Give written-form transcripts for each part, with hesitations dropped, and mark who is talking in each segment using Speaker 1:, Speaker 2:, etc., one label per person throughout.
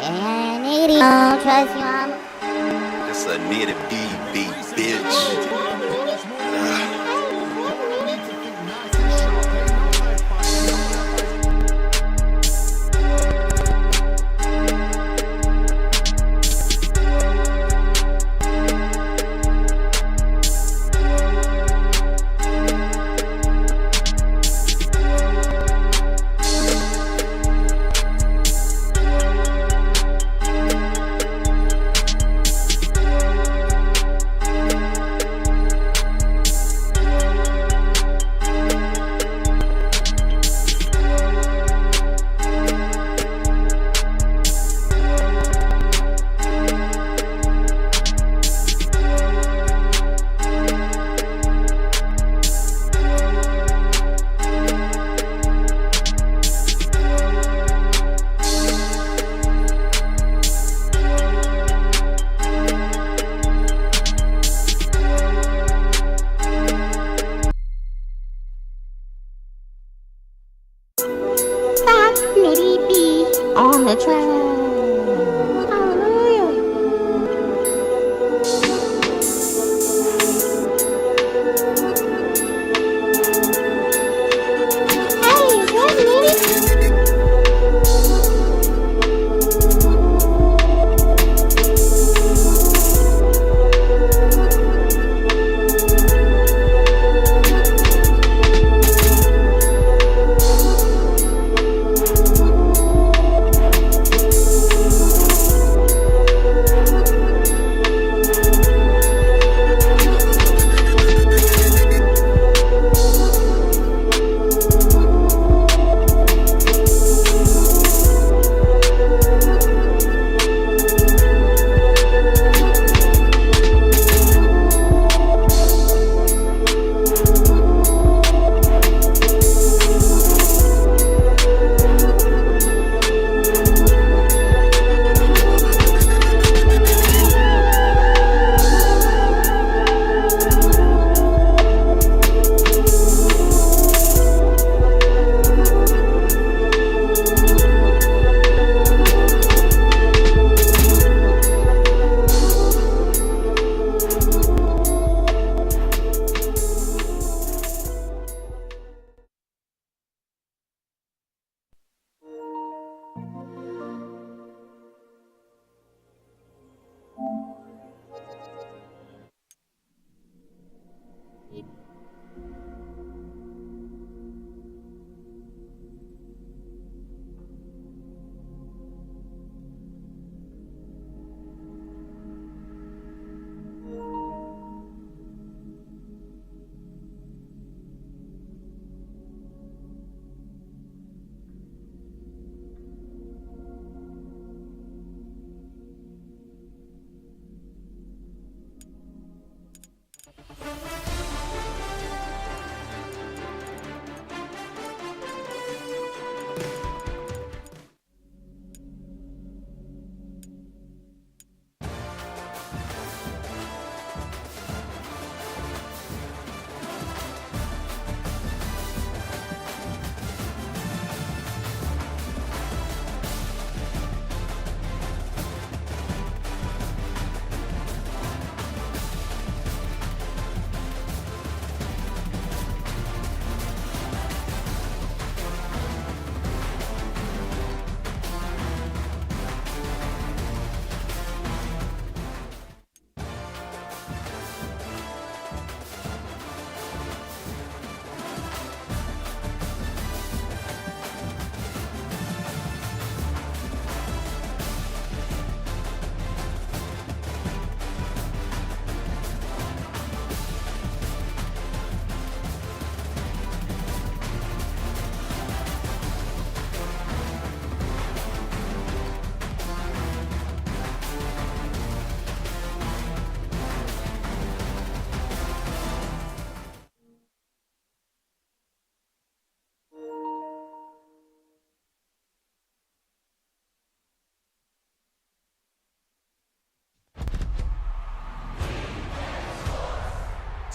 Speaker 1: And Nitty, don't trust you, I'm
Speaker 2: It's a Nitty bitch.
Speaker 1: Nitty be on the track.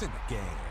Speaker 3: It's in the game.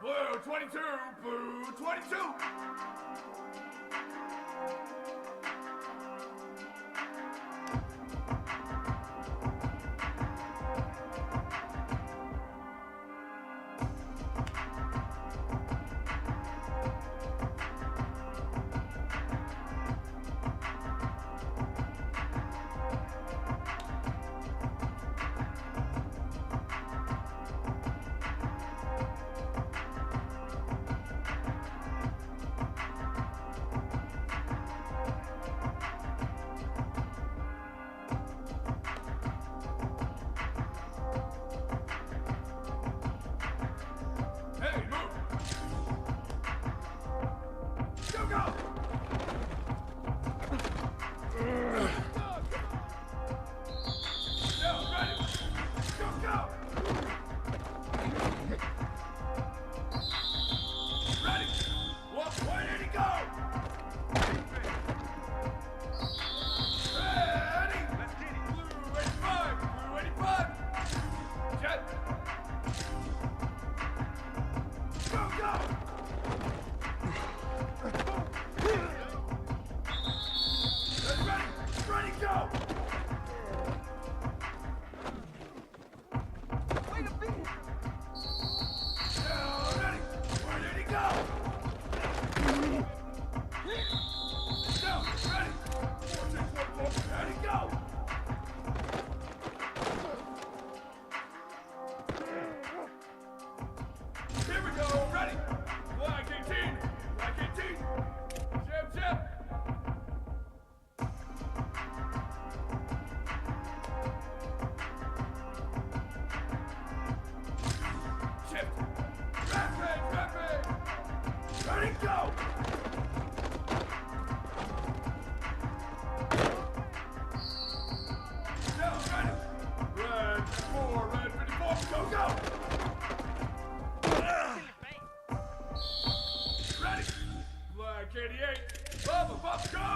Speaker 3: Blue 22, blue 22. Hey, move! Go, go! Now, ready! Go, go! Ready! Where did he go? Ready! Let's get it! Blue 85! Blue 85! Jet! Go, go! Ready, go! Wait a minute! Now, ready! Where did he go? Now, ready! 4-6-1-4, ready, go! Here we go, ready! Black 18! Black 18! Jab, jab! Shift! Rapid, rapid! Ready, go! Now, ready! Red 4, red 54, go, go! Ready! Black 88, up, go!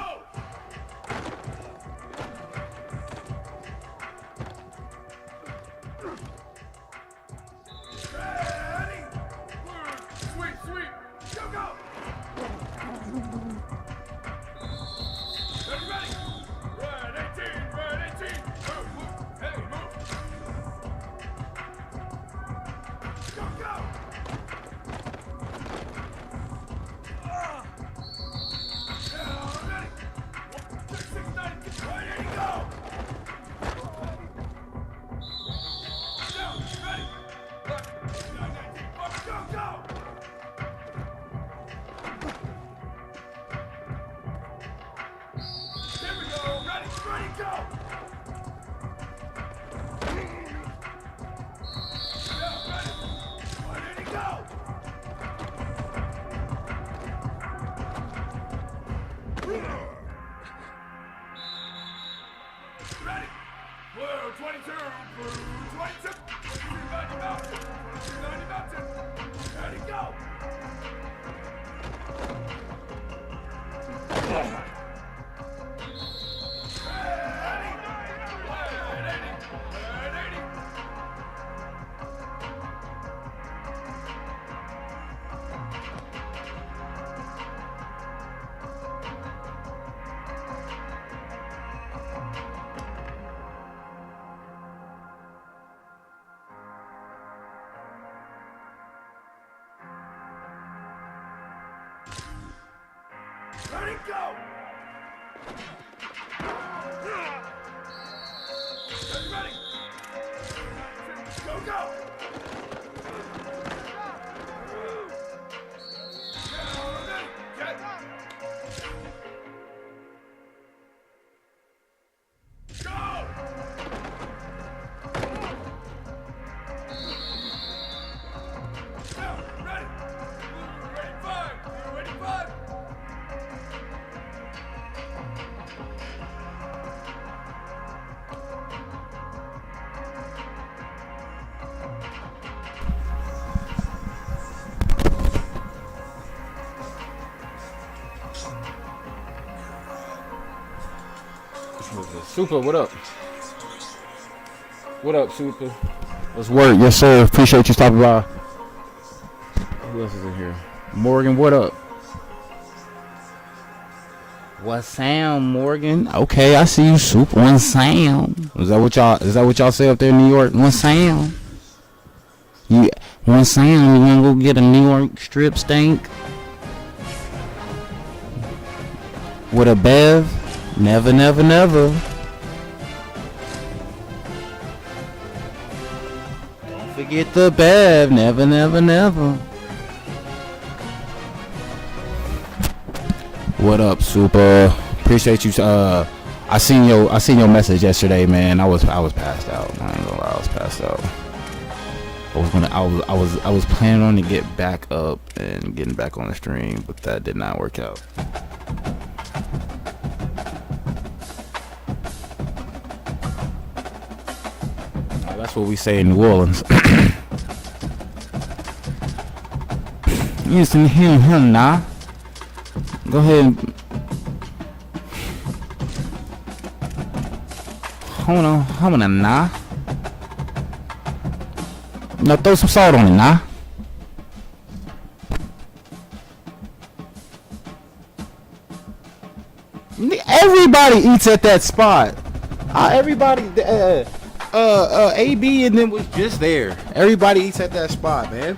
Speaker 3: Ready! Blue, sweet, sweet, go, go! Ready, red 18, red 18, move, move, hey, move! Go, go! Now, ready! 1, 6, 6, 9, where did he go? Now, ready! Left, 9, 19, up, go, go! Here we go, ready, go! Now, ready! Where did he go? Ready! Blue 22, blue 22, 2290 mountain, 2290 mountain. Ready, go! Ready! Red 80, red 80. Ready, go! Ready? Go, go! Now, ready, jet! Go! Now, ready! Blue 85, blue 85!
Speaker 4: Super, what up? What up, Super?
Speaker 5: Let's work. Yes, sir. Appreciate you stopping by.
Speaker 4: Who else is in here? Morgan, what up? What sound, Morgan? Okay, I see you. Super one sound. Is that what y'all say up there in New York? One sound. You one sound. You wanna go get a New York strip steak with a bev? Never, never, never. Don't forget the bev. Never, never, never. What up, Super? Appreciate you. I seen your message yesterday, man. I was passed out. I ain't gonna lie, I was passed out. I was planning on to get back up and getting back on the stream, but that did not work out. That's what we say in New Orleans. You listen to him, nah. Go ahead and hold on, nah. Now throw some salt on it, nah. Everybody eats at that spot. Everybody, AB and them was just there. Everybody eats at that spot, man.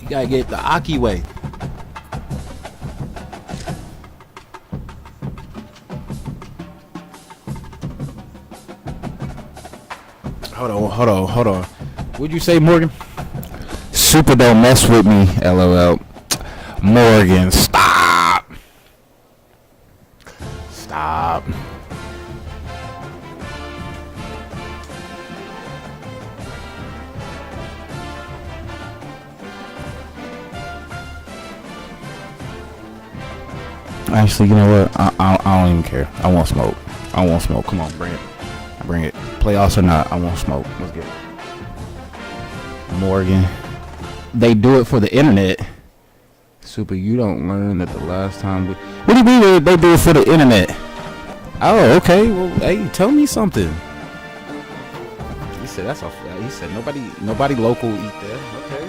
Speaker 4: You gotta get the Aki way. Hold on. What'd you say, Morgan? Super don't mess with me, LOL. Morgan, stop. Actually, you know what? I don't even care. I won't smoke. Come on, bring it. Playoffs or not, I won't smoke. Let's get it. Morgan. They do it for the internet. Super, you don't learn that the last time what do you mean they do it for the internet? Oh, okay. Well, hey, tell me something. He said that's off. He said nobody local eat that. Okay.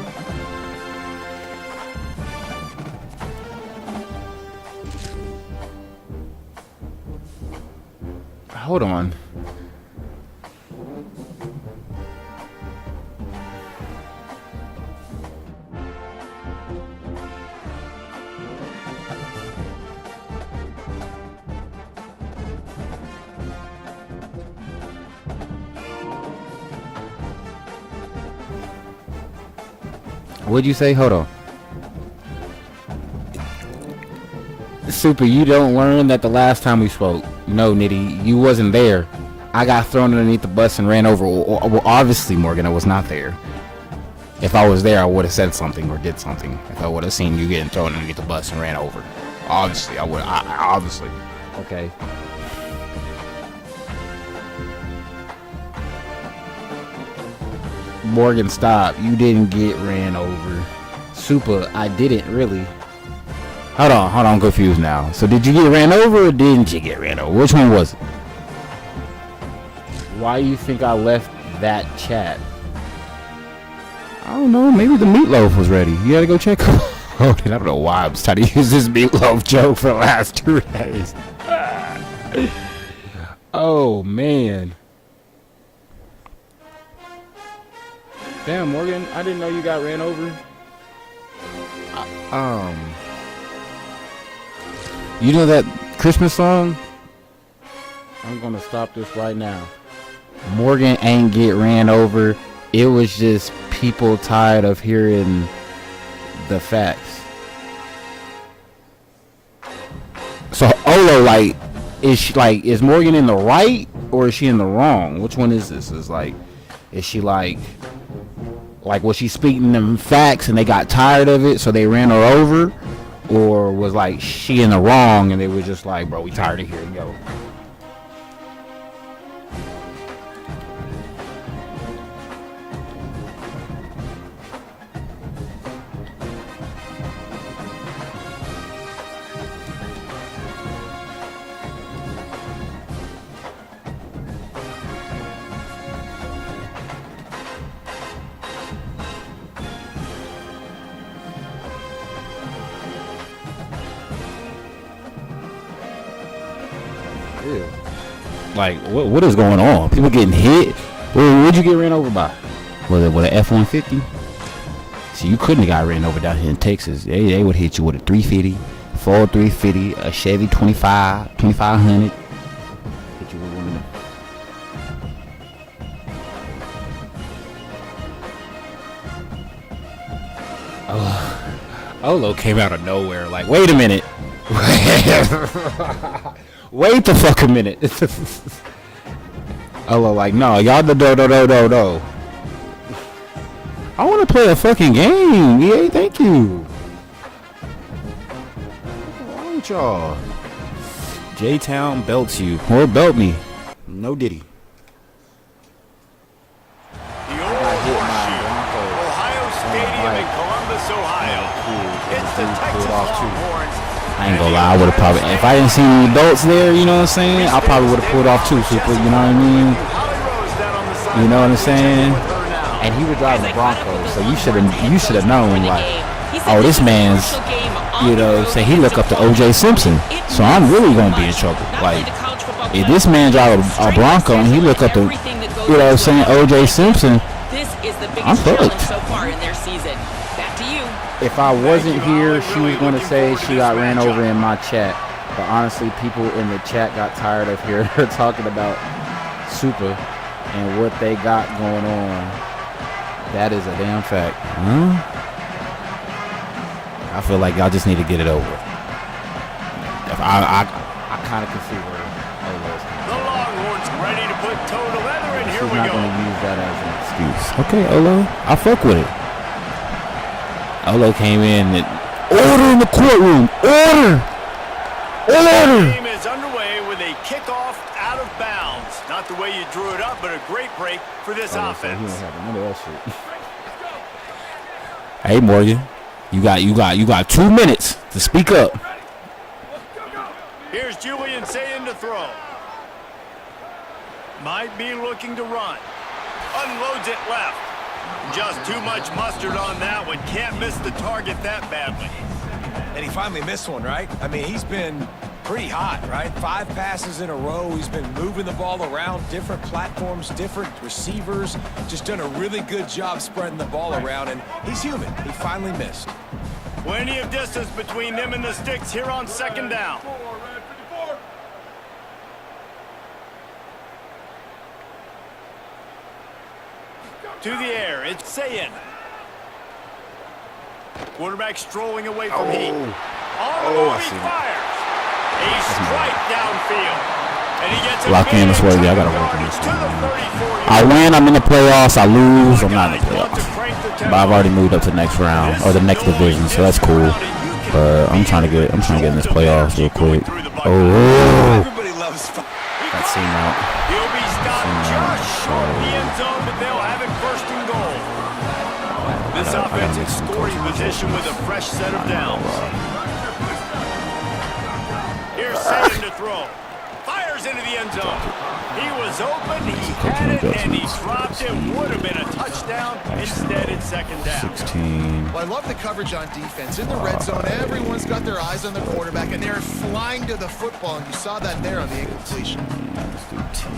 Speaker 4: Hold on. What'd you say? Hold on. Super, you don't learn that the last time we spoke. No, Nitty, you wasn't there. I got thrown underneath the bus and ran over. Well, obviously, Morgan, I was not there. If I was there, I would have said something or did something. If I would have seen you getting thrown underneath the bus and ran over. Obviously, I would. Obviously. Okay. Morgan, stop. You didn't get ran over. Super, I didn't really. Hold on, I'm confused now. So did you get ran over or didn't you get ran over? Which one was it? Why do you think I left that chat? I don't know, maybe the meatloaf was ready. You gotta go check him. Oh, I don't know why I'm trying to use this meatloaf joke for the last 2 days. Oh, man. Damn, Morgan, I didn't know you got ran over. You know that Christmas song? I'm gonna stop this right now. Morgan ain't get ran over. It was just people tired of hearing the facts. So Olo, like, is Morgan in the right or is she in the wrong? Which one is this? Is she like was she speaking them facts and they got tired of it so they ran her over? Or was like she in the wrong and they were just like, bro, we tired of hearing yo. Ew. Like, what is going on? People getting hit? What'd you get ran over by? Was it with an F-150? So you couldn't have got ran over down here in Texas. They would hit you with a 350, Ford 350, a Chevy 2500. Hit you with one of them. Olo came out of nowhere. Like, wait a minute. Wait the fuck a minute. Olo like, no, y'all do. I want to play a fucking game. EA, thank you. What's wrong with y'all? J-Town belts you. Or belt me. No Diddy.
Speaker 5: The old Ohio Stadium in Columbus, Ohio. It's the Texas Longhorns.
Speaker 4: I ain't gonna lie, I would have probably, if I didn't see any adults there, you know what I'm saying, I probably would have pulled off too, Super, you know what I mean? You know what I'm saying? And he was driving the Broncos, so you should have known, like, oh, this man's, you know, say he look up to O.J. Simpson, so I'm really gonna be in trouble. Like, if this man drive a Bronco and he look up to, you know what I'm saying, O.J. Simpson, I'm fucked. If I wasn't here, she was going to say she got ran over in my chat. But honestly, people in the chat got tired of hearing her talking about Super and what they got going on. That is a damn fact. Huh? I feel like y'all just need to get it over. I kind of can see where Olo's
Speaker 5: the Longhorns ready to put toe to leather, and here we go.
Speaker 4: She's not going to use that as an excuse. Okay, Olo, I fuck with it. Olo came in and order in the courtroom. Order!
Speaker 5: The game is underway with a kickoff out of bounds. Not the way you drew it up, but a great break for this offense.
Speaker 4: So he don't have none of that shit. Hey Morgan, you got 2 minutes to speak up.
Speaker 5: Here's Julian saying to throw. Might be looking to run. Unloads it left. Just too much mustard on that one. Can't miss the target that badly.
Speaker 6: And he finally missed one, right? I mean, he's been pretty hot, right? 5 passes in a row. He's been moving the ball around different platforms, different receivers. Just done a really good job spreading the ball around, and he's human. He finally missed.
Speaker 5: Plenty of distance between them and the sticks here on second down. To the air, it's Sayin. Quarterback strolling away from heat. On the move, he fires. A strike downfield. And he gets
Speaker 4: Lock in, that's what I gotta work on this one. I win, I'm in the playoffs. I lose, I'm not in the playoffs. But I've already moved up to the next round or the next division, so that's cool. But I'm trying to get in this playoffs real quick. Oh, that seam out.
Speaker 5: He'll be stopped just short of the end zone, but they'll have it first and goal. This offense in scoring position with a fresh set of downs. Here's Sayin to throw. Fires into the end zone. He was open, he had it, and he dropped it. Would have been a touchdown. Instead, it's second down.
Speaker 4: 16.
Speaker 7: Well, I love the coverage on defense. In the red zone, everyone's got their eyes on the quarterback, and they're flying to the football, and you saw that there on the incompletion.
Speaker 4: Let's do 10.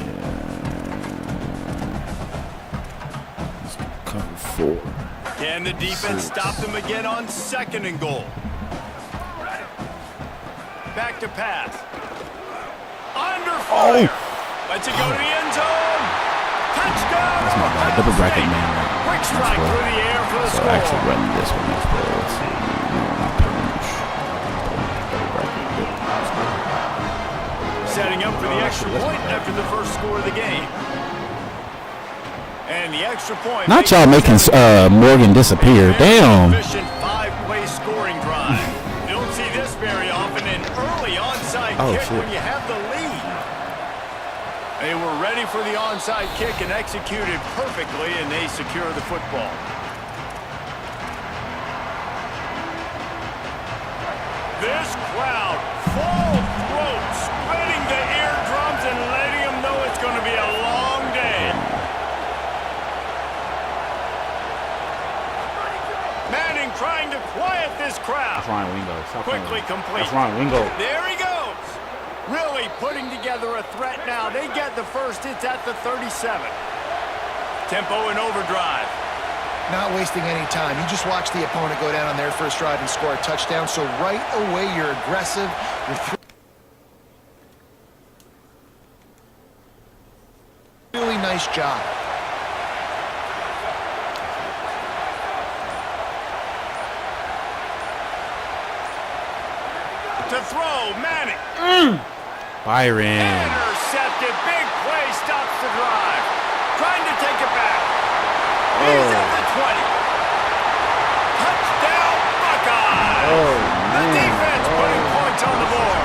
Speaker 4: Let's do cover 4.
Speaker 5: Can the defense stop them again on second and goal? Back to pass. Under fire. Lets it go to the end zone. Touchdown.
Speaker 4: That's my bad. Double bracket man.
Speaker 5: Quick strike through the air for the
Speaker 4: So
Speaker 5: score.
Speaker 4: actually running this one as well. Let's see. Not punch.
Speaker 5: Setting up for the extra point after the first score of the game. And the extra point.
Speaker 4: Not y'all making Morgan disappear. Damn.
Speaker 5: Efficient 5-play scoring drive. You don't see this very often. An early onside kick when you have the lead. They were ready for the onside kick and executed perfectly, and they secure the football. This crowd, full throat, spreading the eardrums and letting them know it's going to be a long day. Manning trying to quiet this crowd.
Speaker 4: That's Ryan Wingo. Stop
Speaker 5: Quickly
Speaker 4: playing.
Speaker 5: complete.
Speaker 4: That's Ryan Wingo.
Speaker 5: There he goes. Really putting together a threat now. They get the first. It's at the 37. Tempo and overdrive.
Speaker 7: Not wasting any time. You just watch the opponent go down on their first drive and score a touchdown. So right away, you're aggressive. You're really nice job.
Speaker 5: To throw, Manning.
Speaker 4: Byron.
Speaker 5: Intercepted. Big play stops the drive. Trying to take it back. He's at the 20. Touchdown, Buckeyes. The defense putting points on the board.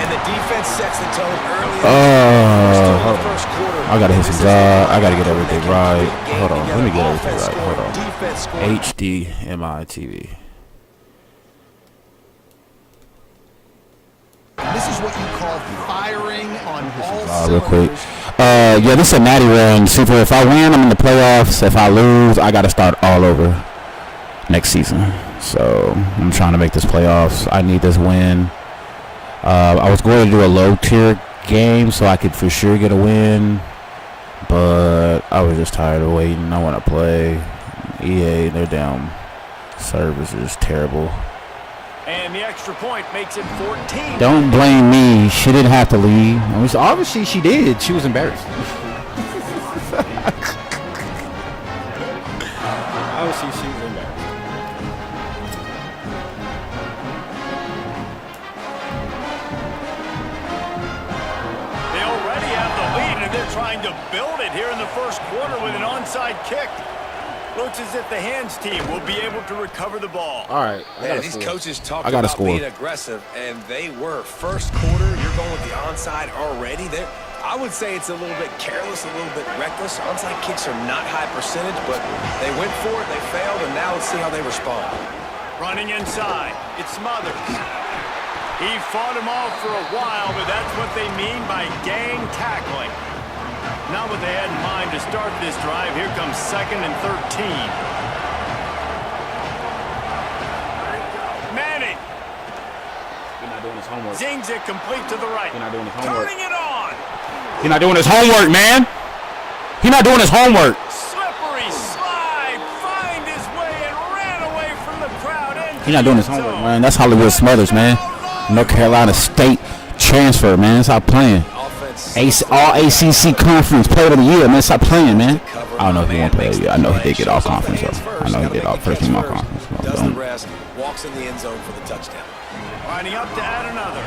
Speaker 6: And the defense sets the tone early.
Speaker 4: Hold on. I gotta hit some job. I gotta get everything right. Hold on. Let me get everything right. Hold on. HDMI TV.
Speaker 7: This is what you call firing on all
Speaker 4: Real quick.
Speaker 7: cylinders.
Speaker 4: Yeah, this is a natty run. Super. If I win, I'm in the playoffs. If I lose, I gotta start all over next season. So I'm trying to make this playoffs. I need this win. I was going to do a low tier game so I could for sure get a win, but I was just tired of waiting. I want to play. EA, their damn service is terrible.
Speaker 5: And the extra point makes it 14.
Speaker 4: Don't blame me. She didn't have to leave. Obviously, she did. She was embarrassed. Obviously, she was embarrassed.
Speaker 5: They already have the lead, and they're trying to build it here in the first quarter with an onside kick. Looks as if the hands team will be able to recover the ball.
Speaker 4: All right.
Speaker 6: Yeah, these coaches talked
Speaker 4: about
Speaker 6: being aggressive, and they were. First quarter, you're going with the onside already. I would say it's a little bit careless, a little bit reckless. Onside kicks are not high percentage, but they went for it, they failed, and now let's see how they respond.
Speaker 5: Running inside. It's Smothers. He fought him off for a while, but that's what they mean by gang tackling. Not what they had in mind to start this drive. Here comes 2nd and 13. Manning.
Speaker 4: He's not doing his homework.
Speaker 5: Zings it complete to the right.
Speaker 4: He's not doing his homework.
Speaker 5: Turning it on.
Speaker 4: He's not doing his homework, man. He's not doing his homework.
Speaker 5: Slippery slide. Find his way and ran away from the crowd.
Speaker 4: He's not doing his homework, man. That's Hollywood Smothers, man. North Carolina State transfer, man. Stop playing. All ACC conference player of the year, man. Stop playing, man. I don't know if he won't play of the year. I know he did get all conference, though. I know he did all first team all conference.
Speaker 6: Does the rest, walks in the end zone for the touchdown.
Speaker 5: Lining up to add another.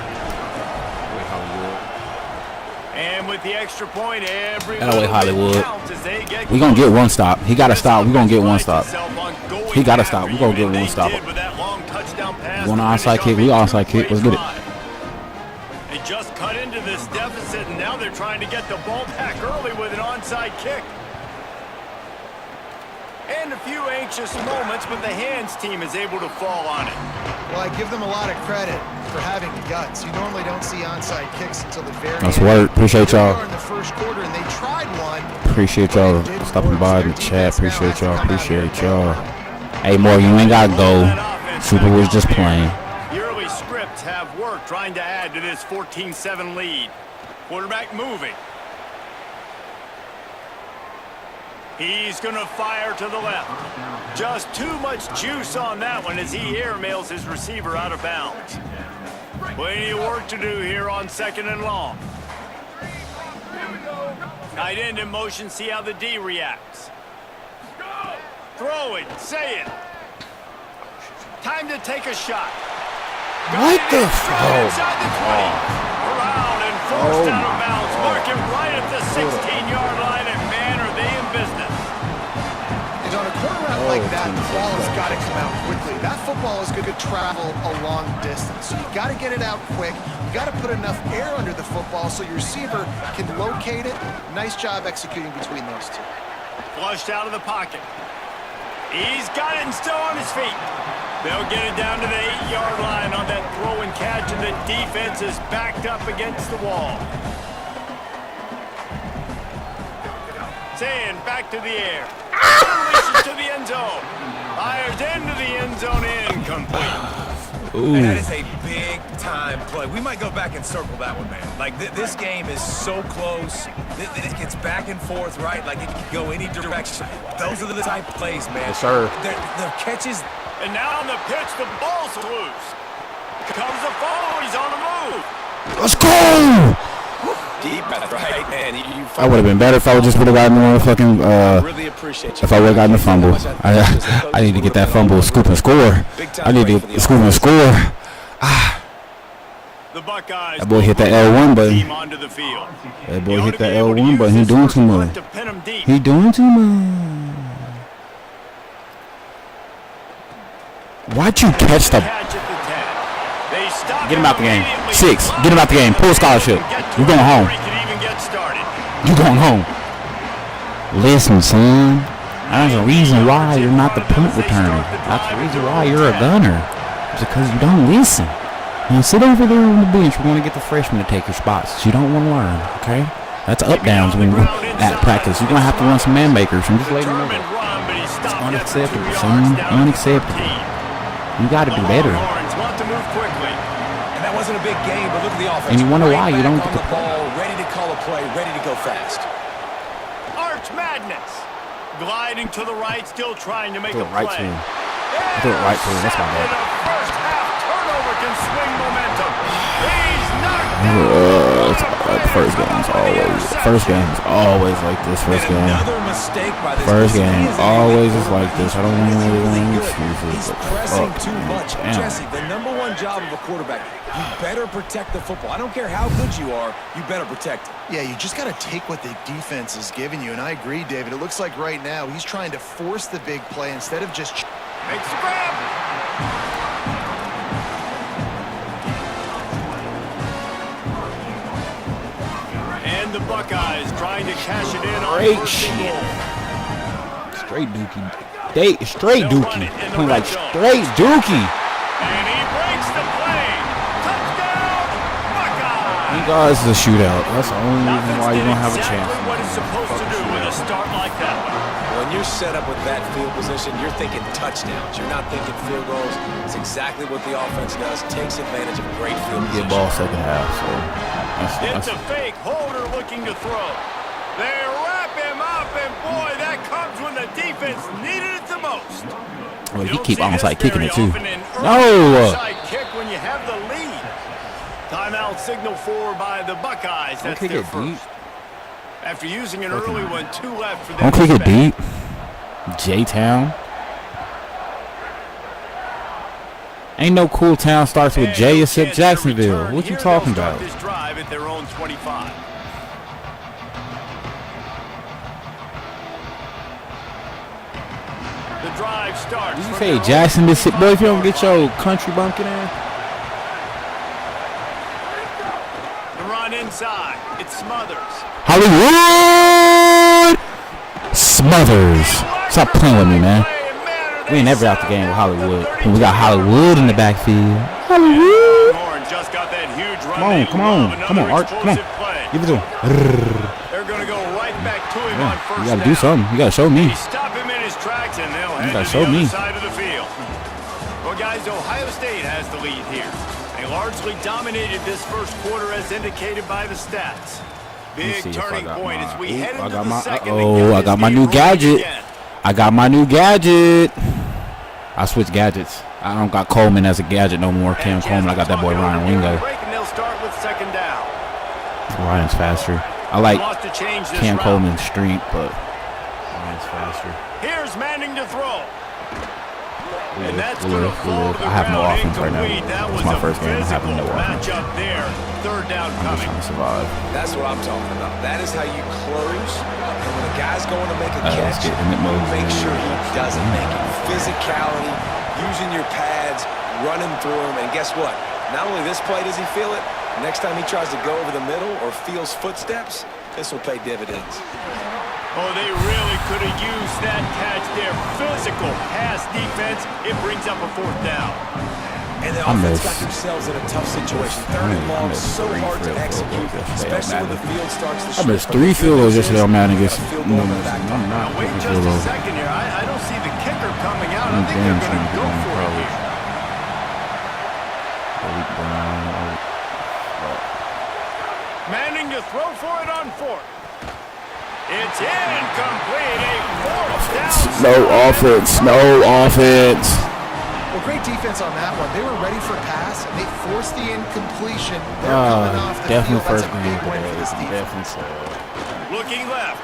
Speaker 5: And with the extra point, every
Speaker 4: That way, Hollywood.
Speaker 5: counts as they get
Speaker 4: We gonna get one stop. He gotta stop. We gonna get one stop. He gotta stop. We gonna get one stop. One onside kick. We onside kick. Let's get it.
Speaker 5: They just cut into this deficit, and now they're trying to get the ball back early with an onside kick. And a few anxious moments, but the hands team is able to fall on it.
Speaker 7: Well, I give them a lot of credit for having guts. You normally don't see onside kicks until the very
Speaker 4: Nice
Speaker 7: end.
Speaker 4: work. Appreciate
Speaker 7: They
Speaker 4: y'all.
Speaker 7: are in the first quarter, and they tried one.
Speaker 4: Appreciate y'all stopping by in the chat. Appreciate y'all. Appreciate y'all. Hey, Morgan, you ain't gotta go. Super was just playing.
Speaker 5: The early scripts have worked trying to add to this 14-7 lead. Quarterback moving. He's going to fire to the left. Just too much juice on that one as he airmails his receiver out of bounds. Plenty of work to do here on 2nd and long. Tight end in motion, see how the D reacts. Throw it, say it. Time to take a shot.
Speaker 4: What the
Speaker 5: Inside the 20. Around and forced out of bounds. Mark it right at the 16-yard line, and man, are they in business.
Speaker 7: And on a quarter route like that, the ball has got to come out quickly. That football is going to travel a long distance. So you got to get it out quick. You got to put enough air under the football so your receiver can locate it. Nice job executing between those two.
Speaker 5: Flushed out of the pocket. He's got it and still on his feet. They'll get it down to the 8-yard line on that throw and catch, and the defense is backed up against the wall. Saying back to the air. Unleashes to the end zone. Fires into the end zone, incomplete.
Speaker 6: That is a big-time time play. We might go back and circle that one, man. Like, this game is so close. It gets back and forth, right? Like, it can go any direction. Those are the type of plays, man.
Speaker 4: Yes, sir.
Speaker 6: The catches.
Speaker 5: And now on the pitch, the ball's loose. Comes the follow. He's on the move.
Speaker 4: Let's go!
Speaker 6: Deep, right, man.
Speaker 4: I would have been better if I just would have gotten the fucking.
Speaker 6: Really appreciate you.
Speaker 4: If I would have gotten the fumble, I need to get that fumble, scoop and score. I need to scoop and score.
Speaker 5: The Buckeyes.
Speaker 4: That boy hit that L1 button.
Speaker 5: Team onto the field.
Speaker 4: That boy hit that L1 button. He doing too much. He doing too much. Why'd you catch the? Get him out the game. 6. Get him out the game. Pull scholarship. You going home. You going home. Listen, son. That's the reason why you're not the punt returner. That's the reason why you're a gunner. It's because you don't listen. You sit over there on the bench. We want to get the freshmen to take your spots. You don't want to learn, okay? That's up downs when you're at practice. You're going to have to run some man makers. I'm just letting you know. It's unacceptable, son. Unacceptable. You got to do better.
Speaker 6: And that wasn't a big game, but look at the offense.
Speaker 4: And you wonder why you don't get the
Speaker 6: ball, ready to call a play, ready to go fast.
Speaker 5: Arch Madness. Gliding to the right, still trying to make a
Speaker 4: right
Speaker 5: play.
Speaker 4: to him. I threw it right to him. That's my bad.
Speaker 5: First half turnover can swing momentum. He's knocked down.
Speaker 4: First game's always like this. First game always is like this. I don't want to really win excuses.
Speaker 6: He's pressing too much. Jesse, the #1 job of a quarterback, you better protect the football. I don't care how good you are, you better protect it.
Speaker 7: Yeah, you just got to take what the defense is giving you. And I agree, David. It looks like right now he's trying to force the big play instead of just...
Speaker 5: Makes the grab. And the Buckeyes trying to cash it in on first and goal.
Speaker 4: Straight dookie. Straight dookie. Playing like straight dookie.
Speaker 5: And he breaks the play. Touchdown, Buckeyes.
Speaker 4: You guys is a shootout. That's the only reason why you're going to have a chance.
Speaker 5: What it's supposed to do with a start like that one.
Speaker 6: When you're set up with that field position, you're thinking touchdowns. You're not thinking field goals. It's exactly what the offense does. Takes advantage of great field position.
Speaker 4: Get ball second half. So
Speaker 5: it's a fake. Holder looking to throw. They wrap him up, and boy, that comes when the defense needed it the most.
Speaker 4: Well, he keep onside kicking it too.
Speaker 5: No. Onside kick when you have the lead. Timeout signal for by the Buckeyes. That's their first. After using an early one, 2 left for them.
Speaker 4: Don't kick it deep. J-Town. Ain't no cool town starts with J except Jacksonville. What you talking about?
Speaker 5: This drive at their own 25. The drive starts.
Speaker 4: Did you say Jackson, Mississippi? Boy, if you don't get your country bumpkin in.
Speaker 5: The run inside. It's Smothers.
Speaker 4: Hollywood! Smothers. Stop playing with me, man. We ain't never out the game with Hollywood. And we got Hollywood in the backfield. Hollywood! Come on, Art. Come on. Give it to him.
Speaker 5: They're going to go right back to him on first.
Speaker 4: You got to do something. You got to show me.
Speaker 5: Stop him in his tracks, and they'll head to
Speaker 4: show
Speaker 5: the
Speaker 4: me.
Speaker 5: other side of the field. Well, guys, Ohio State has the lead here. They largely dominated this first quarter as indicated by the stats. Big turning point as we head into the second.
Speaker 4: I got my new gadget. I got my new gadget. I switched gadgets. I don't got Coleman as a gadget no more. Cam Coleman. I got that boy Ryan Wingo. Ryan's faster. I like Cam Coleman's streak, but Ryan's faster.
Speaker 5: Here's Manning to throw.
Speaker 4: I have no offense right now. It's my first game. I have no offense.
Speaker 5: Third down
Speaker 4: I'm just trying to survive.
Speaker 6: That's what I'm talking about. That is how you close. And when a guy's going to make a catch, make sure he doesn't make it. Physicality, using your pads, running through him. And guess what? Not only this play does he feel it, next time he tries to go over the middle or feels footsteps, this will pay dividends.
Speaker 5: Oh, they really could have used that catch there. Physical pass defense. It brings up a fourth down.
Speaker 6: And the offense got themselves in a tough situation. Third and long, so hard to execute, especially when the field starts to shift.
Speaker 4: I missed 3 field goals yesterday on Madden against
Speaker 5: I'm not wait just a second here. I don't see the kicker coming out. I think they're going to go for it here. Looking to throw for it on fourth. It's incomplete. A fourth down.
Speaker 4: No offense. No offense.
Speaker 7: Well, great defense on that one. They were ready for a pass, and they forced the incompletion. They're coming off the
Speaker 4: definitely
Speaker 7: field. That's
Speaker 4: first
Speaker 7: a big win for this
Speaker 4: game.
Speaker 7: defense.
Speaker 5: Looking left.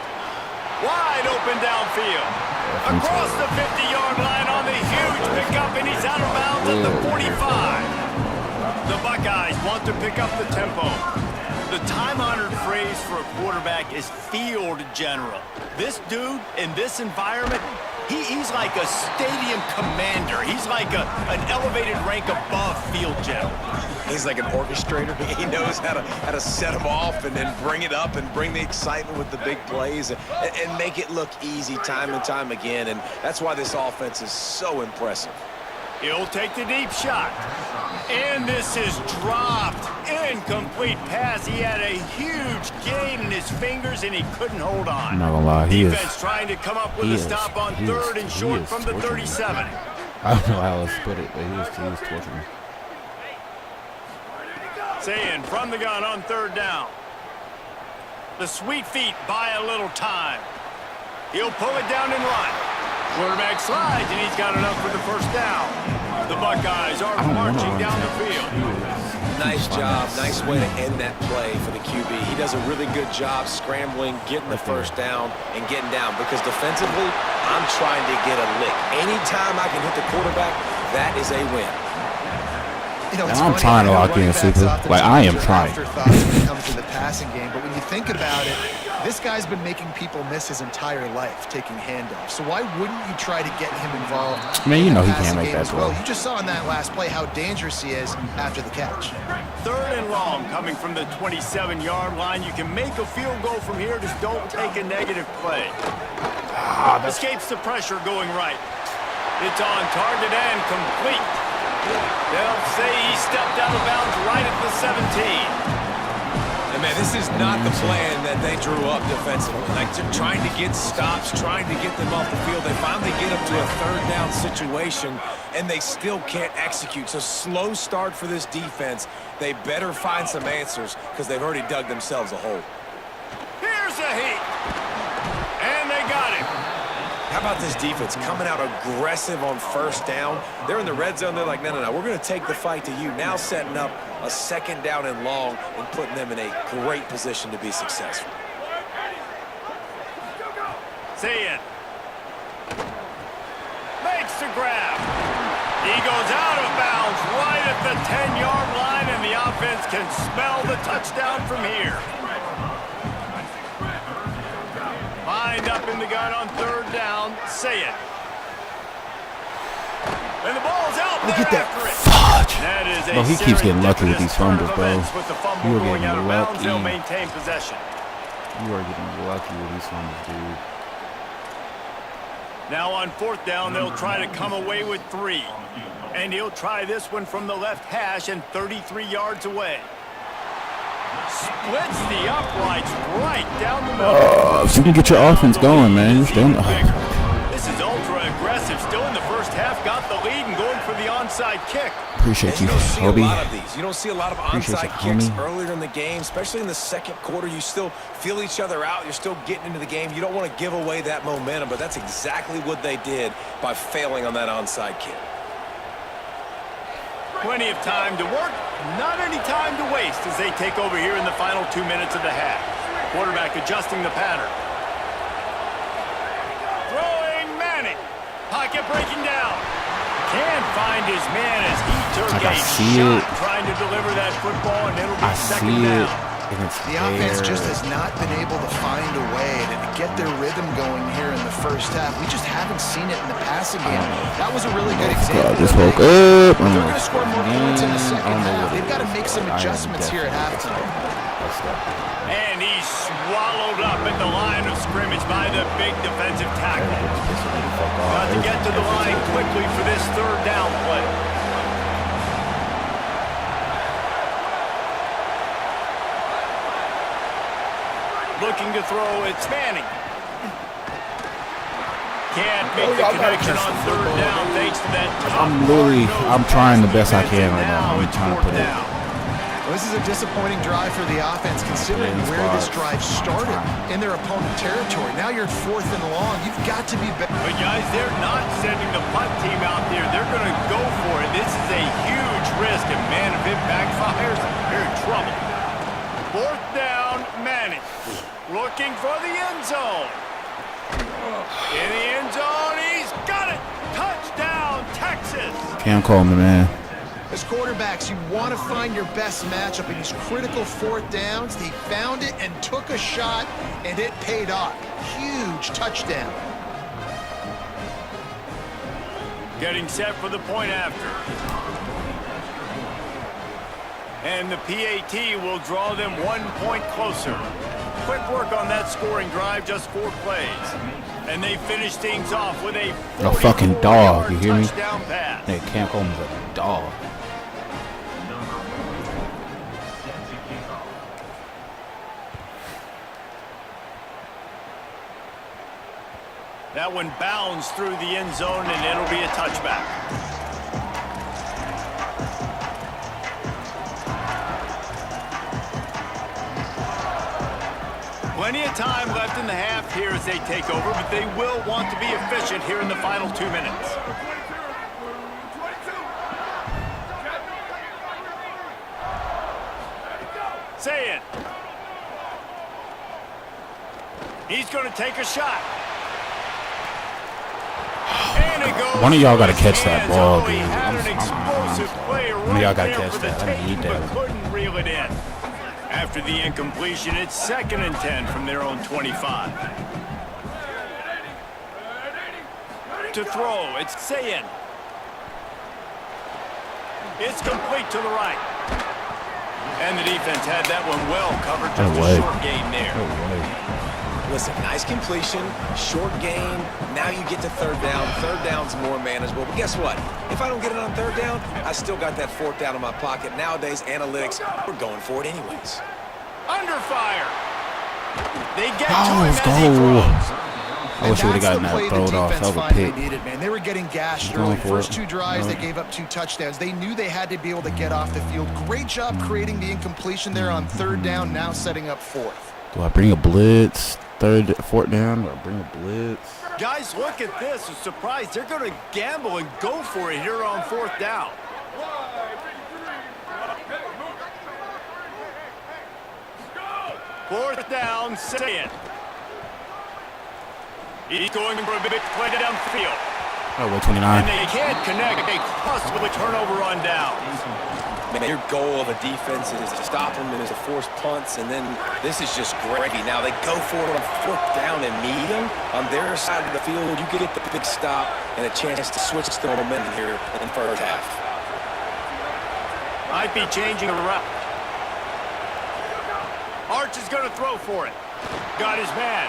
Speaker 5: Wide open downfield. Across the 50-yard line on the huge pickup, and he's out of bounds at the 45. The Buckeyes want to pick up the tempo. The time-honored phrase for a quarterback is field general. This dude in this environment, he's like a stadium commander. He's like an elevated rank above field general.
Speaker 6: He's like an orchestrator. He knows how to set them off and then bring it up and bring the excitement with the big plays and make it look easy time and time again. And that's why this offense is so impressive.
Speaker 5: He'll take the deep shot. And this is dropped. Incomplete pass. He had a huge gain in his fingers, and he couldn't hold on.
Speaker 4: I'm not gonna lie,
Speaker 5: Defense trying to come up with a stop on third and short from the 37.
Speaker 4: I don't know how else to put it, but he was torturing me.
Speaker 5: Saying from the gun on third down. The sweet feet buy a little time. He'll pull it down and run. Quarterback slides, and he's got enough for the first down. The Buckeyes are marching down the field.
Speaker 6: Nice job. Nice way to end that play for the QB. He does a really good job scrambling, getting the first down, and getting down. Because defensively, I'm trying to get a lick. Anytime I can hit the quarterback, that is a win.
Speaker 7: You know,
Speaker 4: And I'm trying to lock in, Super. Like, I am trying.
Speaker 7: When it comes to the passing game, but when you think about it, this guy's been making people miss his entire life taking handoffs. So why wouldn't you try to get him involved?
Speaker 4: Man, you know
Speaker 7: in the
Speaker 4: he can't
Speaker 7: passing
Speaker 4: make
Speaker 7: game
Speaker 4: that
Speaker 7: as well?
Speaker 4: throw.
Speaker 7: You just saw in that last play how dangerous he is after the catch.
Speaker 5: Third and long coming from the 27-yard line. You can make a field goal from here. Just don't take a negative play. Escapes the pressure going right. It's on target and complete. They'll say he stepped out of bounds right at the 17.
Speaker 6: And man, this is not the plan that they drew up defensively. Like, they're trying to get stops, trying to get them off the field. They finally get them to a third down situation, and they still can't execute. So slow start for this defense. They better find some answers because they've already dug themselves a hole.
Speaker 5: Here's a heat. And they got him.
Speaker 6: How about this defense coming out aggressive on first down? They're in the red zone. They're like, no, we're going to take the fight to you. Now setting up a second down and long and putting them in a great position to be successful.
Speaker 5: See it. Makes the grab. He goes out of bounds right at the 10-yard line, and the offense can smell the touchdown from here. Lined up in the gun on third down. Say it. And the ball's out there after it. That is a
Speaker 4: Bro, he keeps getting lucky with these fumbles, bro.
Speaker 5: With the fumble
Speaker 4: You are
Speaker 5: going out
Speaker 4: getting
Speaker 5: of bounds,
Speaker 4: lucky.
Speaker 5: they'll maintain possession.
Speaker 4: You are getting lucky with these fumbles, dude.
Speaker 5: Now on fourth down, they'll try to come away with 3. And he'll try this one from the left hash and 33 yards away. Splits the uprights right down the middle.
Speaker 4: If you can get your offense going, man, you're still.
Speaker 5: This is ultra aggressive. Still in the first half, got the lead and going for the onside kick.
Speaker 4: Appreciate you,
Speaker 6: You don't see a
Speaker 4: Hobie.
Speaker 6: lot of these. You don't see a lot of onside
Speaker 4: Appreciate you,
Speaker 6: kicks
Speaker 4: homie.
Speaker 6: earlier in the game, especially in the second quarter. You still feel each other out. You're still getting into the game. You don't want to give away that momentum, but that's exactly what they did by failing on that onside kick.
Speaker 5: Plenty of time to work, not any time to waste as they take over here in the final 2 minutes of the half. Quarterback adjusting the pattern. Throwing Manning. Pocket breaking down. Can't find his man as he took a shot trying to deliver that football, and it'll be second down.
Speaker 7: The offense just has not been able to find a way to get their rhythm going here in the first half. We just haven't seen it in the passing game. That was a really good example.
Speaker 4: I just woke up.
Speaker 7: They're going to score more points in the second half. They've got to make some adjustments here at halftime.
Speaker 5: And he's swallowed up at the line of scrimmage by the big defensive tackle. Got to get to the line quickly for this third down play. Looking to throw, it's Manning. Can't make the connection on third down thanks to that.
Speaker 4: I'm trying the best I can right now. I'm trying to put it.
Speaker 7: Well, this is a disappointing drive for the offense considering where this drive started in their opponent territory. Now you're at 4th and long. You've got to be better.
Speaker 5: But guys, they're not sending the punt team out there. They're going to go for it. This is a huge risk, and man, if it backfires, they're in trouble. 4th down, Manning. Looking for the end zone. In the end zone, he's got it. Touchdown, Texas.
Speaker 4: Cam Coleman, man.
Speaker 7: As quarterbacks, you want to find your best matchup in these critical 4th downs. He found it and took a shot, and it paid off. Huge touchdown.
Speaker 5: Getting set for the point after. And the PAT will draw them 1 point closer. Quick work on that scoring drive, just 4 plays. And they finish things off with a
Speaker 4: fucking dog, you hear me?
Speaker 5: touchdown pass.
Speaker 4: Hey, Cam Coleman's a dog.
Speaker 5: That one bounds through the end zone, and it'll be a touchback. Plenty of time left in the half here as they take over, but they will want to be efficient here in the final 2 minutes. Say it. He's going to take a shot.
Speaker 4: One of y'all got to catch that ball, dude.
Speaker 5: One
Speaker 4: of y'all got to catch that. I need that.
Speaker 5: Couldn't reel it in. After the incompletion, it's 2nd and 10 from their own 25. To throw, it's Sayin. It's complete to the right. And the defense had that one well covered. Just a short gain there.
Speaker 6: Listen, nice completion, short gain. Now you get to 3rd down. 3rd down's more manageable. But guess what? If I don't get it on 3rd down, I still got that 4th down in my pocket. Nowadays, analytics, we're going for it anyways.
Speaker 5: Under fire. They get
Speaker 4: let's go. I wish we would have gotten that throwed off. That was a pick.
Speaker 7: Man, they were getting gashed early. First 2 drives, they gave up 2 touchdowns. They knew they had to be able to get off the field. Great job creating the incompletion there on 3rd down, now setting up 4th.
Speaker 4: Do I bring a blitz? 4th down? Do I bring a blitz?
Speaker 5: Guys, look at this. A surprise. They're going to gamble and go for it here on 4th down. Fourth down, Sayin. He's going for a big play downfield.
Speaker 4: Oh, 29.
Speaker 5: And they can't connect. They possibly turnover on down.
Speaker 6: Man, your goal of a defense is to stop them and is to force punts, and then this is just gravy. Now they go for it on 4th down and meet them on their side of the field. You get the big stop and a chance to switch the momentum here in the 1st half.
Speaker 5: Might be changing a route. Arch is going to throw for it. Got his man.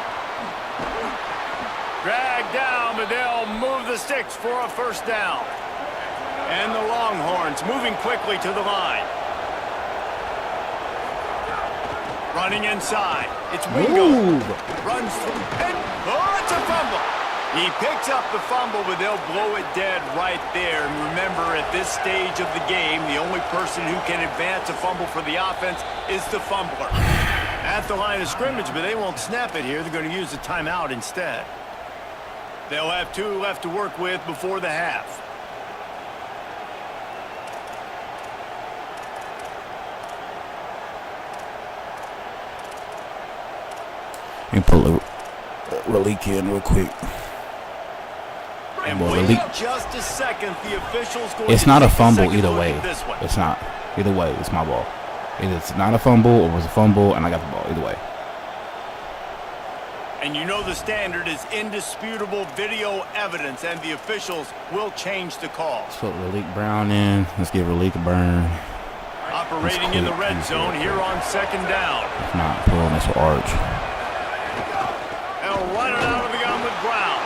Speaker 5: Dragged down, but they'll move the sticks for a 1st down. And the Longhorns moving quickly to the line. Running inside. It's Wingo. Runs through. And, it's a fumble. He picks up the fumble, but they'll blow it dead right there. And remember, at this stage of the game, the only person who can advance a fumble for the offense is the fumbler. At the line of scrimmage, but they won't snap it here. They're going to use the timeout instead. They'll have 2 left to work with before the half.
Speaker 4: And pull a relic in real quick.
Speaker 5: And wait just a second. The officials going
Speaker 4: it's
Speaker 5: to
Speaker 4: not a
Speaker 5: take
Speaker 4: fumble
Speaker 5: second
Speaker 4: either
Speaker 5: look
Speaker 4: way.
Speaker 5: at this one.
Speaker 4: It's not. Either way, it's my ball. Either it's not a fumble or it was a fumble and I got the ball. Either way.
Speaker 5: And you know the standard is indisputable video evidence, and the officials will change the call.
Speaker 4: Let's put Relique Brown in. Let's give Relique a burn.
Speaker 5: Operating in the red zone here on 2nd down.
Speaker 4: If not, put on this Arch.
Speaker 5: They'll run it out of the gun with Brown.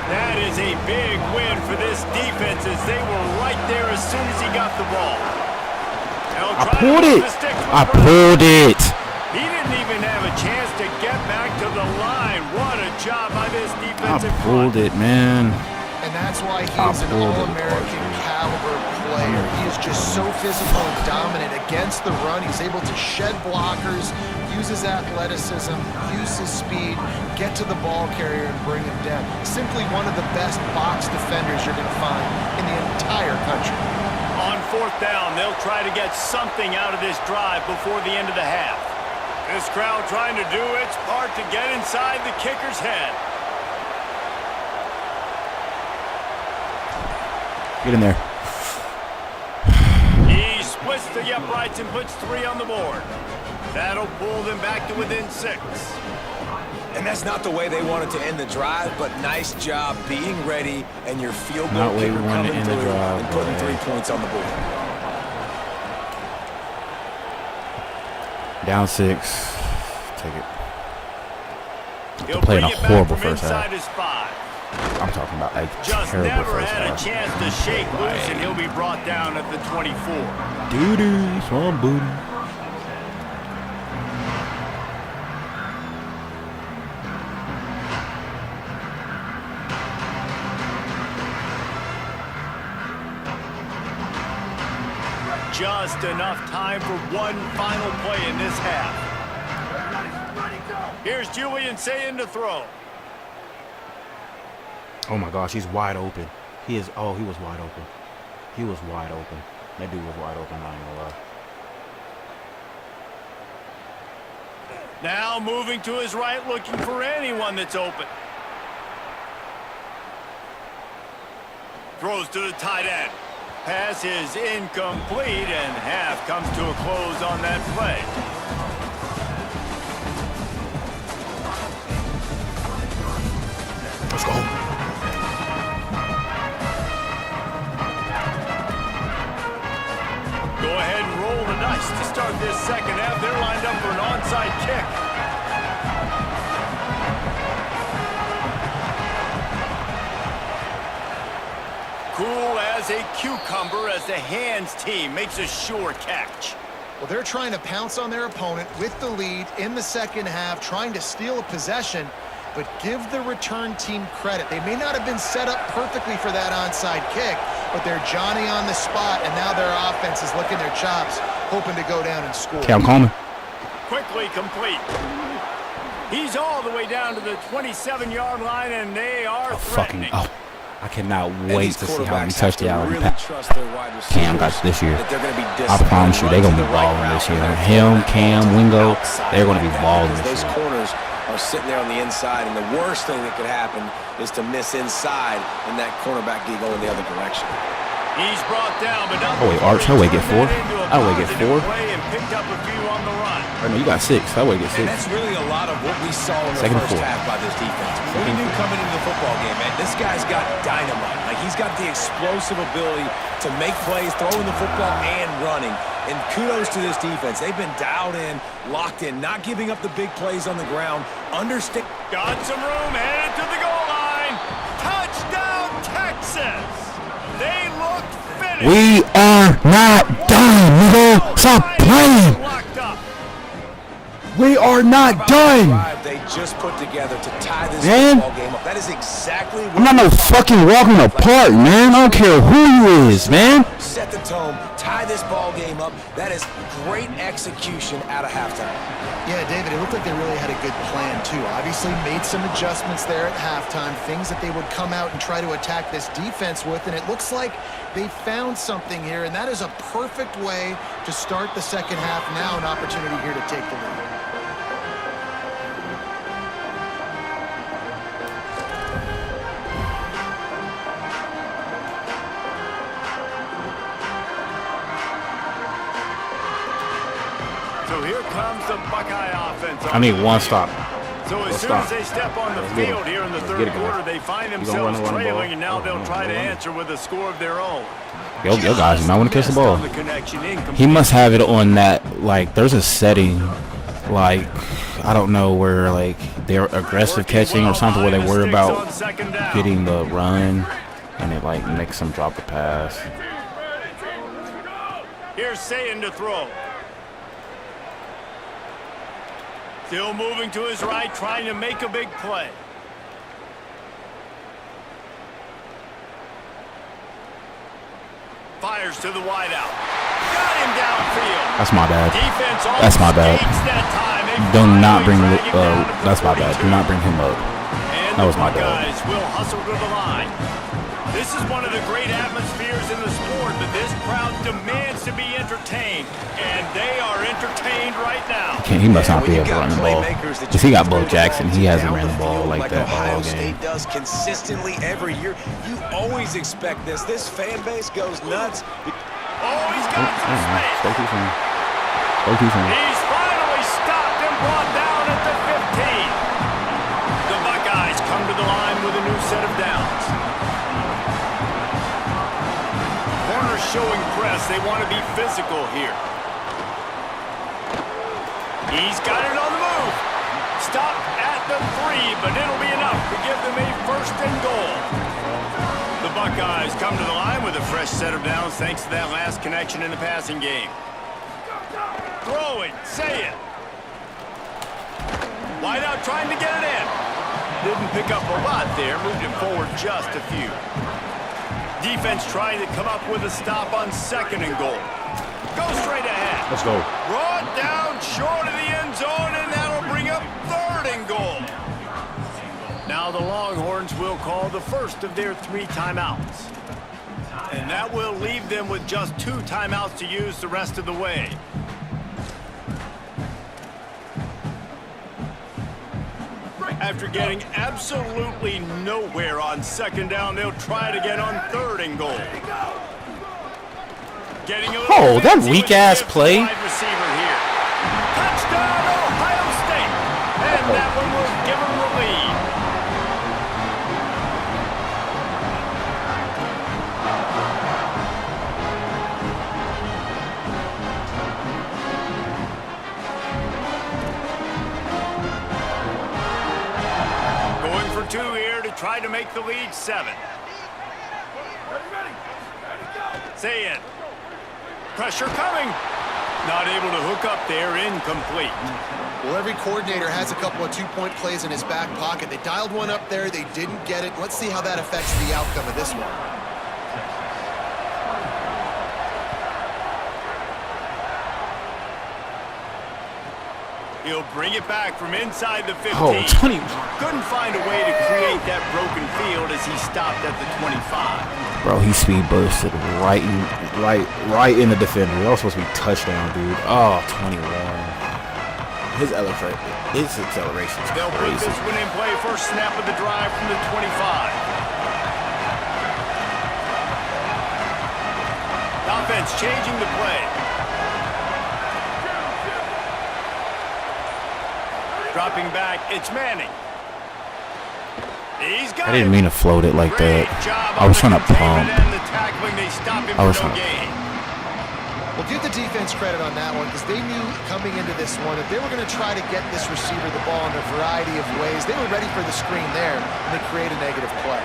Speaker 5: That is a big win for this defense as they were right there as soon as he got the ball.
Speaker 4: I pulled it. I pulled it.
Speaker 5: He didn't even have a chance to get back to the line. What a job by this defensive
Speaker 4: I pulled it, man.
Speaker 7: And that's why he's an All-American caliber player. player. He is just so physical and dominant against the run. He's able to shed blockers, use his athleticism, use his speed, get to the ball carrier and bring him down. Simply one of the best box defenders you're going to find in the entire country.
Speaker 5: On 4th down, they'll try to get something out of this drive before the end of the half. This crowd trying to do its part to get inside the kicker's head.
Speaker 4: Get in there.
Speaker 5: He splits the uprights and puts 3 on the board. That'll pull them back to within 6.
Speaker 6: And that's not the way they wanted to end the drive, but nice job being ready and your field goal
Speaker 4: Not the way we
Speaker 6: kicker
Speaker 4: wanted to
Speaker 6: coming
Speaker 4: end the
Speaker 6: through
Speaker 4: drive,
Speaker 6: and putting
Speaker 4: but
Speaker 6: 3 points on the board.
Speaker 4: Down 6. Take it.
Speaker 5: He'll
Speaker 4: Playing a
Speaker 5: bring it back
Speaker 4: horrible
Speaker 5: from
Speaker 4: first
Speaker 5: inside
Speaker 4: half.
Speaker 5: his 5.
Speaker 4: I'm talking about a
Speaker 5: Just
Speaker 4: terrible
Speaker 5: never
Speaker 4: first
Speaker 5: had a
Speaker 4: half.
Speaker 5: chance to shake loose, and he'll be brought down at the 24.
Speaker 4: Doo-doo, swamp booty.
Speaker 5: Just enough time for one final play in this half. Here's Julian saying to throw.
Speaker 4: Oh my gosh, he's wide open. He is. Oh, he was wide open. He was wide open. That dude was wide open. I ain't gonna lie.
Speaker 5: Now moving to his right, looking for anyone that's open. Throws to the tight end. Pass is incomplete, and half comes to a close on that play.
Speaker 4: Let's go.
Speaker 5: Go ahead and roll the dice to start this second half. They're lined up for an onside kick. Cool as a cucumber as the hands team makes a sure catch.
Speaker 7: Well, they're trying to pounce on their opponent with the lead in the second half, trying to steal a possession, but give the return team credit. They may not have been set up perfectly for that onside kick, but they're Johnny on the spot, and now their offense is licking their chops, hoping to go down and score.
Speaker 4: Okay, I'm coming.
Speaker 5: Quickly complete. He's all the way down to the 27-yard line, and they are threatening.
Speaker 4: Oh, I cannot wait to see how many
Speaker 6: Quarterbacks have to
Speaker 4: touchdowns
Speaker 6: really trust their wide receivers
Speaker 4: Cam got this year.
Speaker 6: that they're gonna be
Speaker 4: I
Speaker 6: disciplined,
Speaker 4: promise you, they're
Speaker 6: run
Speaker 4: gonna
Speaker 6: to
Speaker 4: be
Speaker 6: the right
Speaker 4: balling this
Speaker 6: route,
Speaker 4: year.
Speaker 6: and
Speaker 4: Him,
Speaker 6: throw
Speaker 4: Cam,
Speaker 6: that
Speaker 4: Wingo,
Speaker 6: outside
Speaker 4: they're gonna be
Speaker 6: like that,
Speaker 4: balling
Speaker 6: because
Speaker 4: this
Speaker 6: those
Speaker 4: year.
Speaker 6: corners are sitting there on the inside, and the worst thing that could happen is to miss inside and that cornerback get going the other direction.
Speaker 5: He's brought down, but not
Speaker 4: Oh, wait, Arch, how do I get 4? How do I get 4?
Speaker 5: Play and picked up a few on the run.
Speaker 4: Oh, no, you got 6. How do I get 6?
Speaker 6: And that's really a lot of what we saw in the
Speaker 4: Second
Speaker 6: first
Speaker 4: and 4.
Speaker 6: half by this defense. We knew coming into the football game, man, this guy's got dynamite. Like, he's got the explosive ability to make plays, throwing the football and running. And kudos to this defense. They've been dialed in, locked in, not giving up the big plays on the ground. Understand.
Speaker 5: Got some room, headed to the goal line. Touchdown, Texas. They look finished.
Speaker 4: We are not done, nigga. Stop playing.
Speaker 5: Locked up.
Speaker 4: We are not done.
Speaker 6: They just put together to tie this
Speaker 4: Man.
Speaker 6: football game up. That is exactly what
Speaker 4: I'm not no fucking walking apart, man. I don't care who you is, man.
Speaker 6: set the tone, tie this ball game up. That is great execution out of halftime.
Speaker 7: Yeah, David, it looked like they really had a good plan, too. Obviously made some adjustments there at halftime, things that they would come out and try to attack this defense with, and it looks like they found something here, and that is a perfect way to start the second half. Now an opportunity here to take the lead.
Speaker 5: So here comes the Buckeye offense.
Speaker 4: I need one stop.
Speaker 5: So as
Speaker 4: Let's
Speaker 5: soon
Speaker 4: stop.
Speaker 5: as they step on the
Speaker 4: Let's get
Speaker 5: field
Speaker 4: him.
Speaker 5: here in the
Speaker 4: Let's
Speaker 5: third
Speaker 4: get it, guys.
Speaker 5: quarter, they find
Speaker 4: You gonna
Speaker 5: themselves
Speaker 4: run the ball?
Speaker 5: trailing, and now
Speaker 4: Oh,
Speaker 5: they'll
Speaker 4: no,
Speaker 5: try to
Speaker 4: no, no.
Speaker 5: answer with a score of their own.
Speaker 4: Yo, guys, you might want to catch the ball.
Speaker 5: Missed on the connection, incomplete.
Speaker 4: He must have it on that, like, there's a setting, like, I don't know, where, like, they're aggressive catching or something, where they worry about getting the run, and it, like, makes them drop the pass.
Speaker 5: Here's Sayin to throw. Still moving to his right, trying to make a big play. Fires to the wideout. Got him downfield.
Speaker 4: That's my bad.
Speaker 5: Defense
Speaker 4: That's my bad.
Speaker 5: that time. They
Speaker 4: Do not bring.
Speaker 5: finally drag him down at the
Speaker 4: That's my bad.
Speaker 5: 42.
Speaker 4: Do not bring him up.
Speaker 5: And
Speaker 4: That was my
Speaker 5: the
Speaker 4: bad.
Speaker 5: Buckeyes will hustle to the line. This is one of the great atmospheres in the sport, but this crowd demands to be entertained, and they are entertained right now.
Speaker 4: He must not be able to run the ball. Because he got Bo Jackson. He hasn't ran the ball like that
Speaker 6: Ohio
Speaker 4: all game.
Speaker 6: State does consistently every year. You always expect this. This fan base goes nuts.
Speaker 5: Oh, he's got some space.
Speaker 4: Stay too soon. Stay too soon.
Speaker 5: He's finally stopped and brought down at the 15. The Buckeyes come to the line with a new set of downs. Corners showing press. They want to be physical here. He's got it on the move. Stop at the 3, but it'll be enough to give them a first and goal. The Buckeyes come to the line with a fresh set of downs thanks to that last connection in the passing game. Throw it, say it. Wide out trying to get it in. Didn't pick up a lot there, moved it forward just a few. Defense trying to come up with a stop on second and goal. Go straight ahead.
Speaker 4: Let's go.
Speaker 5: Brought down short of the end zone, and that'll bring up third and goal. Now the Longhorns will call the first of their 3 timeouts. And that will leave them with just 2 timeouts to use the rest of the way. After getting absolutely nowhere on second down, they'll try it again on third and goal. Getting a little
Speaker 4: that
Speaker 5: fancy
Speaker 4: weak
Speaker 5: with the
Speaker 4: ass
Speaker 5: fifth
Speaker 4: play.
Speaker 5: wide receiver here. Touchdown, Ohio State. And that one will give them the lead. Going for 2 here to try to make the lead 7. Say it. Pressure coming. Not able to hook up there, incomplete.
Speaker 7: Well, every coordinator has a couple of 2-point plays in his back pocket. They dialed one up there. They didn't get it. Let's see how that affects the outcome of this one.
Speaker 5: He'll bring it back from inside the 15.
Speaker 4: Oh, 20.
Speaker 5: Couldn't find a way to create that broken field as he stopped at the 25.
Speaker 4: Bro, he speed bursted right in the defender. That was supposed to be touchdown, dude. Oh, 21. His acceleration is
Speaker 5: They'll put
Speaker 4: crazy.
Speaker 5: this one in play first snap of the drive from the 25. Offense changing the play. Dropping back, it's Manning. He's got
Speaker 4: I didn't mean to float it like that. I was trying to pump. I was trying to.
Speaker 7: Well, give the defense credit on that one because they knew coming into this one that they were going to try to get this receiver the ball in a variety of ways. They were ready for the screen there, and they create a negative play.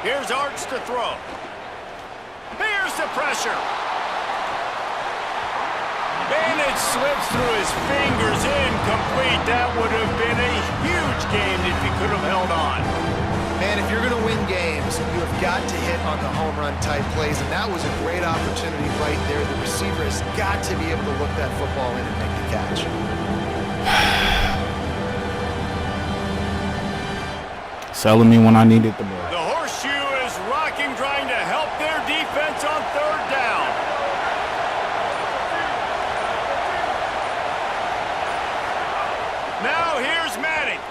Speaker 5: Here's Arts to throw. Here's the pressure. Bennett slips through his fingers, incomplete. That would have been a huge game if he could have held on.
Speaker 7: Man, if you're going to win games, you have got to hit on the home run type plays, and that was a great opportunity right there. The receiver has got to be able to look that football in and make the catch.
Speaker 4: Selling me when I needed the ball.
Speaker 5: The horseshoe is rocking, trying to help their defense on third down. Now here's Manning.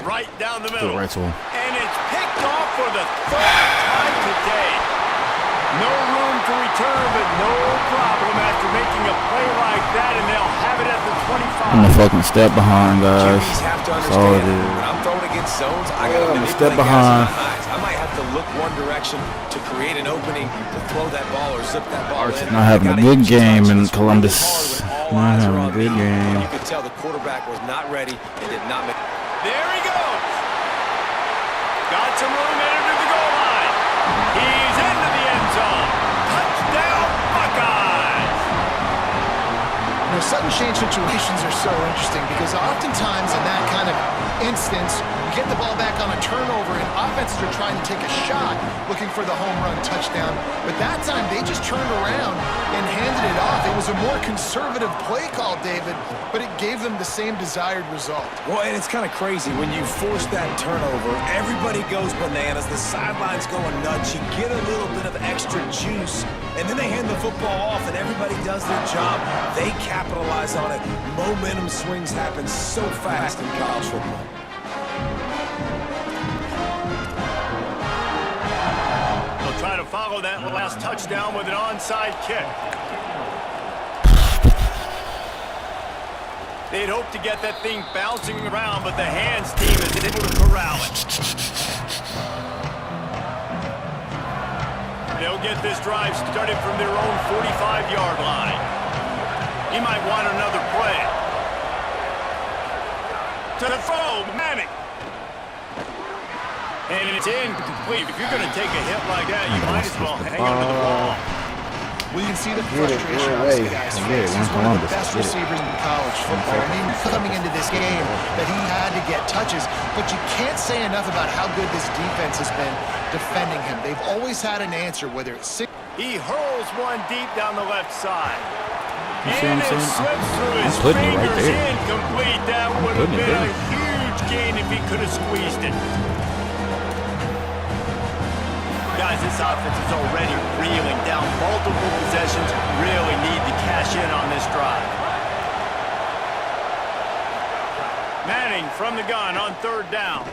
Speaker 5: Right down the middle.
Speaker 4: Right to him.
Speaker 5: And it's picked off for the 3rd time today. No room to return, but no problem after making a play like that, and they'll have it at the 25.
Speaker 4: I'm a fucking step behind, guys.
Speaker 6: QBs have to
Speaker 4: That's all it
Speaker 6: understand,
Speaker 4: is.
Speaker 6: when I'm throwing against zones, I got to
Speaker 4: I'm a
Speaker 6: manipulate
Speaker 4: step
Speaker 6: guys
Speaker 4: behind.
Speaker 6: in my eyes. I might have to look one direction to create an opening to throw that ball or zip that ball in.
Speaker 4: Not having a
Speaker 6: I gotta
Speaker 4: good
Speaker 6: hit your
Speaker 4: game
Speaker 6: touch.
Speaker 4: in
Speaker 6: It's really
Speaker 4: Columbus.
Speaker 6: hard when all
Speaker 4: Not
Speaker 6: eyes are
Speaker 4: having a
Speaker 6: on
Speaker 4: good
Speaker 6: me.
Speaker 4: game.
Speaker 6: You could tell the quarterback was not ready and did not make.
Speaker 5: There he goes. Got some room into the goal line. He's into the end zone. Touchdown, Buckeyes.
Speaker 7: You know, sudden change situations are so interesting because oftentimes in that kind of instance, you get the ball back on a turnover and defenses are trying to take a shot, looking for the home run touchdown. But that time, they just turned around and handed it off. It was a more conservative play call, David, but it gave them the same desired result.
Speaker 6: Well, and it's kind of crazy. When you force that turnover, everybody goes bananas. The sideline's going nuts. You get a little bit of extra juice, and then they hand the football off, and everybody does their job. They capitalize on it. Momentum swings happen so fast in college football.
Speaker 5: They'll try to follow that last touchdown with an onside kick. They'd hope to get that thing bouncing around, but the hands team is able to corral it. They'll get this drive started from their own 45-yard line. He might want another play. To the throw, Manning. And it's incomplete. If you're going to take a hit like that, you might as well hang on to the ball.
Speaker 7: We can see the frustration on this guy's face. He's one of the best receivers in college football. I mean, coming into this game, that he had to get touches, but you can't say enough about how good this defense has been defending him. They've always had an answer, whether it's six.
Speaker 5: He hurls one deep down the left side.
Speaker 4: You see what I'm
Speaker 5: And it
Speaker 4: saying?
Speaker 5: slips through his
Speaker 4: putting it right
Speaker 5: fingers.
Speaker 4: there.
Speaker 5: Incomplete. That would have been a huge gain if he could have squeezed it. Guys, this offense is already reeling down multiple possessions. Really need to cash in on this drive. Manning from the gun on third down.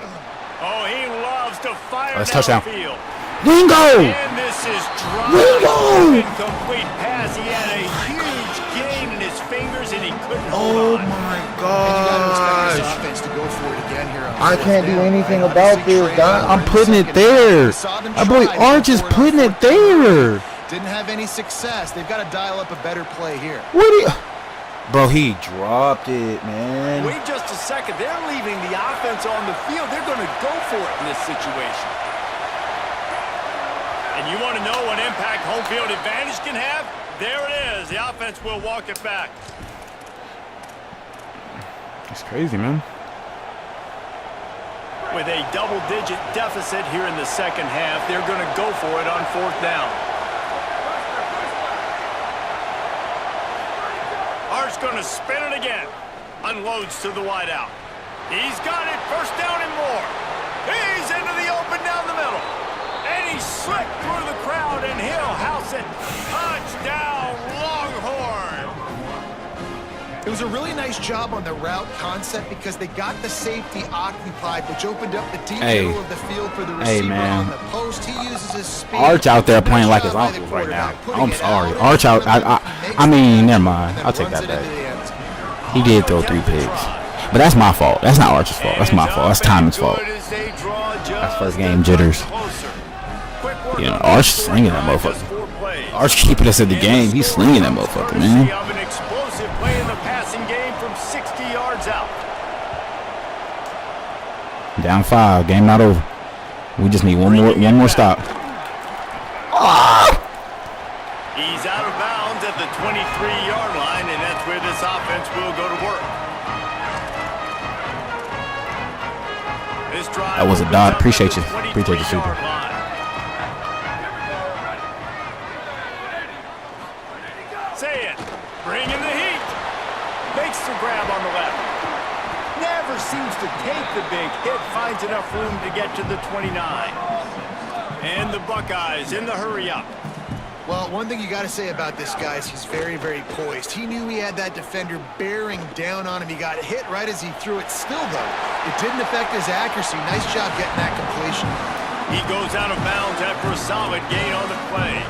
Speaker 5: Oh, he loves to fire downfield.
Speaker 4: Bingo!
Speaker 5: And this is dry. Incomplete pass. He had a huge gain in his fingers, and he couldn't hold on.
Speaker 7: And you got to expect this offense to go for it again here.
Speaker 4: I can't do anything about this, guy. I'm putting it there. My boy Arch is putting it there.
Speaker 7: Didn't have any success. They've got to dial up a better play here.
Speaker 4: What do you... Bro, he dropped it, man.
Speaker 5: Wait just a second. They're leaving the offense on the field. They're going to go for it in this situation. And you want to know what impact home field advantage can have? There it is. The offense will walk it back.
Speaker 4: That's crazy, man.
Speaker 5: With a double-digit deficit here in the second half, they're going to go for it on fourth down. Art's going to spin it again. Unloads to the wideout. He's got it. First down and more. He's into the open down the middle. And he's slipped through the crowd, and he'll house it. Touchdown, Longhorn.
Speaker 7: It was a really nice job on the route concept because they got the safety occupied, which opened up the deep middle of the field for the receiver on the post. He uses his speed.
Speaker 4: Arch out there playing like his uncle right now. I'm sorry. Arch out. I mean, never mind. I'll take that back. He did throw 3 picks. But that's my fault. That's not Arch's fault. That's my fault. That's Timon's fault. That's first game jitters. You know, Arch slinging that motherfucker. Arch keeping us in the game. He's slinging that motherfucker, man.
Speaker 5: An explosive play in the passing game from 60 yards out.
Speaker 4: Down 5. Game not over. We just need one more stop.
Speaker 5: He's out of bounds at the 23-yard line, and that's where this offense will go to work. This drive
Speaker 4: That was a dot. Appreciate you. Appreciate you, Super.
Speaker 5: Say it. Bring in the heat. Makes the grab on the left. Never seems to take the big hit. Finds enough room to get to the 29. And the Buckeyes in the hurry-up.
Speaker 7: Well, one thing you got to say about this guy is he's very, very poised. He knew he had that defender bearing down on him. He got hit right as he threw it. Still, though, it didn't affect his accuracy. Nice job getting that completion.
Speaker 5: He goes out of bounds after a solid gain on the play.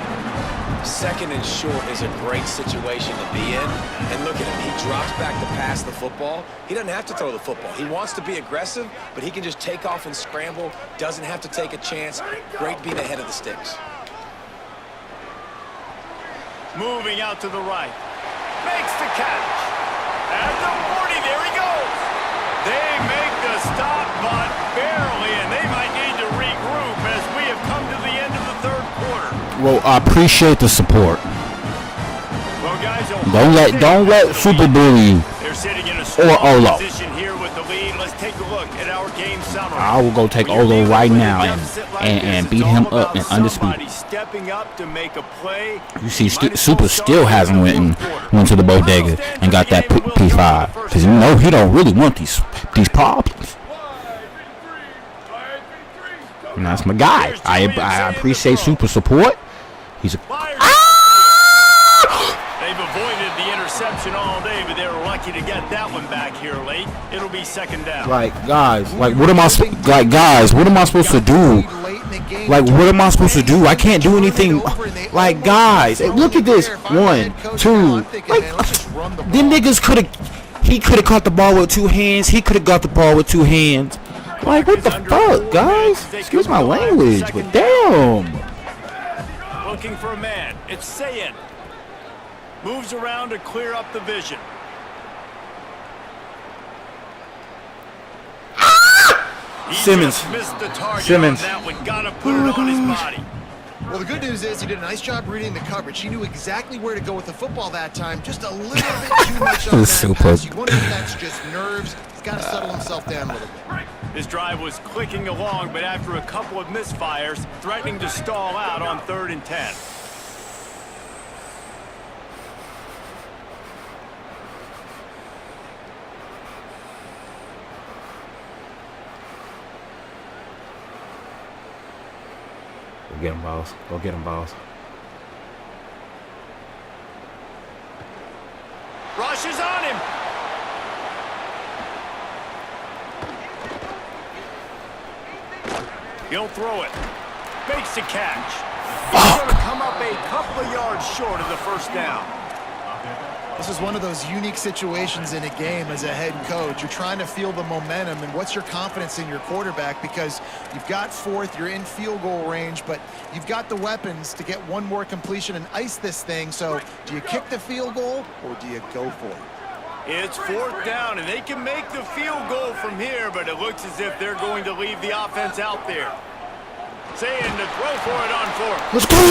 Speaker 6: Second and short is a great situation to be in. And look at him. He drops back to pass the football. He doesn't have to throw the football. He wants to be aggressive, but he can just take off and scramble. Doesn't have to take a chance. Great being ahead of the sticks.
Speaker 5: Moving out to the right. Makes the catch. At the 40, there he goes. They make the stop, but barely, and they might need to regroup as we have come to the end of the third quarter.
Speaker 4: Well, I appreciate the support.
Speaker 5: Well, guys,
Speaker 4: Don't let Super bully you.
Speaker 5: They're sitting in a
Speaker 4: or Olo.
Speaker 5: position here with the lead. Let's Let's take a look at our game summary.
Speaker 4: I will go take Olo right now and beat him up and undisputed.
Speaker 5: Stepping up to make a play.
Speaker 4: You see, Super still hasn't went to the bodega and got that P5 because you know he don't really want these problems. And that's my guy. I appreciate Super support. He's a.
Speaker 5: They've avoided the interception all day, but they were lucky to get that one back here late. It'll be second down.
Speaker 4: Like guys, what am I supposed to do? Like what am I supposed to do? I can't do anything. Like guys, look at this. 1, 2. Like them niggas could have. He could have caught the ball with 2 hands. He could have got the ball with 2 hands. Like what the fuck, guys? Excuse my language, but damn.
Speaker 5: Looking for a man. It's Sayin. Moves around to clear up the vision.
Speaker 4: Simmons.
Speaker 5: Missed the target
Speaker 4: Simmons.
Speaker 5: on that one. Gotta put it on his body.
Speaker 7: Well, the good news is he did a nice job reading the coverage. He knew exactly where to go with the football that time. Just a little bit too much on that pass. You wonder if that's just nerves. He's got to settle himself down a little bit.
Speaker 5: His drive was clicking along, but after a couple of misfires, threatening to stall out on 3rd and 10.
Speaker 4: Go get him, boss. Go get him, boss.
Speaker 5: Rush is on him. He'll throw it. Makes the catch. He's going to come up a couple of yards short of the first down.
Speaker 7: This is one of those unique situations in a game as a head coach. You're trying to feel the momentum, and what's your confidence in your quarterback? Because you've got 4th, you're in field goal range, but you've got the weapons to get one more completion and ice this thing. So do you kick the field goal or do you go for it?
Speaker 5: It's 4th down, and they can make the field goal from here, but it looks as if they're going to leave the offense out there. Saying to throw for it on 4th.
Speaker 4: Let's go!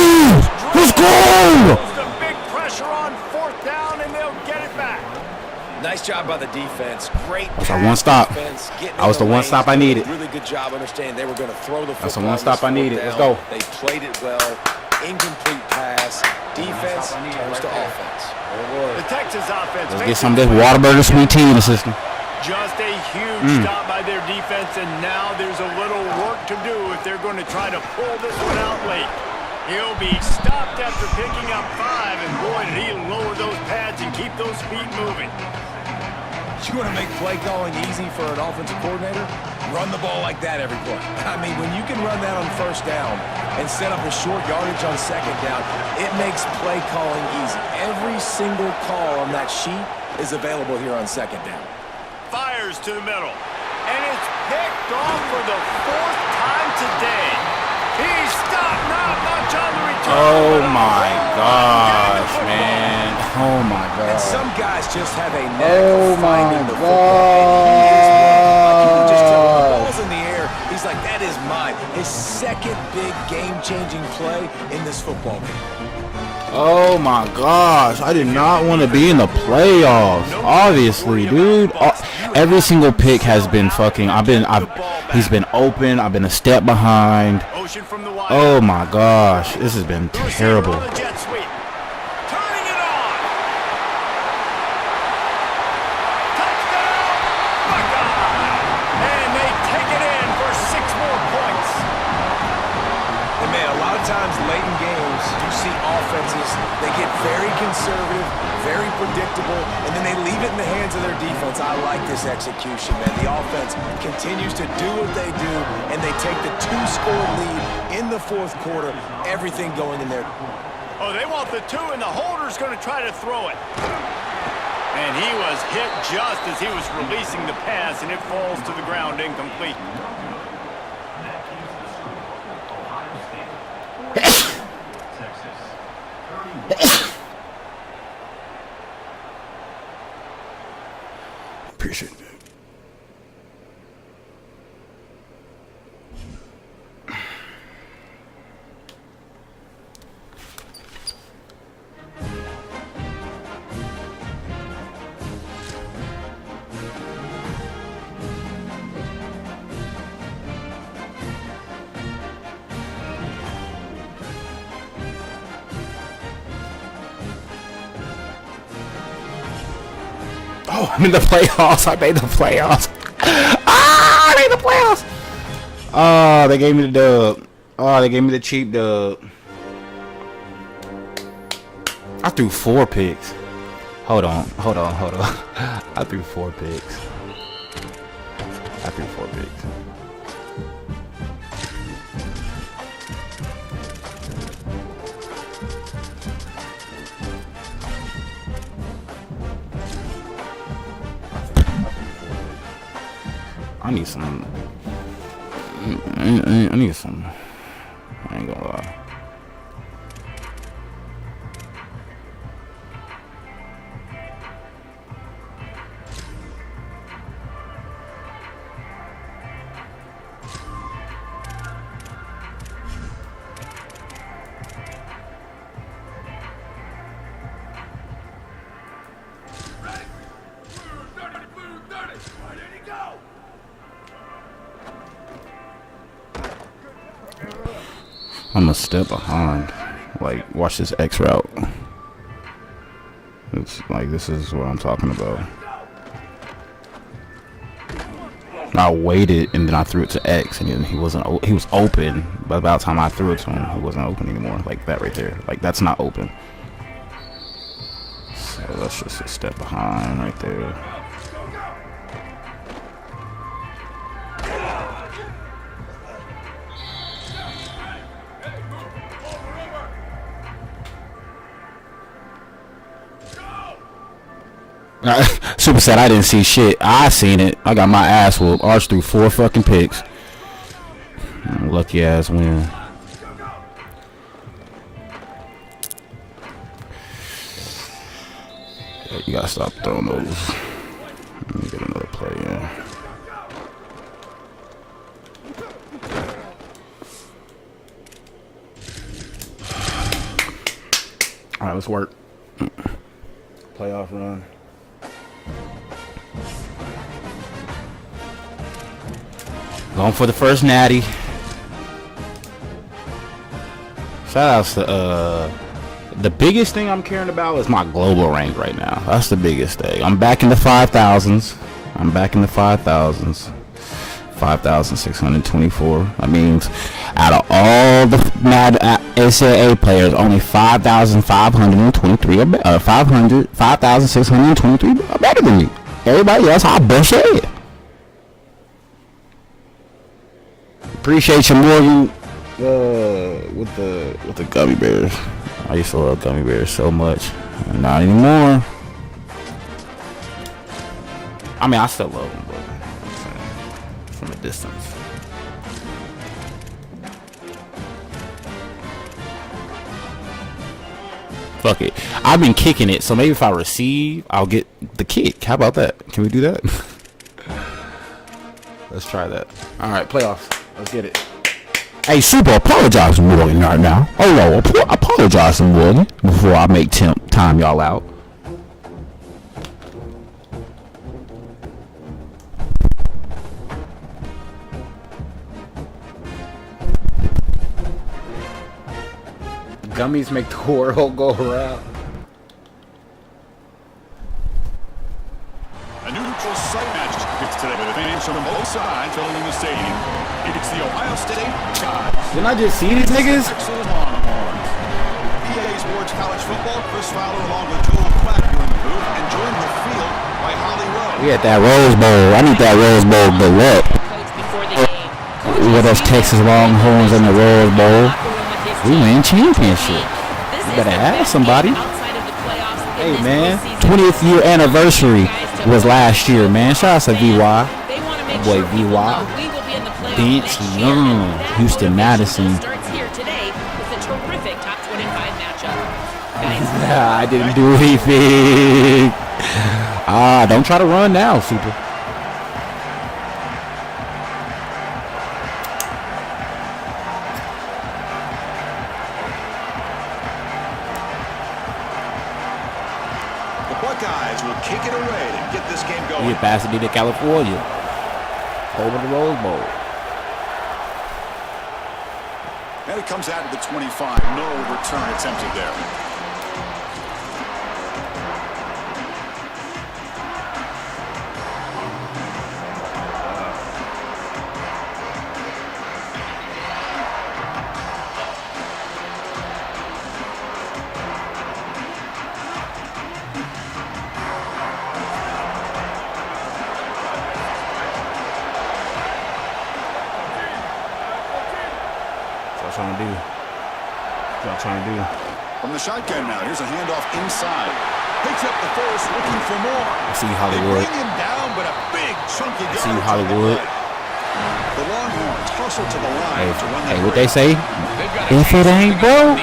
Speaker 4: Let's go!
Speaker 5: The big pressure on 4th down, and they'll get it back.
Speaker 6: Nice job by the defense. Great.
Speaker 4: That's our one stop. That was the one stop I needed.
Speaker 6: Really good job understanding they were going to throw the football.
Speaker 4: That's the one stop I needed. Let's go.
Speaker 6: They played it well. Incomplete pass. Defense turns to offense.
Speaker 5: The Texas offense.
Speaker 4: Let's get some of this Whataburger sweet tea in the system.
Speaker 5: Just a huge stop by their defense, and now there's a little work to do if they're going to try to pull this one out late. He'll be stopped after picking up 5, and boy, did he lower those pads and keep those feet moving.
Speaker 6: You want to make play calling easy for an offensive coordinator? Run the ball like that every play. I mean, when you can run that on 1st down and set up a short yardage on 2nd down, it makes play calling easy. Every single call on that sheet is available here on 2nd down.
Speaker 5: Fires to the middle, and it's picked off for the 4th time today. He's stopped, not much on the return.
Speaker 4: Oh my gosh, man. Oh my God.
Speaker 6: And some guys just have a knack of finding the football. And he is one. Like you can just tell when the ball's in the air, he's like, that is mine. His 2nd big game-changing play in this football game.
Speaker 4: Oh my gosh, I did not want to be in the playoffs. Obviously, dude. Every single pick has been fucking. He's been open. I've been a step behind. Oh my gosh, this has been terrible.
Speaker 6: They get very conservative, very predictable, and then they leave it in the hands of their defense. I like this execution, man. The offense continues to do what they do, and they take the 2-score lead in the 4th quarter. Everything going in there.
Speaker 5: Oh, they want the 2, and the holder's going to try to throw it. And he was hit just as he was releasing the pass, and it falls to the ground incomplete.
Speaker 4: Appreciate that. Oh, I'm in the playoffs. I made the playoffs. I made the playoffs. Oh, they gave me the dub. Oh, they gave me the cheap dub. I threw 4 picks. Hold on. I threw 4 picks. I need some. I need some. I ain't gonna lie. I'm a step behind. Like, watch this X route. It's like, this is what I'm talking about. I waited and then I threw it to X and then he was open, but about the time I threw it to him, he wasn't open anymore. Like that right there. Like, that's not open. So that's just a step behind right there. Super said I didn't see shit. I seen it. I got my ass whooped. Arch threw 4 fucking picks. Lucky ass win. Yeah, you gotta stop throwing those. Let me get another play in. Alright, let's work. Playoff run. Going for the first natty. Shout outs to the biggest thing I'm caring about is my global rank right now. That's the biggest thing. I'm back in the 5,000s. 5,624. That means out of all the Mad SAA players, only 5,523 are 5,623 are better than me. Everybody else, I bust your head. Appreciate you, Morgan. With the gummy bears. I used to love gummy bears so much. Not anymore. I mean, I still love them, but from a distance. Fuck it. I've been kicking it, so maybe if I receive, I'll get the kick. How about that? Can we do that? Let's try that. All right, playoffs. Let's get it. Hey, Super, apologize to Morgan right now. Oh, no, apologize to Morgan before I make time y'all out. Gummies make the world go around.
Speaker 5: A neutral site match today with fans from both sides filling in the stadium. It's the Ohio State Guys.
Speaker 4: Didn't I just see these niggas?
Speaker 5: EA Sports College Football, Chris Fowler along with Joel Clack here in the booth, and joined in the field by Holly Rowe.
Speaker 4: We at that Rose Bowl. I need that Rose Bowl to look. With us Texas Longhorns in the Rose Bowl. We win championship. You better have somebody. Hey man, 20th year anniversary was last year, man. Shout out to VY. My boy VY. Bench Young, Houston Madison. I didn't do anything. Don't try to run now, Super.
Speaker 5: Buckeyes will kick it away and get this game going.
Speaker 4: We in Pasadena, California. Home of the Rose Bowl.
Speaker 5: And it comes out of the 25. No return attempted there.
Speaker 4: y'all trying to do? What y'all trying to do?
Speaker 5: From the shotgun now, here's a handoff inside. Picks up the first, looking for more.
Speaker 4: I see you,
Speaker 5: They
Speaker 4: Hollywood.
Speaker 5: bring him down, but a big chunky
Speaker 4: I see you, Hollywood.
Speaker 5: The Longhorns hustle to the line to run
Speaker 4: Hey,
Speaker 5: that
Speaker 4: what they say?
Speaker 8: They've got
Speaker 4: If it ain't broke,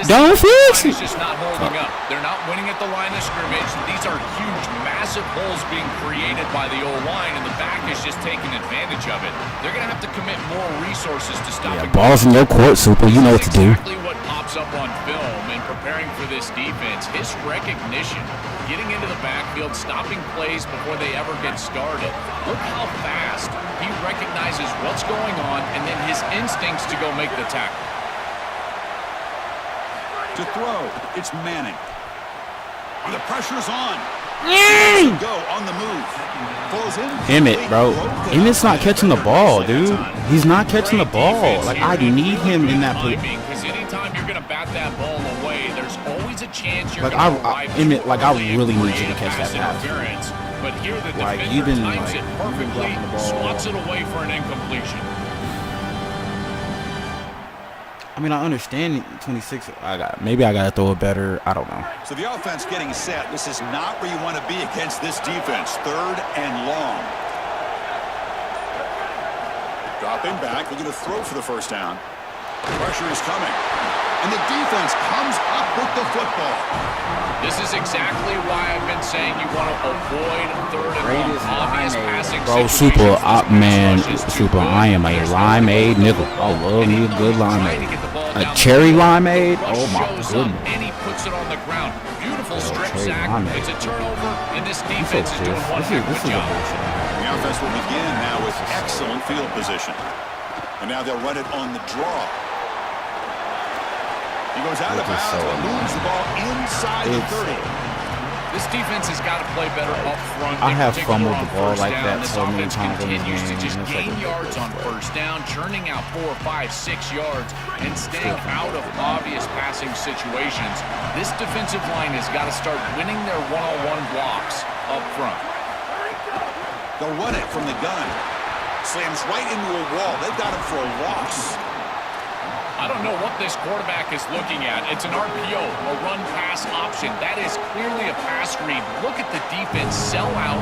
Speaker 4: don't fix it.
Speaker 8: It's just not holding up. They're not winning at the line of scrimmage. These are huge, massive holes being created by the O-line, and the back is just taking advantage of it. They're going to have to commit more resources to stopping.
Speaker 4: Yeah, balls in your court, Super. You know what to do.
Speaker 8: Exactly what pops up on film in preparing for this defense. His recognition, getting into the backfield, stopping plays before they ever get started. Look how fast he recognizes what's going on, and then his instincts to go make the tackle.
Speaker 5: To throw, it's Manning. The pressure's on. Go on the move. Falls in.
Speaker 4: Emmett, bro. Emmett's not catching the ball, dude. He's not catching the ball. Like, I need him in that play.
Speaker 8: Because anytime you're going to bat that ball away, there's always a chance you're
Speaker 4: Like,
Speaker 8: going to arrive
Speaker 4: Emmett, like, I really need you
Speaker 8: create
Speaker 4: to catch that pass.
Speaker 8: interference. But here the
Speaker 4: Like,
Speaker 8: defender
Speaker 4: you've been,
Speaker 8: times
Speaker 4: like,
Speaker 8: it
Speaker 4: you've been
Speaker 8: perfectly,
Speaker 4: blocking the ball.
Speaker 8: swats it away for an incompletion.
Speaker 4: I mean, I understand 26. Maybe I gotta throw it better. I don't know.
Speaker 5: So the offense getting set. This is not where you want to be against this defense. 3rd and long. Dropping back, looking to throw for the first down. Pressure is coming. And the defense comes up with the football.
Speaker 8: This is exactly why I've been saying you want to avoid 3rd and long. Obvious passing
Speaker 4: Bro,
Speaker 8: situations.
Speaker 4: Super, I am a limeade nigga. I love me a good limeade. A cherry limeade? Oh my goodness.
Speaker 8: And he puts it on the ground. Beautiful strip
Speaker 4: cherry
Speaker 8: sack.
Speaker 4: limeade.
Speaker 8: It's a turnover, and this defense is doing one heck of a job.
Speaker 5: The offense will begin now with excellent field position. And now they'll run it on the draw. He goes out of bounds, but moves the ball inside the 30.
Speaker 8: This defense has got to play better up front.
Speaker 4: I have
Speaker 8: in particular
Speaker 4: fumbled
Speaker 8: on
Speaker 4: the ball
Speaker 8: first
Speaker 4: like
Speaker 8: down.
Speaker 4: that
Speaker 8: This
Speaker 4: so many
Speaker 8: offense
Speaker 4: times in this
Speaker 8: continues to
Speaker 4: game.
Speaker 8: just
Speaker 4: It's
Speaker 8: gain
Speaker 4: like a-
Speaker 8: yards on first down, churning out 4, 5, 6 yards, and staying out of obvious passing situations. This defensive line has got to start winning their one-on-one blocks up front.
Speaker 5: They'll run it from the gun. Slams right into a wall. They've got him for a loss.
Speaker 8: I don't know what this quarterback is looking at. It's an RPO, a run-pass option. That is clearly a pass read. Look at the defense sell out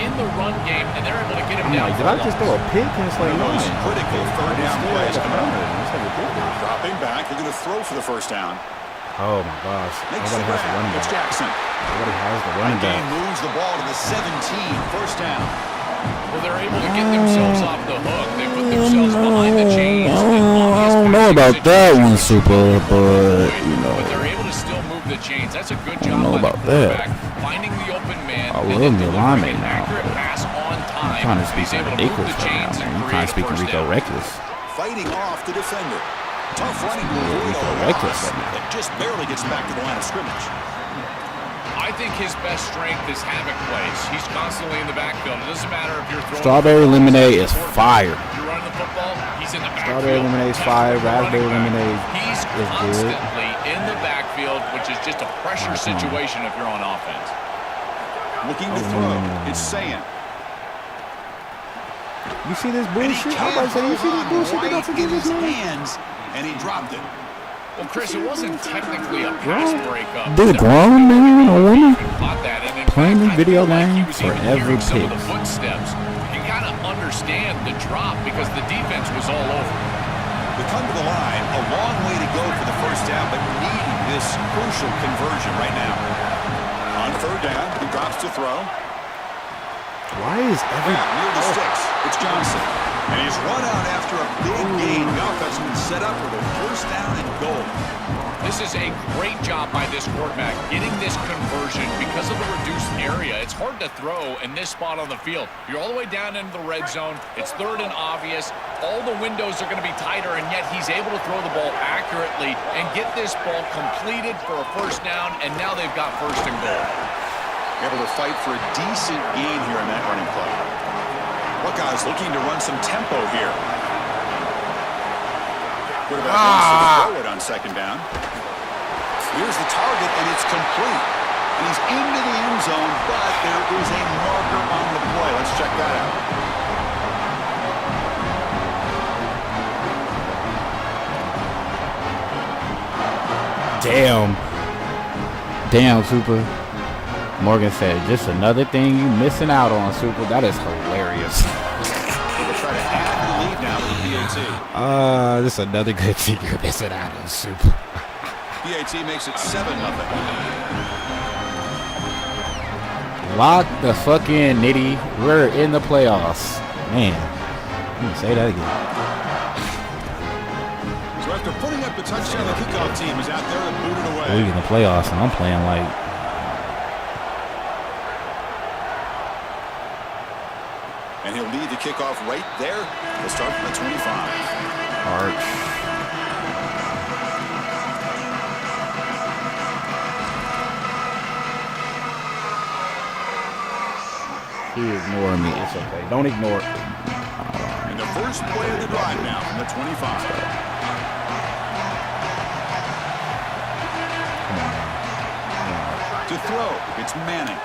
Speaker 8: in the run game, and they're able to get him down.
Speaker 4: Did I just throw a pick? And it's like, no.
Speaker 5: Those critical 3rd down plays coming up.
Speaker 4: It's like ridiculous.
Speaker 5: Dropping back, they're going to throw for the first down.
Speaker 4: Oh my gosh.
Speaker 5: Makes the
Speaker 4: Nobody has the running
Speaker 5: grab. It's
Speaker 4: back.
Speaker 5: Jackson.
Speaker 4: Nobody has the running
Speaker 5: Game
Speaker 4: back.
Speaker 5: moves the ball to the 17. First down.
Speaker 8: Well, they're able to get themselves off the hook. They put themselves behind the chains.
Speaker 4: I don't know about that one, Super, but, you know.
Speaker 8: But they're able to still move the chains. That's a good job
Speaker 4: know
Speaker 8: by the
Speaker 4: about that.
Speaker 8: quarterback, finding the open man.
Speaker 4: I
Speaker 8: and
Speaker 4: love
Speaker 8: then
Speaker 4: me a
Speaker 8: delivering
Speaker 4: lineman
Speaker 8: an
Speaker 4: now,
Speaker 8: accurate
Speaker 4: but
Speaker 8: pass on time.
Speaker 4: I'm trying to speak
Speaker 8: He's able to move
Speaker 4: ridiculous
Speaker 8: the
Speaker 4: right
Speaker 8: chains
Speaker 4: now,
Speaker 8: and
Speaker 4: man. I'm
Speaker 8: create
Speaker 4: trying to
Speaker 8: a
Speaker 4: speak
Speaker 8: first
Speaker 4: Rico
Speaker 8: down.
Speaker 4: reckless.
Speaker 5: Fighting off the defender. Tough running to avoid a
Speaker 4: reckless
Speaker 5: loss.
Speaker 4: right now.
Speaker 5: It just barely gets back to the line of scrimmage.
Speaker 8: I think his best strength is havoc plays. He's constantly in the backfield. It doesn't matter if you're throwing.
Speaker 4: Strawberry lemonade is fire.
Speaker 8: If you're running the football, he's in the backfield.
Speaker 4: Strawberry lemonade's fire. Raspberry
Speaker 8: Running back.
Speaker 4: lemonade
Speaker 8: He's
Speaker 4: is good.
Speaker 8: constantly in the backfield, which is just a pressure situation if you're on offense.
Speaker 5: Looking to throw. It's Sayan.
Speaker 4: You see this
Speaker 5: And he
Speaker 4: bullshit?
Speaker 5: can't
Speaker 4: I'm about to say, you see
Speaker 5: hold
Speaker 4: this
Speaker 5: on
Speaker 4: bullshit they got
Speaker 5: right
Speaker 4: to
Speaker 5: in
Speaker 4: do
Speaker 5: his
Speaker 4: this man?
Speaker 5: hands, and he dropped it.
Speaker 8: Well, Chris, it wasn't technically a pass breakup.
Speaker 4: Did a grown man or woman
Speaker 8: Caught that, and in
Speaker 4: playing
Speaker 8: fact,
Speaker 4: the video
Speaker 8: I feel like he
Speaker 4: game
Speaker 8: was even
Speaker 4: forever
Speaker 8: hearing some of the
Speaker 4: picks?
Speaker 8: footsteps. You kind of understand the drop because the defense was all over.
Speaker 5: They come to the line, a long way to go for the first down, but needing this crucial conversion right now. On 3rd down, he drops to throw.
Speaker 4: Why is every...
Speaker 5: Near the sticks, it's Johnson. And he's run out after a big gain. The offense has been set up with a first down and goal.
Speaker 8: This is a great job by this quarterback getting this conversion because of the reduced area. It's hard to throw in this spot on the field. You're all the way down into the red zone. It's 3rd and obvious. All the windows are going to be tighter, and yet he's able to throw the ball accurately and get this ball completed for a first down, and now they've got 1st and goal.
Speaker 5: Able to fight for a decent gain here in that running play. Buckeyes looking to run some tempo here. Quarterback wants to throw it on 2nd down. Here's the target, and it's complete. And he's into the end zone, but there is a marker on the play. Let's check that out.
Speaker 4: Damn. Damn, Super. Morgan said, just another thing you missing out on, Super. That is hilarious.
Speaker 5: They'll try to add to the lead now with PAT.
Speaker 4: This is another good thing you're missing out on, Super.
Speaker 5: PAT makes it 7-0.
Speaker 4: Lock the fucking Nitty. We're in the playoffs. Man, let me say that again.
Speaker 5: So after putting up the touchdown, the kickoff team is out there to boot it away.
Speaker 4: We're in the playoffs, and I'm playing like...
Speaker 5: And he'll lead the kickoff right there. He'll start from the 25.
Speaker 4: Arch. He ignored me. It's okay. Don't ignore it.
Speaker 5: And the first play of the drive now from the 25. To throw, it's Manning.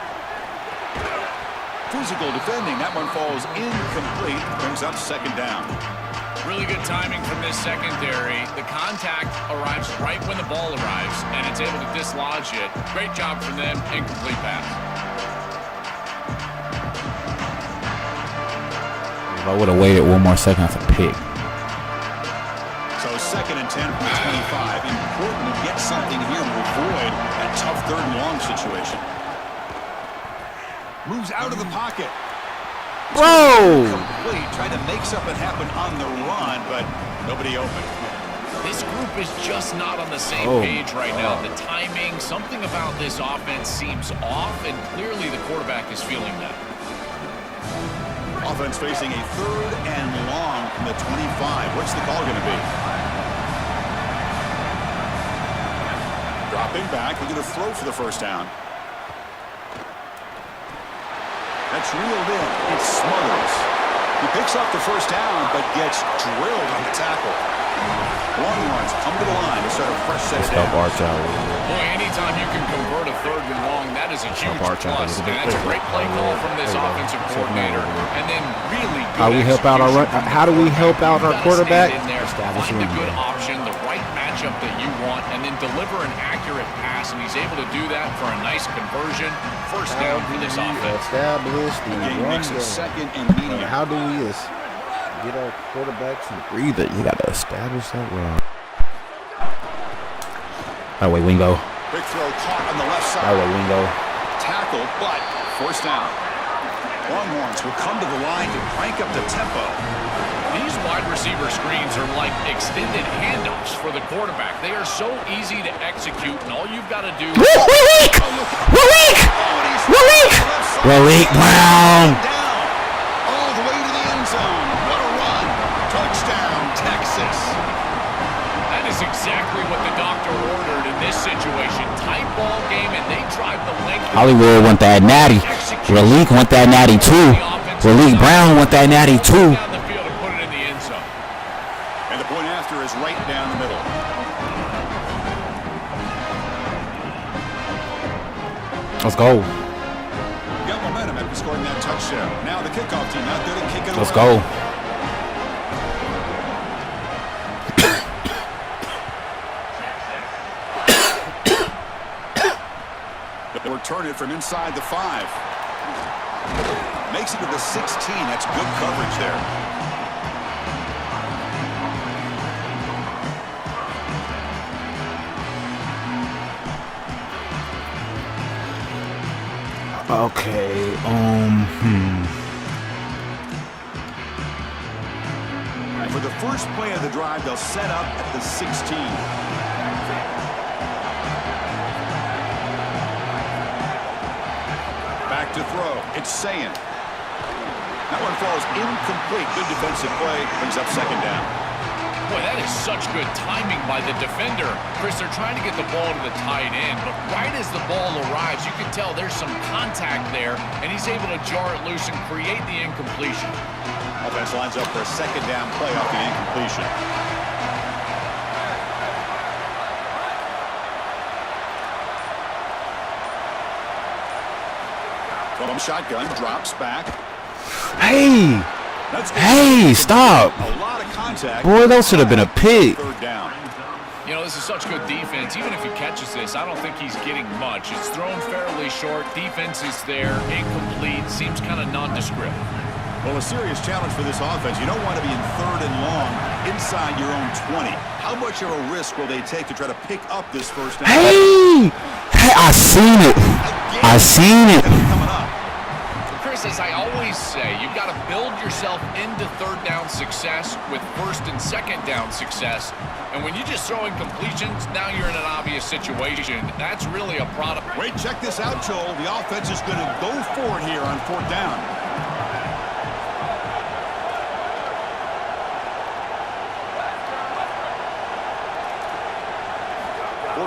Speaker 5: Physical defending. That one falls incomplete. Brings up second down.
Speaker 8: Really good timing from this secondary. The contact arrives right when the ball arrives, and it's able to dislodge it. Great job from them. Incomplete pass.
Speaker 4: If I would have waited one more second, that's a pick.
Speaker 5: So 2nd and 10 from the 25. Important to get something here to avoid that tough 3rd and long situation. Moves out of the pocket.
Speaker 4: Bro!
Speaker 5: Complete. Tried to make something happen on the run, but nobody open.
Speaker 8: This group is just not on the same page right now. The timing, something about this offense seems off, and clearly the quarterback is feeling that.
Speaker 5: Offense facing a 3rd and long from the 25. What's the call going to be? Dropping back. They're going to throw for the first down. That's reeled in. It's Smothers. He picks up the first down, but gets drilled on the tackle. Longhorns come to the line to start a fresh set of downs.
Speaker 8: Boy, anytime you can convert a 3rd and long, that is a huge plus. And that's a great play call from this offensive coordinator. And then really good
Speaker 4: How do we help out our quarterback?
Speaker 8: Find a good option, the right matchup that you want, and then deliver an accurate pass. And he's able to do that for a nice conversion. First down for this offense.
Speaker 9: Establish the
Speaker 5: Game
Speaker 9: run
Speaker 5: makes a
Speaker 9: game.
Speaker 5: 2nd and medium.
Speaker 9: How do we get our quarterbacks some breather? You got to establish that run.
Speaker 4: That way, Wingo.
Speaker 5: Quick throw caught on the left side.
Speaker 4: That way, Wingo.
Speaker 5: Tackle, but first down. Longhorns will come to the line to crank up the tempo.
Speaker 8: These wide receiver screens are like extended handoffs for the quarterback. They are so easy to execute, and all you've got to do is...
Speaker 4: Malik Brown!
Speaker 5: Down, all the way to the end zone. What a run. Touchdown, Texas.
Speaker 8: That is exactly what the doctor ordered in this situation. Tight ball game, and they drive the length.
Speaker 4: Hollywood want that natty. Malik want that natty too. Malik Brown want that natty too.
Speaker 8: Down the field and put it in the end zone.
Speaker 5: And the point after is right down the middle.
Speaker 4: Let's go.
Speaker 5: Got momentum after scoring that touchdown. Now the kickoff team out there to kick it away.
Speaker 4: Let's go.
Speaker 5: They'll return it from inside the 5. Makes it to the 16. That's good coverage there.
Speaker 4: Okay.
Speaker 5: For the first play of the drive, they'll set up at the 16. Back to throw. It's Sayin. That one falls incomplete. Good defensive play. Brings up second down.
Speaker 8: Boy, that is such good timing by the defender. Chris, they're trying to get the ball to the tight end, but right as the ball arrives, you can tell there's some contact there, and he's able to jar it loose and create the incompletion.
Speaker 5: Offense lines up for a second down play off the incompletion. From shotgun, drops back.
Speaker 4: Hey! Hey, stop!
Speaker 5: A lot of contact.
Speaker 4: Boy, those should have been a pick.
Speaker 5: Third down.
Speaker 8: You know, this this is such good defense. Even if he catches this, I don't think he's getting much. It's thrown fairly short. Defense is there, incomplete, seems kind of nondescript.
Speaker 5: Well, a serious challenge for this offense. You don't want to be in 3rd and long inside your own 20. How much of a risk will they take to try to pick up this first down?
Speaker 4: Hey, I seen it. I seen it.
Speaker 5: Coming up.
Speaker 8: Chris, as I always say, you've got to build yourself into 3rd down success with 1st and 2nd down success. And when you just throw in completions, now you're in an obvious situation. That's really a product.
Speaker 5: Wait, check this out, Joel. The offense is going to go for it here on 4th down.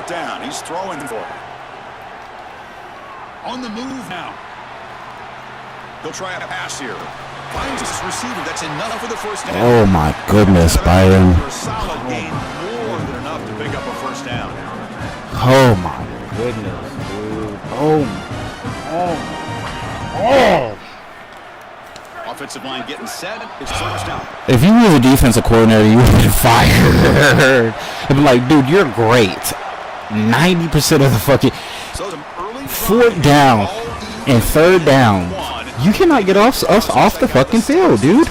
Speaker 5: Down. He's throwing for it. On the move now. He'll try a pass here. Finds his receiver. That's enough for the first down.
Speaker 4: Oh my goodness, Byron.
Speaker 5: A solid gain, more than enough to pick up a first down.
Speaker 4: Oh my goodness, dude. Oh.
Speaker 5: Offensive line getting set. It's first down.
Speaker 4: If you were the defensive coordinator, you would be fired. I'd be like, dude, you're great. 90% of the fucking 4th down and 3rd down. You cannot get us off the fucking field, dude.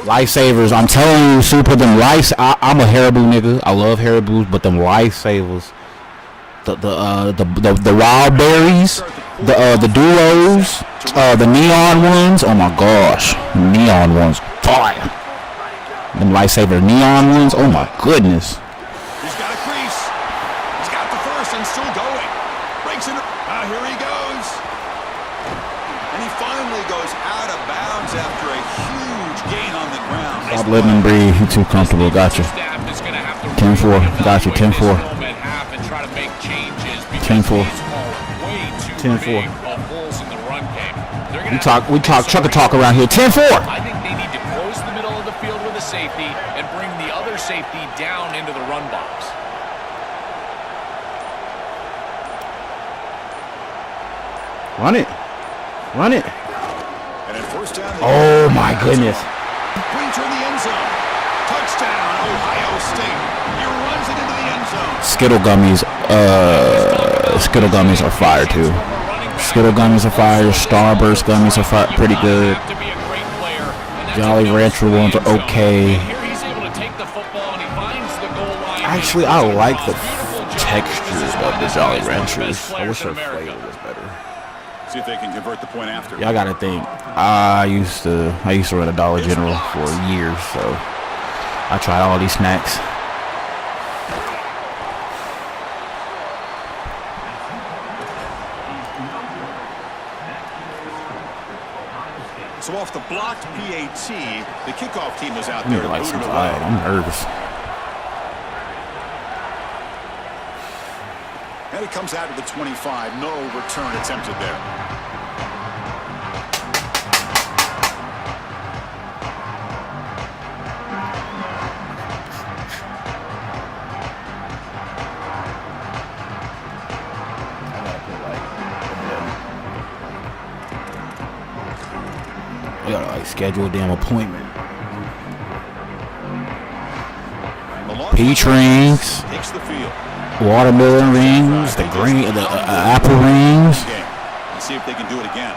Speaker 4: Lifesavers, I'm telling you, Super, them life. I'm a Haribo nigga. I love Haribos, but them lifesavers, the wild berries, the duos, the neon ones. Oh my gosh, neon ones, fire. Them lifesaver neon ones. Oh my goodness.
Speaker 5: He's got a crease. He's got the first and still going. Breaks in. Here he goes. And he finally goes out of bounds after a huge gain on the ground.
Speaker 4: Stop letting him breathe. He's too comfortable. Gotcha. 10-4. Gotcha. 10-4. 10-4. 10-4. We talk trucker talk around here. 10-4.
Speaker 8: Safety and bring the other safety down into the run box.
Speaker 4: Run it.
Speaker 5: And at first down,
Speaker 4: oh my goodness.
Speaker 5: Brings her in the end zone. Touchdown, Ohio State. He runs it into the end zone.
Speaker 4: Skittle gummies are fire too. Skittle gummies are fire. Starburst gummies are fire. Pretty good. Jolly Rancher ones are okay. Actually, I like the textures of the Jolly Ranchers. I wish their flavor was better.
Speaker 5: See if they can convert the point after.
Speaker 4: Y'all gotta think. I used to run a Dollar General for years, so I tried all these snacks.
Speaker 5: So off the blocked PAT, the kickoff team was out there to boot it away.
Speaker 4: I'm nervous.
Speaker 5: And it comes out to the 25. No return attempted there.
Speaker 4: We gotta schedule a damn appointment. Peach rings, watermelon rings, the apple rings.
Speaker 5: Let's see if they can do it again.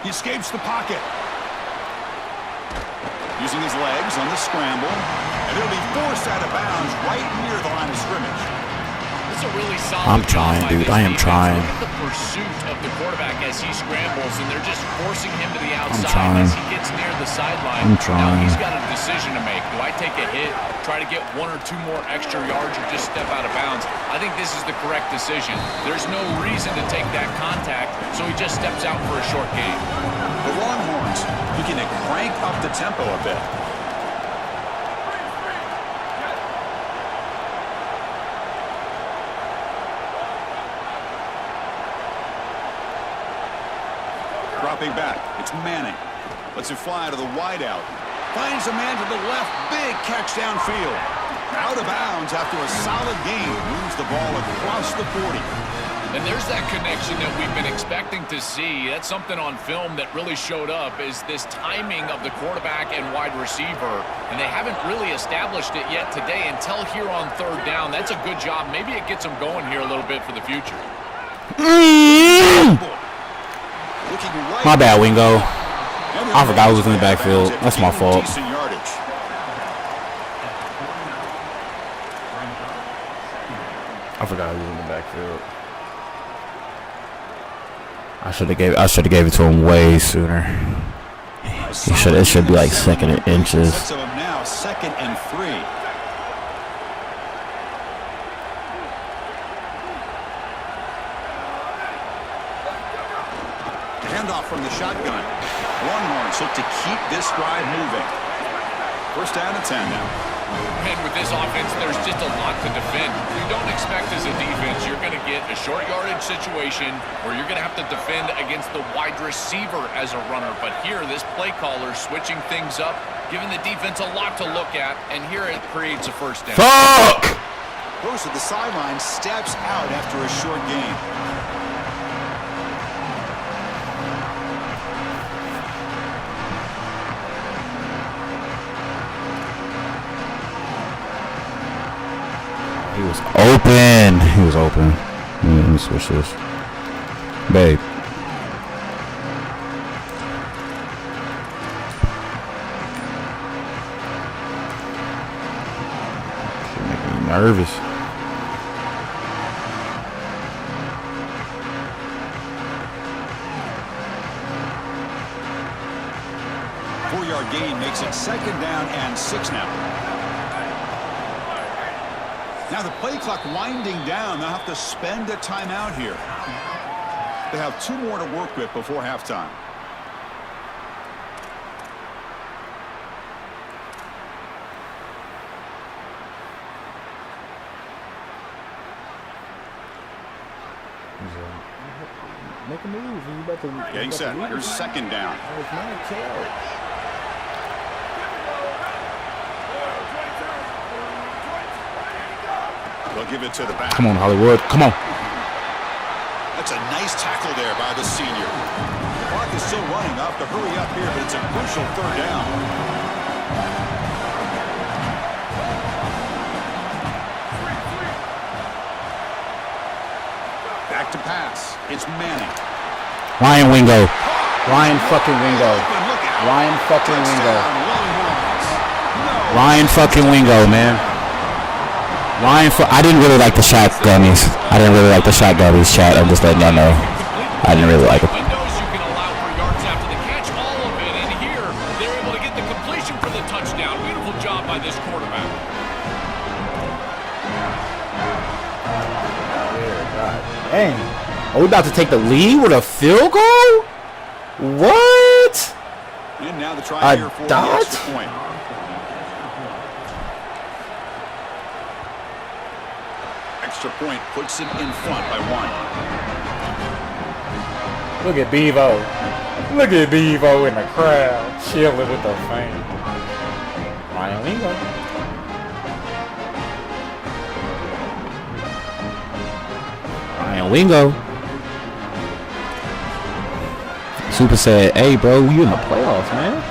Speaker 5: He escapes the pocket. Using his legs on the scramble, and it'll be forced out of bounds right near the line of scrimmage.
Speaker 8: It's a really solid
Speaker 4: I'm trying, dude. I am trying.
Speaker 8: The pursuit of the quarterback as he scrambles, and they're just forcing him to the outside
Speaker 4: trying.
Speaker 8: as he gets near the sideline.
Speaker 4: I'm trying.
Speaker 8: Now he's got a decision to make. Do I take a hit, try to get 1 or 2 more extra yards, or just step out of bounds? I think this is the correct decision. There's no reason to take that contact, so he just steps out for a short gain.
Speaker 5: The Longhorns looking to crank up the tempo a bit. Dropping back, it's Manning. Lets it fly to the wideout. Finds a man to the left, big catch downfield. Out of bounds after a solid gain. Moves the ball across the 40.
Speaker 8: And there's that connection that we've been expecting to see. That's something on film that really showed up, is this timing of the quarterback and wide receiver. And they haven't really established it yet today until here on third down. That's a good job. Maybe it gets them going here a little bit for the future.
Speaker 4: My bad, Wingo. I forgot who was in the backfield. That's my fault. I forgot who was in the backfield. I should have gave it to him way sooner. It should be like second and inches.
Speaker 5: So now 2nd and 3. Handoff from the shotgun. Longhorns look to keep this drive moving. 1st down and 10 now.
Speaker 8: And with this offense, there's just a lot to defend. You don't expect as a defense you're going to get a short yardage situation where you're going to have to defend against the wide receiver as a runner. But here, this play caller switching things up, giving the defense a lot to look at, and here it creates a 1st down.
Speaker 4: Fuck!
Speaker 5: Goes to the sideline, steps out after a short gain.
Speaker 4: He was open. He was open. Let me switch this. Babe. Should make me nervous.
Speaker 5: Four-yard gain makes it 2nd down and 6 now. Now the play clock winding down. They'll have to spend a timeout here. They have 2 more to work with before halftime.
Speaker 9: Make a move.
Speaker 5: Getting set. Here's 2nd down.
Speaker 9: It's not a kill.
Speaker 5: They'll give it to the back.
Speaker 4: Come on, Hollywood. Come on.
Speaker 5: That's a nice tackle there by the senior. The clock is still running. Up to hurry up here, but it's a crucial 3rd down. Back to pass. It's Manning.
Speaker 4: Ryan Wingo. Ryan fucking Wingo. Ryan fucking Wingo. Ryan fucking Wingo, man. I didn't really like the shot gummies. Chat. I'm just letting y'all know. I didn't really like it.
Speaker 8: Windows you can allow for yards after the catch, all of it, and here they're able to get the completion for the touchdown. Beautiful job by this quarterback.
Speaker 4: Dang. Are we about to take the lead with a field goal? What?
Speaker 5: And now the try here for the extra point. Extra point puts him in front by 1.
Speaker 4: Look at Bevo. Look at Bevo in the crowd. Chilling with the fans. Ryan Wingo. Ryan Wingo. Super said, hey, bro, you in the playoffs, man.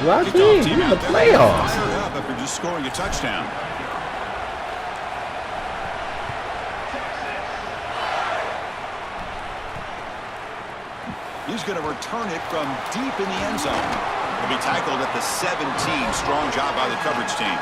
Speaker 4: Lucky, you in the playoffs.
Speaker 5: After just scoring a touchdown. He's going to return it from deep in the end zone. He'll be tackled at the 17. Strong job by the coverage team.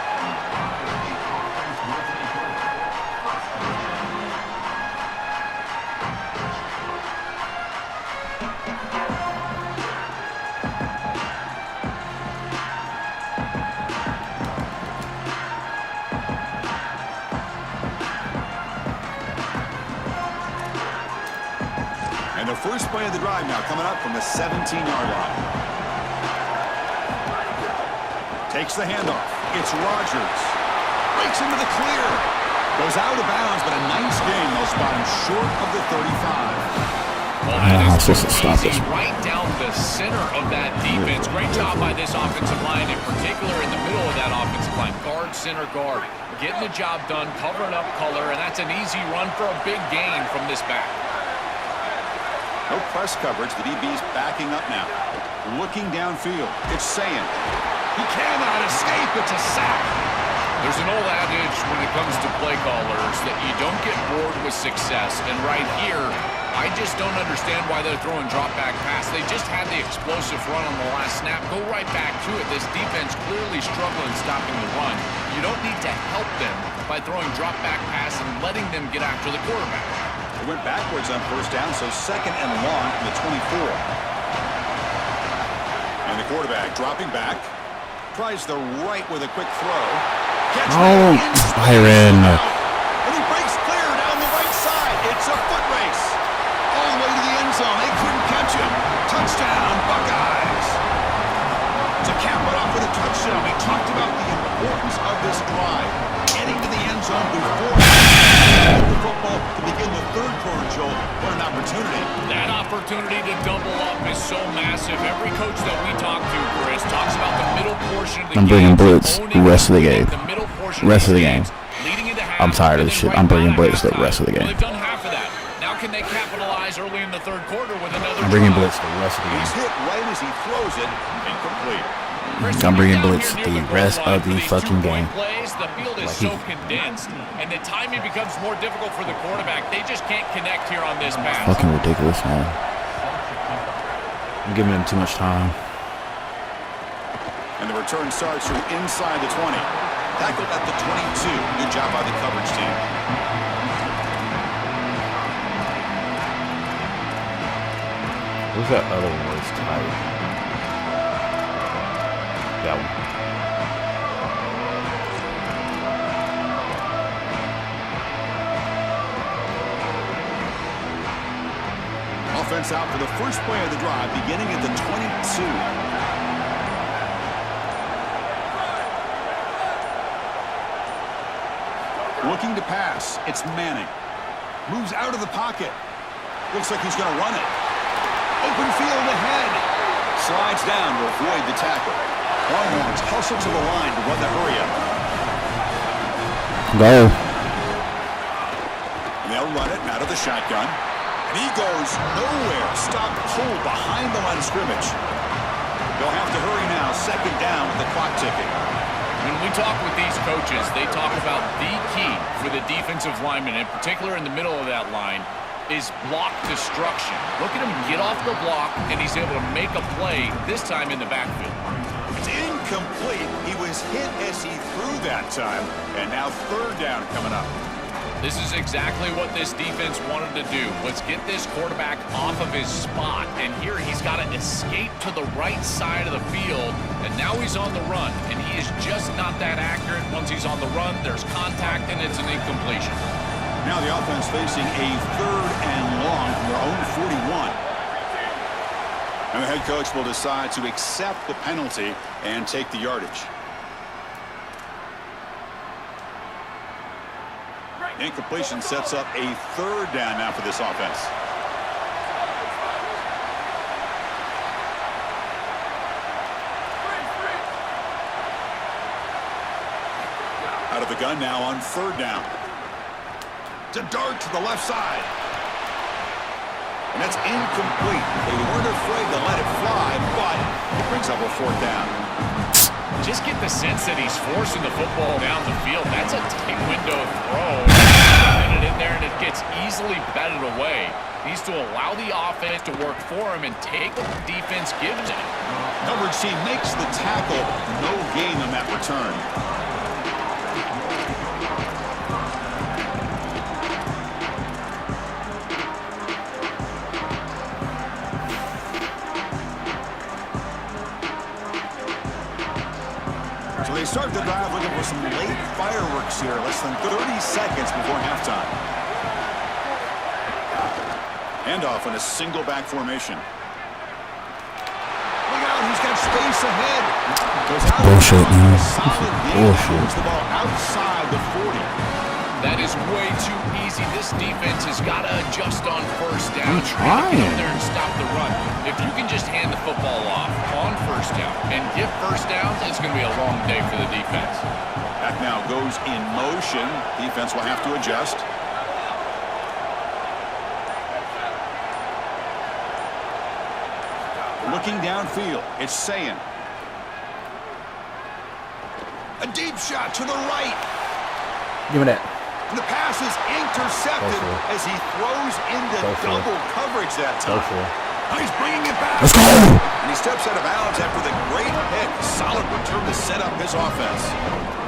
Speaker 5: And the first play of the drive now coming up from the 17-yard line. Takes the handoff. It's Rodgers. Breaks into the clear. Goes out of bounds, but a nice game. They'll spot him short of the 35.
Speaker 8: Well, that is easy right down the center of that defense. Great job by this offensive line, in particular in the middle of that offensive line. Guard, center, guard. Getting the job done, covering up color, and that's an easy run for a big gain from this back.
Speaker 5: No press coverage. The DB's backing up now. Looking downfield. It's saying he cannot escape. It's a sack.
Speaker 8: There's an old adage when it comes to play callers that you don't get bored with success. And right here, I just don't understand why they're throwing drop-back pass. They just had the explosive run on the last snap. Go right back to it. This defense clearly struggling stopping the run. You don't need to help them by throwing drop-back pass and letting them get after the quarterback.
Speaker 5: They went backwards on first down, so 2nd and long from the 24. And the quarterback dropping back. Tries the right with a quick throw.
Speaker 4: Oh, Byron.
Speaker 5: And he breaks clear down the right side. It's a foot race. All the way to the end zone. They couldn't catch him. Touchdown, Buckeyes. To cap it off with a touchdown. We talked about the importance of this drive. Getting to the end zone before the football to begin the third quarter, Joel. What an opportunity.
Speaker 8: That opportunity to double up is so massive. Every coach that we talk to, Chris, talks about the middle portion of the game.
Speaker 4: I'm bringing blitz the rest of the game. Rest of the game. I'm tired of this shit. I'm bringing blitz the rest of the game.
Speaker 8: They've done half of that. Now can they capitalize early in the third quarter with another
Speaker 4: I'm bringing
Speaker 8: drive?
Speaker 4: blitz the rest of the
Speaker 5: He's
Speaker 4: game.
Speaker 5: hit right as he throws it. Incomplete.
Speaker 4: I'm bringing blitz the rest of the fucking game.
Speaker 8: The field is so condensed, and the timing becomes more difficult for the quarterback. They just can't connect here on this pass.
Speaker 4: Fucking ridiculous, man. I'm giving them too much time.
Speaker 5: And the return starts from inside the 20. Tackled at the 22. Good job by the coverage team.
Speaker 4: What's that other one that's tight? That one.
Speaker 5: Offense out for the first play of the drive, beginning at the 22. Looking to pass. It's Manning. Moves out of the pocket. Looks like he's going to run it. Open field ahead. Slides down to avoid the tackle. Longhorns hustle to the line to run the hurry-up.
Speaker 4: Go.
Speaker 5: And they'll run it out of the shotgun. And he goes nowhere. Stop cold behind the line of scrimmage. They'll have to hurry now. 2nd down with the clock ticking.
Speaker 8: When we talk with these coaches, they talk about the key for the defensive lineman, in particular in the middle of that line, is block destruction. Look at him get off the block, and he's able to make a play, this time in the backfield.
Speaker 5: It's incomplete. He was hit as he threw that time. And now 3rd down coming up.
Speaker 8: This is exactly what this defense wanted to do, was get this quarterback off of his spot. And here he's got to escape to the right side of the field. And now he's on the run. And he is just not that accurate. Once he's on the run, there's contact, and it's an incompletion.
Speaker 5: Now the offense facing a 3rd and long from their own 41. And the head coach will decide to accept the penalty and take the yardage. Incompletion sets up a 3rd down now for this offense. Out of the gun now on 3rd down. To dart to the left side. And that's incomplete. They weren't afraid to let it fly, but it brings up a 4th down.
Speaker 8: Just get the sense that he's forcing the football down the field. That's a tight window throw. It in there, and it gets easily batted away. He needs to allow the offense to work for him and take what the defense gives him.
Speaker 5: Coverage team makes the tackle. No gain on that return. So they start the drive looking for some late fireworks here. Less than 30 seconds before halftime. Handoff in a single back formation. Look out, he's got space ahead. Goes out.
Speaker 4: Bullshit, man.
Speaker 5: Bullshit. Moves the ball outside the 40.
Speaker 8: That is way too easy. This defense has got to adjust on first down.
Speaker 4: I'm trying.
Speaker 8: Get in there and stop the run. If you can just hand the football off on first down and get first downs, it's going to be a long day for the defense.
Speaker 5: Back now goes in motion. Defense will have to adjust. Looking downfield, it's Sayin. A deep shot to the right.
Speaker 4: Give me that.
Speaker 5: And the pass is intercepted as he throws into double coverage that time. Now he's bringing it back.
Speaker 4: Let's go.
Speaker 5: And he steps out of bounds after the great hit. Solid return to set up his offense.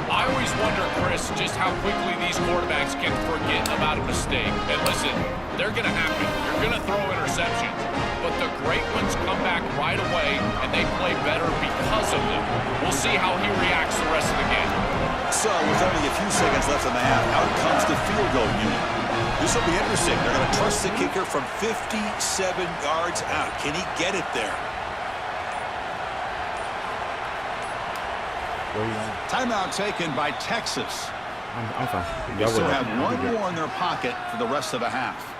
Speaker 8: I always wonder, Chris, just how quickly these quarterbacks can forget about a mistake. And listen, they're going to happen. You're going to throw interceptions. But the great ones come back right away, and they play better because of them. We'll see how he reacts the rest of the game.
Speaker 5: So, with only a few seconds left in the half, out comes the field goal unit. This will be interesting. They're going to trust the kicker from 57 yards out. Can he get it there? Timeout taken by Texas.
Speaker 4: I'm fine.
Speaker 5: They still have one more in their pocket for the rest of the half.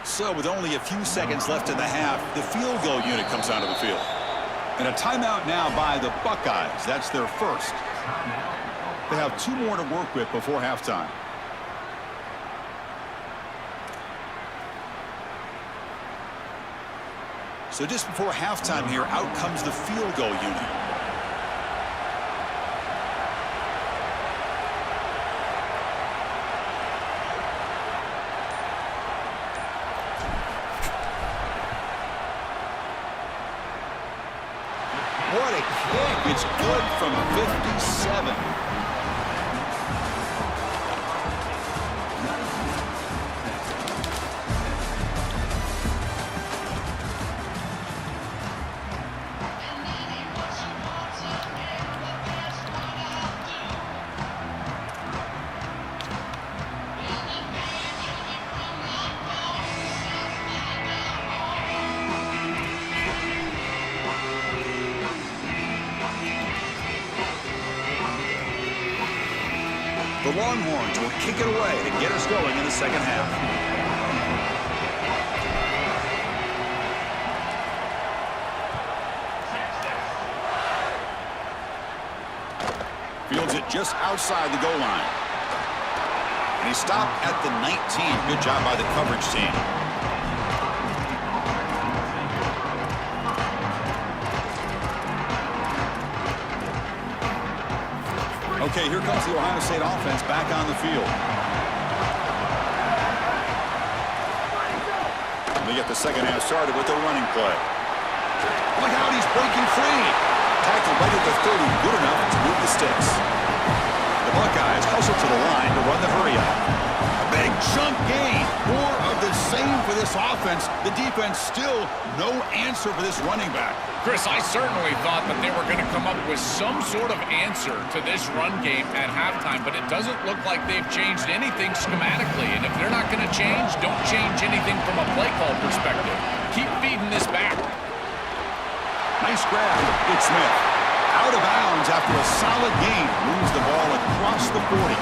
Speaker 5: So with only a few seconds left in the half, the field goal unit comes onto the field. And a timeout now by the Buckeyes. That's their first. They have 2 more to work with before halftime. So just before halftime here, out comes the field goal unit. What a kick. It's good from 57. The Longhorns will kick it away to get us going in the second half. Fields it just outside the goal line. And he stopped at the 19. Good job by the coverage team. Okay, here comes the Ohio State offense back on the field. They get the second half started with a running play. Look out, he's breaking free. Tackle right at the 30, good enough to move the sticks. The Buckeyes hustle to the line to run the hurry up. A big chunk gain. More of the same for this offense. The defense still no answer for this running back.
Speaker 8: Chris, I certainly thought that they were going to come up with some sort of answer to this run game at halftime, but it doesn't look like they've changed anything schematically. And if they're not going to change, don't change anything from a play call perspective. Keep feeding this back.
Speaker 5: Nice grab. It's Smith. Out of bounds after a solid gain. Moves the ball across the 40.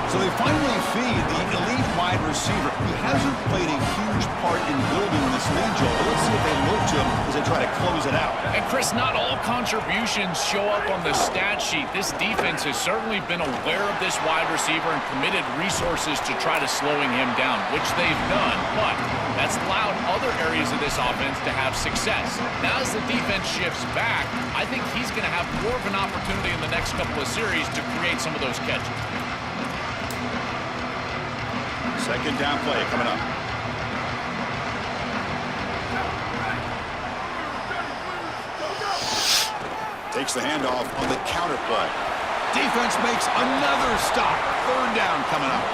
Speaker 5: So they finally feed the elite wide receiver. He hasn't played a huge part in building this lead, Joe. But let's see if they look to him as they try to close it out.
Speaker 8: And Chris, not all contributions show up on the stat sheet. This defense has certainly been aware of this wide receiver and committed resources to try to slowing him down, which they've done. But that's allowed other areas of this offense to have success. Now as the defense shifts back, I think he's going to have more of an opportunity in the next couple of series to create some of those catches.
Speaker 5: Second down play coming up. Takes the handoff on the counter play. Defense makes another stop. Third down coming up.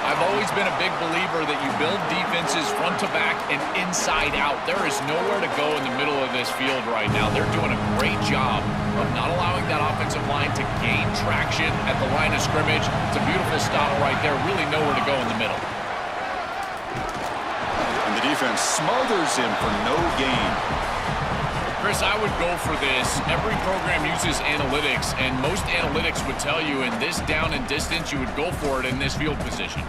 Speaker 8: I've always been a big believer that you build defenses front to back and inside out. There is nowhere to go in the middle of this field right now. They're doing a great job of not allowing that offensive line to gain traction at the line of scrimmage. It's a beautiful stop right there. Really nowhere to go in the middle.
Speaker 5: And the defense smothers him for no gain.
Speaker 8: Chris, I would go for this. Every program uses analytics, and most analytics would tell you in this down and distance, you would go for it in this field position.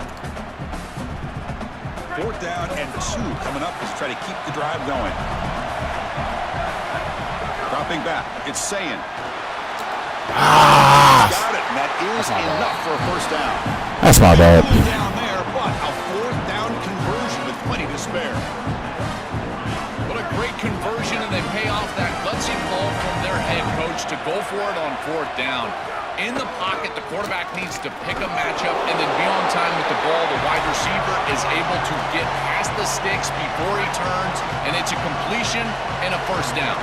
Speaker 5: Fourth down and 2 coming up as try to keep the drive going. Dropping back, it's Sayin. Got it, and that is enough for a first down.
Speaker 4: That's my bad.
Speaker 5: Down there, but a fourth down conversion with plenty to spare.
Speaker 8: What a great approach to go for it on 4th down. In the pocket, the quarterback needs to pick a matchup and then be on time with the ball. The wide receiver is able to get past the sticks before he turns, and it's a completion and a 1st down.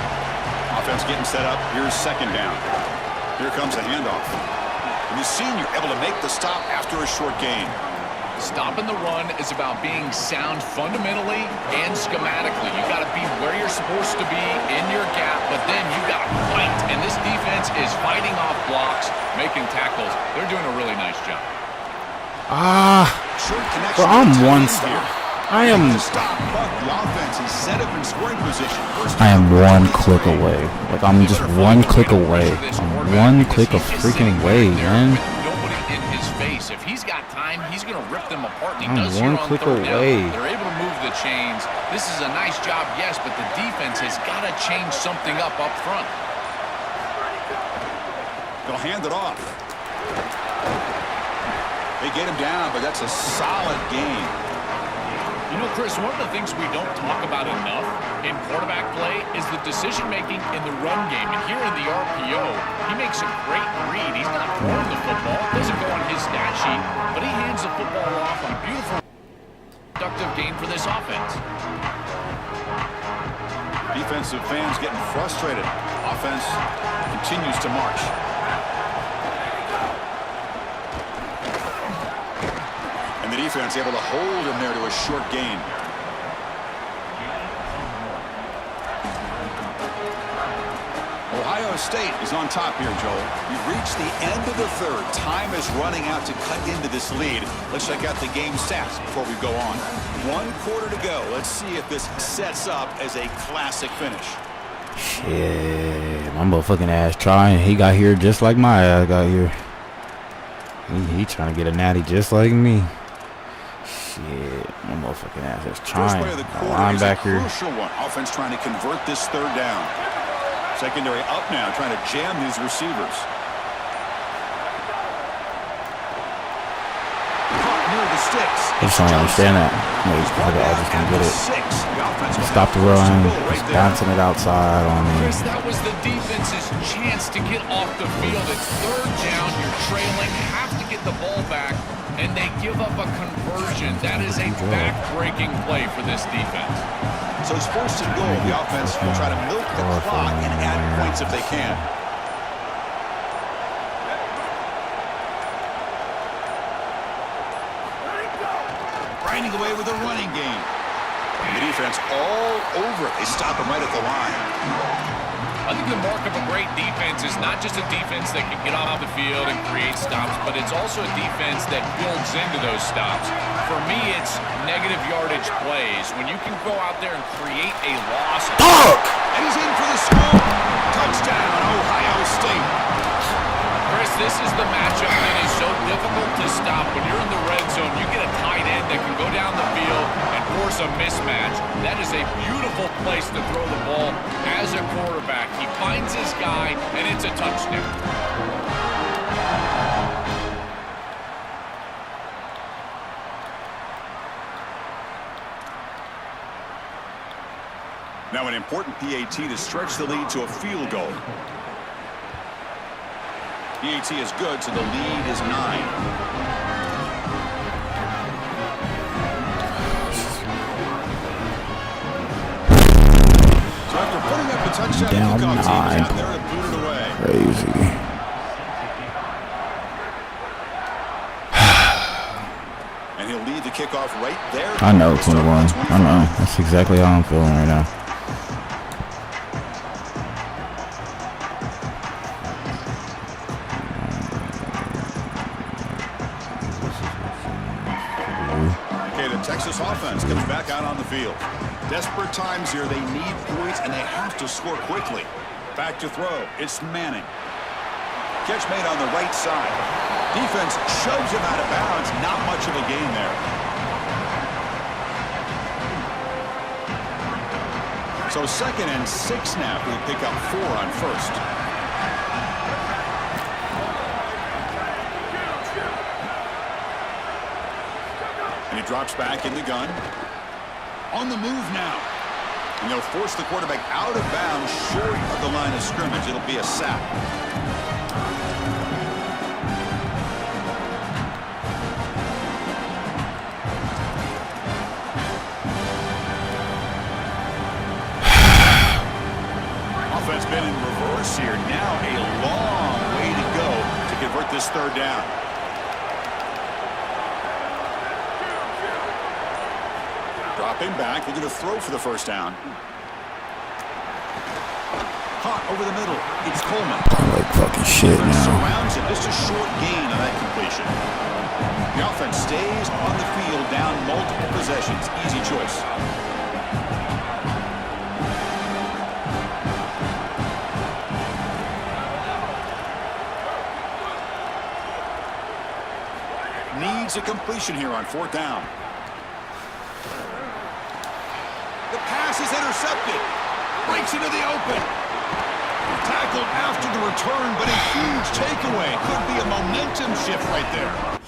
Speaker 5: Offense getting set up. Here's 2nd down. Here comes a handoff. And the senior able to make the stop after a short gain.
Speaker 8: Stopping the run is about being sound fundamentally and schematically. You got to be where you're supposed to be in your gap, but then you got to fight. And this defense is fighting off blocks, making tackles. They're doing a really nice job.
Speaker 4: Well, I'm one stop. I am one click away. Like, I'm just one click away. I'm one click of freaking away, man.
Speaker 8: Nobody in his face. If he's got time, he's going to rip them apart. And he
Speaker 4: I'm
Speaker 8: does
Speaker 4: one
Speaker 8: here on
Speaker 4: click
Speaker 8: 3rd down.
Speaker 4: away.
Speaker 8: They're able to move the chains. This is a nice job, yes, but the defense has got to change something up front.
Speaker 5: They'll hand it off. They get him down, but that's a solid game.
Speaker 8: You know, Chris, one of the things we don't talk about enough in quarterback play is the decision-making in the run game. And here in the RPO, he makes a great read. He's not throwing the football. It doesn't go on his stat sheet, but he hands the football off on a beautiful, productive game for this offense.
Speaker 5: Defensive fans getting frustrated. Offense continues to march. The defense able to hold him there to a short gain. Ohio State is on top here, Joel. We've reached the end of the 3rd. Time is running out to cut into this lead. Let's check out the game stats before we go on. 1 quarter to go. Let's see if this sets up as a classic finish.
Speaker 4: Shit, my motherfucking ass trying. He got here just like my ass got here. He trying to get a natty just like me. Shit, my motherfucking ass is trying. Linebacker.
Speaker 5: Crucial one. Offense trying to convert this 3rd down. Secondary up now, trying to jam these receivers. Caught near the sticks.
Speaker 4: I just don't understand that. No, I just don't get it. Stop the run. Just bouncing it outside on me.
Speaker 8: Chris, that was the defense's chance to get off the field. It's 3rd down. You're trailing. Have to get the ball back. And they give up a conversion. That is a back-breaking play for this defense.
Speaker 5: So it's 1st and goal. The offense will try to milk the clock and add points if they can. Grinding away with a running game. And the defense all over it. They stop him right at the line.
Speaker 8: I think the mark of a great defense is not just a defense that can get off the field and create stops, but it's also a defense that builds into those stops. For me, it's negative yardage plays. When you can go out there and create a loss.
Speaker 5: And he's in for the score. Touchdown, Ohio State.
Speaker 8: Chris, this is the matchup that is so difficult to stop. When you're in the red zone, you get a tight end that can go down the field and force a mismatch. That is a beautiful place to throw the ball as a quarterback. He finds his guy, and it's a touchdown.
Speaker 5: Now an important PAT to stretch the lead to a field goal. PAT is good, so the lead is 9. So after putting up a touchdown
Speaker 4: Down
Speaker 5: kickoff
Speaker 4: 9.
Speaker 5: team, they're to boot it away.
Speaker 4: Crazy.
Speaker 5: And he'll lead the kickoff right there.
Speaker 4: I know, 21. I know. That's exactly how I'm feeling right now.
Speaker 5: Texas offense comes back out on the field. Desperate times here. They need points, and they have to score quickly. Back to throw. It's Manning. Catch made on the right side. Defense shoves him out of bounds. Not much of a gain there. So 2nd and 6 now. We pick up 4 on 1st. And he drops back in the gun. On the move now.
Speaker 10: And they'll force the quarterback out of bounds short of the line of scrimmage. It'll be a sack. Offense been in reverse here. Now a long way to go to convert this third down. Dropping back, they're going to throw for the first down. Caught over the middle. It's Coleman.
Speaker 4: Like fucking shit now.
Speaker 10: Surrounds him. Just a short gain on that completion. The offense stays on the field, down multiple possessions. Easy choice. Needs a completion here on fourth down. The pass is intercepted. Breaks into the open. Tackled after the return, but a huge takeaway. Could be a momentum shift right there.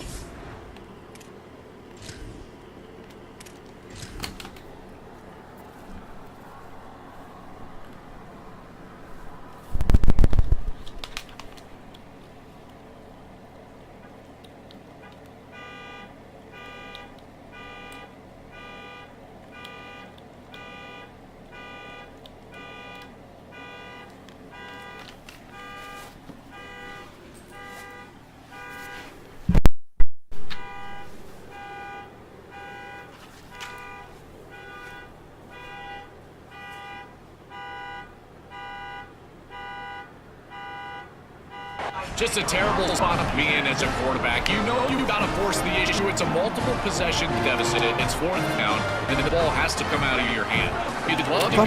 Speaker 8: Just a terrible spot to be in as a quarterback. You know you've got to force the issue. It's a multiple possession deficit. It's fourth down, and the ball has to come out of your hand.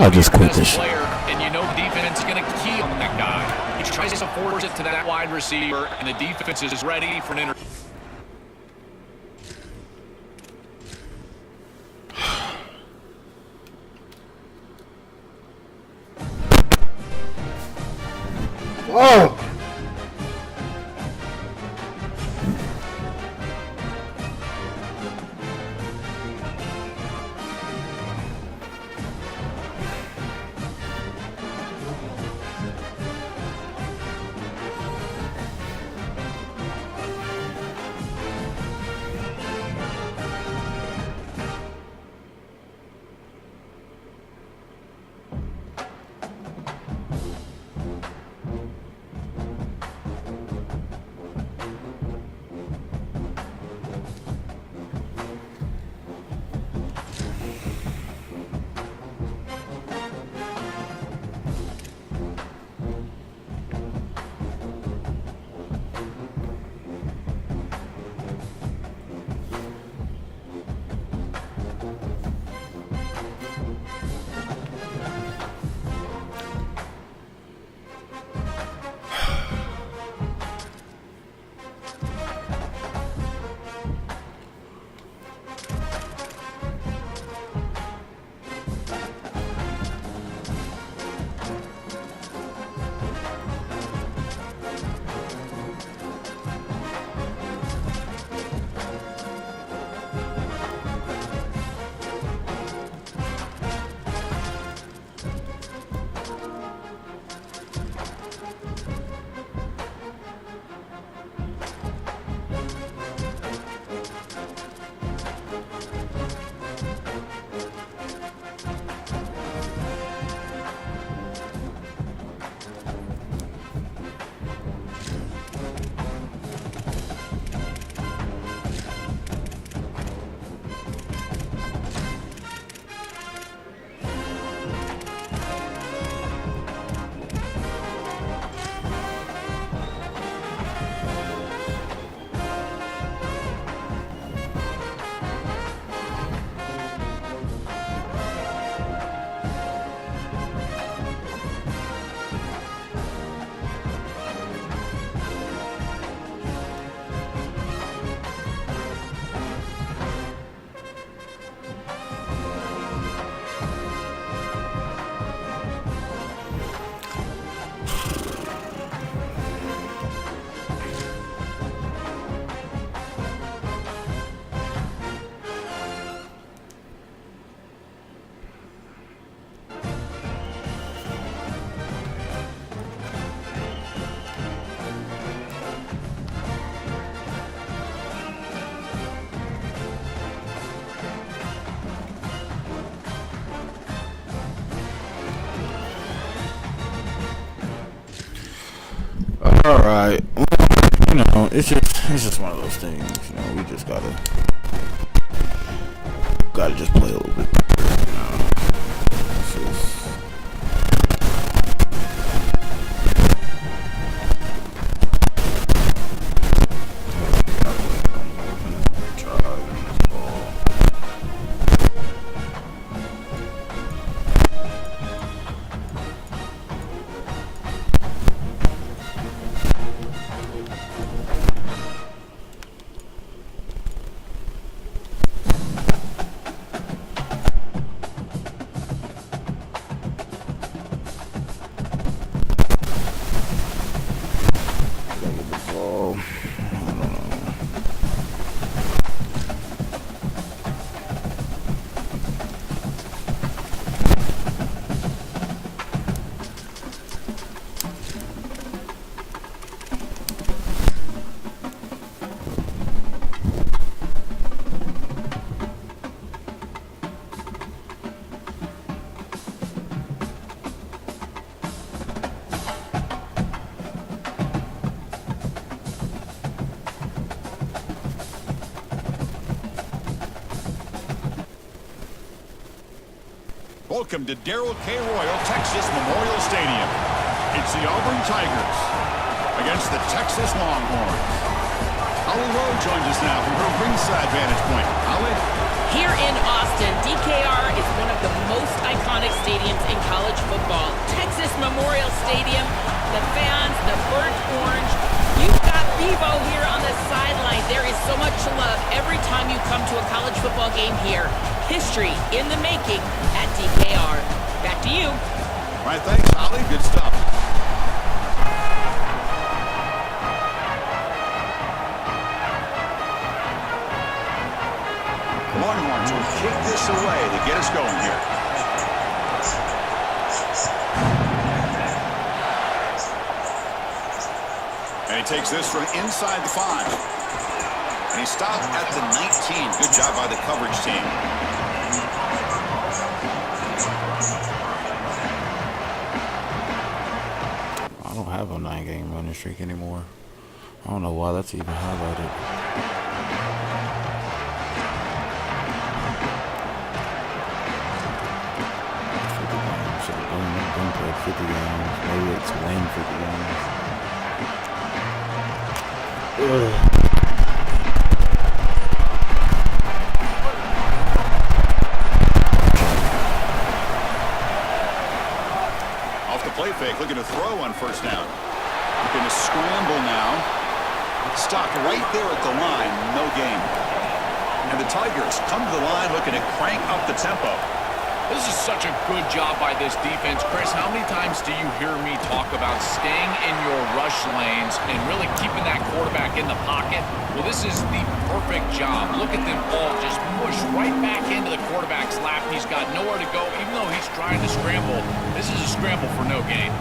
Speaker 4: I just quit this shit.
Speaker 8: Player, and you know the defense is going to key on that guy. He tries to force it to that wide receiver, and the defense is ready for an inter.
Speaker 9: Oh! All right. You know, it's just one of those things. You know, we just gotta just play a little bit better. You know, it's just.
Speaker 10: Welcome to Darrell K. Royal Texas Memorial Stadium. It's the Auburn Tigers against the Texas Longhorns. Holly Rowe joins us now from her ringside vantage point. Holly?
Speaker 11: Here in Austin, DKR is one of the most iconic stadiums in college football. Texas Memorial Stadium, the fans, the burnt orange. You've got Bevo here on the sideline. There is so much love every time you come to a college football game here. History in the making at DKR. Back to you.
Speaker 10: All right, thanks, Holly. Good stuff. Longhorns will kick this away to get us going here. And he takes this from inside the 5. And he stopped at the 19. Good job by the coverage team.
Speaker 9: I don't have a 9-game winning streak anymore. I don't know why that's even highlighted. Don't play 50 games. Maybe it's win 50 games. Ugh.
Speaker 10: Play fake, looking to throw on first down. Looking to scramble now. Stopped right there at the line, no gain. And the Tigers come to the line looking to crank up the tempo.
Speaker 8: This is such a good job by this defense. Chris, how many times do you hear me talk about staying in your rush lanes and really keeping that quarterback in the pocket? Well, this is the perfect job. Look at them all just push right back into the quarterback's lap. He's got nowhere to go, even though he's trying to scramble. This is a scramble for no gain.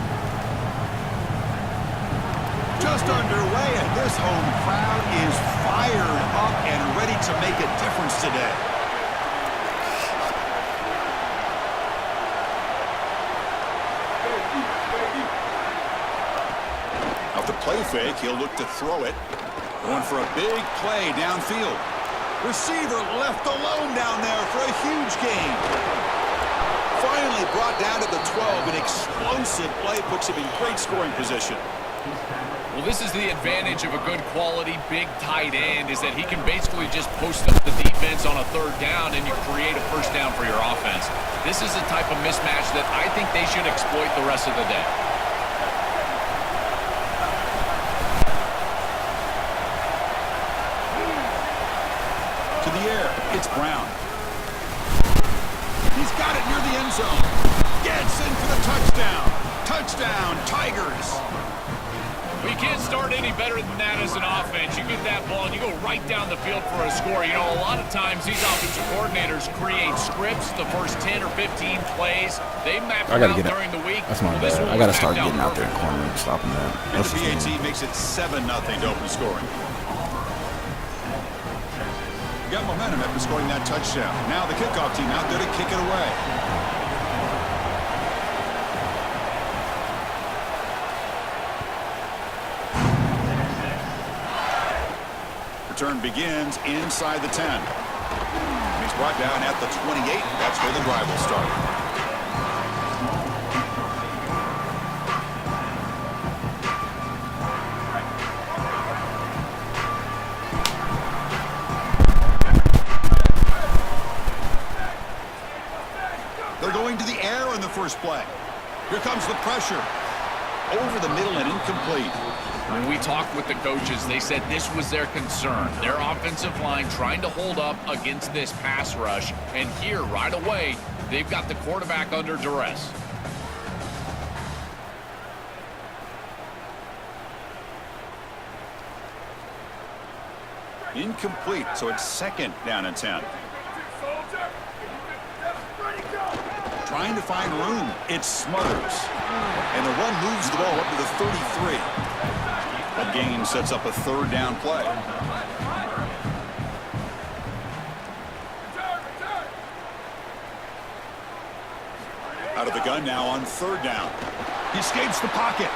Speaker 10: Just underway, and this home crowd is fired up and ready to make a difference today. Off the play fake, he'll look to throw it. Going for a big play downfield. Receiver left alone down there for a huge gain. Finally brought down to the 12. An explosive play puts him in great scoring position.
Speaker 8: Well, this is the advantage of a good quality big tight end, is that he can basically just post up the defense on a third down and you create a first down for your offense. This is a type of mismatch that I think they should exploit the rest of the day.
Speaker 10: To the air, it's Brown. He's got it near the end zone. Gets in for the touchdown. Touchdown, Tigers.
Speaker 8: We can't start any better than that as an offense. You get that ball and you go right down the field for a score. You know, a lot of times these offensive coordinators create scripts the first 10 or 15 plays. They map them out during the week.
Speaker 9: That's my bad. I got to start getting out there in the corner and stopping that.
Speaker 10: And the PAT makes it 7-0 to open scoring. Got momentum after scoring that touchdown. Now the kickoff team out there to kick it away. return begins inside the 10. He's brought down at the 28. That's where the drive will start. They're going to the air in the first play. Here comes the pressure. Over the middle and incomplete.
Speaker 8: When we talked with the coaches, they said this was their concern. Their offensive line trying to hold up against this pass rush. And here, right away, they've got the quarterback under duress.
Speaker 10: Incomplete, so it's second down and 10. Trying to find room. It smothers. And the run moves the ball up to the 33. That gain sets up a third down play. Out of the gun now on third down. He escapes the pocket.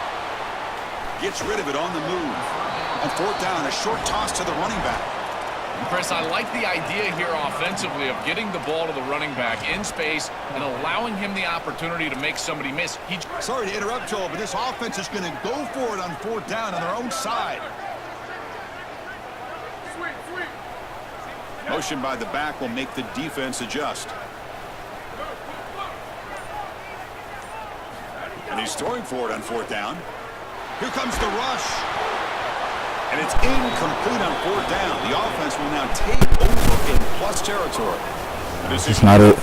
Speaker 10: Gets rid of it on the move. On fourth down, a short toss to the running back.
Speaker 8: Chris, I like the idea here offensively of getting the ball to the running back in space and allowing him the opportunity to make somebody miss.
Speaker 10: Sorry to interrupt, Joel, but this offense is going to go for it on fourth down on their own side. Motion by the back will make the defense adjust. And he's throwing for it on fourth down. Here comes the rush. And it's incomplete on fourth down. The offense will now take over in plus territory.
Speaker 9: It's not it.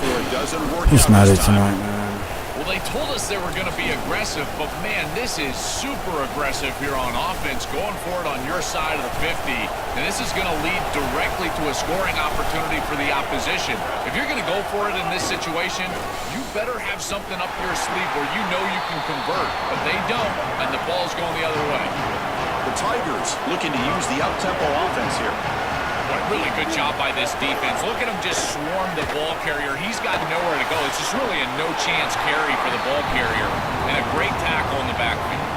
Speaker 9: It's not it tonight, man.
Speaker 8: Well, they told us they were going to be aggressive, but, man, this is super aggressive here on offense, going for it on your side of the 50. And this is going to lead directly to a scoring opportunity for the opposition. If you're going to go for it in this situation, you better have something up your sleeve where you know you can convert. But they don't, and the ball's going the other way.
Speaker 10: The Tigers looking to use the up-tempo offense here.
Speaker 8: What a really good job by this defense. Look at him just swarm the ball carrier. He's got nowhere to go. It's just really a no-chance carry for the ball carrier. And a great tackle in the backfield.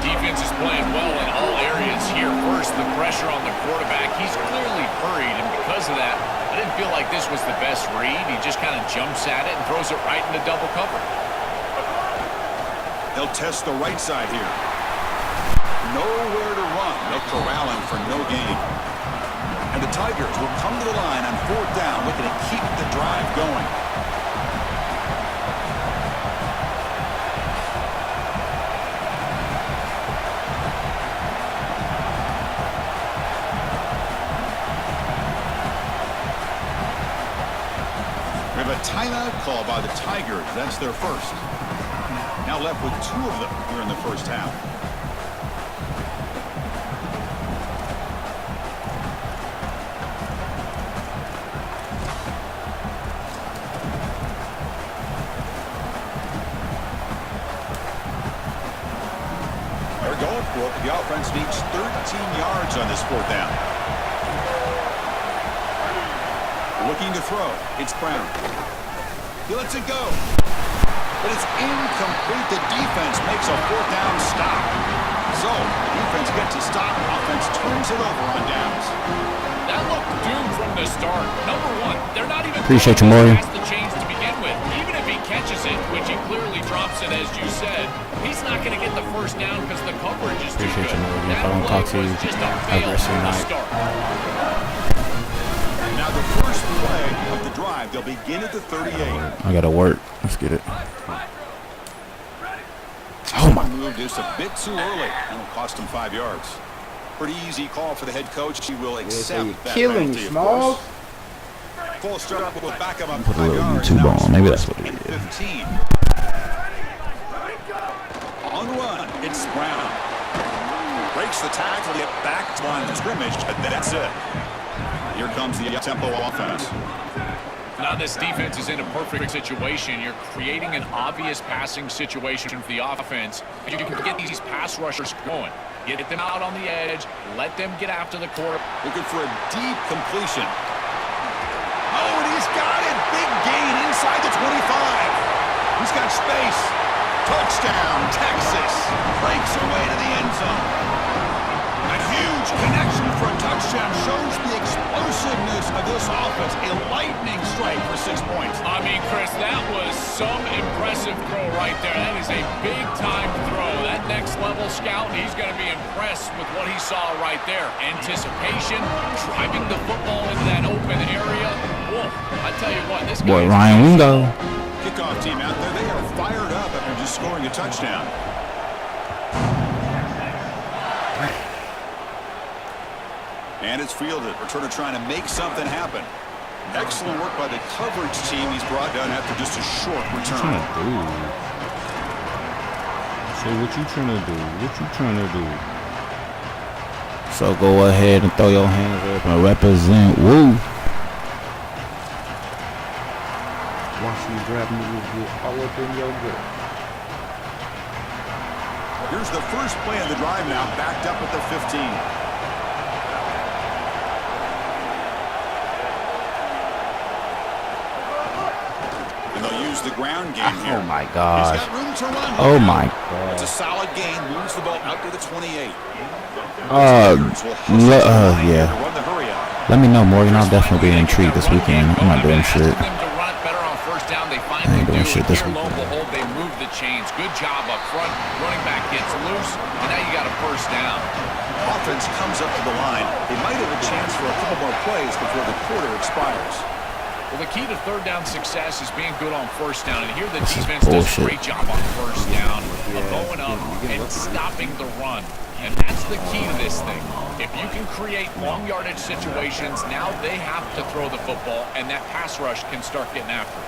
Speaker 8: Defense is playing well in all areas here. First, the pressure on the quarterback. He's clearly hurried, and because of that, I didn't feel like this was the best read. He just kind of jumps at it and throws it right into double cover.
Speaker 10: They'll test the right side here. Nowhere to run. They'll corral him for no gain. And the Tigers will come to the line on fourth down, looking to keep the drive going. We have a timeout call by the Tigers. That's their first. Now left with two of them here in the first half. The offense needs 13 yards on this fourth down. Looking to throw. It's Brown. He lets it go. But it's incomplete. The defense makes a fourth down stop. So, the defense gets a stop. Offense turns it over on downs.
Speaker 8: That looked doomed from the start. Number one, they're not even
Speaker 4: Appreciate you, Morgan.
Speaker 8: past the chains to begin with. Even if he catches it, which he clearly drops it, as you said, he's not going to get the first down because the coverage is too good.
Speaker 9: Appreciate you, Morgan. If I
Speaker 8: That
Speaker 9: don't talk to
Speaker 8: play
Speaker 9: you,
Speaker 8: was just a
Speaker 9: have a
Speaker 8: fail
Speaker 9: rest of
Speaker 8: from
Speaker 9: your
Speaker 8: the
Speaker 9: night.
Speaker 8: start.
Speaker 10: Now the first play of the drive. They'll begin at the 38.
Speaker 9: I gotta work. Let's get it.
Speaker 10: Oh my! Moved just a bit too early. That'll cost him 5 yards. Pretty easy call for the head coach. He will accept that penalty, of course. Full start with backup up
Speaker 9: Put a
Speaker 10: 5
Speaker 9: little
Speaker 10: yards.
Speaker 9: YouTube
Speaker 10: Now
Speaker 9: on. Maybe that's what it
Speaker 10: and
Speaker 9: is.
Speaker 10: 15. On the run, it's Brown. Breaks the tackle to get back to line of scrimmage, but that's it. Here comes the tempo offense.
Speaker 8: Now this defense is in a perfect situation. You're creating an obvious passing situation for the offense. You can get these pass rushers going. Get them out on the edge. Let them get after the quarter.
Speaker 10: Looking for a deep completion. Oh, and he's got it. Big gain inside the 25. He's got space. Touchdown, Texas. Breaks away to the end zone. A huge connection for a touchdown
Speaker 8: Chris, that was some impressive throw right there. That is a big-time throw. That next level scout, he's going to be impressed with what he saw right there. Anticipation, driving the football into that open area. Whoa, I tell you what, this guy.
Speaker 4: Boy, Ryan Wingo.
Speaker 10: Kickoff team out there, they are fired up after just scoring a touchdown. And it's fielded. Returner trying to make something happen. Excellent work by the coverage team. He's brought down after just a short return.
Speaker 9: So what you trying to do? What you trying to do?
Speaker 4: So go ahead and throw your hands up and represent. Woo.
Speaker 9: Watch me grab me get all up in your gut.
Speaker 10: Here's the first play of the drive now, backed up at the 15. They'll use the ground game here.
Speaker 4: Oh my gosh.
Speaker 10: He's got room to run.
Speaker 4: Oh my god.
Speaker 10: It's a solid gain. Moves the ball out to the 28.
Speaker 4: Yeah. Let me know, Morgan. I'll definitely be intrigued this weekend. I'm not doing shit. I ain't doing shit this weekend.
Speaker 8: They move the chains. Good job up front. Running back gets loose, and now you got a first down.
Speaker 10: Offense comes up to the line. They might have a chance for a couple more plays before the quarter expires.
Speaker 8: Well, the key to third down success is being good on first down. And here the defense does a great job on first down of going up and stopping the run. And that's the key to this thing. If you can create long yardage situations, now they have to throw the football, and that pass rush can start getting after it.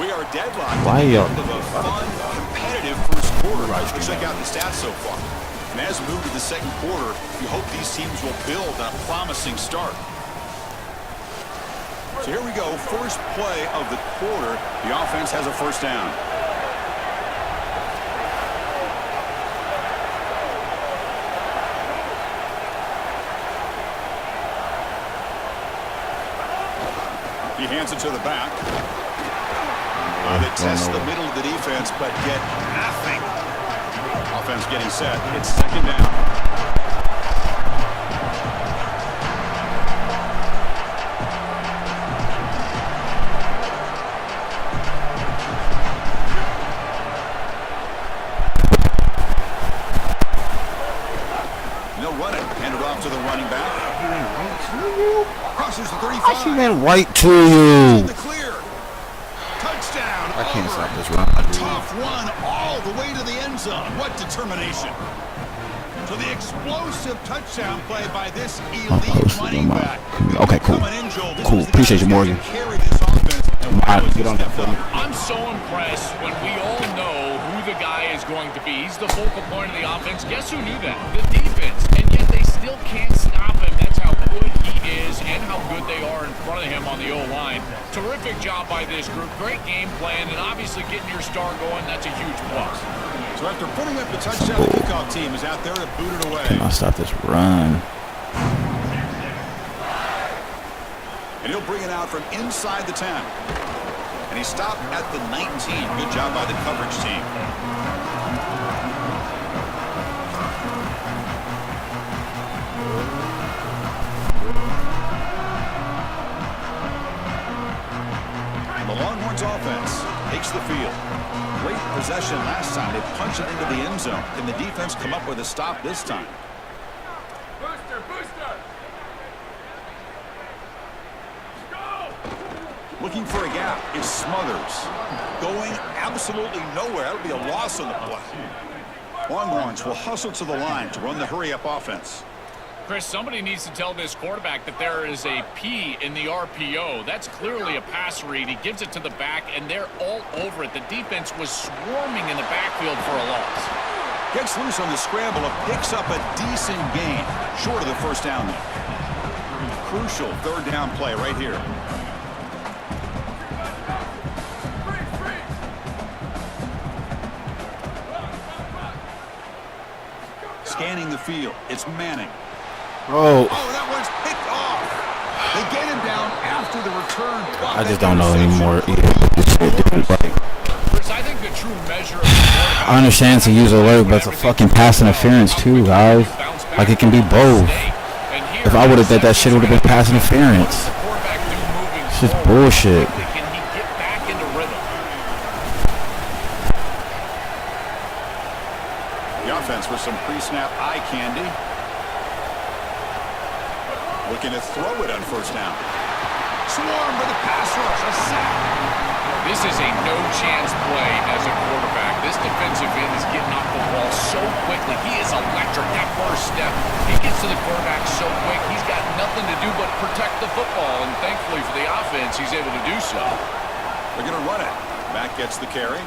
Speaker 10: We are deadlocked.
Speaker 4: Why y'all?
Speaker 10: A fun, competitive first quarter. Check out the stats so far. And as we move to the second quarter, we hope these teams will build on a promising start. So here we go. First play of the quarter. The offense has a first down. He hands it to the back. They test the middle of the defense, but get nothing. Offense getting set. It's second down. No running. Handed off to the running back. Crosses the 35.
Speaker 4: She went right to you.
Speaker 10: The clear. Touchdown.
Speaker 4: I can't stop this run.
Speaker 10: A tough run all the way to the end zone. What determination. So the explosive touchdown play by this elite running back.
Speaker 4: Okay, cool. Cool. Appreciate you, Morgan. Get on that for me.
Speaker 8: I'm so impressed when we all know who the guy is going to be. He's the focal point of the offense. Guess who knew that? The defense. And yet they still can't stop him. That's how good he is and how good they are in front of him on the O-line. Terrific job by this group. Great game plan, and obviously getting your star going, that's a huge plus.
Speaker 10: So after putting up the touchdown, the kickoff team is out there to boot it away.
Speaker 4: Can I stop this run?
Speaker 10: And he'll bring it out from inside the 10. And he stopped at the 19. Good job by the coverage team. The Longhorns offense takes the field. Great possession last time. They punch it into the end zone. Can the defense come up with a stop this time?
Speaker 3: Booster, booster.
Speaker 10: Looking for a gap is Smothers. Going absolutely nowhere. That'll be a loss on the play. Longhorns will hustle to the line to run the hurry-up offense.
Speaker 8: Chris, somebody needs to tell this quarterback that there is a P in the RPO. That's clearly a pass read. He gives it to the back, and they're all over it. The defense was swarming in the backfield for a loss.
Speaker 10: Gets loose on the scramble and picks up a decent gain. Short of the first down, though. Crucial third down play right here. Scanning the field. It's Manning.
Speaker 4: Oh,
Speaker 10: that one's picked off. They get him down after the return.
Speaker 4: I just don't know anymore.
Speaker 8: Chris, I think the true measure of the
Speaker 4: I understand it's a user alert, but it's a fucking pass interference too, guys. Like, it can be both. If I would have bet that shit, would have been pass interference. It's just bullshit.
Speaker 8: Can he get back into rhythm?
Speaker 10: The offense with some pre-snap eye candy. Looking to throw it on first down. Swarm for the pass rush, a sack.
Speaker 8: This is a no-chance play as a quarterback. This defensive end is getting off the ball so quickly. He is electric. That first step, he gets to the quarterback so quick. He's got nothing to do but protect the football, and thankfully for the offense, he's able to do so.
Speaker 10: They're going to run it. Back gets the carry.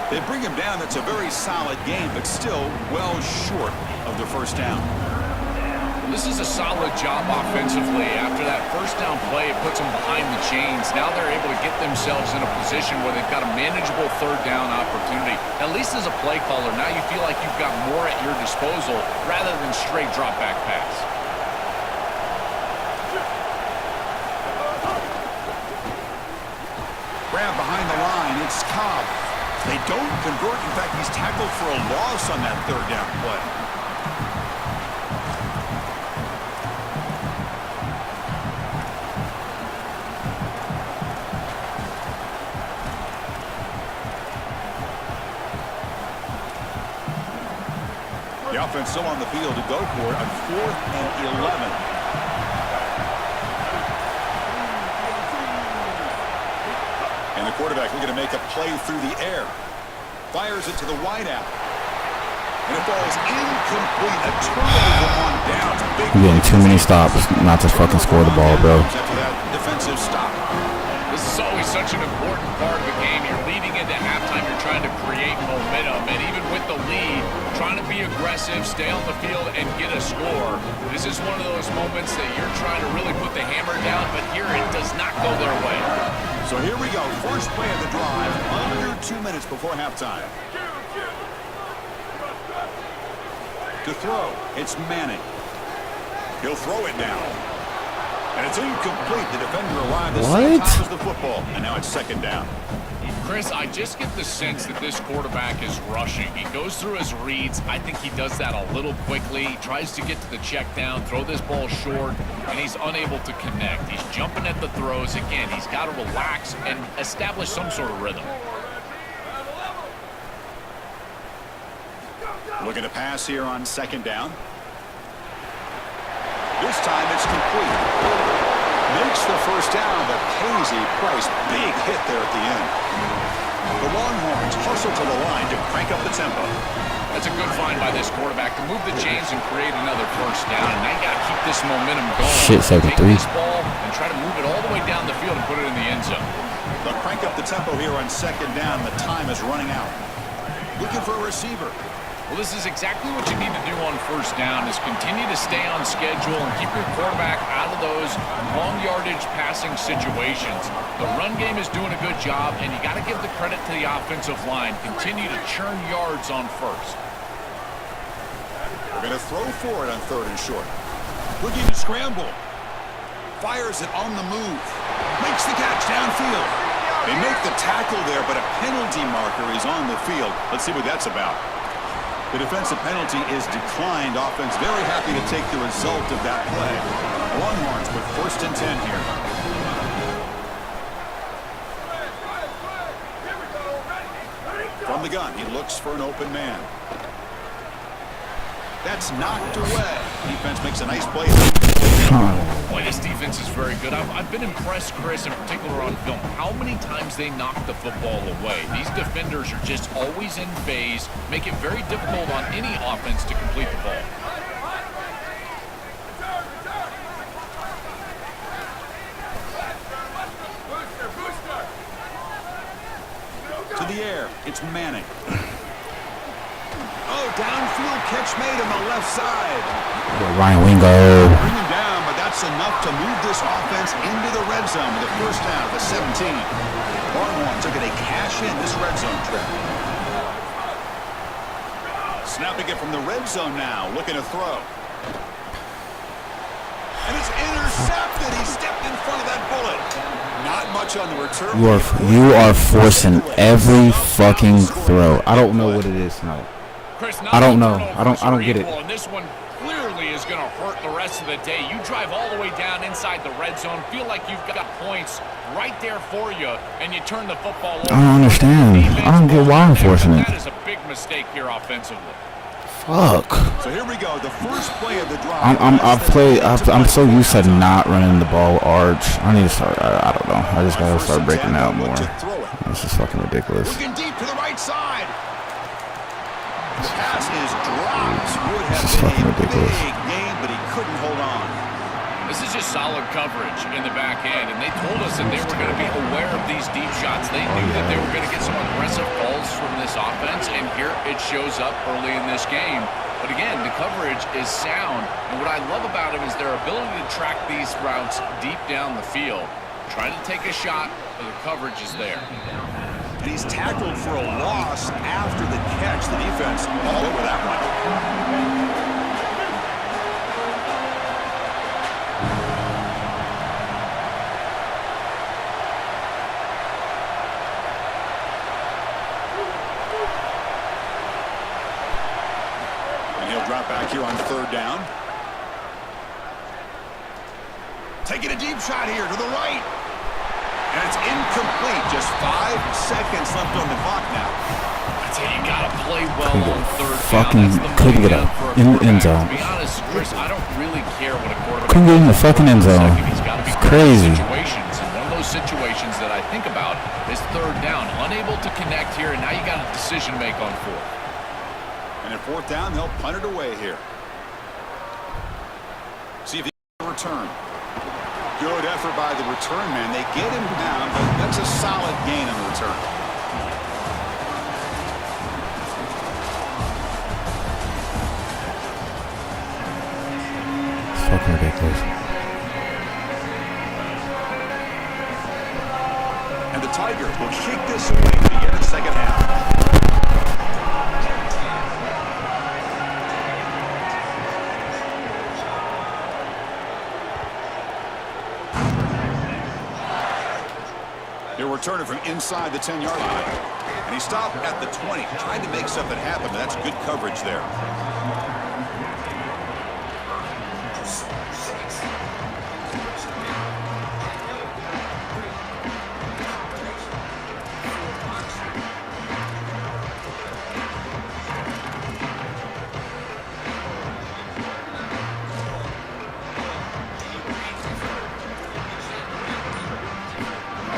Speaker 10: They bring him down. That's a very solid game, but still well short of their first down.
Speaker 8: This is a solid job offensively. After that first down play, it puts them behind the chains. Now they're able to get themselves in a position where they've got a manageable third down opportunity. At least as a play caller, now you feel like you've got more at your disposal rather than straight drop back pass.
Speaker 10: Grab behind the line. It's Cobb. They don't convert. In fact, he's tackled for a loss on that third down play. The offense still on the field to go for it on 4th and 11. And the quarterback looking to make a play through the air. Fires it to the wideout. And it falls incomplete. A turnover on downs.
Speaker 4: You're getting too many stops not to fucking score the ball, bro.
Speaker 10: After that defensive stop.
Speaker 8: This is always such an important part of the game. You're leading into halftime. You're trying to create momentum. And even with the lead, trying to be aggressive, stay on the field, and get a score. This is one of those moments that you're trying to really put the hammer down, but here it does not go their way.
Speaker 10: So here we go. First play of the drive. Under 2 minutes before halftime. To throw, it's Manning. He'll throw it now. And it's incomplete. The defender arrived the same time as the football. And now it's second down.
Speaker 8: Chris, I just get the sense that this quarterback is rushing. He goes through his reads. I think he does that a little quickly. He tries to get to the check down, throw this ball short, and he's unable to connect. He's jumping at the throws. Again, he's got to relax and establish some sort of rhythm.
Speaker 10: Looking to pass here on second down. This time it's complete. Makes the first down, but pays a price. Big hit there at the end. The Longhorns hustle to the line to crank up the tempo.
Speaker 8: That's a good find by this quarterback to move the chains and create another first down. And now you got to keep this momentum going.
Speaker 4: Shit, 73.
Speaker 8: Take this ball and try to move it all the way down the field and put it in the end zone.
Speaker 10: They'll crank up the tempo here on second down. The time is running out. Looking for a receiver.
Speaker 8: Well, this is exactly what you need to do on first down is continue to stay on schedule and keep your quarterback out of those long yardage passing situations. The run game is doing a good job, and you got to give the credit to the offensive line. Continue to churn yards on first.
Speaker 10: We're going to throw for it on third and short. Looking to scramble. Fires it on the move. Makes the catch downfield. They make the tackle there, but a penalty marker is on the field. Let's see what that's about. The defensive penalty is declined. Offense very happy to take the result of that play. Longhorns with 1st and 10 here. From the gun, he looks for an open man. That's knocked away. Defense makes a nice play.
Speaker 8: Boy, this defense is very good. I've been impressed, Chris, in particular on film, how many times they knock the football away. These defenders are just always in phase, make it very difficult on any offense to complete the ball.
Speaker 10: To the air, it's Manning. Oh, downfield catch made on the left side.
Speaker 4: Ryan Wingo.
Speaker 10: Bring him down, but that's enough to move this offense into the red zone with the first down of the 17. Longhorns are going to cash in this red zone trip. Snapping it from the red zone now, looking to throw. And it's intercepted. He stepped in front of that bullet. Not much on the return.
Speaker 4: You are forcing every fucking throw. I don't know what it is tonight.
Speaker 8: Chris,
Speaker 4: I don't know. I don't get it.
Speaker 8: And this one clearly is going to hurt the rest of the day. You drive all the way down inside the red zone, feel like you've got points right there for you, and you turn the football over.
Speaker 4: I don't understand. I don't get why I'm forcing it.
Speaker 8: That is a big mistake here offensively.
Speaker 4: Fuck.
Speaker 10: So here we go. The first play of the drive.
Speaker 4: I'm so used to not running the ball arch. I need to start. I don't know. I just gotta start breaking out more. This is fucking ridiculous.
Speaker 10: Looking deep to the right side. The pass is dropped. Would have been a big game, but he couldn't hold on.
Speaker 8: This is just solid coverage in the back end, and they told us that they were going to be aware of these deep shots. They knew that they were going to get some aggressive calls from this offense, and here it shows up early in this game. But again, the coverage is sound, and what I love about them is their ability to track these routes deep down the field. Trying to take a shot, but the coverage is there.
Speaker 10: And he's tackled for a loss after the catch. The defense all over that one. Drop back here on third down. Taking a deep shot here to the right. And it's incomplete. Just 5 seconds left on the clock now.
Speaker 8: I tell you, you got to play well on third
Speaker 4: fucking
Speaker 8: down.
Speaker 4: couldn't get up in the end zone.
Speaker 8: To be honest, Chris, I don't really care what a quarterback
Speaker 4: Couldn't get in the fucking end zone. It's crazy.
Speaker 8: Situations. And one of those situations that I think about is third down. Unable to connect here, and now you got a decision to make on fourth.
Speaker 10: And at fourth down, they'll punt it away here. See if he can return. Good effort by the return man. They get him down, but that's a solid gain on the return.
Speaker 4: It's fucking ridiculous.
Speaker 10: And the Tigers will kick this away to begin the second half. He'll return it from inside the 10-yard line. And he stopped at the 20. Tried to make something happen, but that's good coverage there.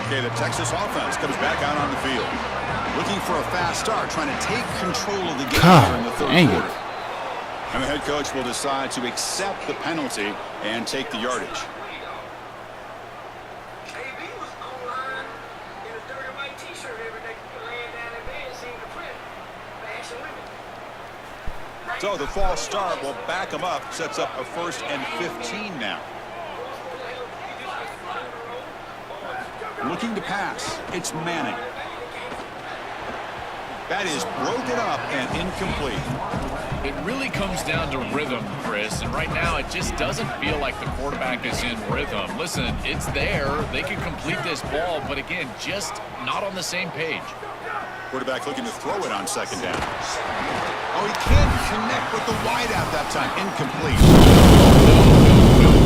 Speaker 10: Okay, the Texas offense comes back out on the field. Looking for a fast start, trying to take control of the game here in the third quarter. And the head coach will decide to accept the penalty and take the yardage. So the false start will back him up, sets up a 1st and 15 now. Looking to pass. It's Manning. That is broken up and incomplete.
Speaker 8: It really comes down to rhythm, Chris, and right now it just doesn't feel like the quarterback is in rhythm. Listen, it's there. They can complete this ball, but again, just not on the same page.
Speaker 10: Quarterback looking to throw it on second down. Oh, he can't connect with the wideout that time. Incomplete.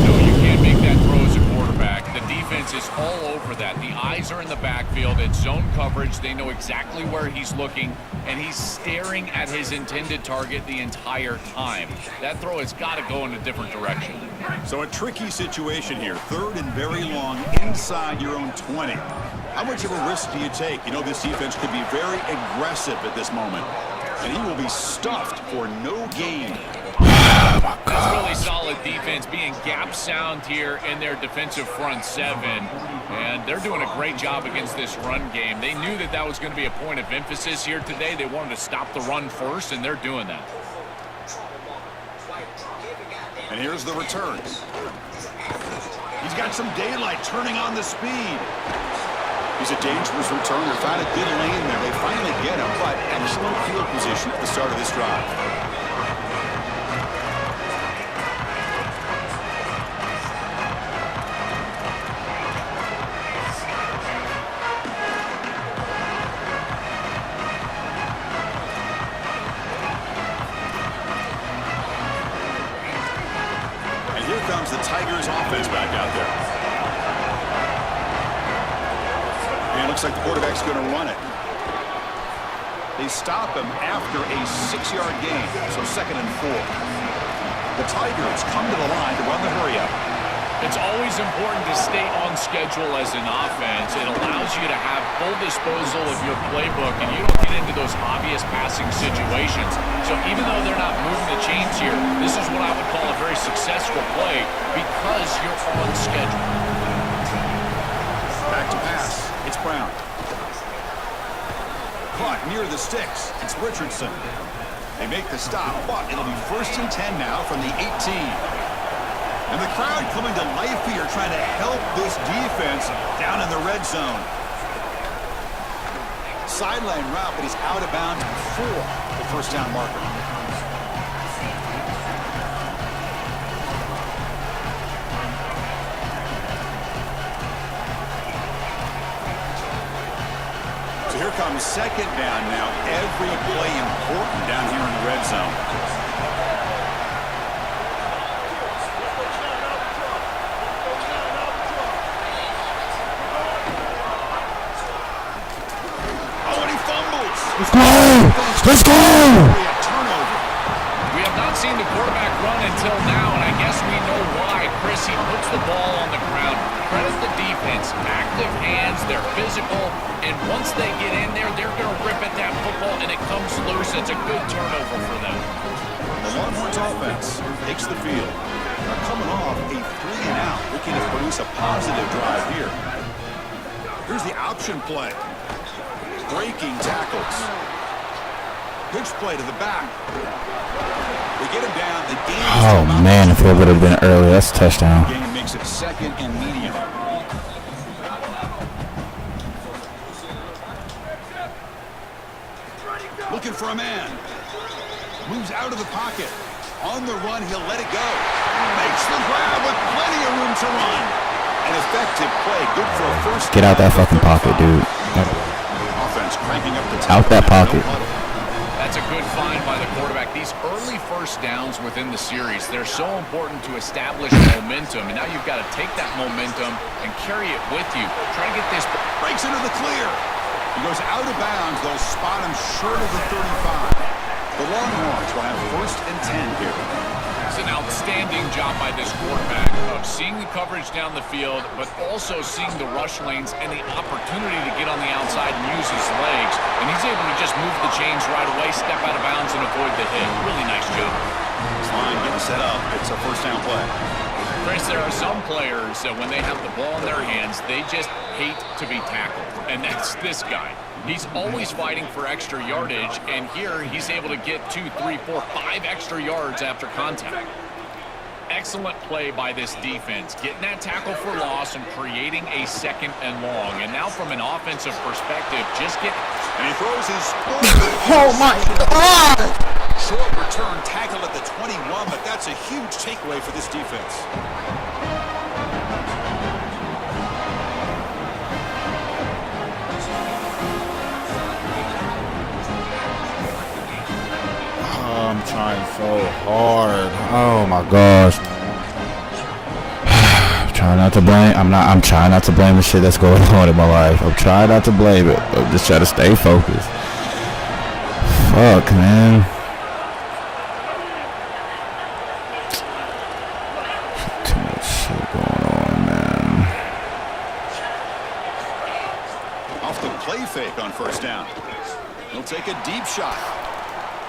Speaker 8: No, you can't make that throw as a quarterback. The defense is all over that. The eyes are in the backfield. It's zone coverage. They know exactly where he's looking, and he's staring at his intended target the entire time. That throw has got to go in a different direction.
Speaker 10: So a tricky situation here. 3rd and very long inside your own 20. How much of a risk do you take? You know, this defense could be very aggressive at this moment, and he will be stuffed for no gain.
Speaker 4: Oh my God.
Speaker 8: That's really solid defense, being gap sound here in their defensive front 7, and they're doing a great job against this run game. They knew that that was going to be a point of emphasis here today. They wanted to stop the run first, and they're doing that.
Speaker 10: And here's the return. He's got some daylight turning on the speed. He's a dangerous returner. Found a good lane there. They finally get him, but excellent field position at the start of this drive. And here comes the Tigers offense back out there. And it looks like the quarterback's going to run it. They stop him after a 6-yard gain, so 2nd and 4. The Tigers come to the line to run the hurry-up.
Speaker 8: It's always important to stay on schedule as an offense. It allows you to have full disposal of your playbook, and you don't get into those obvious passing situations. So even though they're not moving the chains here, this is what I would call a very successful play because you're on schedule.
Speaker 10: Back to pass. It's Brown. Caught near the sticks. It's Richardson. They make the stop, but it'll be 1st and 10 now from the 18. And the crowd coming to life here, trying to help this defense down in the red zone. Sideline route, but he's out of bounds before the 1st down marker. So here comes 2nd down now. Every play important down here in the red zone.
Speaker 4: Let's go! Let's go!
Speaker 8: We have not seen the quarterback run until now, and I guess we know why. Chris, he puts the ball on the ground. Credit the defense. Active hands, they're physical, and once they get in there, they're going to rip at that football, and it comes loose. It's a good turnover for them.
Speaker 10: The Longhorns offense takes the field. They're coming off a 3-and-out, looking to produce a positive drive here. Here's the option play. Breaking tackles. Pitch play to the back. They get him down. The game is
Speaker 4: Oh man, if it would have been early, that's a touchdown.
Speaker 10: Game makes it 2nd and medium. Looking for a man. Moves out of the pocket. On the run, he'll let it go. Makes the grab with plenty of room to run. An effective play. Good for a 1st.
Speaker 4: Get out that fucking pocket, dude. Out that pocket.
Speaker 8: That's a good find by the quarterback. These early 1st downs within the series, they're so important to establish momentum. And now you've got to take that momentum and carry it with you. Try to get this.
Speaker 10: Breaks into the clear. He goes out of bounds. They'll spot him short of the 35. The Longhorns will have 1st and 10 here.
Speaker 8: It's an outstanding job by this quarterback of seeing the coverage down the field, but also seeing the rush lanes and the opportunity to get on the outside and use his legs. And he's able to just move the chains right away, step out of bounds, and avoid the hit. Really nice job.
Speaker 10: This line getting set up. It's a 1st down play.
Speaker 8: Chris, there are some players that when they have the ball in their hands, they just hate to be tackled. And that's this guy. He's always fighting for extra yardage, and here he's able to get 2, 3, 4, 5 extra yards after contact. Excellent play by this defense, getting that tackle for loss and creating a 2nd and long. And now from an offensive perspective, just get...
Speaker 10: And he throws his...
Speaker 4: Oh my God!
Speaker 10: Short return tackle at the 21, but that's a huge takeaway for this defense.
Speaker 4: I'm trying so hard. Oh my gosh. I'm trying not to blame. I'm trying not to blame the shit that's going on in my life. I'm trying not to blame it. I'm just trying to stay focused. Fuck, man. Too much shit going on, man.
Speaker 10: Off the play fake on 1st down. He'll take a deep shot.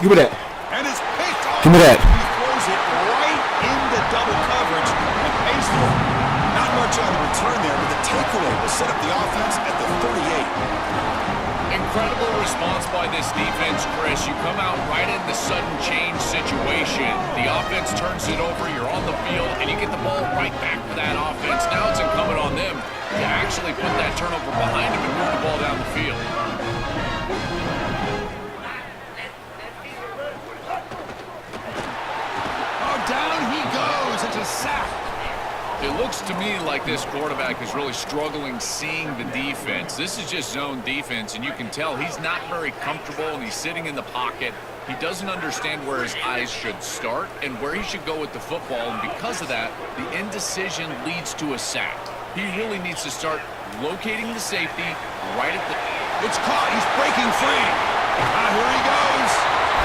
Speaker 4: Give me that.
Speaker 10: And it's picked off.
Speaker 4: Give me that.
Speaker 10: He throws it right into double coverage and pays for it. Not much on the return there, but the takeaway will set up the offense at the 38.
Speaker 8: Incredible response by this defense, Chris. You come out right in the sudden change situation. The offense turns it over, you're on the field, and you get the ball right back to that offense. Now it's incumbent on them to actually put that turnover behind them and move the ball down the field.
Speaker 10: Down he goes. It's a sack.
Speaker 8: It looks to me like this quarterback is really struggling seeing the defense. This is just zone defense, and you can tell he's not very comfortable, and he's sitting in the pocket. He doesn't understand where his eyes should start and where he should go with the football, and because of that, the indecision leads to a sack. He really needs to start locating the safety right at the...
Speaker 10: It's caught. He's breaking free. Here he goes.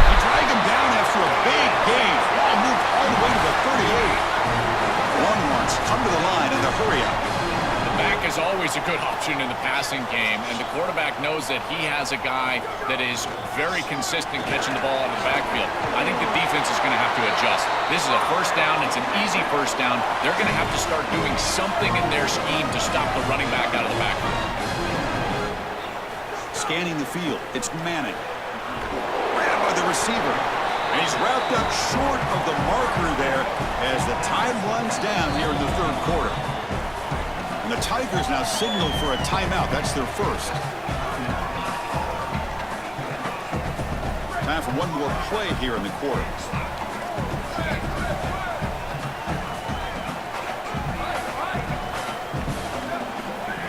Speaker 10: He dragged him down after a big gain. Ball moved all the way to the 38. Long ones come to the line in the hurry up.
Speaker 8: The back is always a good option in the passing game, and the quarterback knows that he has a guy that is very consistent catching the ball out of the backfield. I think the defense is going to have to adjust. This is a first down. It's an easy first down. They're going to have to start doing something in their scheme to stop the running back out of the backfield.
Speaker 10: Scanning the field. It's Manning. Ran by the receiver. And he's wrapped up short of the marker there as the time runs down here in the third quarter. And the Tigers now signal for a timeout. That's their first. Time for one more play here in the quarter.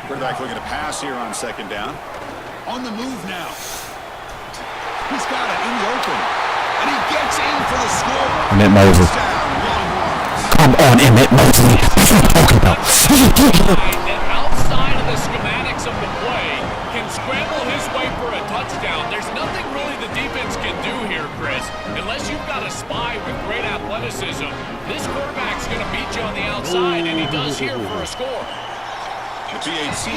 Speaker 10: Quarterback looking to pass here on second down. On the move now. He's got it in the open. And he gets in for the score.
Speaker 4: Emmett Mosley. Come on, Emmett Mosley. What are you talking about?
Speaker 8: And outside of the schematics of the play, can scramble his way for a touchdown. There's nothing really the defense can do here, Chris. Unless you've got a spy with great athleticism, this quarterback's going to beat you on the outside, and he does here for a score.
Speaker 10: The PAT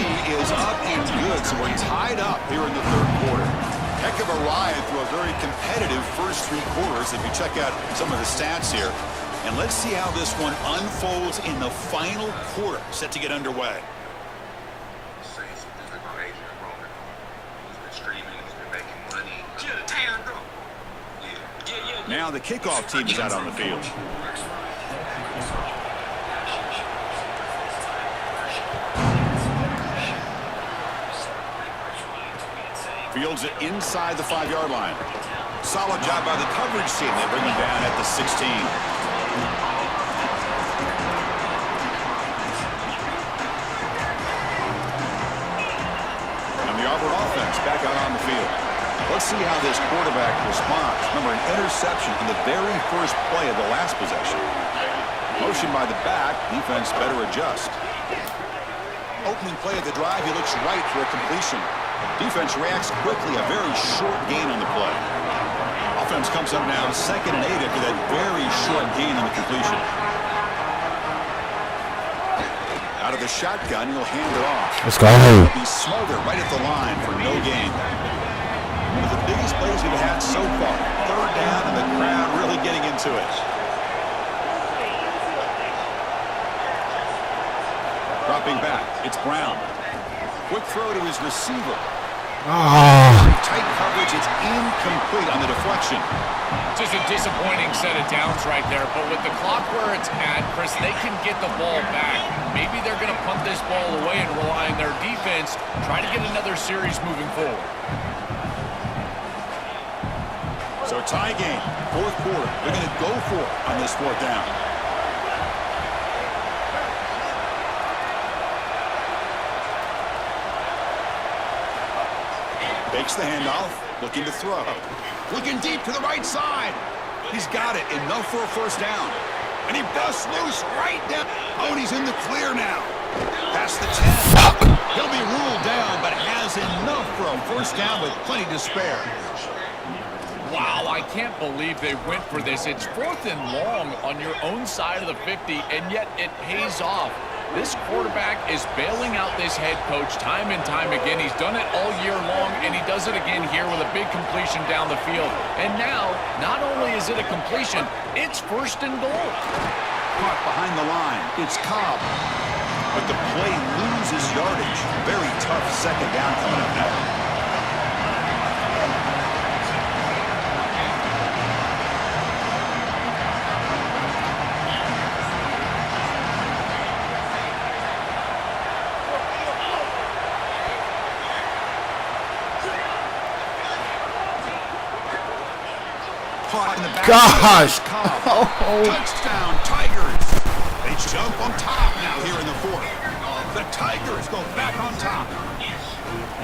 Speaker 10: is up and good, so we're tied up here in the third quarter. Heck of a ride through a very competitive first three quarters if you check out some of the stats here. And let's see how this one unfolds in the final quarter, set to get underway. Now the kickoff team is out on the field. Fields it inside the 5-yard line. Solid job by the coverage team. They bring him down at the 16. And the Auburn offense back out on the field. Let's see how this quarterback responds. Remember, an interception in the very first play of the last possession. Motion by the back. Defense better adjust. Opening play of the drive, he looks right for a completion. Defense reacts quickly, a very short gain on the play. Offense comes up now 2nd and 8 after that very short gain on the completion. Out of the shotgun, he'll hand it off.
Speaker 4: Let's go.
Speaker 10: He'll be smothered right at the line for no gain. One of the biggest plays we've had so far. Third down and the crowd really getting into it. Dropping back, it's Brown. Quick throw to his receiver. Tight coverage, it's incomplete on the deflection.
Speaker 8: Just a disappointing set of downs right there, but with the clock where it's at, Chris, they can get the ball back. Maybe they're going to punt this ball away and rely on their defense, try to get another series moving forward.
Speaker 10: So tie game, fourth quarter. They're going to go for it on this fourth down. Takes the handoff, looking to throw. Looking deep to the right side. He's got it, enough for a first down. And he busts loose right down. Oh, and he's in the clear now. Past the 10. He'll be ruled down, but has enough for a first down with plenty to spare.
Speaker 8: Wow, I can't believe they went for this. It's 4th and long on your own side of the 50, and yet it pays off. This quarterback is bailing out this head coach time and time again. He's done it all year long, and he does it again here with a big completion down the field. And now, not only is it a completion, it's 1st and goal.
Speaker 10: Caught behind the line. It's Cobb. But the play loses yardage. Very tough second down coming up now.
Speaker 4: Gosh!
Speaker 10: Touchdown, Tigers! They jump on top now here in the fourth. The Tigers go back on top.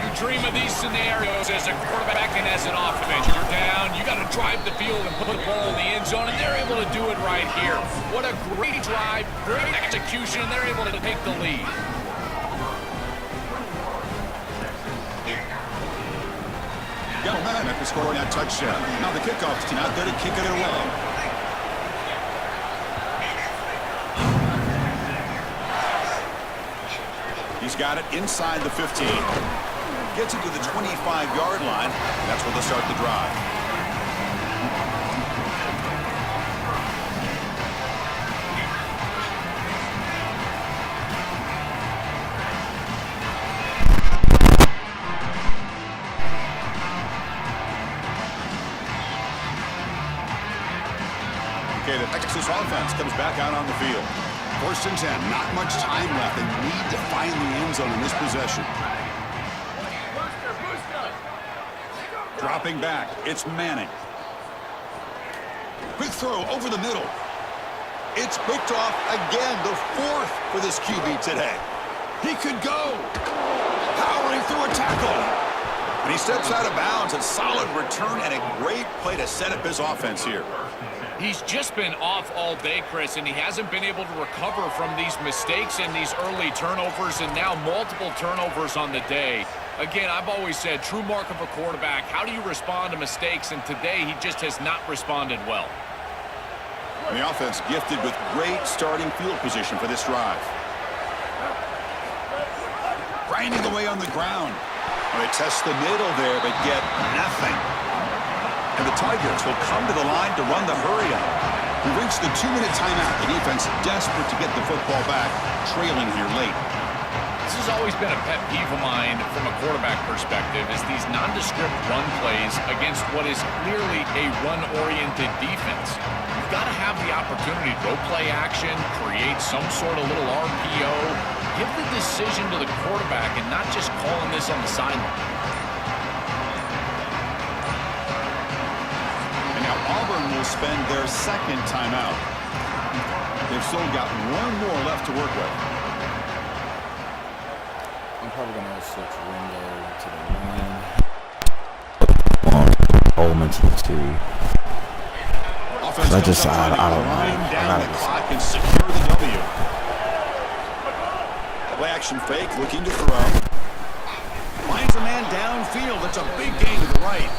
Speaker 8: You dream of these scenarios as a quarterback and as an offense. You're down, you got to drive the field and put the ball in the end zone, and they're able to do it right here. What a great drive, great execution, and they're able to take the lead.
Speaker 10: Got momentum after scoring that touchdown. Now the kickoff team out there to kick it away. He's got it inside the 15. Gets it to the 25-yard line. That's where they'll start the drive. Okay, the Texas offense comes back out on the field. 1st and 10, not much time left. They need to find the end zone in this possession. Dropping back, it's Manning. Quick throw over the middle. It's picked off again, the 4th for this QB today. He could go. Powering through a tackle. And he steps out of bounds. A solid return and a great play to set up his offense here.
Speaker 8: He's just been off all day, Chris, and he hasn't been able to recover from these mistakes and these early turnovers, and now multiple turnovers on the day. Again, I've always said, true mark of a quarterback, how do you respond to mistakes? And today, he just has not responded well.
Speaker 10: And the offense gifted with great starting field position for this drive. Grinding away on the ground. Well, they test the middle there, but get nothing. And the Tigers will come to the line to run the hurry-up. We reached the 2-minute timeout. The defense desperate to get the football back, trailing here late.
Speaker 8: This has always been a pet peeve of mine from a quarterback perspective, is these nondescript run plays against what is clearly a run-oriented defense. You've got to have the opportunity to go play action, create some sort of little RPO, give the decision to the quarterback and not just calling this on the sideline.
Speaker 10: Auburn will spend their 2nd timeout. They've still got one more left to work with.
Speaker 9: I'm probably going to switch window to the 1. Coleman to the 2. I don't know.
Speaker 10: Down the clock and secure the W. Play action fake, looking to throw. Finds a man downfield. It's a big gain to the right.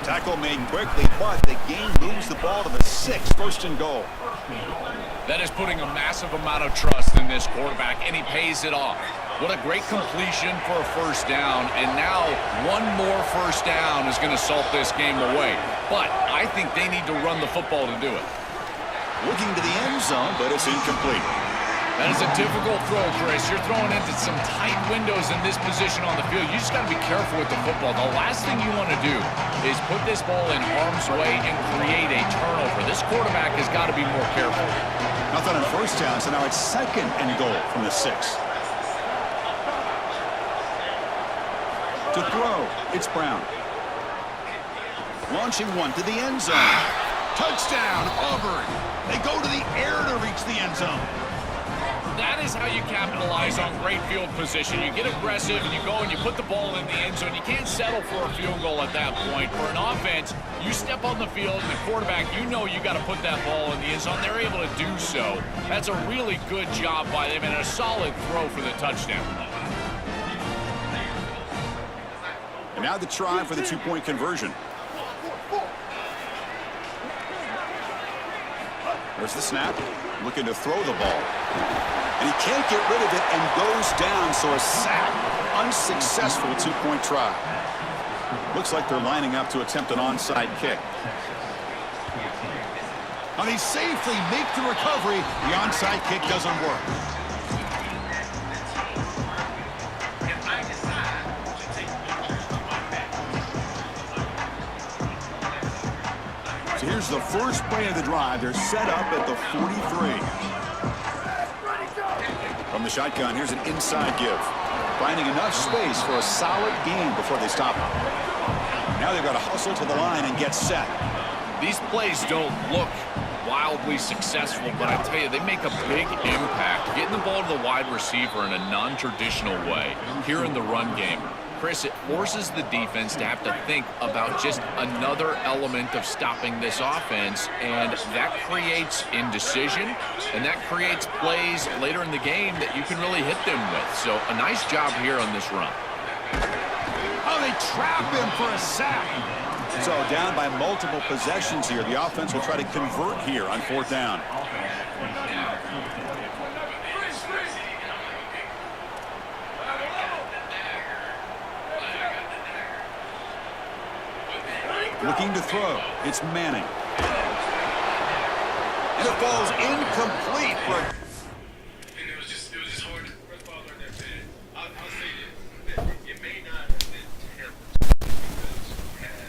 Speaker 10: Tackle made quickly, but the game moves the ball to the 6, 1st and goal.
Speaker 8: That is putting a massive amount of trust in this quarterback, and he pays it off. What a great completion for a 1st down, and now one more 1st down is going to salt this game away. But I think they need to run the football to do it.
Speaker 10: Looking to the end zone, but it's incomplete.
Speaker 8: That is a difficult throw, Chris. You're throwing into some tight windows in this position on the field. You just got to be careful with the football. The last thing you want to do is put this ball in harm's way and create a turnover. This quarterback has got to be more careful.
Speaker 10: Nothing on 1st down, so now it's 2nd and goal from the 6. To throw, it's Brown. Launching one to the end zone. Touchdown, Auburn. They go to the air to reach the end zone.
Speaker 8: That is how you capitalize on great field position. You get aggressive and you go and you put the ball in the end zone. You can't settle for a field goal at that point. For an offense, you step on the field and the quarterback, you know you got to put that ball in the end zone. They're able to do so. That's a really good job by them and a solid throw for the touchdown.
Speaker 10: And now the try for the 2-point conversion. There's the snap. Looking to throw the ball. And he can't get rid of it and goes down, so a sack. Unsuccessful 2-point try. Looks like they're lining up to attempt an onside kick. And they safely make the recovery. The onside kick doesn't work. So here's the first play of the drive. They're set up at the 43. From the shotgun, here's an inside give. Finding enough space for a solid gain before they stop him. Now they've got to hustle to the line and get set.
Speaker 8: These plays don't look wildly successful, but I tell you, they make a big impact. Getting the ball to the wide receiver in a non-traditional way here in the run game. Chris, it forces the defense to have to think about just another element of stopping this offense, and that creates indecision, and that creates plays later in the game that you can really hit them with. So a nice job here on this run.
Speaker 10: Oh, they trap him for a sack. So down by multiple possessions here. The offense will try to convert here on 4th down. Looking to throw. It's Manning. And it falls incomplete for a
Speaker 3: It was just hard. First of all, I learned that, man. I'll say this. It may not have been terrible because you have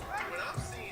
Speaker 3: What I'm seeing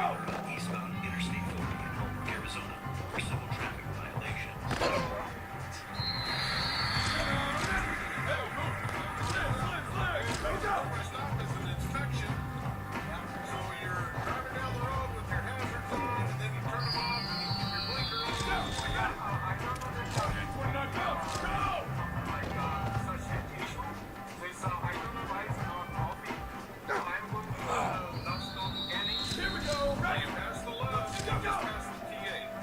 Speaker 3: eastbound Interstate 40 in Homework, Arizona for civil traffic violations. Stop is an inspection. So you're driving down the road with your hazards on, and then you turn them off and you keep your blinker on. I got it. Here we go. Right. You pass the left. You just pass the TA.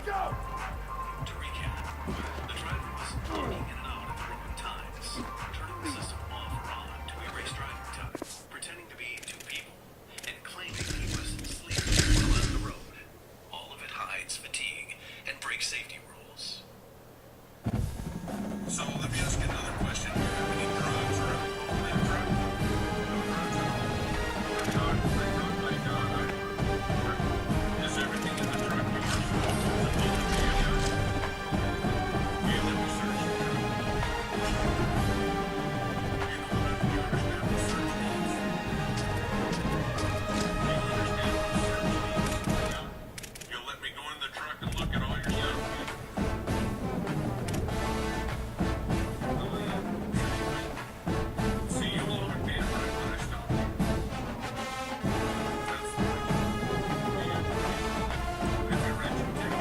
Speaker 3: To recap, the driver was in and out at the wrong times, turning the system off or on to erase driving time, pretending to be two people, and claiming he was sleeping while on the road. All of it hides fatigue and breaks safety rules. So let me ask you another question. How many drugs are involved in that truck? No drugs at all. Thank God, thank God. Is everything in the truck yours? Okay, let me search the truck. You understand what search means? You understand what search means? Yeah. You'll let me go in the truck and look at all your stuff? See, you locked me in right when I stopped you. That's the way. If you're rich, you take it.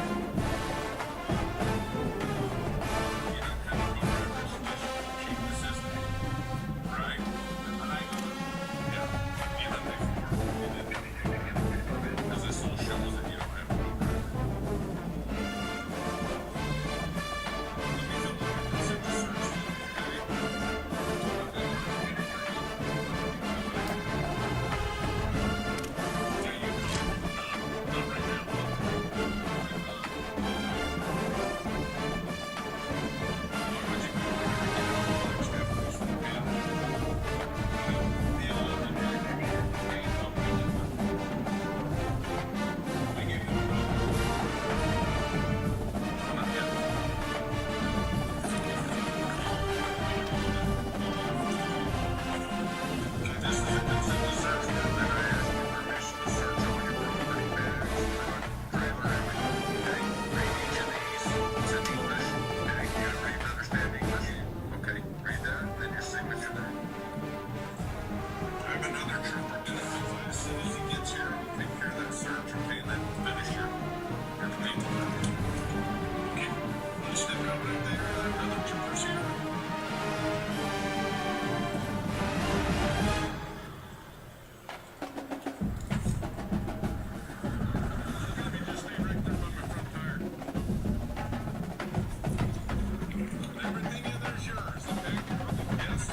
Speaker 3: You don't have a co-driver's license to cheat the system. Right? Yeah. Even before. Because this all shows that you don't have a co-driver. Let me go look at this and just search it, okay? This is a consent search warrant that I ask you permission to search all your property, bags, truck, trailer, everything. Okay? Read each of these. It's in English. Okay? You read and understand English? Okay. Read that, then your signature there. I have another trooper doing it. As soon as he gets here, we'll take care of that search, okay? And then we'll finish your paperwork. Okay? You step out right there. Another trooper's here. Everything in there's yours, okay? Yes?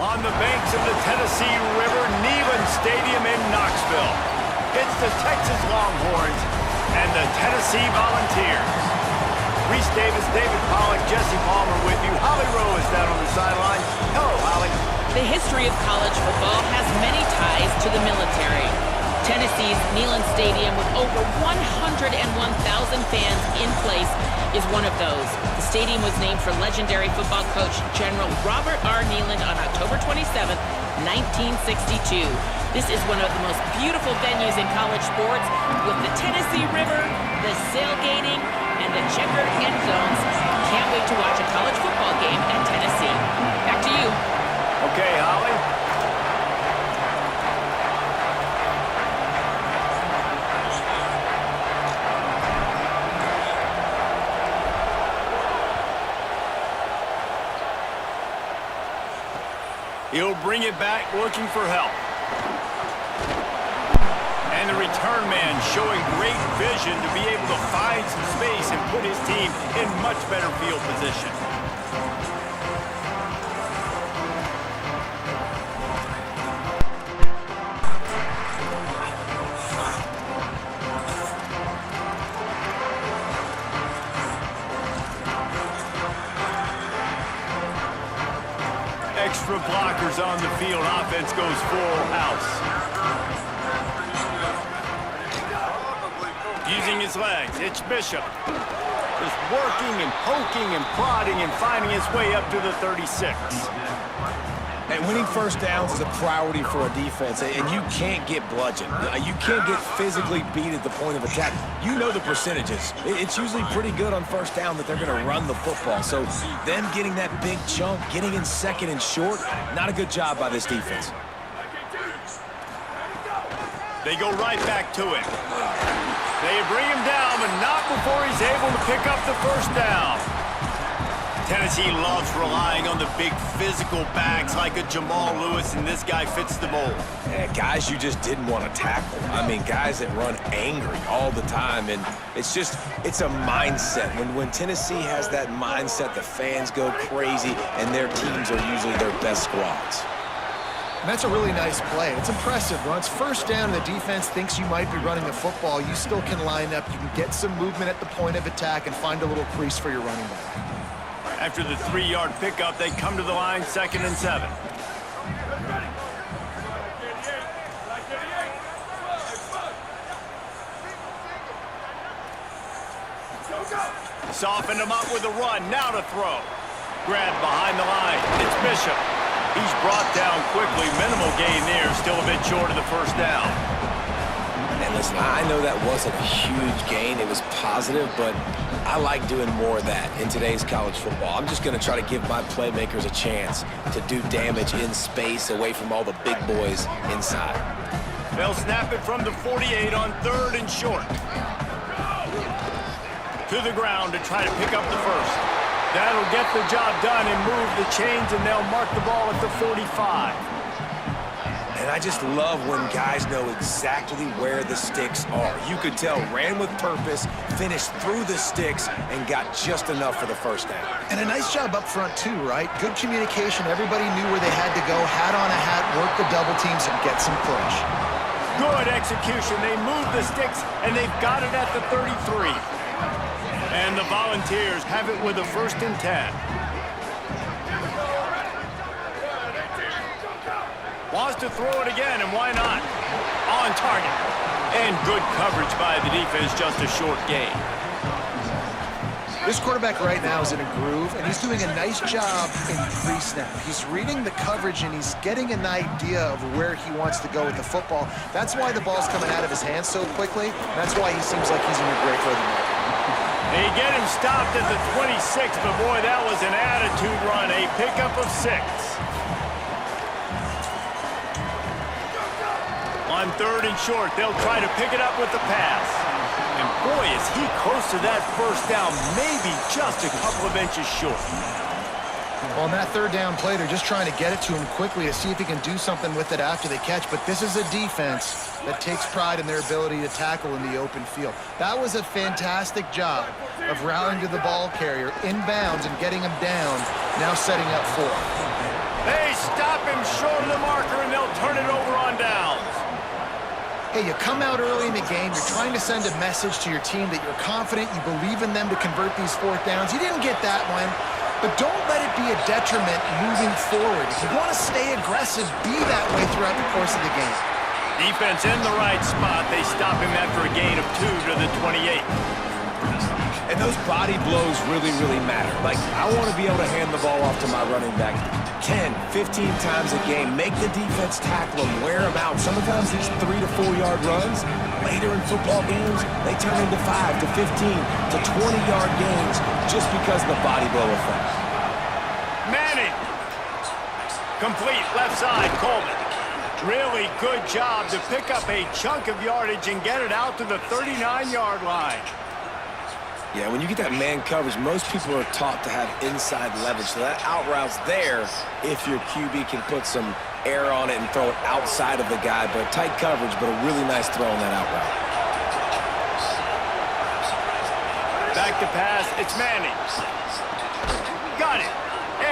Speaker 5: On the banks of the Tennessee River, Neyland Stadium in Knoxville. It's the Texas Longhorns and the Tennessee Volunteers. Reese Davis, David Pollock, Jesse Palmer with you. Holly Rowe is down on the sideline. Hello, Holly.
Speaker 11: The history of college football has many ties to the military. Tennessee's Neyland Stadium, with over 101,000 fans in place, is one of those. The stadium was named for legendary football coach General Robert R. Neyland on October 27, 1962. This is one of the most beautiful venues in college sports, with the Tennessee River, the sailgating, and the checkered end zones. Can't wait to watch a college football game at Tennessee. Back to you.
Speaker 5: Okay, Holly. He'll bring it back looking for help. And the return man showing great vision to be able to find some space and put his team in much better field position. Extra blockers on the field. Offense goes full house. Using his legs, it's Bishop. Just working and poking and prodding and finding his way up to the 36.
Speaker 6: Hey, Right, winning first downs is a priority for a defense, and you can't get bludgeoned. You can't get physically beat at the point of attack. You know the percentages. It's usually pretty good on first down that they're going to run the football. So them getting that big chunk, getting in second and short, not a good job by this defense.
Speaker 5: They go right back to it. They bring him down, but not before he's able to pick up the first down. Tennessee loves relying on the big physical backs like a Jamal Lewis, and this guy fits the mold.
Speaker 6: Yeah, guys you just didn't want to tackle. I mean, guys that run angry all the time, and it's a mindset. When Tennessee has that mindset, the fans go crazy, and their teams are usually their best squads.
Speaker 7: And that's a really nice play. It's impressive. When it's first down and the defense thinks you might be running the football, you still can line up. You can get some movement at the point of attack and find a little crease for your running back.
Speaker 5: After the 3-yard pickup, they come to the line 2nd and 7. Softened him up with a run. Now to throw. Grabbed behind the line. It's Bishop. He's brought down quickly. Minimal gain there. Still a bit short of the first down.
Speaker 6: And listen, I know that wasn't a huge gain. It was positive, but I like doing more of that in today's college football. I'm just going to try to give my playmakers a chance to do damage in space away from all the big boys inside.
Speaker 5: They'll snap it from the 48 on 3rd and short. To the ground to try to pick up the first. That'll get the job done and move the chains, and they'll mark the ball at the 45.
Speaker 6: And I just love when guys know exactly where the sticks are. You could tell ran with purpose, finished through the sticks, and got just enough for the first down.
Speaker 7: And a nice job up front too, right? Good communication. Everybody knew where they had to go. Hat on a hat, work the double teams, and get some push.
Speaker 5: Good execution. They move the sticks, and they've got it at the 33. And the Volunteers have it with a 1st and 10. Wants to throw it again, and why not? On target. And good coverage by the defense, just a short gain.
Speaker 7: This quarterback right now is in a groove, and he's doing a nice job in pre-snap. He's reading the coverage, and he's getting an idea of where he wants to go with the football. That's why the ball's coming out of his hands so quickly. That's why he seems like he's in a great rhythm right now.
Speaker 5: They get him stopped at the 26, but boy, that was an attitude run. A pickup of 6. On 3rd and short, they'll try to pick it up with the pass. And boy, is he close to that first down, maybe just a couple of inches short.
Speaker 7: On that 3rd down play, they're just trying to get it to him quickly to see if he can do something with it after the catch. But this is a defense that takes pride in their ability to tackle in the open field. That was a fantastic job of rallying to the ball carrier inbounds and getting him down, now setting up 4.
Speaker 5: They stop him short of the marker, and they'll turn it over on downs.
Speaker 7: Hey, you come out early in the game, you're trying to send a message to your team that you're confident, you believe in them to convert these 4th downs. You didn't get that one, but don't let it be a detriment moving forward. If you want to stay aggressive, be that way throughout the course of the game.
Speaker 5: Defense in the right spot. They stop him after a gain of 2 to the 28.
Speaker 6: And those body blows really, really matter. Like, I want to be able to hand the ball off to my running back 10, 15 times a game. Make the defense tackle him, wear him out. Sometimes these 3 to 4 yard runs, later in football games, they turn into 5 to 15 to 20-yard gains just because of the body blow effect.
Speaker 5: Manning. Complete left side, Coleman. Really good job to pick up a chunk of yardage and get it out to the 39-yard line.
Speaker 6: Yeah, when you get that man coverage, most people are taught to have inside leverage. So that out route's there if your QB can put some air on it and throw it outside of the guy. But tight coverage, but a really nice throw on that out route.
Speaker 5: Back to pass, it's Manning. Got it.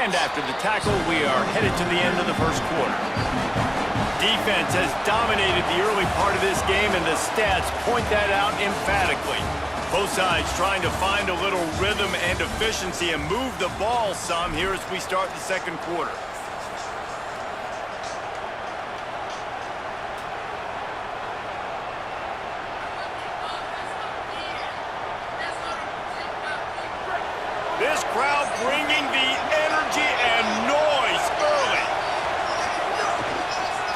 Speaker 5: And after the tackle, we are headed to the end of the first quarter. Defense has dominated the early part of this game, and the stats point that out emphatically. Both sides trying to find a little rhythm and efficiency and move the ball some here as we start the second quarter. This crowd bringing the energy and noise early.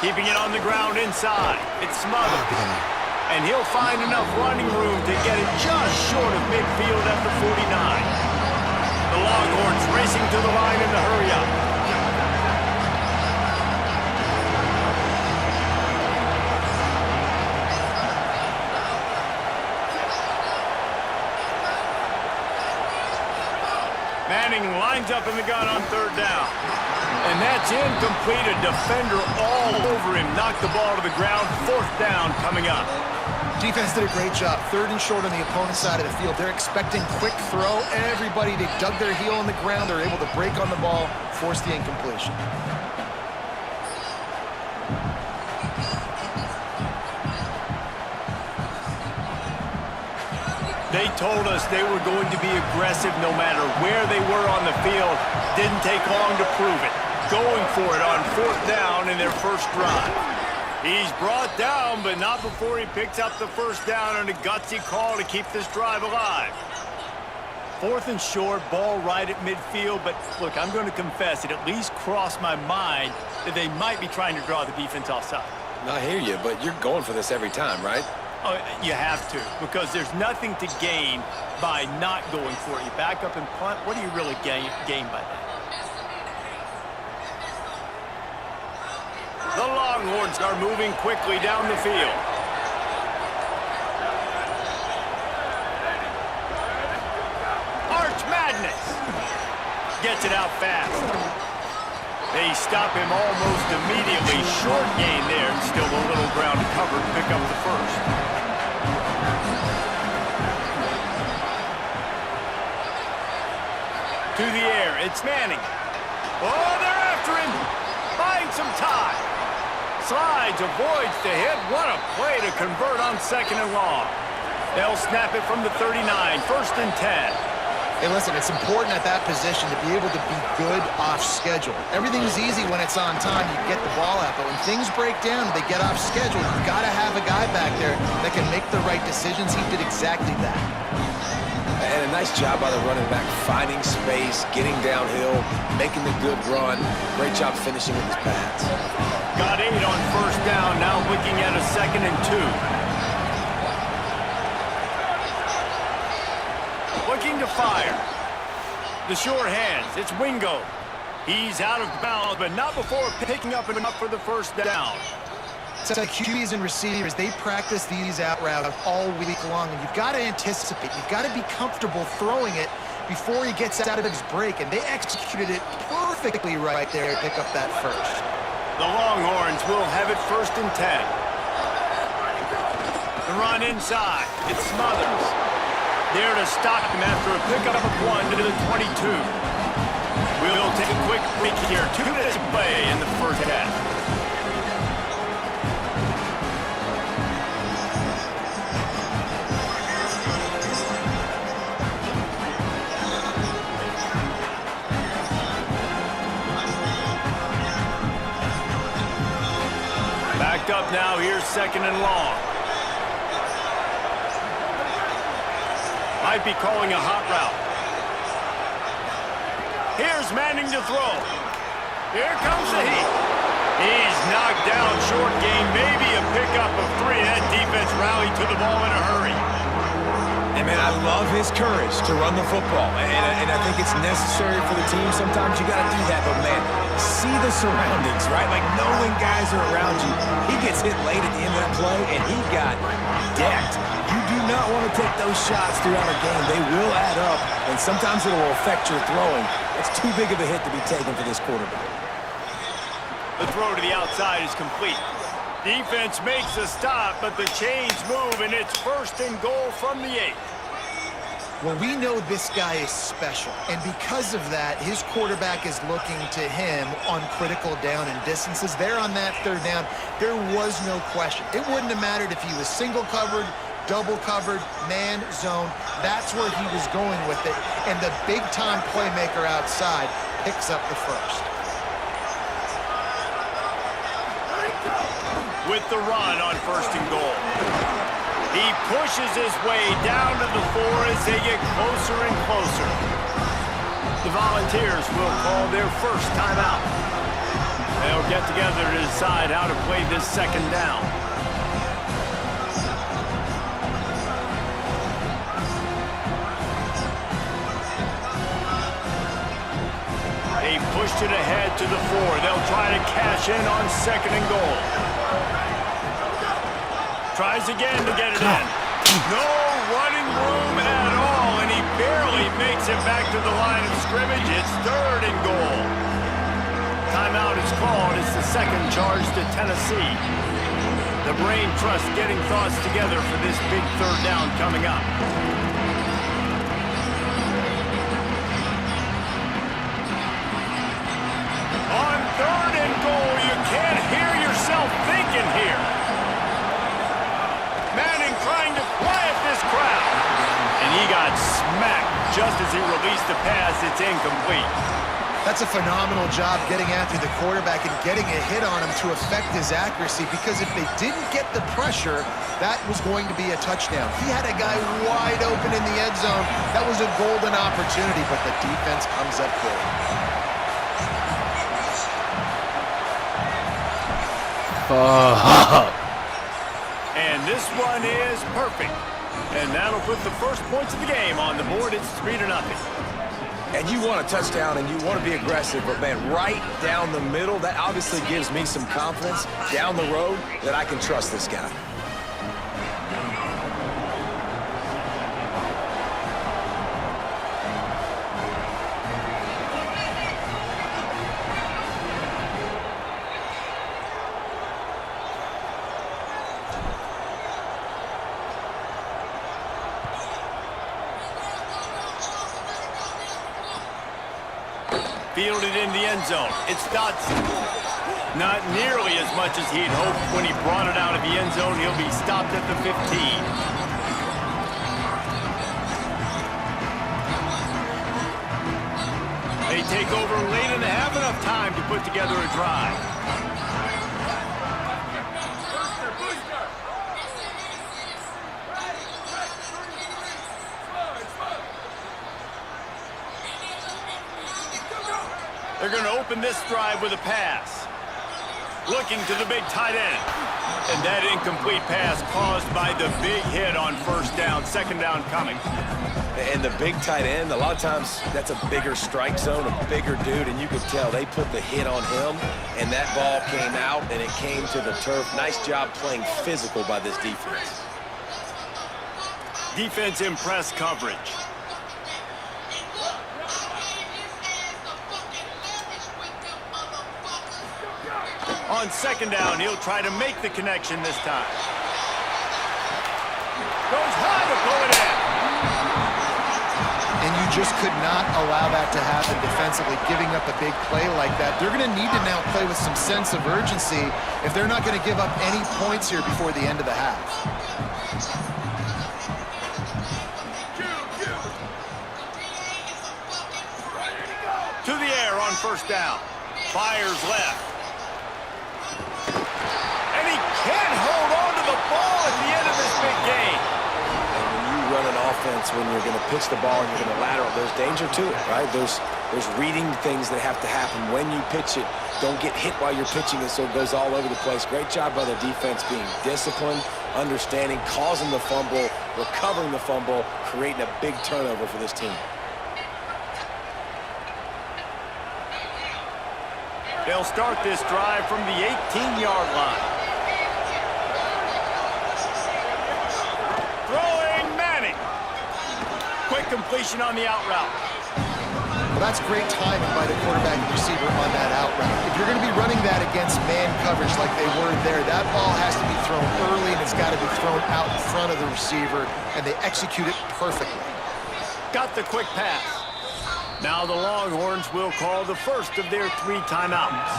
Speaker 5: Keeping it on the ground inside. It's smothered. And he'll find enough running room to get it just short of midfield at the 49. The Longhorns racing to the line in the hurry-up. Manning lines up in the gun on third down. And that's incomplete. A defender all over him. Knocked the ball to the ground. Fourth down coming up.
Speaker 7: Defense did a great job. Third and short on the opponent's side of the field. They're expecting quick throw. Everybody, they dug their heel on the ground. They're able to break on the ball, force the incompletion.
Speaker 5: They told us they were going to be aggressive no matter where they were on the field. Didn't take long to prove it. Going for it on fourth down in their first drive. He's brought down, but not before he picks up the first down on a gutsy call to keep this drive alive. Fourth and short, ball right at midfield, but look, I'm going to confess, it at least crossed my mind that they might be trying to draw the defense offside.
Speaker 6: I hear you, but you're going for this every time, right?
Speaker 5: Oh, you have to, because there's nothing to gain by not going for it. You back up and punt, what do you really gain by that? The Longhorns are moving quickly down the field. Arch Madness gets it out fast. They stop him almost immediately. Short gain there, and still a little ground to cover to pick up the first. To the air, it's Manning. Oh, they're after him. Finds some time. Slides, avoids the hit. What a play to convert on second and long. They'll snap it from the 39, first and 10.
Speaker 7: Hey, listen, it's important at that position to be able to be good off schedule. Everything's easy when it's on time. You get the ball out, but when things break down and they get off schedule, you've got to have a guy back there that can make the right decisions. He did exactly that.
Speaker 6: And a nice job by the running back, finding space, getting downhill, making the good run. Great job finishing with his pads.
Speaker 5: Got 8 on first down, now looking at a second and 2. Looking to fire. The sure hands, it's Wingo. He's out of bounds, but not before picking up enough for the first down.
Speaker 7: So the QBs and receivers, they practice these out routes all week long, and you've got to anticipate. You've got to be comfortable throwing it before he gets out of his break, and they executed it perfectly right there to pick up that first.
Speaker 5: The Longhorns will have it first and 10. The run inside, it's Smothers. There to stop him after a pickup of 1 to the 22. We'll take a quick break here. 2 minutes play in the first half. Backed up now, here's second and long. Might be calling a hot route. Here's Manning to throw. Here comes the heat. He's knocked down, short gain, maybe a pickup of 3. That defense rallied to the ball in a hurry.
Speaker 6: And man, I love his courage to run the football, and I think it's necessary for the team. Sometimes you got to do that, but man, see the surroundings, right? Like knowing guys are around you. He gets hit late at the end of that play, and he got decked. You do not want to take those shots throughout a game. They will add up, and sometimes it will affect your throwing. It's too big of a hit to be taken for this quarterback.
Speaker 5: The throw to the outside is complete. Defense makes a stop, but the chains move, and it's first and goal from the 8.
Speaker 7: Well, we know this guy is special, and because of that, his quarterback is looking to him on critical down and distances. There on that third down, there was no question. It wouldn't have mattered if he was single covered, double covered, man, zone. That's where he was going with it, and the big-time playmaker outside picks up the first.
Speaker 5: With the run on first and goal. He pushes his way down to the 4 as they get closer and closer. The Volunteers will call their first timeout. They'll get together to decide how to play this second down. They pushed it ahead to the 4. They'll try to cash in on 2nd and goal. Tries again to get it in. No running room at all, and he barely makes it back to the line of scrimmage. It's 3rd and goal. Timeout is called. It's the second charge to Tennessee. The brain trust getting thoughts together for this big 3rd down coming up. On 3rd and goal, you can't hear yourself thinking here. Manning trying to quiet this crowd. And he got smacked just as he released the pass. It's incomplete.
Speaker 7: That's a phenomenal job getting after the quarterback and getting a hit on him to affect his accuracy, because if they didn't get the pressure, that was going to be a touchdown. He had a guy wide open in the end zone. That was a golden opportunity, but the defense comes up big.
Speaker 5: And this one is perfect. And that'll put the first points of the game on the board. It's 3-0.
Speaker 6: And you want a touchdown and you want to be aggressive, but man, right down the middle, that obviously gives me some confidence down the road that I can trust this guy.
Speaker 5: Fielded in the end zone. It's Dotson. Not nearly as much as he'd hoped when he brought it out of the end zone. He'll be stopped at the 15. They take over late and they have enough time to put together a drive. They're going to open this drive with a pass. Looking to the big tight end. And that incomplete pass caused by the big hit on 1st down. 2nd down coming.
Speaker 6: And the big tight end, a lot of times that's a bigger strike zone, a bigger dude, and you could tell they put the hit on him, and that ball came out, and it came to the turf. Nice job playing physical by this defense.
Speaker 5: Defense in press coverage. On 2nd down, he'll try to make the connection this time. Goes high to pull it in.
Speaker 7: And you just could not allow that to happen defensively, giving up a big play like that. They're going to need to now play with some sense of urgency if they're not going to give up any points here before the end of the half.
Speaker 5: To the air on 1st down. Fires left. And he can't hold on to the ball at the end of this big game.
Speaker 6: And when you run an offense, when you're going to pitch the ball and you're going to lateral, there's danger to it, right? There's reading things that have to happen when you pitch it. Don't get hit while you're pitching it so it goes all over the place. Great job by the defense being disciplined, understanding, causing the fumble, recovering the fumble, creating a big turnover for this team.
Speaker 5: They'll start this drive from the 18-yard line. Throwing Manning. Quick completion on the out route.
Speaker 7: Well, that's great timing by the quarterback and receiver on that out route. If you're going to be running that against man coverage like they were there, that ball has to be thrown early and it's got to be thrown out in front of the receiver, and they execute it perfectly.
Speaker 5: Got the quick pass. Now the Longhorns will call the first of their 3 timeouts.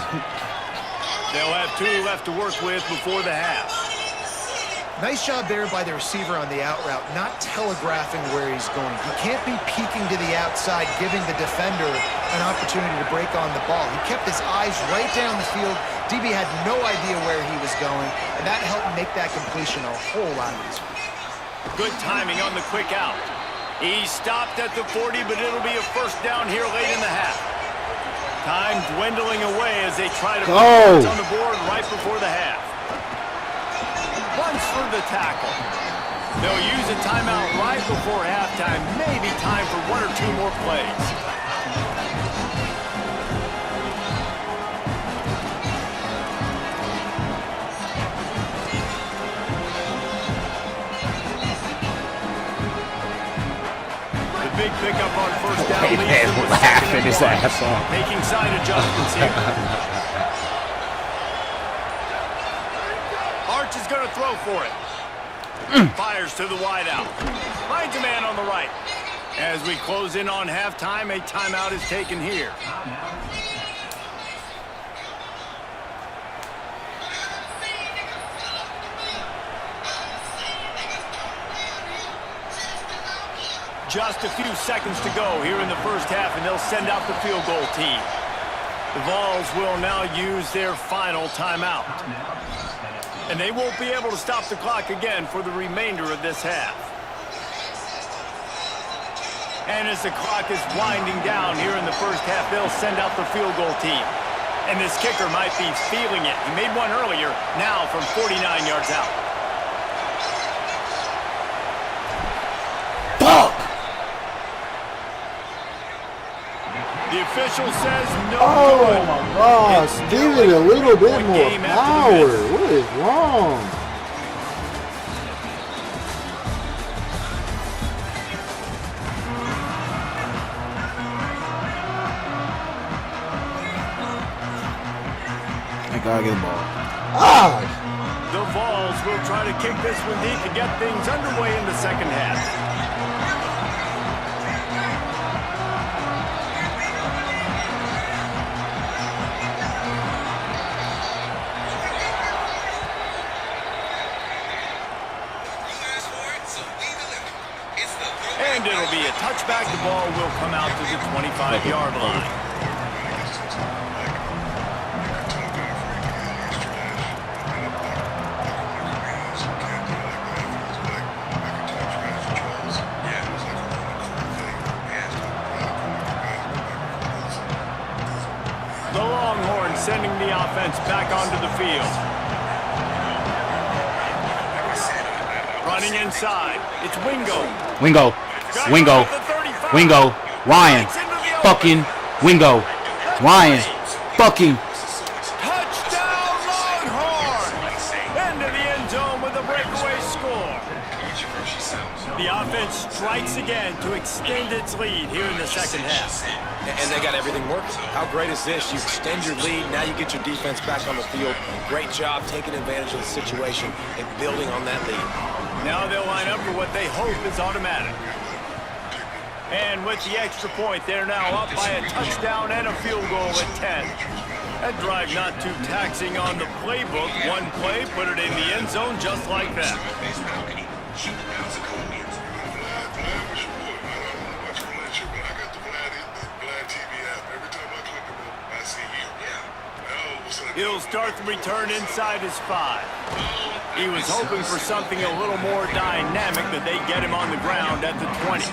Speaker 5: They'll have 2 left to work with before the half.
Speaker 7: Nice job there by the receiver on the out route, not telegraphing where he's going. He can't be peeking to the outside, giving the defender an opportunity to break on the ball. He kept his eyes right down the field. DB had no idea where he was going, and that helped make that completion a whole lot easier.
Speaker 5: Good timing on the quick out. He stopped at the 40, but it'll be a 1st down here late in the half. Time dwindling away as they try to put points on the board right before the half. Runs for the tackle. They'll use a timeout right before halftime. Maybe time for one or two more plays. Big pickup on first down.
Speaker 4: Laughing his ass off.
Speaker 5: Making side adjustments here. Arch is going to throw for it. Fires to the wideout. Finds a man on the right. As we close in on halftime, a timeout is taken here. Just a few seconds to go here in the first half, and they'll send out the field goal team. The Vols will now use their final timeout. And they won't be able to stop the clock again for the remainder of this half. And as the clock is winding down here in the first half, they'll send out the field goal team. And this kicker might be feeling it. He made one earlier, now from 49 yards out.
Speaker 4: Fuck!
Speaker 5: The official says no.
Speaker 12: Oh my gosh, give it a little bit more power. What is wrong?
Speaker 9: I gotta get the ball.
Speaker 12: Ah!
Speaker 5: The Vols will try to kick this one deep to get things underway in the second half. And it'll be a touchback. The ball will come out to the 25-yard line. The Longhorns sending the offense back onto the field. Running inside. It's Wingo.
Speaker 4: Wingo. Ryan. Fucking Wingo. Ryan. Fucking.
Speaker 5: Touchdown Longhorns! Into the end zone with a breakaway score. The offense strikes again to extend its lead here in the second half.
Speaker 6: And they got everything working. How great is this? You extend your lead, now you get your defense back on the field. Great job taking advantage of the situation and building on that lead.
Speaker 5: Now they'll line up for what they hope is automatic. And with the extra point, they're now up by a touchdown and a field goal at 10. That drive not too taxing on the playbook. One play, put it in the end zone just like that. He'll start the return inside his 5. He was hoping for something a little more dynamic, that they get him on the ground at the 20.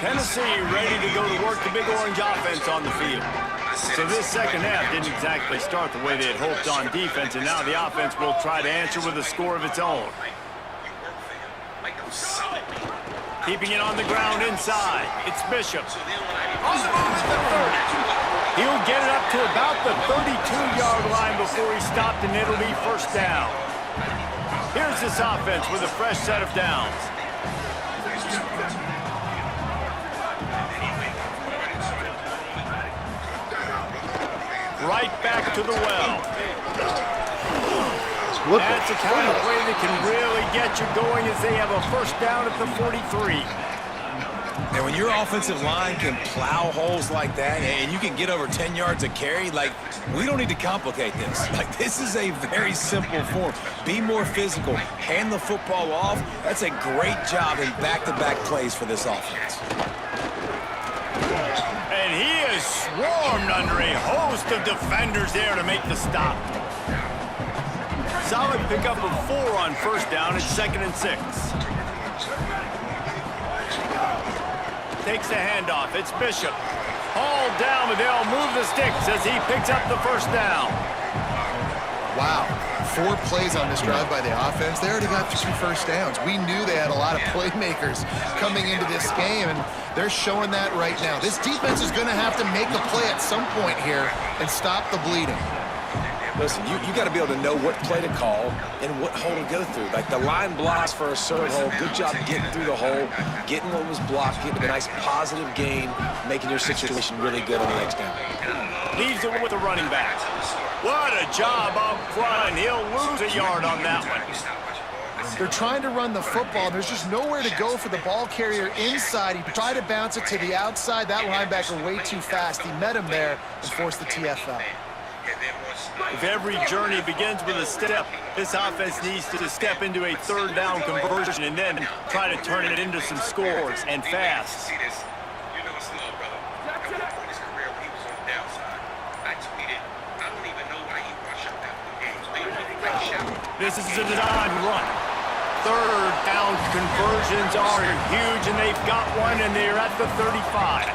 Speaker 5: Tennessee ready to go to work the Big Orange offense on the field. So this second half didn't exactly start the way they had hoped on defense, and now the offense will try to answer with a score of its own. Keeping it on the ground inside. It's Bishop. On the move at the 30. He'll get it up to about the 32-yard line before he stopped, and it'll be first down. Here's this offense with a fresh set of downs. Right back to the well. That's the kind of play that can really get you going as they have a first down at the 43.
Speaker 6: And when your offensive line can plow holes like that and you can get over 10 yards a carry, like, we don't need to complicate this. Like, this is a very simple form. Be more physical. Hand the football off. That's a great job in back-to-back plays for this offense.
Speaker 5: And he is swarmed under a host of defenders there to make the stop. Solid pickup of 4 on first down. It's 2nd and 6. Takes the handoff. It's Bishop. Hauled down, but they'll move the sticks as he picks up the first down.
Speaker 7: Wow. 4 plays on this drive by the offense. They already got 2 first downs. We knew they had a lot of playmakers coming into this game, and they're showing that right now. This defense is going to have to make a play at some point here and stop the bleeding.
Speaker 6: Listen, you got to be able to know what play to call and what hole to go through. Like the line blocks for a certain hole. Good job getting through the hole, getting what was blocked, getting a nice positive gain, making your situation really good on the next down.
Speaker 5: Leaves it with the running back. What a job up front. He'll lose a yard on that one.
Speaker 7: They're trying to run the football. There's just nowhere to go for the ball carrier inside. He tried to bounce it to the outside. That linebacker way too fast. He met him there and forced the TFL.
Speaker 5: If every journey begins with a step, this offense needs to step into a 3rd down conversion and then try to turn it into some scores, and fast. This is a design run. 3rd down conversions are huge, and they've got one, and they're at the 35.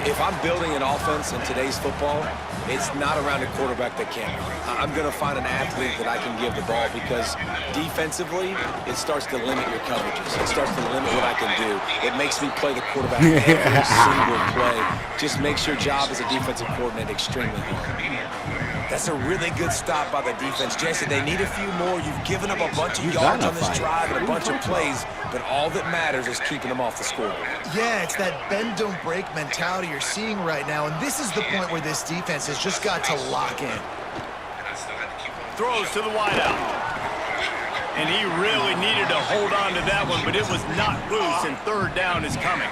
Speaker 6: If I'm building an offense in today's football, it's not around a quarterback that can't run. I'm going to find an athlete that I can give the ball because defensively, it starts to limit your coverages. It starts to limit what I can do. It makes me play the quarterback every single play. Just makes your job as a defensive coordinator extremely hard. That's a really good stop by the defense. Jason, they need a few more. You've given up a bunch of yards on this drive and a bunch of plays, but all that matters is keeping them off the scoreboard.
Speaker 7: Yeah, it's that bend, don't break mentality you're seeing right now, and this is the point where this defense has just got to lock in.
Speaker 5: Throws to the wideout. And he really needed to hold on to that one, but it was not loose, and 3rd down is coming.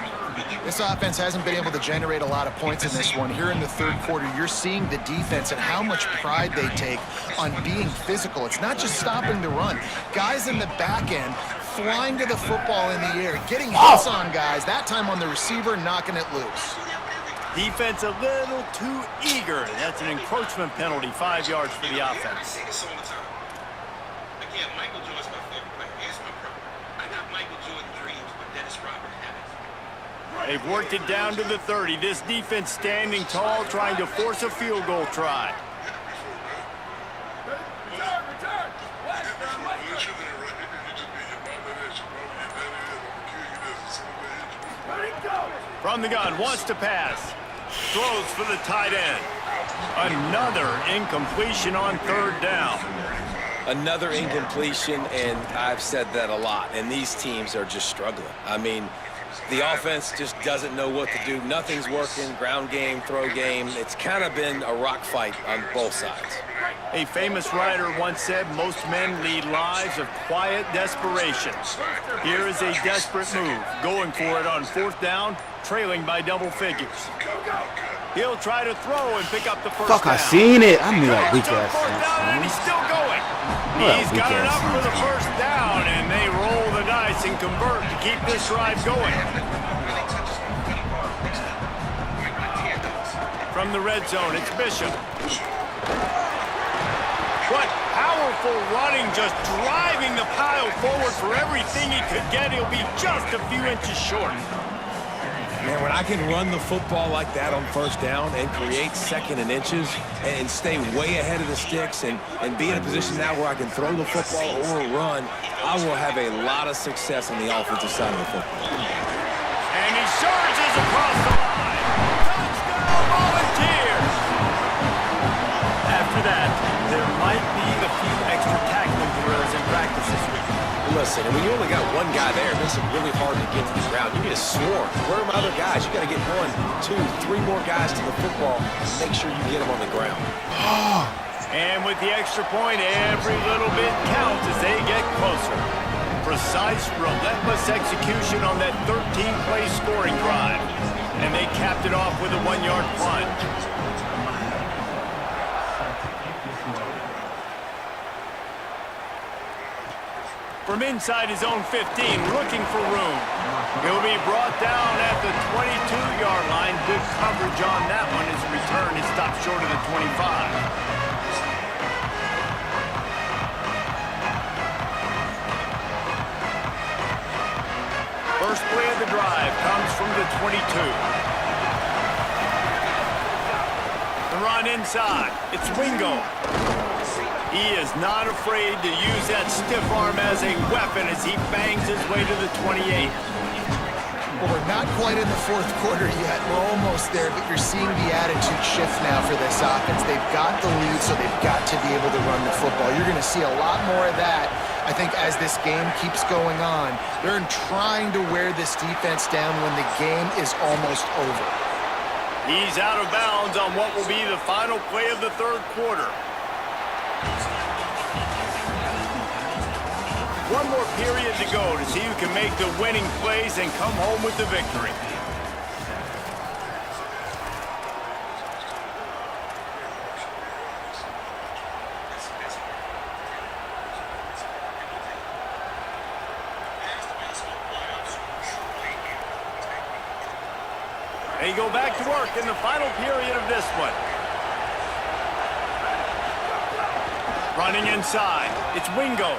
Speaker 7: This offense hasn't been able to generate a lot of points in this one. Here in the 3rd quarter, you're seeing the defense and how much pride they take on being physical. It's not just stopping the run. Guys in the back end flying to the football in the air, getting hits on guys, that time on the receiver, knocking it loose.
Speaker 5: Defense a little too eager. That's an encroachment penalty, 5 yards for the offense.
Speaker 3: Again, Michael Jordan's my favorite player. Here's my problem. I got Michael Jordan dreams, but Dennis Rodman habits.
Speaker 5: They've worked it down to the 30. This defense standing tall, trying to force a field goal try. From the gun, wants to pass. Throws for the tight end. Another incompletion on 3rd down.
Speaker 6: Another incompletion, and I've said that a lot, and these teams are just struggling. I mean, the offense just doesn't know what to do. Nothing's working, ground game, throw game. It's kind of been a rock fight on both sides.
Speaker 5: A famous writer once said, most men lead lives of quiet desperation. Here is a desperate move, going for it on 4th down, trailing by double figures. He'll try to throw and pick up the first down.
Speaker 4: I seen it. I knew that weak ass.
Speaker 5: 4th down, and he's still going. He's got enough for the first down, and they roll the dice and convert to keep this drive going. From the red zone, it's Bishop. What powerful running, just driving the pile forward for everything he could get. He'll be just a few inches short.
Speaker 6: Man, when I can run the football like that on first down and create 2nd and inches and stay way ahead of the sticks and be in a position now where I can throw the football or run, I will have a lot of success on the offensive side of the football.
Speaker 5: And he surges across the line. Touchdown, Volunteers! After that, there might be a few extra tackling drills in practice this week.
Speaker 6: Listen, and when you only got one guy there, it makes it really hard to get to the ground. You need a swarm. Where are my other guys? You got to get 1, 2, 3 more guys to the football and make sure you get them on the ground.
Speaker 5: And with the extra point, every little bit counts as they get closer. Precise, relentless execution on that 13-play scoring drive. And they capped it off with a 1-yard plunge. From inside his own 15, looking for room. He'll be brought down at the 22-yard line. Good coverage on that one. His return is stopped short of the 25. from the 22. The run inside. It's Wingo. He is not afraid to use that stiff arm as a weapon as he bangs his way to the 28.
Speaker 7: Well, we're not quite in the fourth quarter yet. We're almost there, but you're seeing the attitude shift now for this offense. They've got the lead, so they've got to be able to run the football. You're going to see a lot more of that, I think, as this game keeps going on. They're trying to wear this defense down when the game is almost over.
Speaker 5: He's out of bounds on what will be the final play of the third quarter. One more period to go to see who can make the winning plays and come home with the victory. They go back to work in the final period of this one. Running inside, it's Wingo.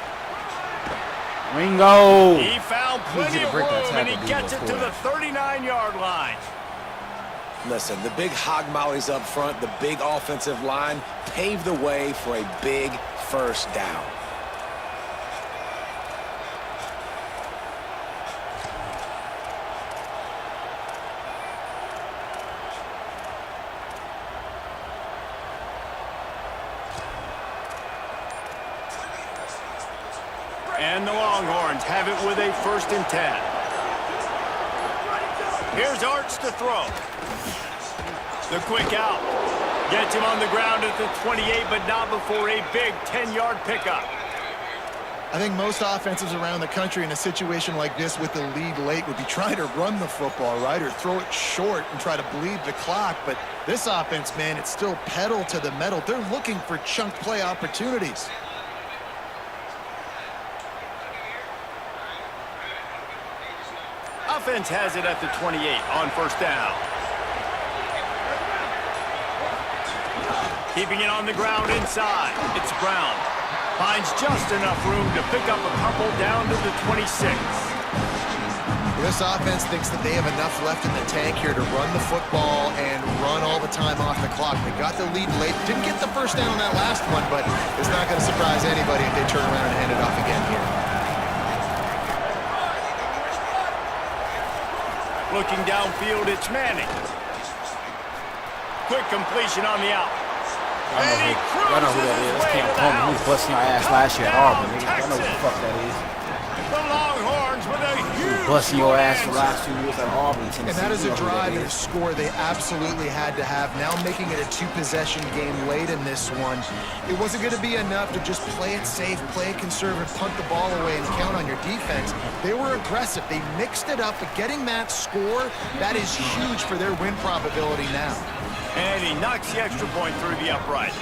Speaker 4: Wingo!
Speaker 5: He found plenty of room, and he gets it to the 39-yard line.
Speaker 6: Listen, the big hog mollies up front, the big offensive line, paved the way for a big first down.
Speaker 5: And the Longhorns have it with a 1st and 10. Here's Arch to throw. The quick out. Gets him on the ground at the 28, but not before a big 10-yard pickup.
Speaker 7: I think most offenses around the country in a situation like this with the lead late would be trying to run the football, right, or throw it short and try to bleed the clock. But this offense, man, it's still pedal to the metal. They're looking for chunk play opportunities.
Speaker 5: Offense has it at the 28 on 1st down. Keeping it on the ground inside. It's Brown. Finds just enough room to pick up a couple down to the 26.
Speaker 7: This offense thinks that they have enough left in the tank here to run the football and run all the time off the clock. They got the lead late. Didn't get the 1st down on that last one, but it's not going to surprise anybody if they turn around and hand it off again here.
Speaker 5: Looking downfield, it's Manning. Quick completion on the out.
Speaker 4: Y'all know who that is. That's Cam Coleman. He was busting our ass last year at Auburn, nigga. Y'all know who the fuck that is.
Speaker 5: The Longhorns with a huge
Speaker 4: busting your ass for the last 2 years at Auburn.
Speaker 7: And that is a drive and a score they absolutely had to have. Now making it a 2-possession game late in this one. It wasn't going to be enough to just play it safe, play it conservative, punt the ball away, and count on your defense. They were aggressive. They mixed it up, but getting that score, that is huge for their win probability now.
Speaker 5: And he knocks the extra point through the uprights.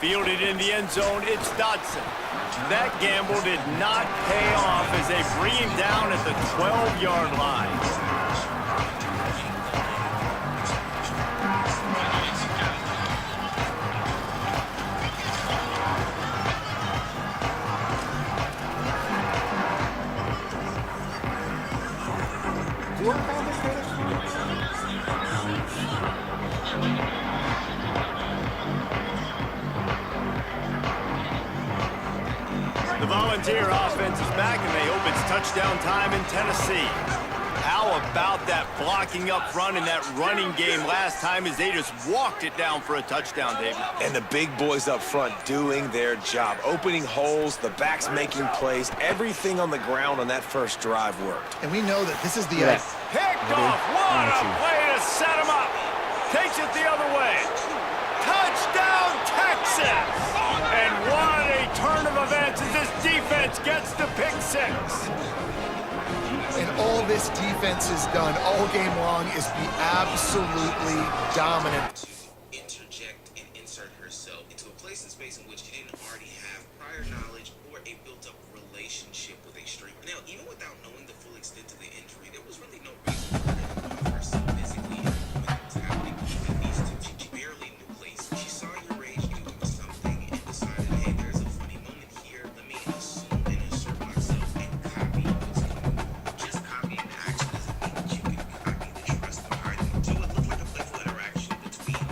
Speaker 5: Fielded in the end zone, it's Dotson. That gamble did not pay off as they bring him down at the 12-yard line. The Volunteer offense is back, and they hope it's touchdown time in Tennessee. How about that blocking up front and that running game last time as they just walked it down for a touchdown, David?
Speaker 6: And the big boys up front doing their job. Opening holes, the backs making plays. Everything on the ground on that first drive worked.
Speaker 7: And we know that this is the...
Speaker 5: Picked off. What a play to set him up. Takes it the other way. Touchdown, Texas! And what a turn of events as this defense gets to pick 6.
Speaker 7: And all this defense has done all game long is be absolutely dominant.
Speaker 13: Interject and insert herself into a place and space in which she didn't already have prior knowledge or a built-up relationship with a streamer. Now, even without knowing the full extent of the injury, there was really no reason for her to involve herself physically in the moment that was happening. Even these two, she barely knew place. She saw your rage doing something and decided, hey, there's a funny moment here. Let me assume and insert myself and copy what's going on. Just copying the action doesn't mean that you can copy the trust behind it. So it looked like a playful interaction between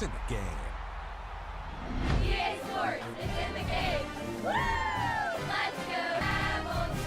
Speaker 6: It's in the game.
Speaker 14: EA Sports is in the game. Woo! Let's go Rebels!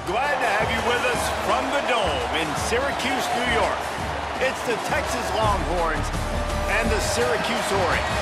Speaker 5: Glad to have you with us from the Dome in Syracuse, New York. It's the Texas Longhorns and the Syracuse Orange.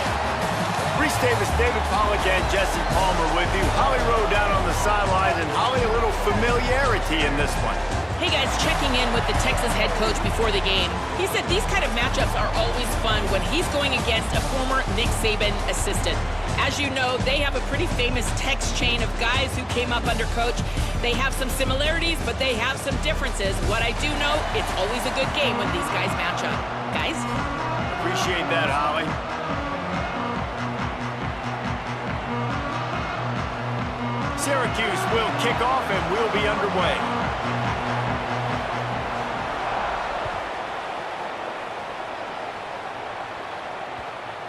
Speaker 5: Reese Davis, David Pollack, and Jesse Palmer with you. Holly Rowe down on the sidelines, and Holly, a little familiarity in this one.
Speaker 11: Hey guys, checking in with the Texas head coach before the game. He said these kind of matchups are always fun when he's going against a former Nick Saban assistant. As you know, they have a pretty famous Tex chain of guys who came up under coach. They have some similarities, but they have some differences. What I do know, it's always a good game when these guys match up. Guys?
Speaker 5: Appreciate that, Holly. Syracuse will kick off and we'll be underway.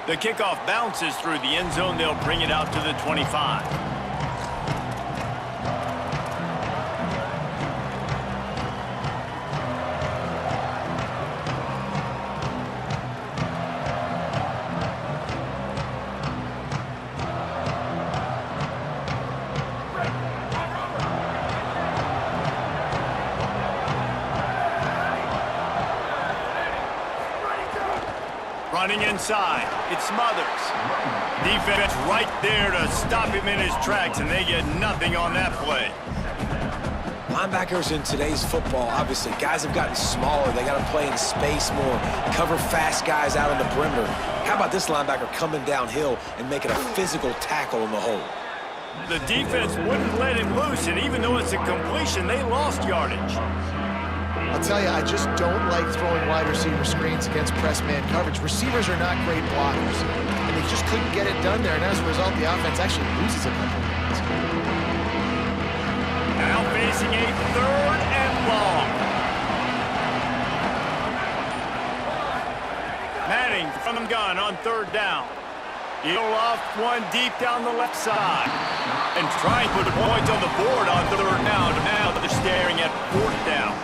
Speaker 5: The kickoff bounces through the end zone. They'll bring it out to the 25. Running inside, it's Smothers. Defense right there to stop him in his tracks, and they get nothing on that play.
Speaker 6: Linebackers in today's football, obviously, guys have gotten smaller. They got to play in space more, cover fast guys out on the perimeter. How about this linebacker coming downhill and making a physical tackle in the hole?
Speaker 5: The defense wouldn't let him loose, and even though it's a completion, they lost yardage.
Speaker 7: I'll tell you, I just don't like throwing wide receiver screens against press man coverage. Receivers are not great blockers, and they just couldn't get it done there, and as a result, the offense actually loses a couple of yards.
Speaker 5: Now facing a 3rd and long. Manning from the gun on 3rd down. He'll loft one deep down the left side. And try and put a point on the board on 3rd down. Now they're staring at 4th down.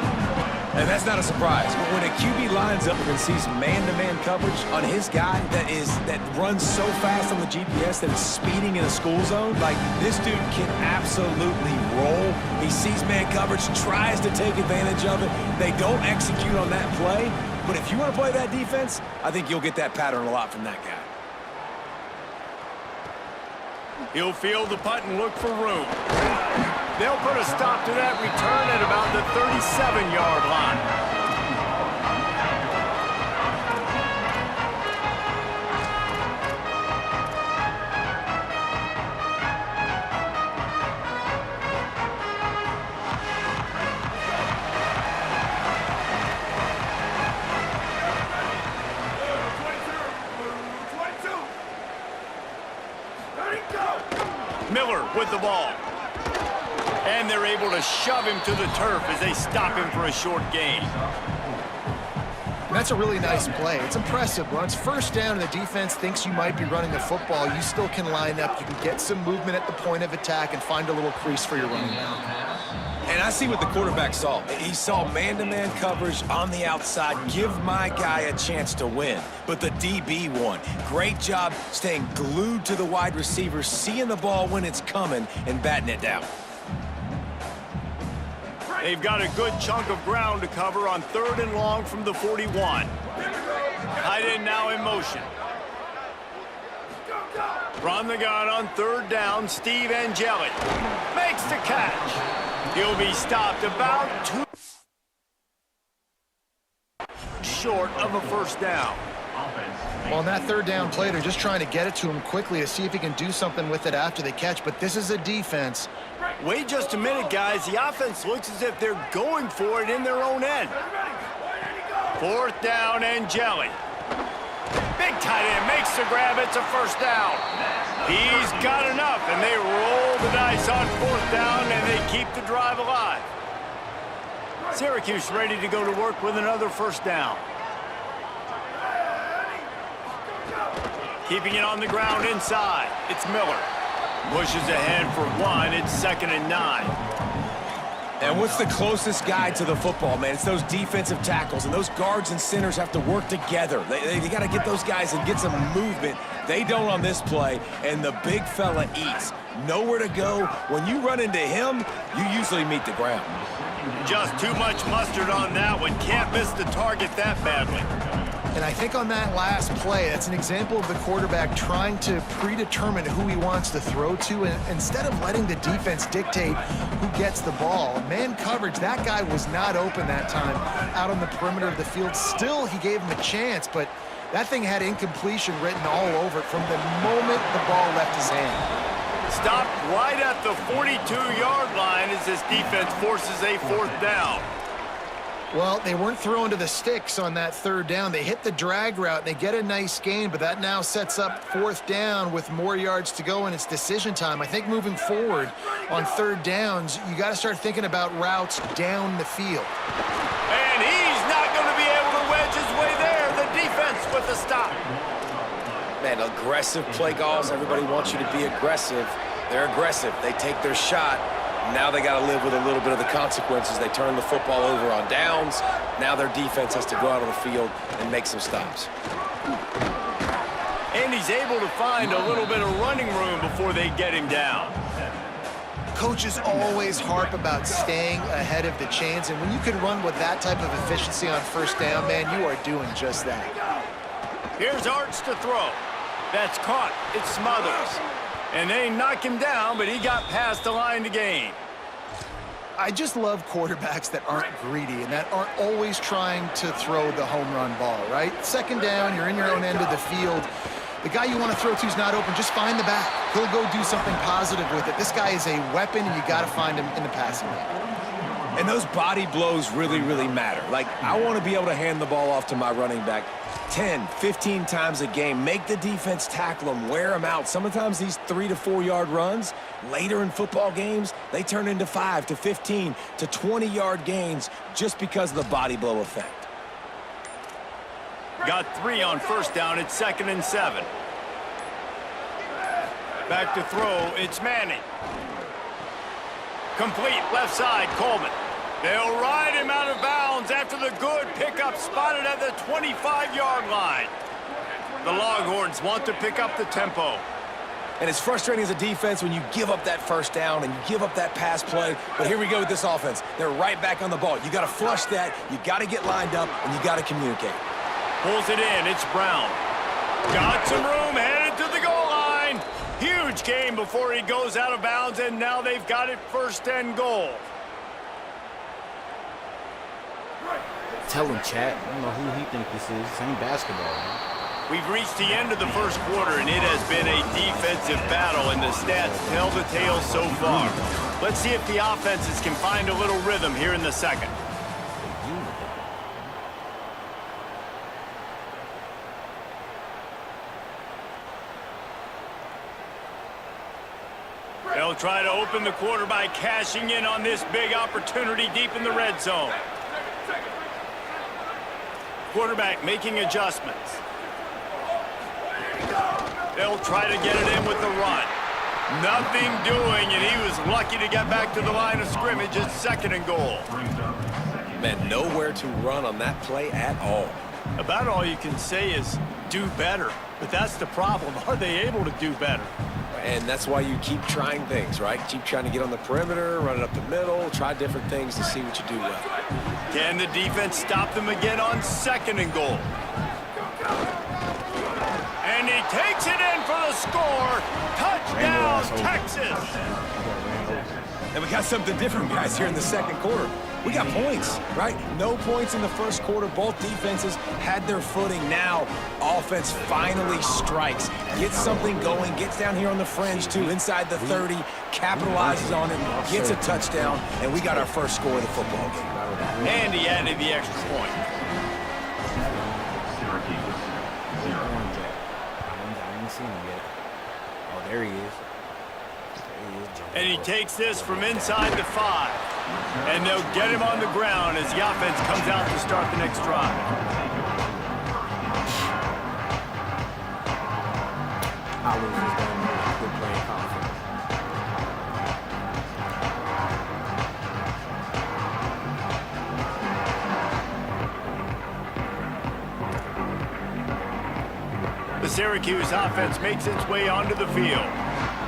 Speaker 6: And that's not a surprise. But when a QB lines up and sees man-to-man coverage on his guy that runs so fast on the GPS that it's speeding in a school zone, like this dude can absolutely roll. He sees man coverage, tries to take advantage of it. They don't execute on that play. But if you want to play that defense, I think you'll get that pattern a lot from that guy.
Speaker 5: He'll field the punt and look for room. They'll put a stop to that return at about the 37-yard line. Miller with the ball. And they're able to shove him to the turf as they stop him for a short gain.
Speaker 7: That's a really nice play. It's impressive. When it's first down and the defense thinks you might be running the football, you still can line up. You can get some movement at the point of attack and find a little crease for your running back.
Speaker 6: And I see what the quarterback saw. He saw man-to-man coverage on the outside. Give my guy a chance to win. But the DB won. Great job staying glued to the wide receiver, seeing the ball when it's coming and batting it down.
Speaker 5: They've got a good chunk of ground to cover on 3rd and long from the 41. Tight end now in motion. From the gun on 3rd down, Steve Angeli makes the catch. He'll be stopped about 2 short of a first down.
Speaker 7: Well, on that 3rd down play, they're just trying to get it to him quickly to see if he can do something with it after they catch. But this is a defense.
Speaker 5: Wait just a minute, guys. The offense looks as if they're going for it in their own end. 4th down, Angeli. Big tight end makes the grab. It's a first down. He's got enough, and they roll the dice on 4th down, and they keep the drive alive. Syracuse ready to go to work with another first down. Keeping it on the ground inside. It's Miller. Pushes ahead for 1. It's 2nd and 9.
Speaker 6: And what's the closest guy to the football, man? It's those defensive tackles, and those guards and centers have to work together. They got to get those guys and get some movement. They don't on this play, and the big fella eats. Nowhere to go. When you run into him, you usually meet the ground.
Speaker 5: Just too much mustard on that one. Can't miss the target that badly.
Speaker 7: And I think on that last play, that's an example of the quarterback trying to predetermine who he wants to throw to, and instead of letting the defense dictate who gets the ball. Man coverage, that guy was not open that time out on the perimeter of the field. Still, he gave him a chance, but that thing had incompletion written all over it from the moment the ball left his hand.
Speaker 5: Stopped right at the 42-yard line as this defense forces a 4th down.
Speaker 7: Well, they weren't throwing to the sticks on that 3rd down. They hit the drag route, and they get a nice gain, but that now sets up 4th down with more yards to go, and it's decision time. I think moving forward on 3rd downs, you got to start thinking about routes down the field.
Speaker 5: And he's not going to be able to wedge his way there. The defense with a stop.
Speaker 6: Man, aggressive play calls. Everybody wants you to be aggressive. They're aggressive. They take their shot. Now they got to live with a little bit of the consequences. They turn the football over on downs. Now their defense has to go out on the field and make some stops.
Speaker 5: And he's able to find a little bit of running room before they get him down.
Speaker 7: Coaches always harp about staying ahead of the chains, and when you can run with that type of efficiency on 1st down, man, you are doing just that.
Speaker 5: Here's Arts to throw. That's caught. It Smothers. And they knock him down, but he got past the line to gain.
Speaker 7: I just love quarterbacks that aren't greedy and that aren't always trying to throw the home run ball, right? 2nd down, you're in your own end of the field. The guy you want to throw to is not open. Just find the back. He'll go do something positive with it. This guy is a weapon, and you got to find him in the passing game.
Speaker 6: And those body blows really, really matter. Like, I want to be able to hand the ball off to my running back 10, 15 times a game. Make the defense tackle them, wear them out. Sometimes these 3 to 4 yard runs, later in football games, they turn into 5 to 15 to 20 yard gains just because of the body blow effect.
Speaker 5: Got 3 on 1st down. It's 2nd and 7. Back to throw. It's Manning. Complete left side, Coleman. They'll ride him out of bounds after the good pickup spotted at the 25-yard line. The Longhorns want to pick up the tempo.
Speaker 6: And it's frustrating as a defense when you give up that 1st down and you give up that pass play. But here we go with this offense. They're right back on the ball. You got to flush that. You got to get lined up, and you got to communicate.
Speaker 5: Pulls it in. It's Brown. Got some room, headed to the goal line. Huge game before he goes out of bounds, and now they've got it 1st and goal.
Speaker 4: Tell him, chat. I don't know who he think this is. This ain't basketball, man.
Speaker 5: We've reached the end of the 1st quarter, and it has been a defensive battle, and the stats tell the tale so far. Let's see if the offenses can find a little rhythm here in the 2nd. They'll try to open the quarter by cashing in on this big opportunity deep in the red zone. Quarterback making adjustments. They'll try to get it in with the run. Nothing doing, and he was lucky to get back to the line of scrimmage at 2nd and goal.
Speaker 6: Man, nowhere to run on that play at all.
Speaker 5: About all you can say is do better. But that's the problem. Are they able to do better?
Speaker 6: And that's why you keep trying things, right? Keep trying to get on the perimeter, run it up the middle, try different things to see what you do well.
Speaker 5: Can the defense stop them again on 2nd and goal? And he takes it in for the score. Touchdown, Texas.
Speaker 6: And we got something different, guys, here in the 2nd quarter. We got points, right? No points in the 1st quarter. Both defenses had their footing. Now, offense finally strikes. Gets something going, gets down here on the fringe, too, inside the 30, capitalizes on it, gets a touchdown, and we got our first score of the football game.
Speaker 5: And he added the extra point.
Speaker 4: Oh, there he is.
Speaker 5: And he takes this from inside the 5. And they'll get him on the ground as the offense comes out to start the next drive.
Speaker 4: I was just good playing confidence.
Speaker 5: The Syracuse offense makes its way onto the field.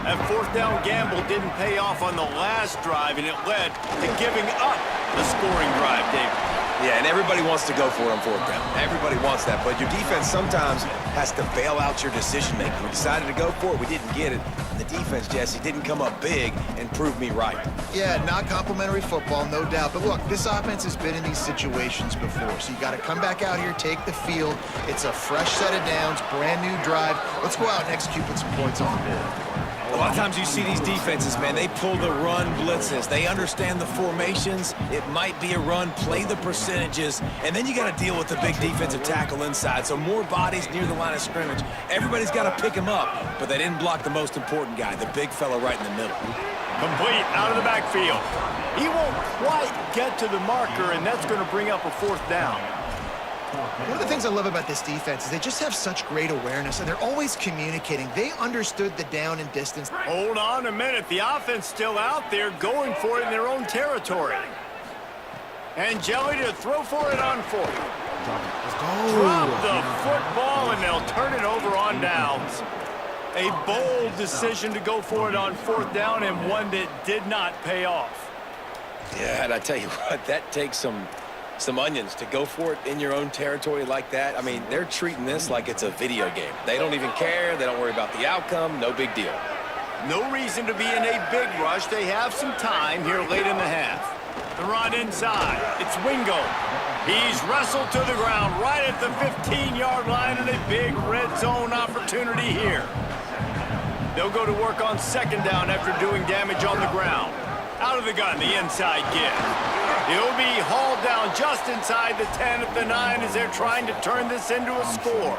Speaker 5: That 4th down gamble didn't pay off on the last drive, and it led to giving up the scoring drive, David.
Speaker 6: Yeah, and everybody wants to go for it on 4th down. Everybody wants that, but your defense sometimes has to bail out your decision-making. We decided to go for it. We didn't get it. And the defense, Jesse, didn't come up big and prove me right.
Speaker 7: Yeah, not complimentary football, no doubt. But look, this offense has been in these situations before, so you got to come back out here, take the field. It's a fresh set of downs, brand new drive. Let's go out and execute, put some points on the board.
Speaker 6: A lot of times you see these defenses, man, they pull the run blitzes. They understand the formations. It might be a run, play the percentages, and then you got to deal with the big defensive tackle inside. So more bodies near the line of scrimmage. Everybody's got to pick him up, but they didn't block the most important guy, the big fella right in the middle.
Speaker 5: Complete out of the backfield. He won't quite get to the marker, and that's going to bring up a 4th down.
Speaker 7: One of the things I love about this defense is they just have such great awareness, and they're always communicating. They understood the down and distance.
Speaker 5: Hold on a minute. The offense still out there going for it in their own territory. And Jelly to throw for it on 4th.
Speaker 12: Let's go.
Speaker 5: Drop the football, and they'll turn it over on downs. A bold decision to go for it on 4th down, and one that did not pay off.
Speaker 6: Yeah, and I tell you what, that takes some onions to go for it in your own territory like that. I mean, they're treating this like it's a video game. They don't even care. They don't worry about the outcome. No big deal.
Speaker 5: No reason to be in a big rush. They have some time here late in the half. The run inside. It's Wingo. He's wrestled to the ground right at the 15-yard line, and a big red zone opportunity here. They'll go to work on 2nd down after doing damage on the ground. Out of the gun, the inside give. He'll be hauled down just inside the 10 at the 9 as they're trying to turn this into a score.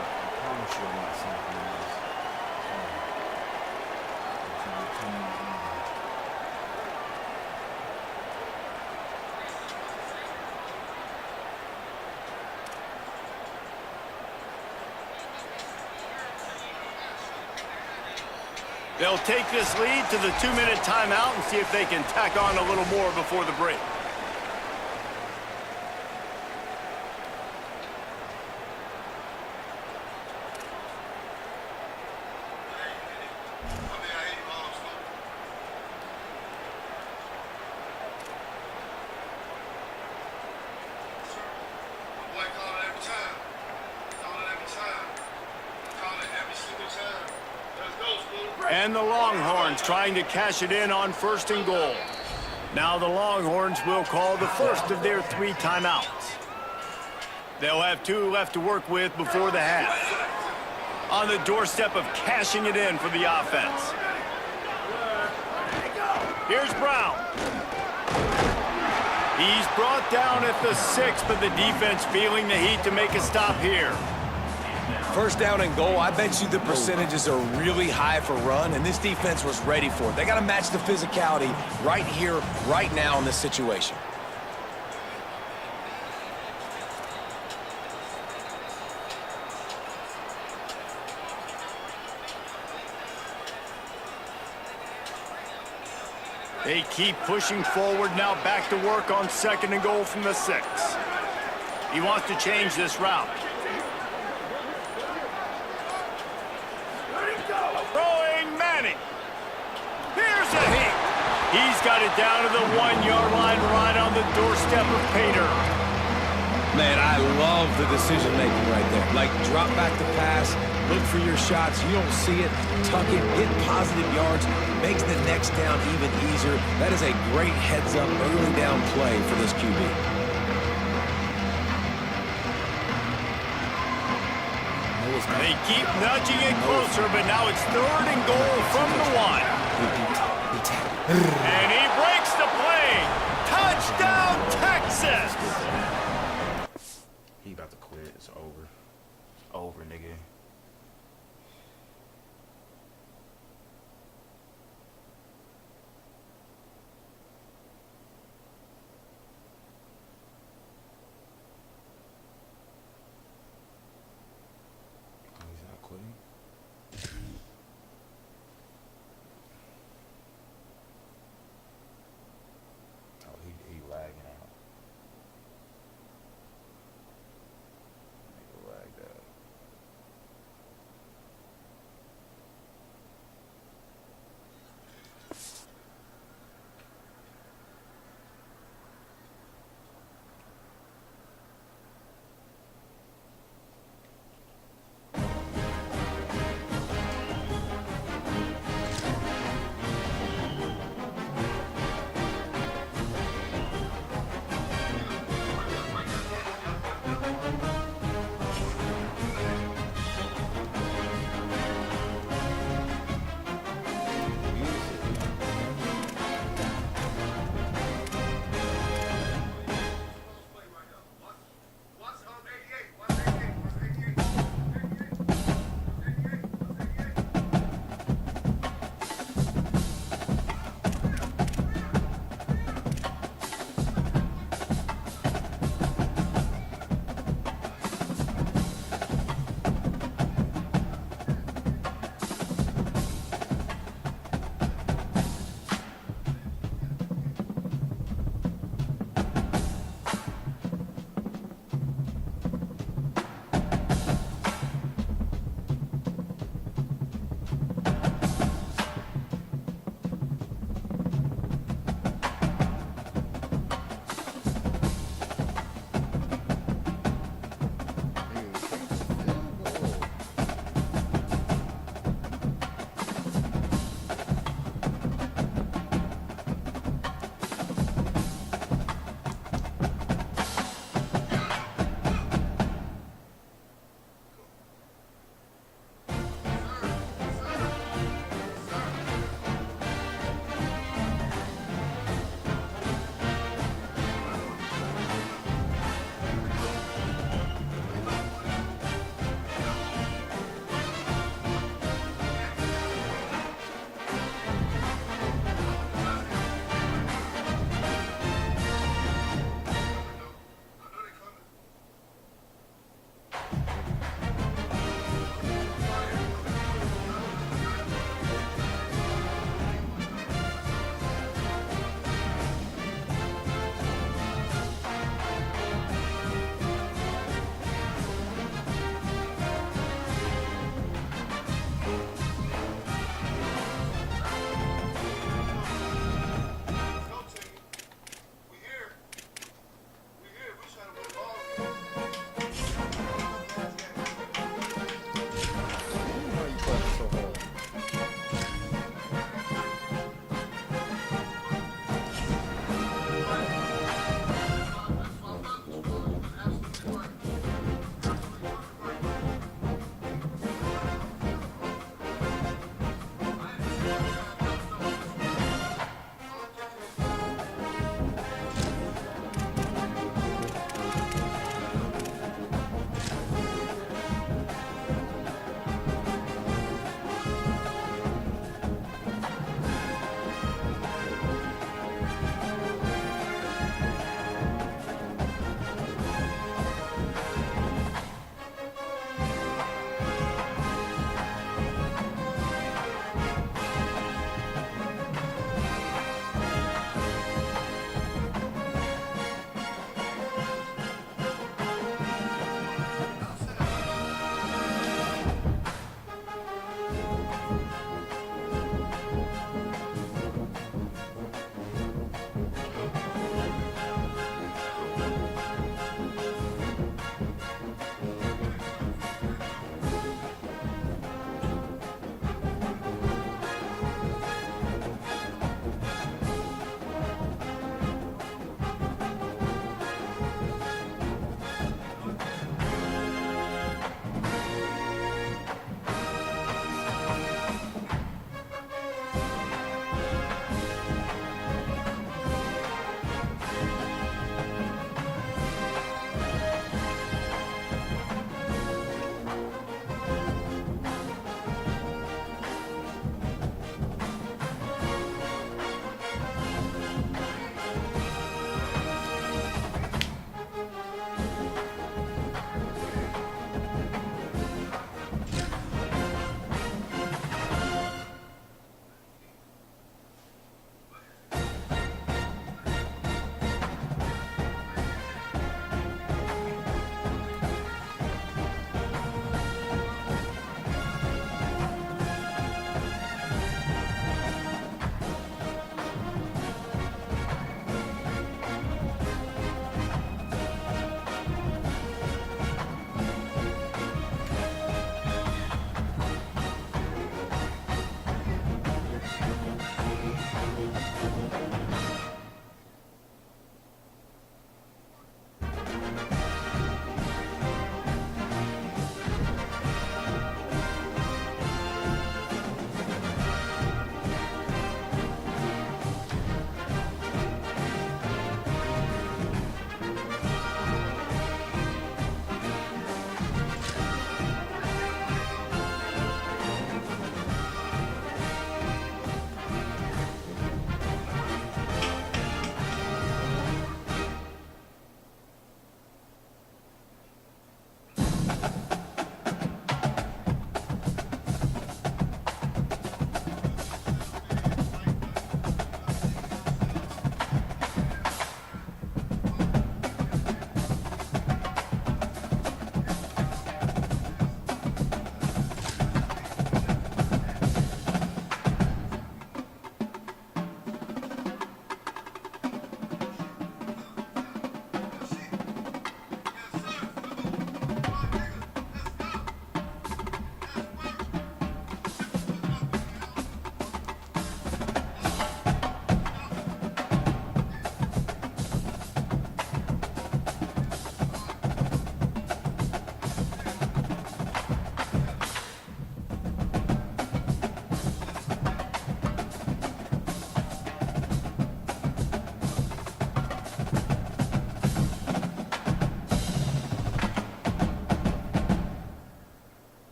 Speaker 5: They'll take this lead to the 2-minute timeout and see if they can tack on a little more before the break. And the Longhorns trying to cash it in on 1st and goal. Now the Longhorns will call the first of their 3 timeouts. They'll have 2 left to work with before the half. On the doorstep of cashing it in for the offense. Here's Brown. He's brought down at the 6, but the defense feeling the heat to make a stop here.
Speaker 6: First down and goal, I bet you the percentages are really high for run, and this defense was ready for it. They got to match the physicality right here, right now in this situation.
Speaker 5: They keep pushing forward, now back to work on 2nd and goal from the 6. He wants to change this route. Throwing Manning. Here's a hit. He's got it down to the 1-yard line right on the doorstep of Pater.
Speaker 6: Man, I love the decision-making right there. Like, drop back the pass, look for your shots. You don't see it, tuck it, get positive yards, makes the next down even easier. That is a great heads-up early down play for this QB.
Speaker 5: They keep nudging it closer, but now it's 3rd and goal from the 1. And he breaks the play. Touchdown, Texas!
Speaker 9: He about to quit. It's over. It's over, nigga. He's not quitting. Oh, he lagging out. Nigga lagged out.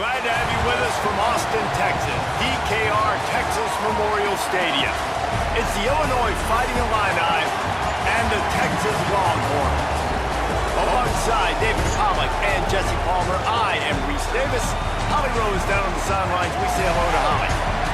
Speaker 5: Glad to have you with us from Austin, Texas, DKR Texas Memorial Stadium. It's the Illinois Fighting Illini and the Texas Longhorns. Alongside David Pollack and Jesse Palmer, I am Reese Davis. Holly Rose down on the sidelines. We say hello to Holly.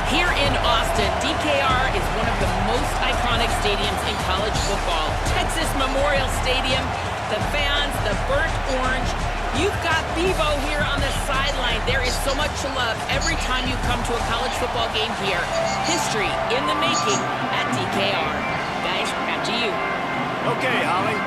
Speaker 11: Here in Austin, DKR is one of the most iconic stadiums in college football. Texas Memorial Stadium, the fans, the burnt orange. You've got Bevo here on the sideline. There is so much love every time you come to a college football game here. History in the making at DKR. Guys, back to you.
Speaker 5: Okay, Holly.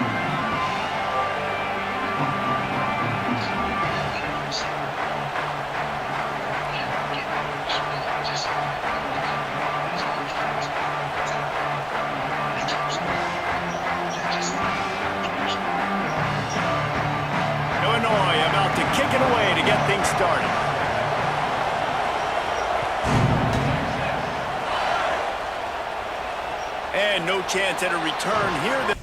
Speaker 5: Illinois about to kick it away to get things started. And no chance at a return here.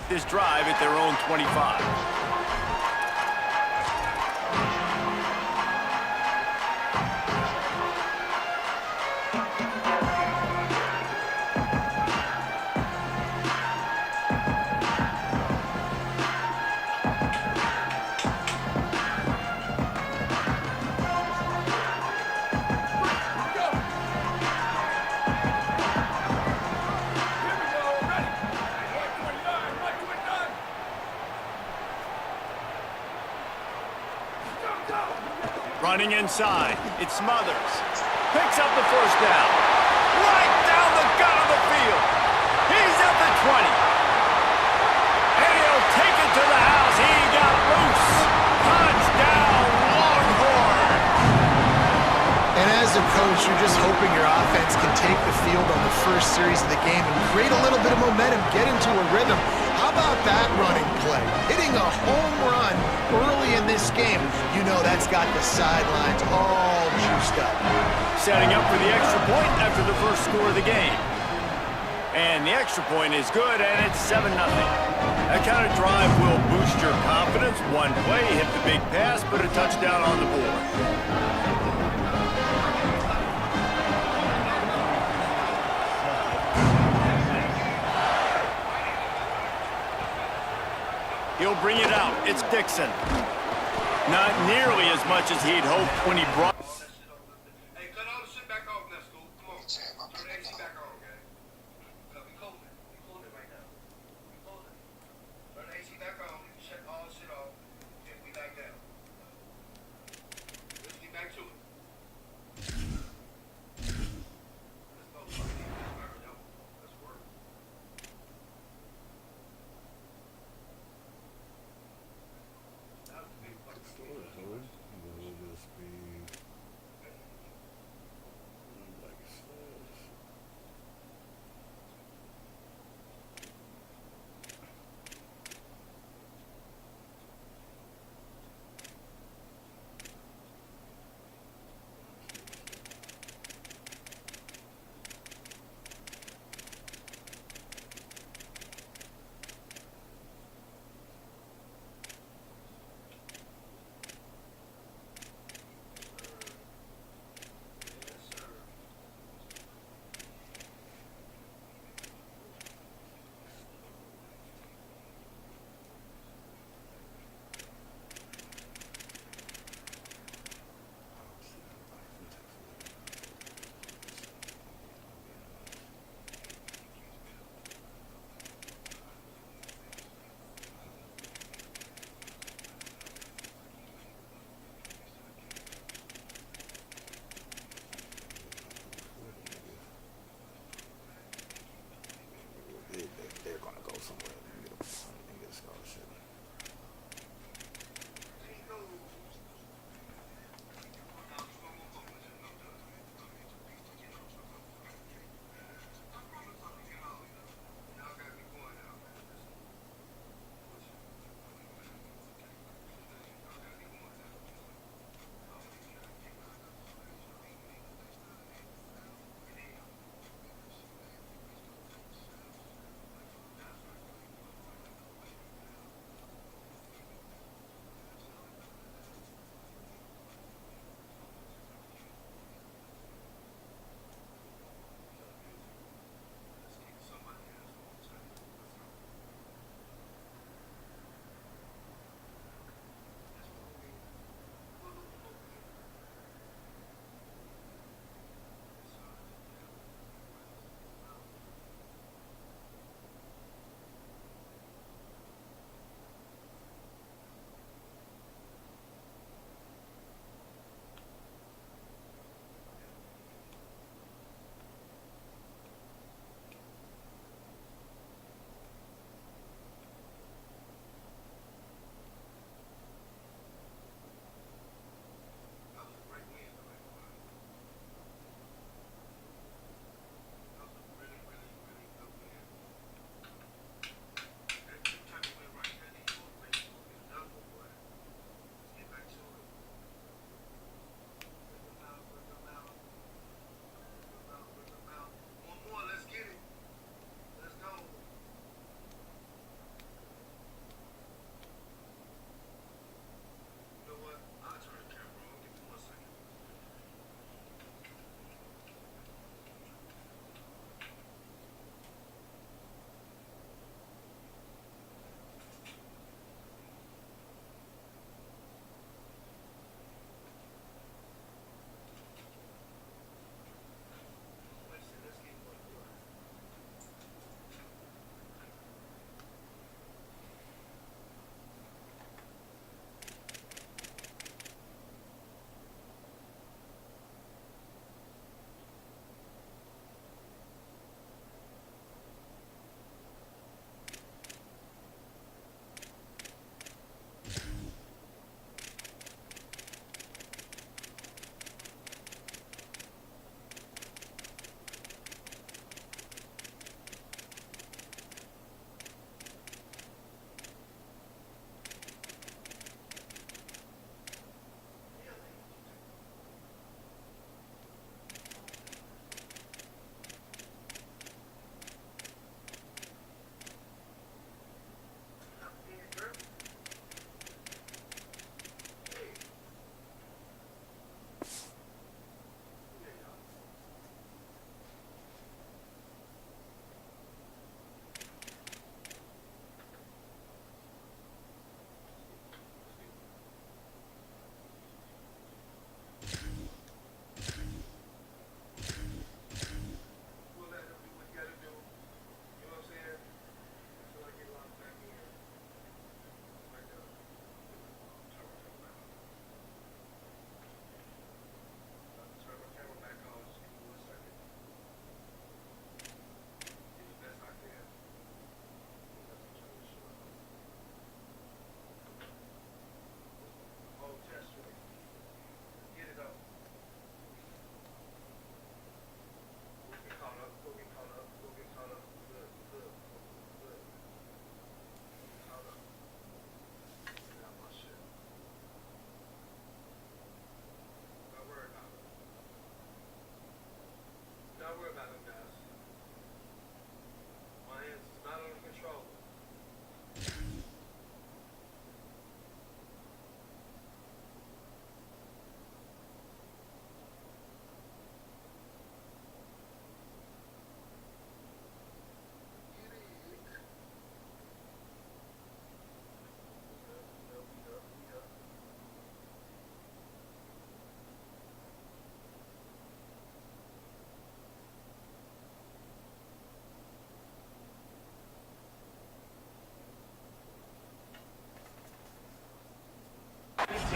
Speaker 5: This drive at their own 25. Running inside, it's Smothers. Picks up the first down. Right down the gut of the field. He's at the 20. And he'll take it to the house. He got loose. Touchdown, Longhorn.
Speaker 7: And as a coach, you're just hoping your offense can take the field on the first series of the game and create a little bit of momentum, get into a rhythm. How about that running play? Hitting a home run early in this game. You know that's got the sidelines all juiced up.
Speaker 5: Setting up for the extra point after the first score of the game. And the extra point is good, and it's 7-0. That kind of drive will boost your confidence. One play, hit the big pass, put a touchdown on the board. He'll bring it out. It's Dixon. Not nearly as much as he'd hoped when he brought...
Speaker 3: Hey, cut all the shit back off now, school. Come on. Turn the AC back on, okay? We cold it. We cold it right now. We cold it. Turn the AC back on. We can shut all the shit off. And we back down. Let's get back to it. Let's go. Let's work. That was a big fucking game.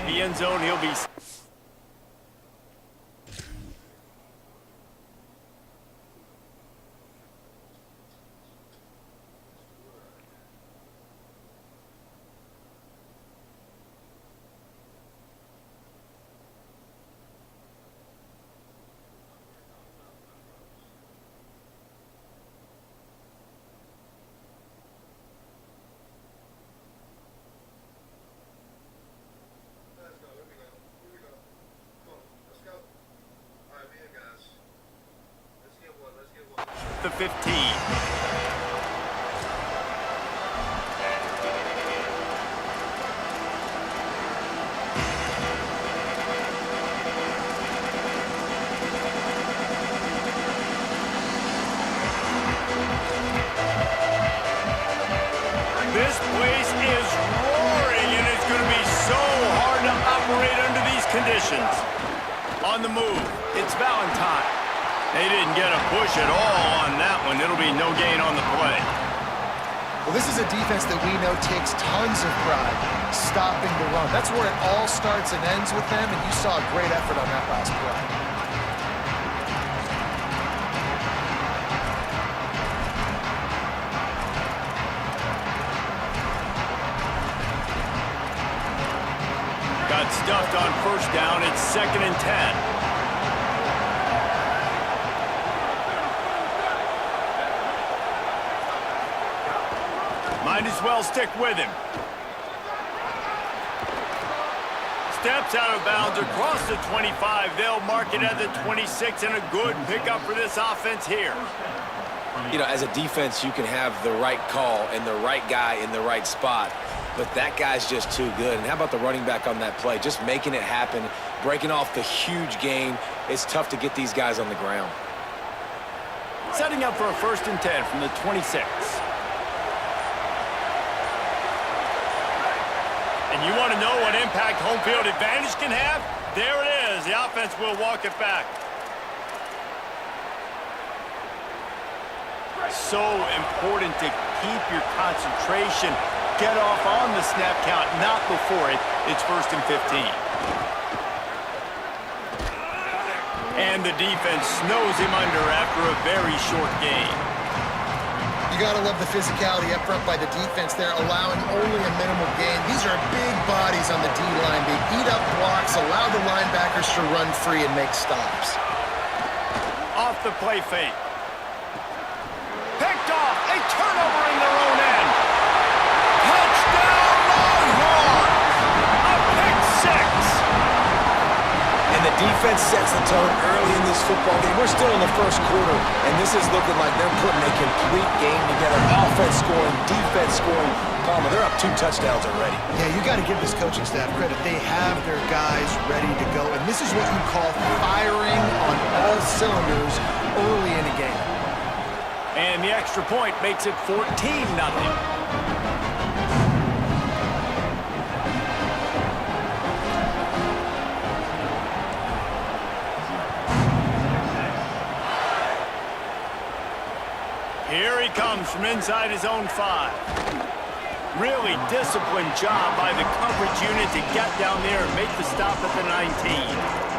Speaker 5: the end zone. He'll be... the 15. This place is roaring, and it's going to be so hard to operate under these conditions. On the move, it's Valentine. They didn't get a push at all on that one. It'll be no gain on the play.
Speaker 7: Well, this is a defense that we know takes tons of pride stopping the run. That's where it all starts and ends with them, and you saw a great effort on that last play.
Speaker 5: Got stuffed on first down. It's 2nd and 10. Might as well stick with him. Steps out of bounds across the 25. They'll mark it at the 26, and a good pickup for this offense here.
Speaker 6: You know, as a defense, you can have the right call and the right guy in the right spot, but that guy's just too good. And how about the running back on that play? Just making it happen, breaking off the huge gain. It's tough to get these guys on the ground.
Speaker 5: Setting up for a 1st and 10 from the 26. And you want to know what impact home field advantage can have? There it is. The offense will walk it back. So important to keep your concentration. Get off on the snap count, not before it. It's 1st and 15. And the defense snows him under after a very short gain.
Speaker 7: You got to love the physicality up front by the defense there, allowing only a minimal gain. These are big bodies on the D-line. They eat up blocks, allow the linebackers to run free and make stops.
Speaker 5: Off the play fake. Picked off. A turnover in their own end. Touchdown, Longhorns! A pick six.
Speaker 6: And the defense sets the tone early in this football game. We're still in the first quarter, and this is looking like they're putting a complete game together. Offense scoring, defense scoring. Palmer, they're up 2 touchdowns already.
Speaker 7: Yeah, you got to give this coaching staff credit. They have their guys ready to go, and this is what you call firing on all cylinders early in a game.
Speaker 5: And the extra point makes it 14-0. Here he comes from inside his own 5. Really disciplined job by the coverage unit to get down there and make the stop at the 19.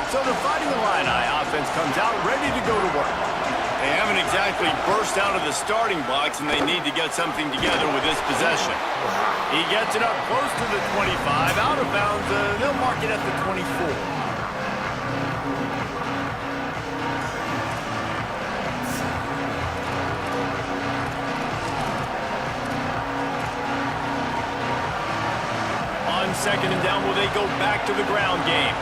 Speaker 5: So the Fighting Illini offense comes out ready to go to work. They haven't exactly burst out of the starting blocks, and they need to get something together with this possession. He gets it up close to the 25, out of bounds. They'll mark it at the 24. On 2nd and down, will they go back to the ground game?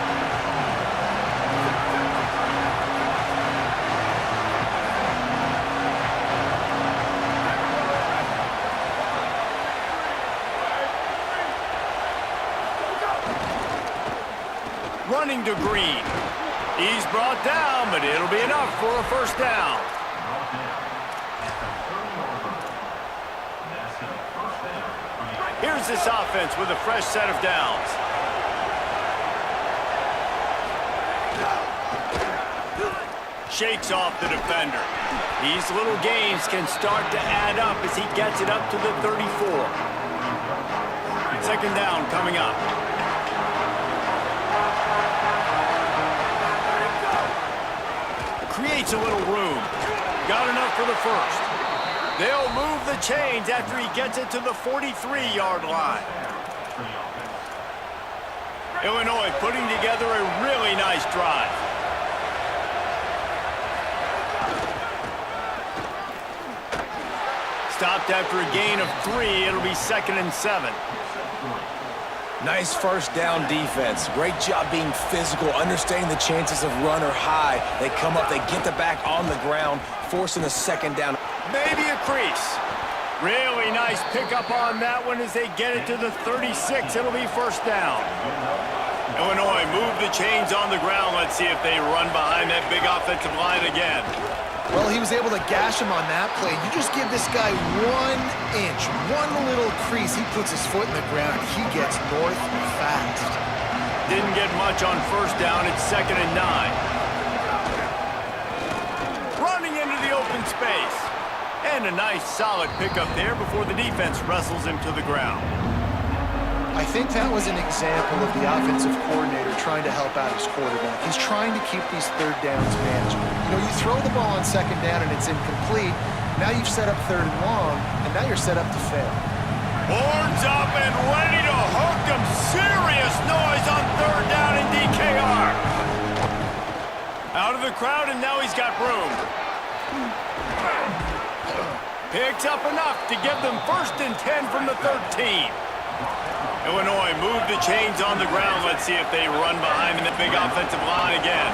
Speaker 5: Running to Green. He's brought down, but it'll be enough for a 1st down. Here's this offense with a fresh set of downs. Shakes off the defender. These little gains can start to add up as he gets it up to the 34. Second down coming up. Creates a little room. Got enough for the first. They'll move the chains after he gets it to the 43-yard line. Illinois putting together a really nice drive. Stopped after a gain of 3. It'll be 2nd and 7.
Speaker 6: Nice first down defense. Great job being physical, understanding the chances of run or high. They come up, they get the back on the ground, forcing a second down.
Speaker 5: Maybe a crease. Really nice pickup on that one as they get it to the 36. It'll be first down. Illinois move the chains on the ground. Let's see if they run behind that big offensive line again.
Speaker 7: Well, he was able to gash him on that play. You just give this guy 1 inch, one little crease. He puts his foot in the ground. He gets north fast.
Speaker 5: Didn't get much on first down. It's 2nd and 9. Running into the open space. And a nice solid pickup there before the defense wrestles him to the ground.
Speaker 7: I think that was an example of the offensive coordinator trying to help out his quarterback. He's trying to keep these third downs manageable. You know, you throw the ball on second down and it's incomplete. Now you've set up third and long, and now you're set up to fail.
Speaker 5: Horns up and ready to hook them. Serious noise on third down in DKR. Out of the crowd, and now he's got room. Picks up enough to give them 1st and 10 from the 13. Illinois move the chains on the ground. Let's see if they run behind the big offensive line again.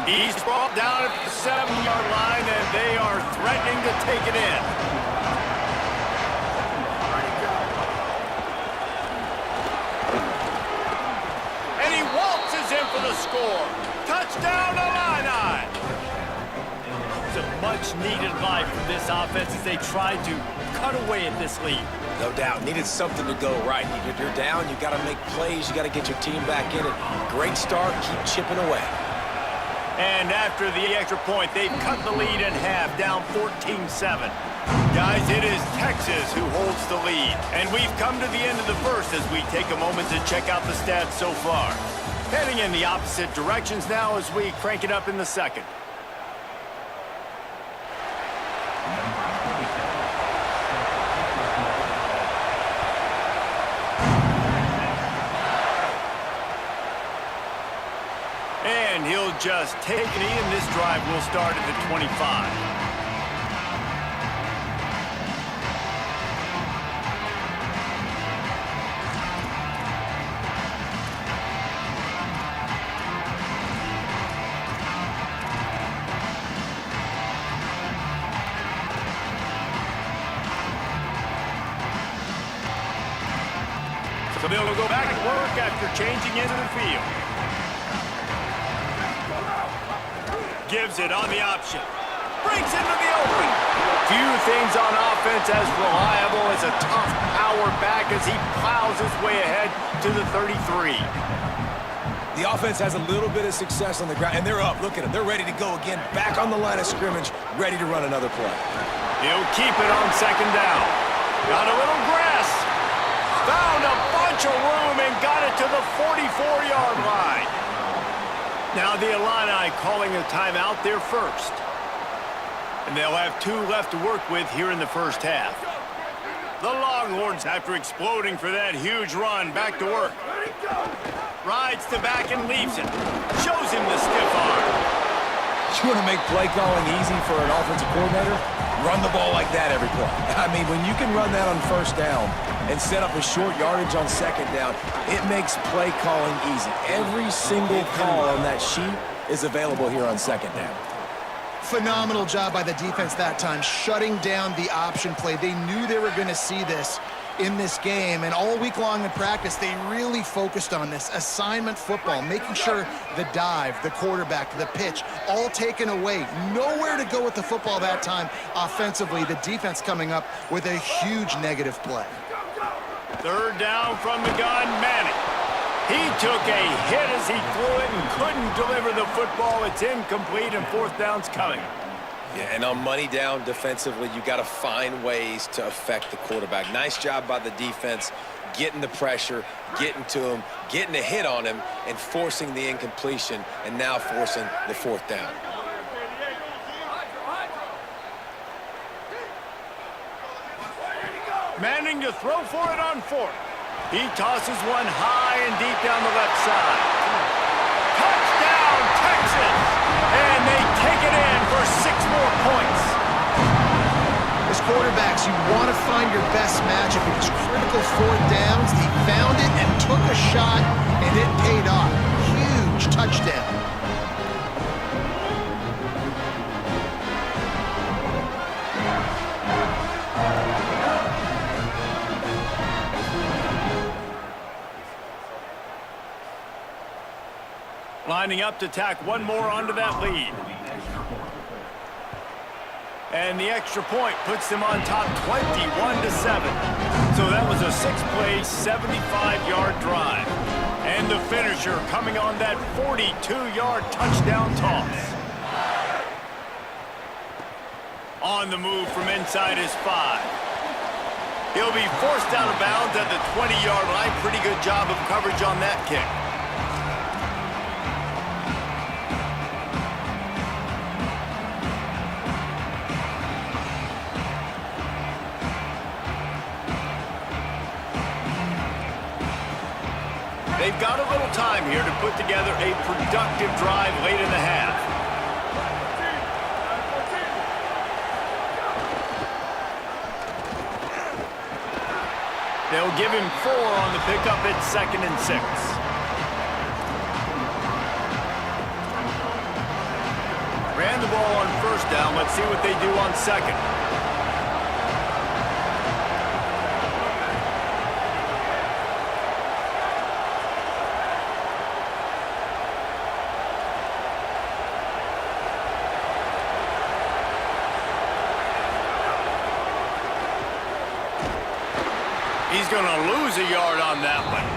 Speaker 5: He's brought down at the 7-yard line, and they are threatening to take it in. And he waltzes in for the score. Touchdown, Illini! A much-needed life from this offense as they tried to cut away at this lead.
Speaker 6: No doubt. Needed something to go right. You're down, you got to make plays, you got to get your team back in it. Great start, keep chipping away.
Speaker 5: And after the extra point, they've cut the lead in half, down 14-7. Guys, it is Texas who holds the lead. And we've come to the end of the first as we take a moment to check out the stats so far. Heading in the opposite directions now as we crank it up in the second. And he'll just take it in. This drive will start at the 25. So they'll go back to work after changing into the field. Gives it on the option. Breaks into the open. Few things on offense as reliable as a tough power back as he plows his way ahead to the 33.
Speaker 6: The offense has a little bit of success on the ground, and they're up. Look at them. They're ready to go again. Back on the line of scrimmage, ready to run another play.
Speaker 5: He'll keep it on second down. Got a little grass. Found a bunch of room and got it to the 44-yard line. Now the Illini calling a timeout there first. And they'll have 2 left to work with here in the first half. The Longhorns, after exploding for that huge run, back to work. Rides to back and leaves it. Shows him the stiff arm.
Speaker 6: You want to make play calling easy for an offensive coordinator? Run the ball like that every play. I mean, when you can run that on first down and set up a short yardage on second down, it makes play calling easy. Every single call on that sheet is available here on second down.
Speaker 7: Phenomenal job by the defense that time, shutting down the option play. They knew they were going to see this. in this game, and all week long in practice, they really focused on this assignment football, making sure the dive, the quarterback, the pitch, all taken away. Nowhere to go with the football that time offensively. The defense coming up with a huge negative play.
Speaker 5: Third down from the gun, Manning. He took a hit as he threw it and couldn't deliver the football. It's incomplete, and fourth down's coming.
Speaker 6: Yeah, and on money down defensively, you got to find ways to affect the quarterback. Nice job by the defense, getting the pressure, getting to him, getting a hit on him, and forcing the incompletion, and now forcing the fourth down.
Speaker 5: Manning to throw for it on fourth. He tosses one high and deep down the left side. Touchdown, Texas! And they take it in for 6 more points.
Speaker 7: As quarterbacks, you want to find your best matchup in these critical fourth downs. He found it and took a shot, and it paid off. Huge touchdown.
Speaker 5: Lining up to tack one more onto that lead. And the extra point puts them on top 21-7. So that was a 6-play, 75-yard drive. And the finisher coming on that 42-yard touchdown toss. On the move from inside his 5. He'll be forced out of bounds at the 20-yard line. Pretty good job of coverage on that kick. They've got a little time here to put together a productive drive late in the half. They'll give him 4 on the pickup at 2nd and 6. Ran the ball on first down. Let's see what they do on second. He's going to lose a yard on that one.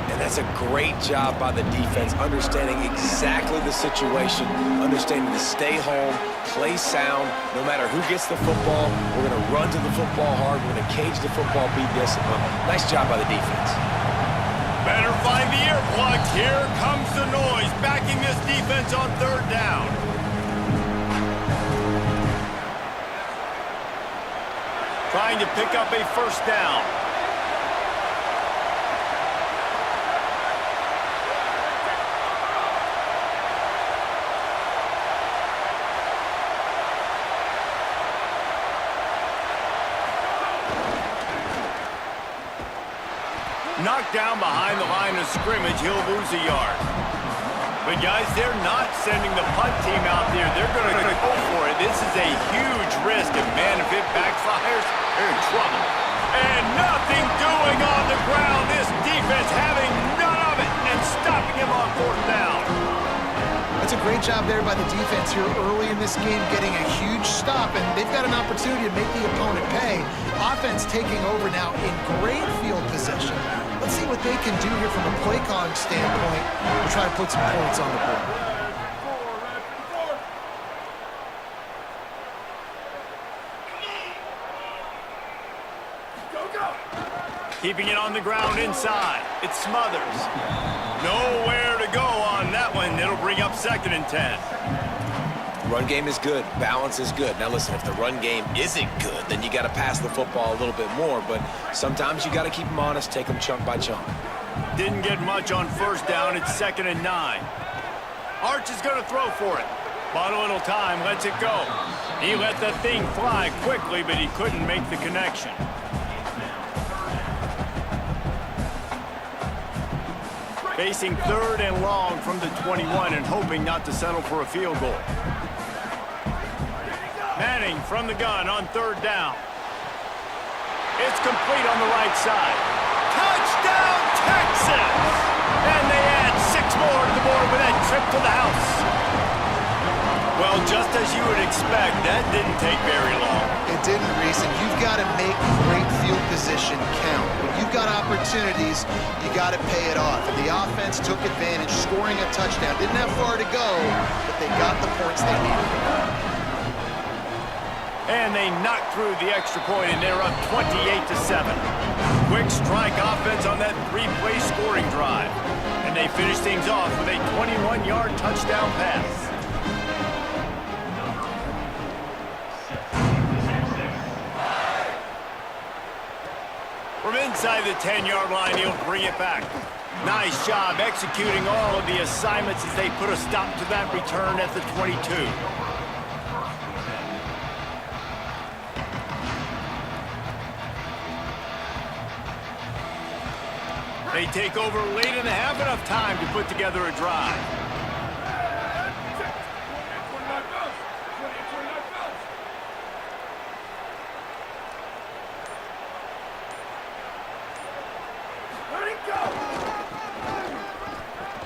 Speaker 6: And that's a great job by the defense, understanding exactly the situation, understanding to stay home, play sound. No matter who gets the football, we're going to run to the football hard. We're going to cage the football, be disciplined. Nice job by the defense.
Speaker 5: Better find the earplugs. Here comes the noise, backing this defense on third down. Trying to pick up a first down. Knocked down behind the line of scrimmage, he'll lose a yard. But guys, they're not sending the punt team out there. They're going to go for it. This is a huge risk, and man, if it backfires, they're in trouble. And nothing doing on the ground. This defense having none of it and stopping him on fourth down.
Speaker 7: That's a great job there by the defense here early in this game, getting a huge stop, and they've got an opportunity to make the opponent pay. Offense taking over now in great field possession. Let's see what they can do here from a play calling standpoint to try to put some points on the board.
Speaker 5: Keeping it on the ground inside. It's Smothers. Nowhere to go on that one. It'll bring up 2nd and 10.
Speaker 6: Run game is good. Balance is good. Now listen, if the run game isn't good, then you got to pass the football a little bit more. But sometimes you got to keep them honest, take them chunk by chunk.
Speaker 5: Didn't get much on first down. It's 2nd and 9. Arch is going to throw for it. Bought a little time, lets it go. He let the thing fly quickly, but he couldn't make the connection. Facing 3rd and long from the 21 and hoping not to settle for a field goal. Manning from the gun on 3rd down. It's complete on the right side. Touchdown, Texas! And they add 6 more to the board with that trip to the house. Well, just as you would expect, that didn't take very long.
Speaker 7: It didn't, Reese, and you've got to make great field position count. When you've got opportunities, you got to pay it off. And the offense took advantage, scoring a touchdown. Didn't have far to go, but they got the points they needed.
Speaker 5: And they knocked through the extra point, and they're up 28-7. Quick strike offense on that 3-play scoring drive. And they finish things off with a 21-yard touchdown pass. From inside the 10-yard line, he'll bring it back. Nice job executing all of the assignments as they put a stop to that return at the 22. They take over late in the half, enough time to put together a drive.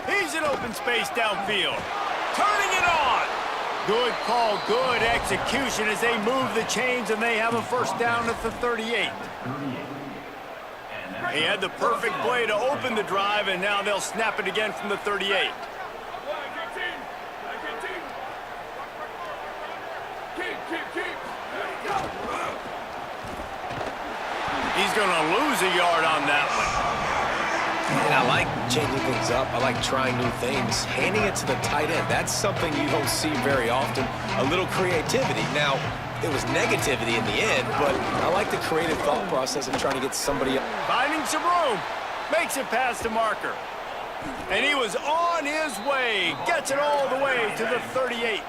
Speaker 5: He's in open space downfield. Turning it on. Good call, good execution as they move the chains, and they have a first down at the 38. He had the perfect play to open the drive, and now they'll snap it again from the 38. He's going to lose a yard on that one.
Speaker 6: And I like changing things up. I like trying new things. Handing it to the tight end, that's something you don't see very often. A little creativity. Now, it was negativity in the end, but I like the creative thought process of trying to get somebody up.
Speaker 5: Finding some room. Makes it past the marker. And he was on his way. Gets it all the way to the 38.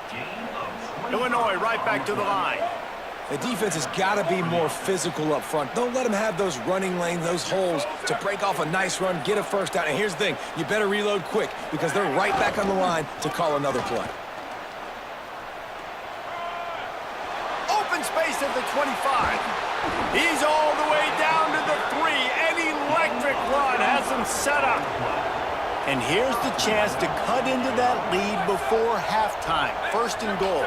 Speaker 5: Illinois right back to the line.
Speaker 6: The defense has got to be more physical up front. Don't let them have those running lanes, those holes to break off a nice run, get a first down. And here's the thing, you better reload quick because they're right back on the line to call another play.
Speaker 5: Open space at the 25. He's all the way down to the 3. An electric run has him set up. And here's the chance to cut into that lead before halftime. First and goal.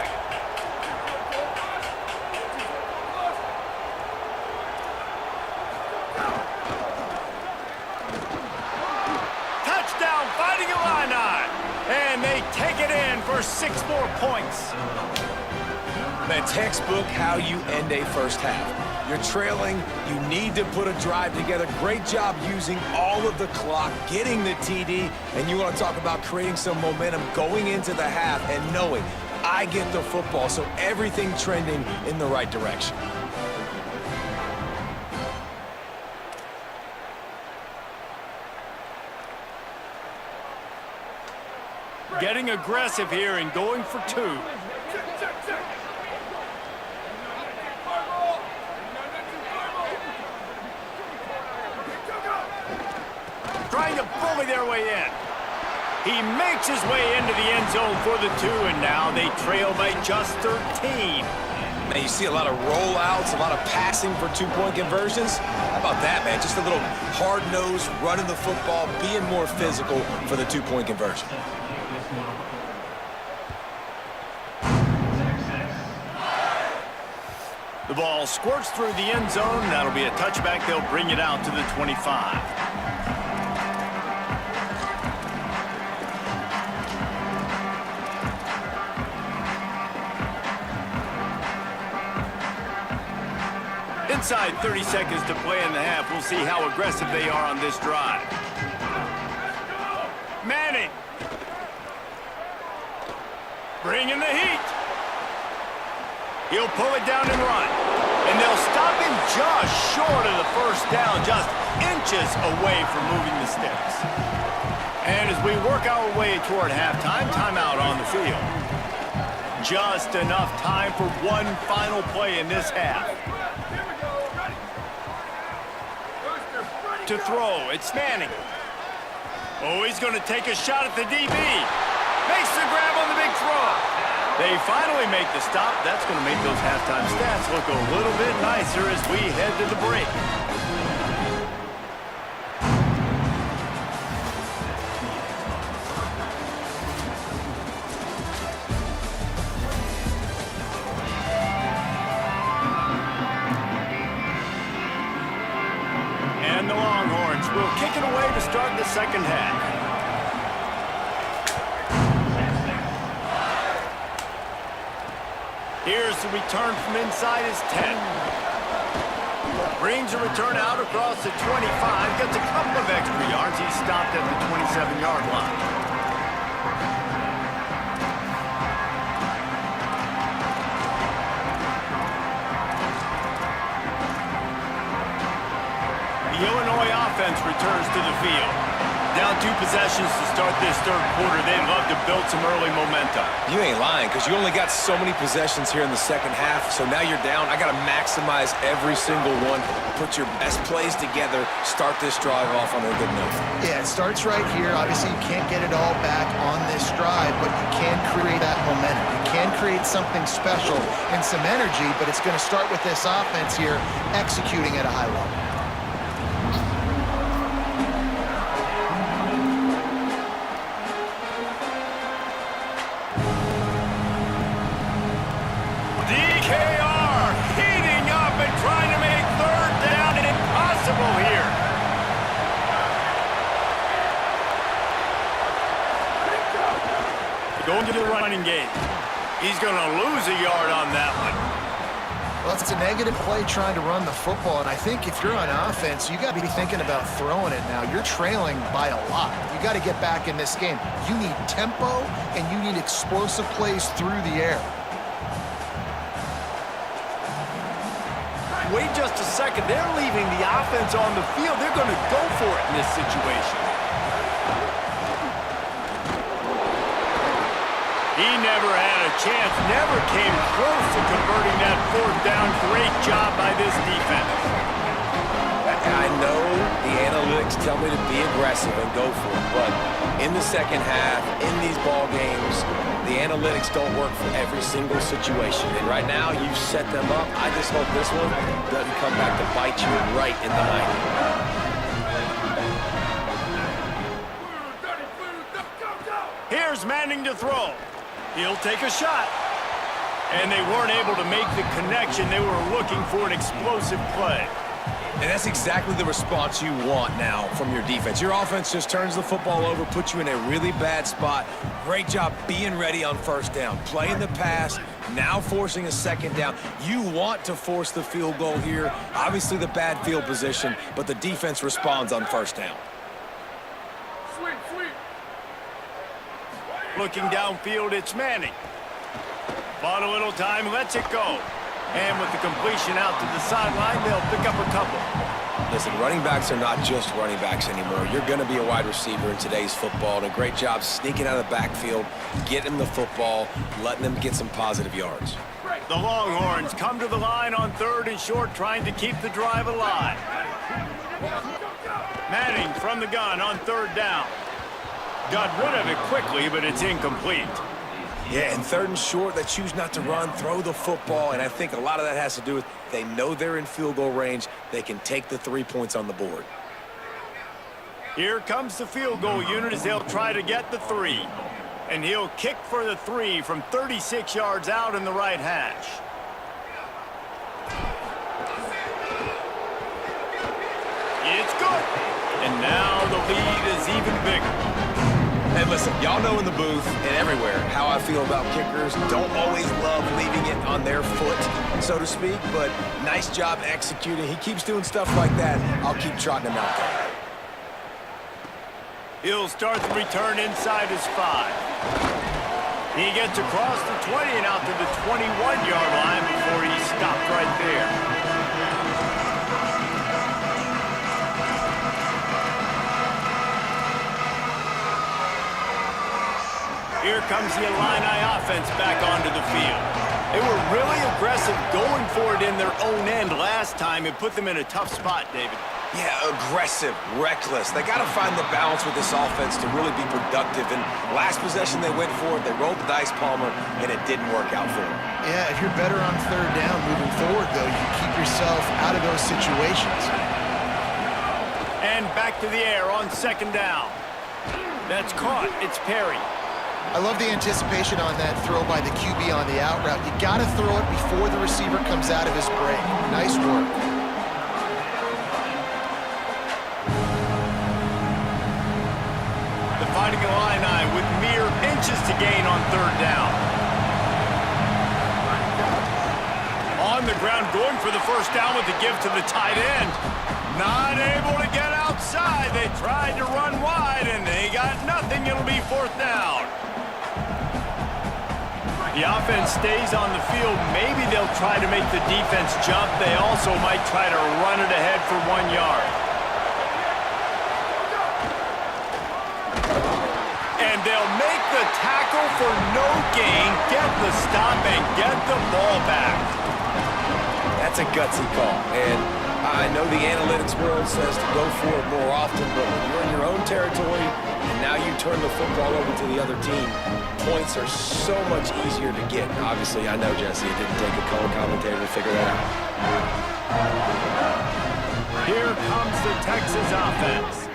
Speaker 5: And they take it in for 6 more points.
Speaker 6: The textbook how you end a first half. You're trailing, you need to put a drive together. Great job using all of the clock, getting the TD, and you want to talk about creating some momentum going into the half and knowing I get the football, so everything trending in the right direction.
Speaker 5: Getting aggressive here and going for 2. Trying to bully their way in. He makes his way into the end zone for the 2, and now they trail by just 13.
Speaker 6: Now you see a lot of rollouts, a lot of passing for 2-point conversions. How about that, man? Just a little hard-nosed, running the football, being more physical for the 2-point conversion.
Speaker 5: The ball squirts through the end zone. That'll be a touchback. They'll bring it out to the 25. Inside 30 seconds to play in the half. We'll see how aggressive they are on this drive. Manning. Bringing the heat. He'll pull it down and run. And they'll stop him just short of the first down, just inches away from moving the sticks. And as we work our way toward halftime, timeout on the field. Just enough time for one final play in this half. To throw, it's Manning. Oh, he's going to take a shot at the DB. Makes the grab on the big throw. They finally make the stop. That's going to make those halftime stats look a little bit nicer as we head to the break. And the Longhorns will kick it away to start the second half. Here's the return from inside his 10. Brings a return out across the 25. Gets a couple of extra yards. He's stopped at the 27-yard line. The Illinois offense returns to the field. Down 2 possessions to start this third quarter. They'd love to build some early momentum.
Speaker 6: You ain't lying, because you only got so many possessions here in the second half, so now you're down. I got to maximize every single one, put your best plays together, start this drive off on a good note.
Speaker 7: Yeah, it starts right here. Obviously, you can't get it all back on this drive, but you can create that momentum. You can create something special and some energy, but it's going to start with this offense here executing at a high level.
Speaker 5: Here. Going to the running game. He's going to lose a yard on that one.
Speaker 7: Well, it's a negative play trying to run the football, and I think if you're on offense, you got to be thinking about throwing it now. You're trailing by a lot. You got to get back in this game. You need tempo, and you need explosive plays through the air.
Speaker 5: Wait just a second. They're leaving the offense on the field. They're going to go for it in this situation. He never had a chance, never came close to converting that fourth down. Great job by this defense.
Speaker 6: I know the analytics tell me to be aggressive and go for it, but in the second half, in these ball games, the analytics don't work for every single situation. And right now, you've set them up. I just hope this one doesn't come back to bite you right in the eye.
Speaker 5: Here's Manning to throw. He'll take a shot. And they weren't able to make the connection. They were looking for an explosive play.
Speaker 6: And that's exactly the response you want now from your defense. Your offense just turns the football over, puts you in a really bad spot. Great job being ready on first down. Playing the pass, now forcing a second down. You want to force the field goal here. Obviously the bad field position, but the defense responds on first down.
Speaker 5: Looking downfield, it's Manning. Bought a little time, lets it go. And with the completion out to the sideline, they'll pick up a couple.
Speaker 6: Listen, running backs are not just running backs anymore. You're going to be a wide receiver in today's football. And a great job sneaking out of the backfield, getting the football, letting them get some positive yards.
Speaker 5: The Longhorns come to the line on 3rd and short, trying to keep the drive alive. Manning from the gun on 3rd down. Got rid of it quickly, but it's incomplete.
Speaker 6: Yeah, and 3rd and short, they choose not to run, throw the football, and I think a lot of that has to do with they know they're in field goal range. They can take the 3 points on the board.
Speaker 5: Here comes the field goal unit as they'll try to get the 3. And he'll kick for the 3 from 36 yards out in the right hash. It's good. And now the lead is even bigger.
Speaker 6: And listen, y'all know in the booth and everywhere how I feel about kickers. Don't always love leaving it on their foot, so to speak, but nice job executing. He keeps doing stuff like that. I'll keep trotting him out there.
Speaker 5: He'll start the return inside his 5. He gets across the 20 and out to the 21-yard line before he stopped right there. Here comes the Illini offense back onto the field. They were really aggressive going for it in their own end last time and put them in a tough spot, David.
Speaker 6: Yeah, aggressive, reckless. They got to find the balance with this offense to really be productive. And last possession they went for it, they rolled the dice, Palmer, and it didn't work out for them.
Speaker 7: Yeah, if you're better on third down moving forward, though, you keep yourself out of those situations.
Speaker 5: And back to the air on second down. That's caught. It's Perry.
Speaker 7: I love the anticipation on that throw by the QB on the out route. You got to throw it before the receiver comes out of his break. Nice work.
Speaker 5: Fighting Illini with mere inches to gain on third down. On the ground, going for the first down with the give to the tight end. Not able to get outside. They tried to run wide, and they got nothing. It'll be fourth down. The offense stays on the field. Maybe they'll try to make the defense jump. They also might try to run it ahead for 1 yard. And they'll make the tackle for no gain, get the stop, and get the ball back.
Speaker 6: That's a gutsy call. And I know the analytics world says to go for it more often, but when you're in your own territory and now you turn the football over to the other team, points are so much easier to get. Obviously, I know, Jesse, it didn't take a color commentator to figure that out.
Speaker 5: Here comes the Texas offense.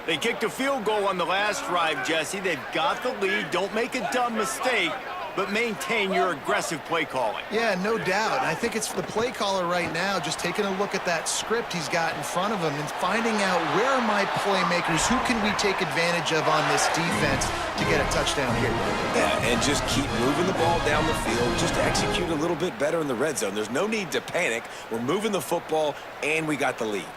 Speaker 5: They kicked a field goal on the last drive, Jesse. They've got the lead. Don't make a dumb mistake, but maintain your aggressive play calling.
Speaker 7: Yeah, no doubt. I think it's the play caller right now just taking a look at that script he's got in front of him and finding out where are my playmakers, who can we take advantage of on this defense to get a touchdown here.
Speaker 6: Yeah, and just keep moving the ball down the field. Just execute a little bit better in the red zone. There's no need to panic. We're moving the football, and we got the lead.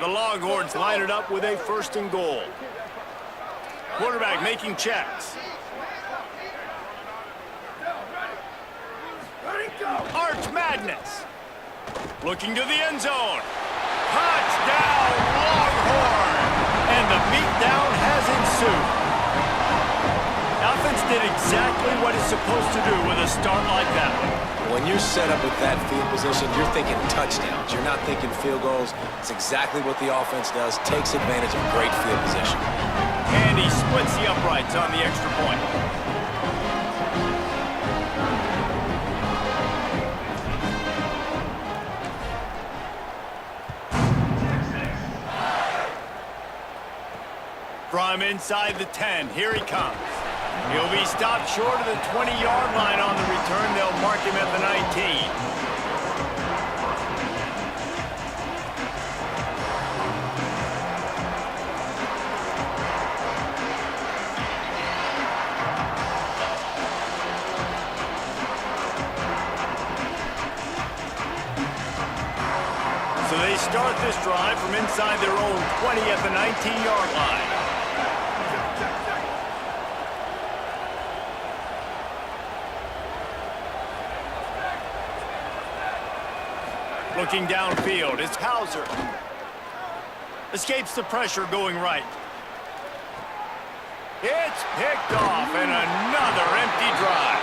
Speaker 5: The Longhorns line it up with a first and goal. Quarterback making checks. Arch Madness. Looking to the end zone. Touchdown, Longhorn! And the beatdown has ensued. Offense did exactly what it's supposed to do with a start like that one.
Speaker 6: When you're set up with that field position, you're thinking touchdowns. You're not thinking field goals. It's exactly what the offense does. Takes advantage of great field position.
Speaker 5: And he splits the uprights on the extra point. From inside the 10, here he comes. He'll be stopped short of the 20-yard line on the return. They'll mark him at the 19. So they start this drive from inside their own 20 at the 19-yard line. Looking downfield, it's Hauser. Escapes the pressure going right. It's picked off, and another empty drive.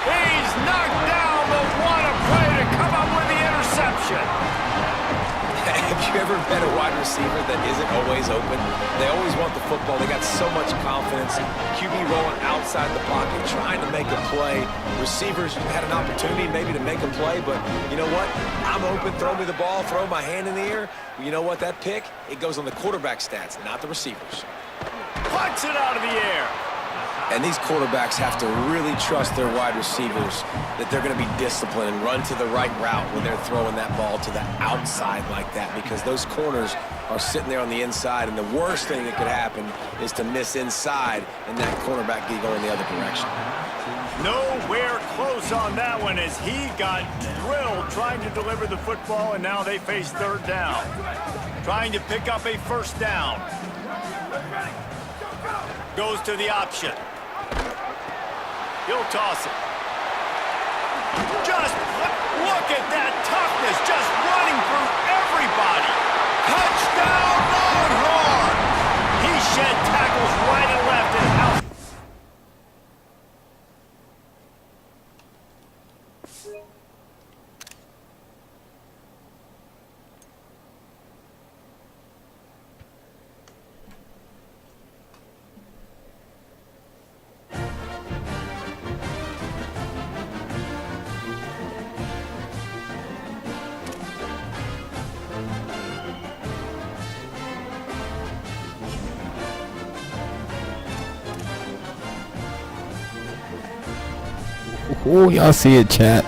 Speaker 5: He's knocked down, but what a play to come up with the interception.
Speaker 6: Have you ever met a wide receiver that isn't always open? They always want the football. They got so much confidence. QB rolling outside the pocket, trying to make a play. Receivers had an opportunity maybe to make a play, but you know what? I'm open, throw me the ball, throw my hand in the air. You know what? That pick, it goes on the quarterback stats, not the receivers.
Speaker 5: Puts it out of the air.
Speaker 6: And these quarterbacks have to really trust their wide receivers that they're going to be disciplined and run to the right route when they're throwing that ball to the outside like that, because those corners are sitting there on the inside, and the worst thing that could happen is to miss inside and that cornerback be going the other direction.
Speaker 5: Nowhere close on that one as he got drilled trying to deliver the football, and now they face third down. Trying to pick up a first down. Goes to the option. He'll toss it. Just look at that toughness, just running through everybody. Touchdown, Longhorn! He shed tackles right and left and out.
Speaker 4: Ooh, y'all see it, chat.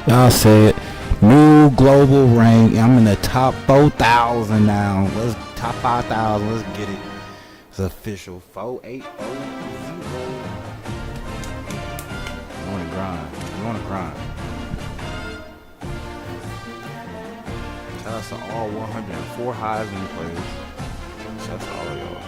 Speaker 4: Y'all see it. New global rank. I'm in the top 4,000 now. Let's top 5,000. Let's get it. It's official. 4840. You want to grind. You want to grind. Shout out to all 104 Heisman players. Shout out to all of y'all.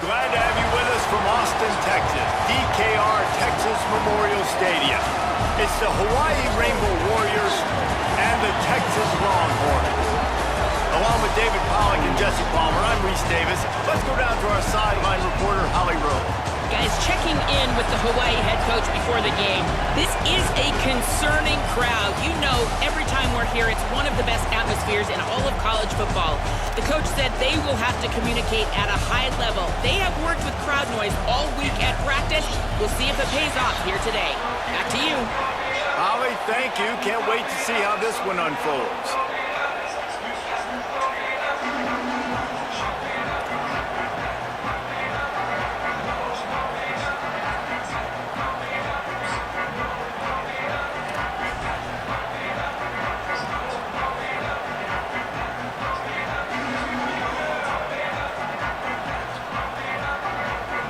Speaker 5: Glad to have you with us from Austin, Texas, DKR Texas Memorial Stadium. It's the Hawaii Rainbow Warriors and the Texas Longhorns. Along with David Pollack and Jesse Palmer, I'm Reese Davis. Let's go down to our sideline reporter, Holly Rowe.
Speaker 11: Guys, checking in with the Hawaii head coach before the game. This is a concerning crowd. You know, every time we're here, it's one of the best atmospheres in all of college football. The coach said they will have to communicate at a high level. They have worked with crowd noise all week at practice. We'll see if it pays off here today. Back to you.
Speaker 5: Holly, thank you. Can't wait to see how this one unfolds.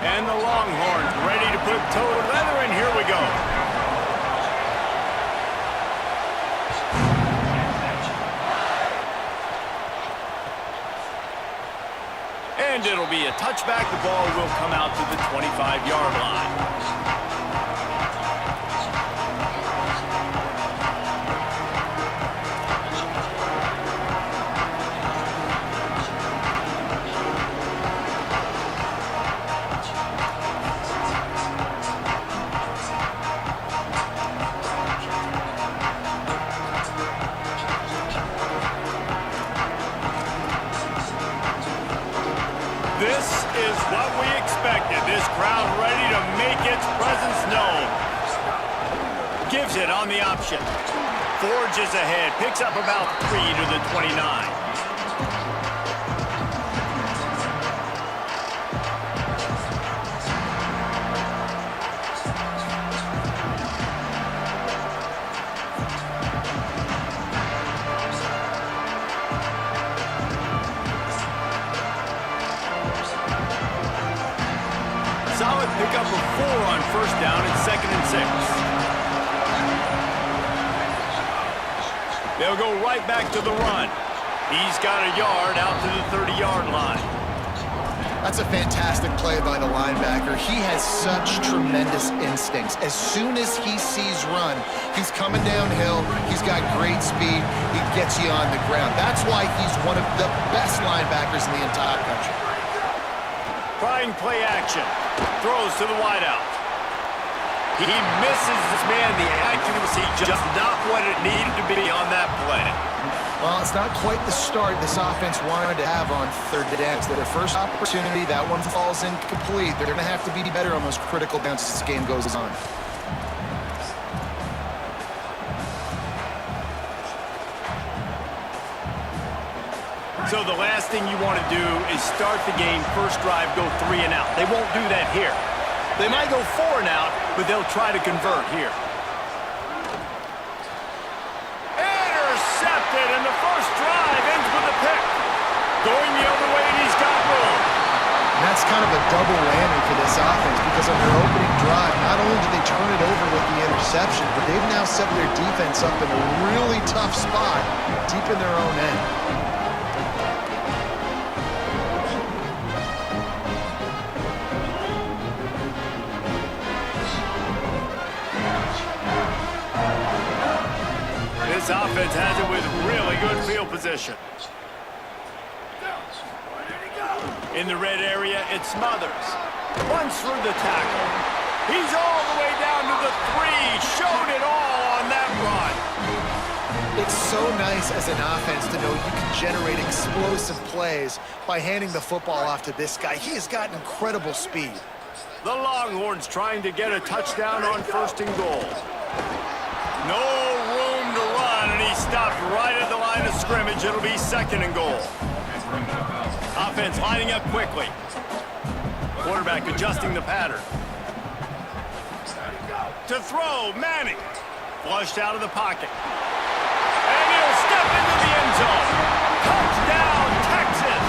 Speaker 5: And the Longhorns ready to put toe to leather, and here we go. And it'll be a touchback. The ball will come out to the 25-yard line. it on the option. Forges ahead, picks up about 3 to the 29. Solid pickup of 4 on first down and 2nd and 6. They'll go right back to the run. He's got a yard out to the 30-yard line.
Speaker 7: That's a fantastic play by the linebacker. He has such tremendous instincts. As soon as he sees run, he's coming downhill. He's got great speed. He gets you on the ground. That's why he's one of the best linebackers in the entire country.
Speaker 5: Trying play action. Throws to the wideout. He misses this man. The accuracy just not what it needed to be on that play.
Speaker 7: Well, it's not quite the start this offense wanted to have on third down. It's their first opportunity. That one falls incomplete. They're going to have to be better on those critical downs as this game goes on.
Speaker 5: So the last thing you want to do is start the game, first drive, go 3 and out. They won't do that here. They might go 4 and out, but they'll try to convert here. Intercepted, and the first drive ends with a pick. Going the other way, and he's got room.
Speaker 7: And that's kind of a double whammy for this offense because on their opening drive, not only did they turn it over with the interception, but they've now set their defense up in a really tough spot deep in their own end.
Speaker 5: This offense has it with really good field position. In the red area, it's Smothers. Runs through the tackle. He's all the way down to the 3. Showed it all on that run.
Speaker 7: It's so nice as an offense to know you can generate explosive plays by handing the football off to this guy. He has got incredible speed.
Speaker 5: The Longhorns trying to get a touchdown on 1st and goal. No room to run, and he stopped right at the line of scrimmage. It'll be 2nd and goal. Offense lining up quickly. Quarterback adjusting the pattern. To throw, Manning. Flushed out of the pocket. And he'll step into the end zone. Touchdown, Texas!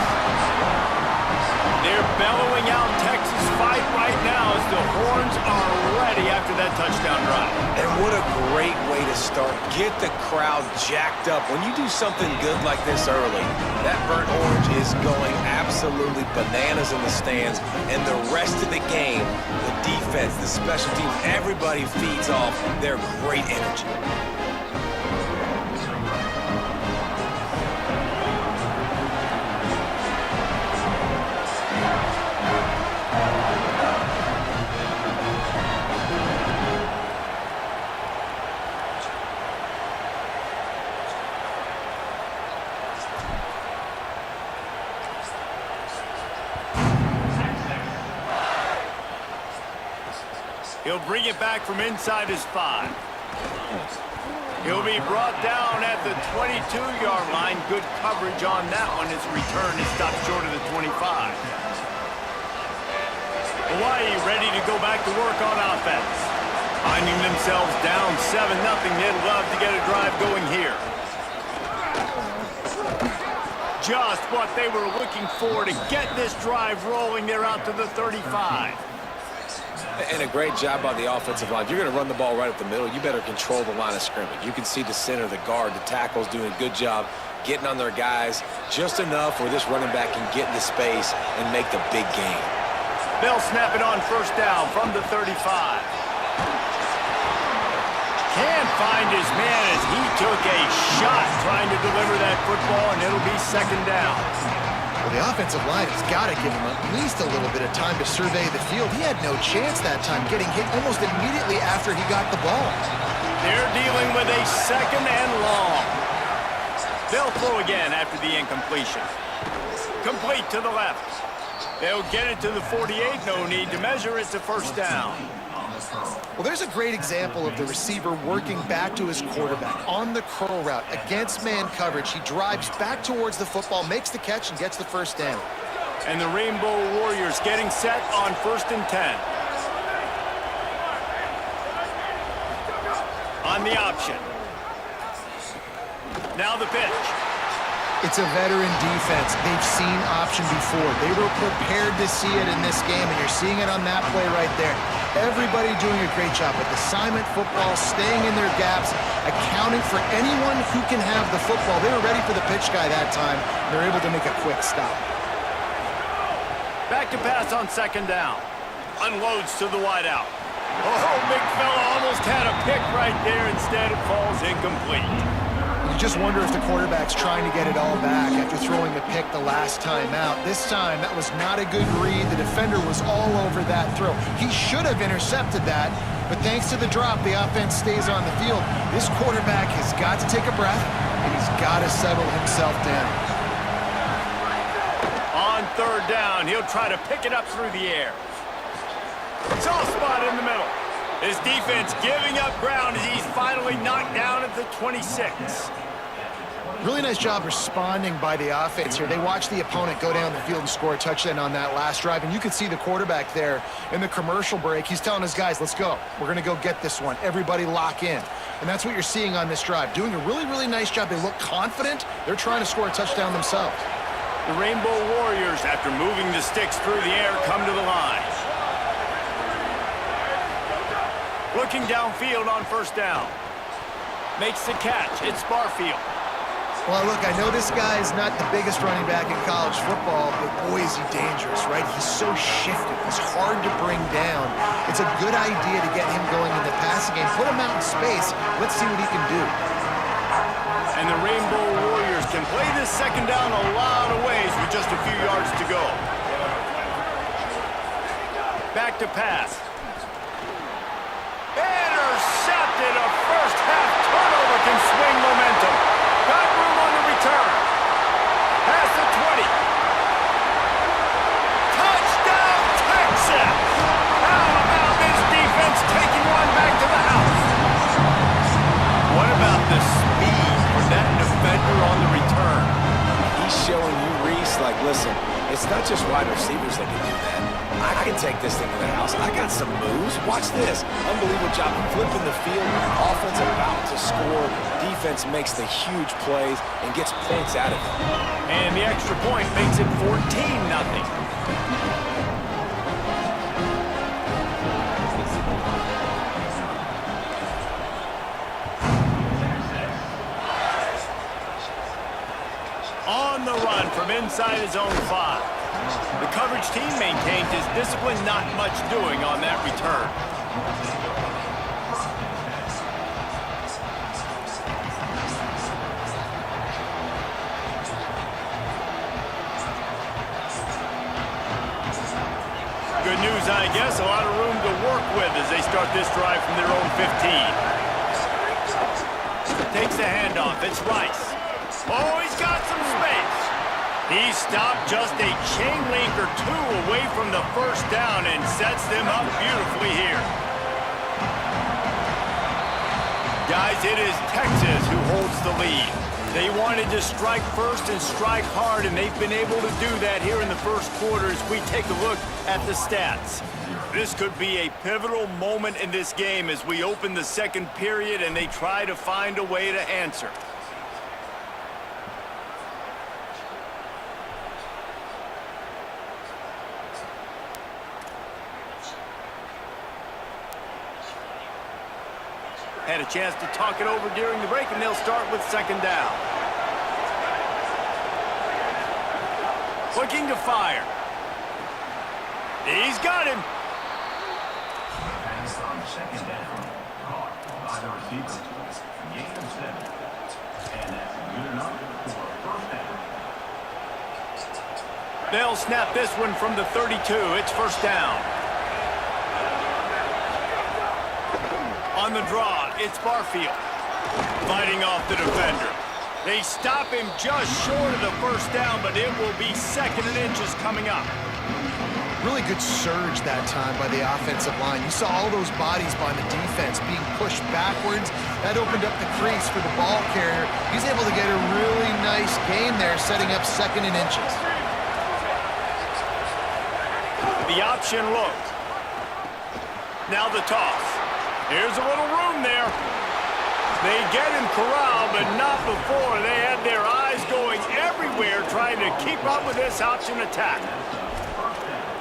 Speaker 5: They're bellowing out Texas fight right now as the Horns are ready after that touchdown drive.
Speaker 6: And what a great way to start. Get the crowd jacked up. When you do something good like this early, that burnt orange is going absolutely bananas in the stands. And the rest of the game, the defense, the special teams, everybody feeds off their great energy.
Speaker 5: He'll bring it back from inside his 5. He'll be brought down at the 22-yard line. Good coverage on that one. His return is stopped short of the 25. Hawaii ready to go back to work on offense. Finding themselves down 7-0. They'd love to get a drive going here. Just what they were looking for to get this drive rolling. They're out to the 35.
Speaker 6: And a great job by the offensive line. If you're going to run the ball right up the middle, you better control the line of scrimmage. You can see the center, the guard, the tackles doing a good job getting on their guys just enough where this running back can get into space and make the big game.
Speaker 5: They'll snap it on 1st down from the 35. Can't find his man as he took a shot trying to deliver that football, and it'll be 2nd down.
Speaker 7: Well, the offensive line has got to give him at least a little bit of time to survey the field. He had no chance that time, getting hit almost immediately after he got the ball.
Speaker 5: They're dealing with a 2nd and long. They'll throw again after the incompletion. Complete to the left. They'll get it to the 48. No need to measure. It's a 1st down.
Speaker 7: Well, there's a great example of the receiver working back to his quarterback on the curl route against man coverage. He drives back towards the football, makes the catch, and gets the first down.
Speaker 5: And the Rainbow Warriors getting set on 1st and 10. On the option. Now the pitch.
Speaker 7: It's a veteran defense. They've seen option before. They were prepared to see it in this game, and you're seeing it on that play right there. Everybody doing a great job with assignment football, staying in their gaps, accounting for anyone who can have the football. They were ready for the pitch guy that time. They're able to make a quick stop.
Speaker 5: Back to pass on 2nd down. Unloads to the wideout. Oh, big fella almost had a pick right there. Instead, it falls incomplete.
Speaker 7: You just wonder if the quarterback's trying to get it all back after throwing the pick the last time out. This time, that was not a good read. The defender was all over that throw. He should have intercepted that, but thanks to the drop, the offense stays on the field. This quarterback has got to take a breath, and he's got to settle himself down.
Speaker 5: On 3rd down, he'll try to pick it up through the air. Soft spot in the middle. His defense giving up ground as he's finally knocked down at the 26.
Speaker 7: Really nice job responding by the offense here. They watched the opponent go down the field and score a touchdown on that last drive, and you can see the quarterback there in the commercial break. He's telling his guys, let's go. We're going to go get this one. Everybody lock in. And that's what you're seeing on this drive. Doing a really, really nice job. They look confident. They're trying to score a touchdown themselves.
Speaker 5: The Rainbow Warriors, after moving the sticks through the air, come to the line. Looking downfield on 1st down. Makes the catch. It's Barfield.
Speaker 7: Well, look, I know this guy's not the biggest running back in college football, but boy, is he dangerous, right? He's so shifty. He's hard to bring down. It's a good idea to get him going in the passing game. Put him out in space. Let's see what he can do.
Speaker 5: And the Rainbow Warriors can play this 2nd down a lot of ways with just a few yards to go. Back to pass. Intercepted. A first-half turnover can swing momentum. Got room on the return. Past the 20. Touchdown, Texas! How about this defense taking one back to the house? What about the speed for that defender on the return?
Speaker 6: He's showing you, Reese, like, listen, it's not just wide receivers that can do that. I can take this thing to the house. I got some moves. Watch this. Unbelievable job flipping the field. Offense about to score. Defense makes the huge plays and gets points out of it.
Speaker 5: And the extra point makes it 14-0. On the run from inside his own 5. The coverage team maintained his discipline, not much doing on that return. Good news, I guess. A lot of room to work with as they start this drive from their own 15. Takes the handoff. It's Rice. Oh, he's got some space. He stopped just a chain link or 2 away from the 1st down and sets them up beautifully here. Guys, it is Texas who holds the lead. They wanted to strike first and strike hard, and they've been able to do that here in the first quarter as we take a look at the stats. This could be a pivotal moment in this game as we open the 2nd period and they try to find a way to answer. Had a chance to talk it over during the break, and they'll start with 2nd down. Looking to fire. He's got him.
Speaker 3: On 2nd down, caught by the receiver, Nathan Smith. And that's good enough for 1st down.
Speaker 5: They'll snap this one from the 32. It's 1st down. On the draw, it's Barfield. Fighting off the defender. They stop him just short of the 1st down, but it will be 2nd and inches coming up.
Speaker 7: Really good surge that time by the offensive line. You saw all those bodies by the defense being pushed backwards. That opened up the crease for the ball carrier. He's able to get a really nice gain there, setting up 2nd and inches.
Speaker 5: The option look. Now the toss. Here's a little room there. They get him corralled, but not before. They had their eyes going everywhere trying to keep up with this option attack.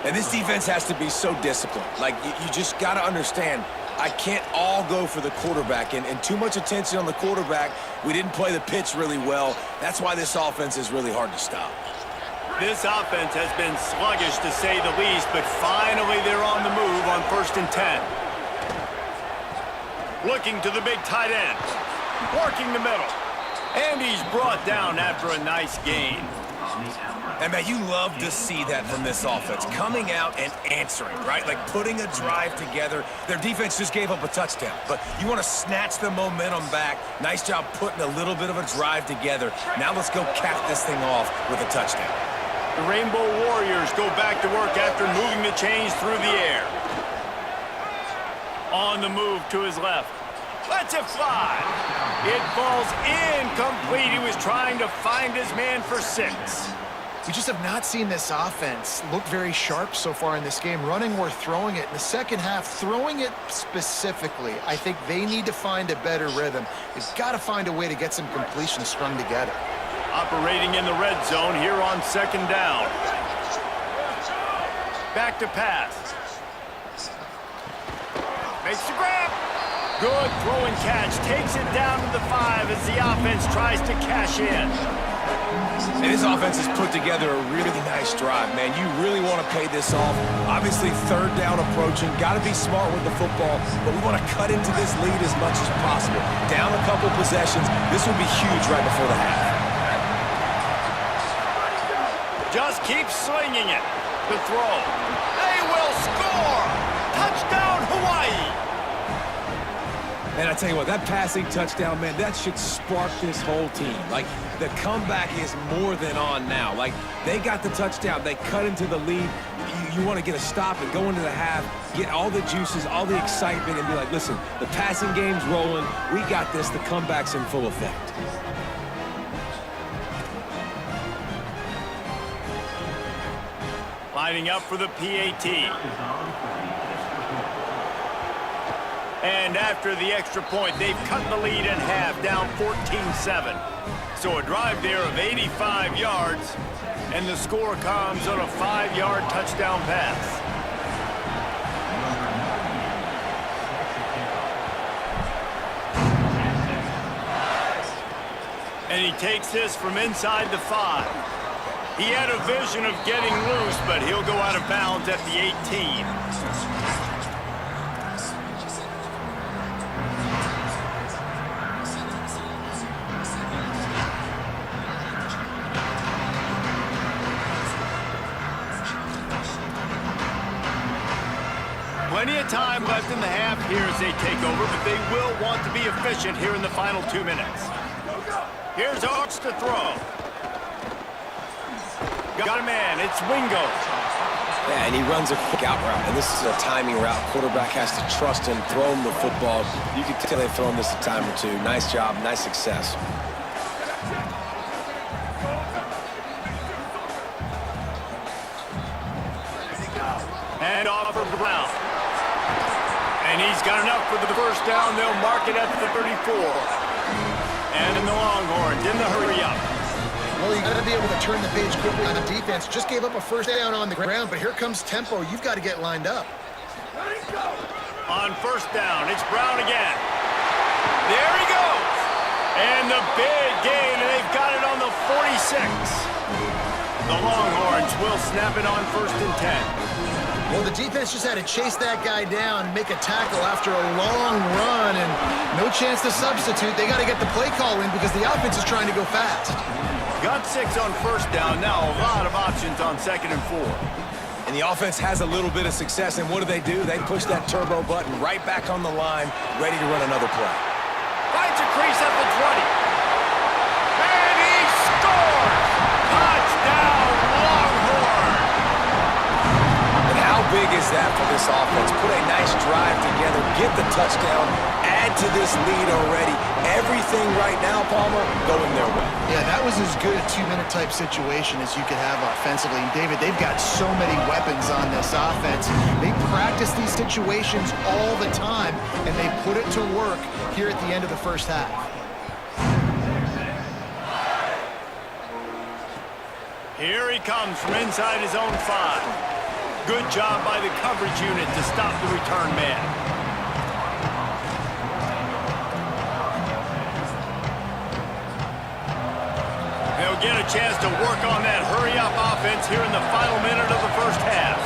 Speaker 6: And this defense has to be so disciplined. Like, you just got to understand, I can't all go for the quarterback. And too much attention on the quarterback. We didn't play the pitch really well. That's why this offense is really hard to stop.
Speaker 5: This offense has been sluggish, to say the least, but finally they're on the move on 1st and 10. Looking to the big tight end. Working the middle. And he's brought down after a nice gain.
Speaker 6: And, man, you love to see that from this offense. Coming out and answering, right? Like putting a drive together. Their defense just gave up a touchdown. But you want to snatch the momentum back. Nice job putting a little bit of a drive together. Now let's go cap this thing off with a touchdown.
Speaker 5: The Rainbow Warriors go back to work after moving the chains through the air. On the move to his left. Lets it fly. It falls incomplete. He was trying to find his man for 6.
Speaker 7: We just have not seen this offense look very sharp so far in this game, running or throwing it. In the second half, throwing it specifically, I think they need to find a better rhythm. They've got to find a way to get some completions strung together.
Speaker 5: Operating in the red zone here on 2nd down. Back to pass. Makes the grab. Good throw and catch. Takes it down to the 5 as the offense tries to cash in.
Speaker 6: And this offense has put together a really nice drive, man. You really want to pay this off. Obviously, 3rd down approaching. Got to be smart with the football, but we want to cut into this lead as much as possible. Down a couple possessions. This will be huge right before the half.
Speaker 5: Just keep slinging it. The throw. They will score! Touchdown, Hawaii!
Speaker 6: And I tell you what, that passing touchdown, man, that should spark this whole team. Like, the comeback is more than on now. Like, they got the touchdown. They cut into the lead. You want to get a stop and go into the half, get all the juices, all the excitement, and be like, listen, the passing game's rolling. We got this. The comeback's in full effect.
Speaker 5: Lining up for the PAT. And after the extra point, they've cut the lead in half, down 14-7. So a drive there of 85 yards, and the score comes on a 5-yard touchdown pass. And he takes this from inside the 5. He had a vision of getting loose, but he'll go out of bounds at the 18. Plenty of time left in the half here as they take over, but they will want to be efficient here in the final 2 minutes. Here's Oaks to throw. Got a man, it's Wingo.
Speaker 6: Yeah, and he runs a quick out route, and this is a timing route. Quarterback has to trust him, throw him the football. You can tell they've thrown this a time or two. Nice job, nice success.
Speaker 5: And off for Brown. And he's got enough for the first down. They'll mark it at the 34. And in the Longhorns, in the hurry up.
Speaker 7: Well, you got to be able to turn the page quickly on the defense. Just gave up a first down on the ground, but here comes tempo. You've got to get lined up.
Speaker 5: On 1st down, it's Brown again. There he goes. And the big gain, and they've got it on the 46. The Longhorns will snap it on 1st and 10.
Speaker 7: Well, the defense just had to chase that guy down, make a tackle after a long run, and no chance to substitute. They got to get the play call in because the offense is trying to go fast.
Speaker 5: Got 6 on 1st down. Now a lot of options on 2nd and 4.
Speaker 6: And the offense has a little bit of success, and what do? They push that turbo button right back on the line, ready to run another play.
Speaker 5: Finds a crease at the 20. And he scores! Touchdown, Longhorn!
Speaker 6: And big is that for this offense? Put a nice drive together, get the touchdown, add to this lead already. Everything right now, Palmer, going their way.
Speaker 7: Yeah, that was as good a two-minute type situation as you could have offensively. And David, they've got so many weapons on this offense. They practice these situations all the time, and they put it to work here at the end of the first half.
Speaker 5: Here he comes from inside his own 5. Good job by the coverage unit to stop the return man. They'll get a chance to work on that hurry-up offense here in the final minute of the first half.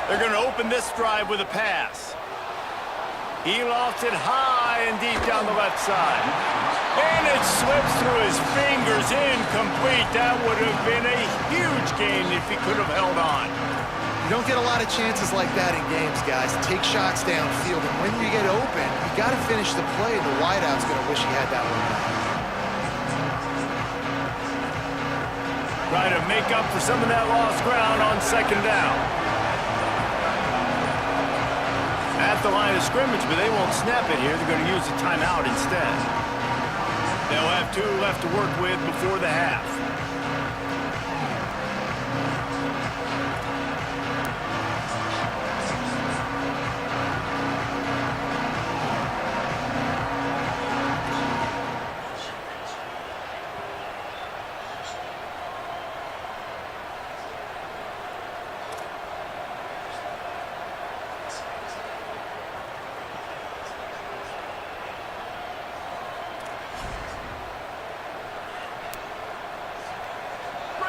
Speaker 5: They're going to open this drive with a pass. He lofts it high and deep down the left side. And it slips through his fingers, incomplete. That would have been a huge gain if he could have held on.
Speaker 7: You don't get a lot of chances like that in games, guys. Take shots downfield, and when you get open, you got to finish the play. The wideout's going to wish he had that one back.
Speaker 5: Try to make up for some of that lost ground on second down. At the line of scrimmage, but they won't snap it here. They're going to use a timeout instead. They'll have 2 left to work with before the half.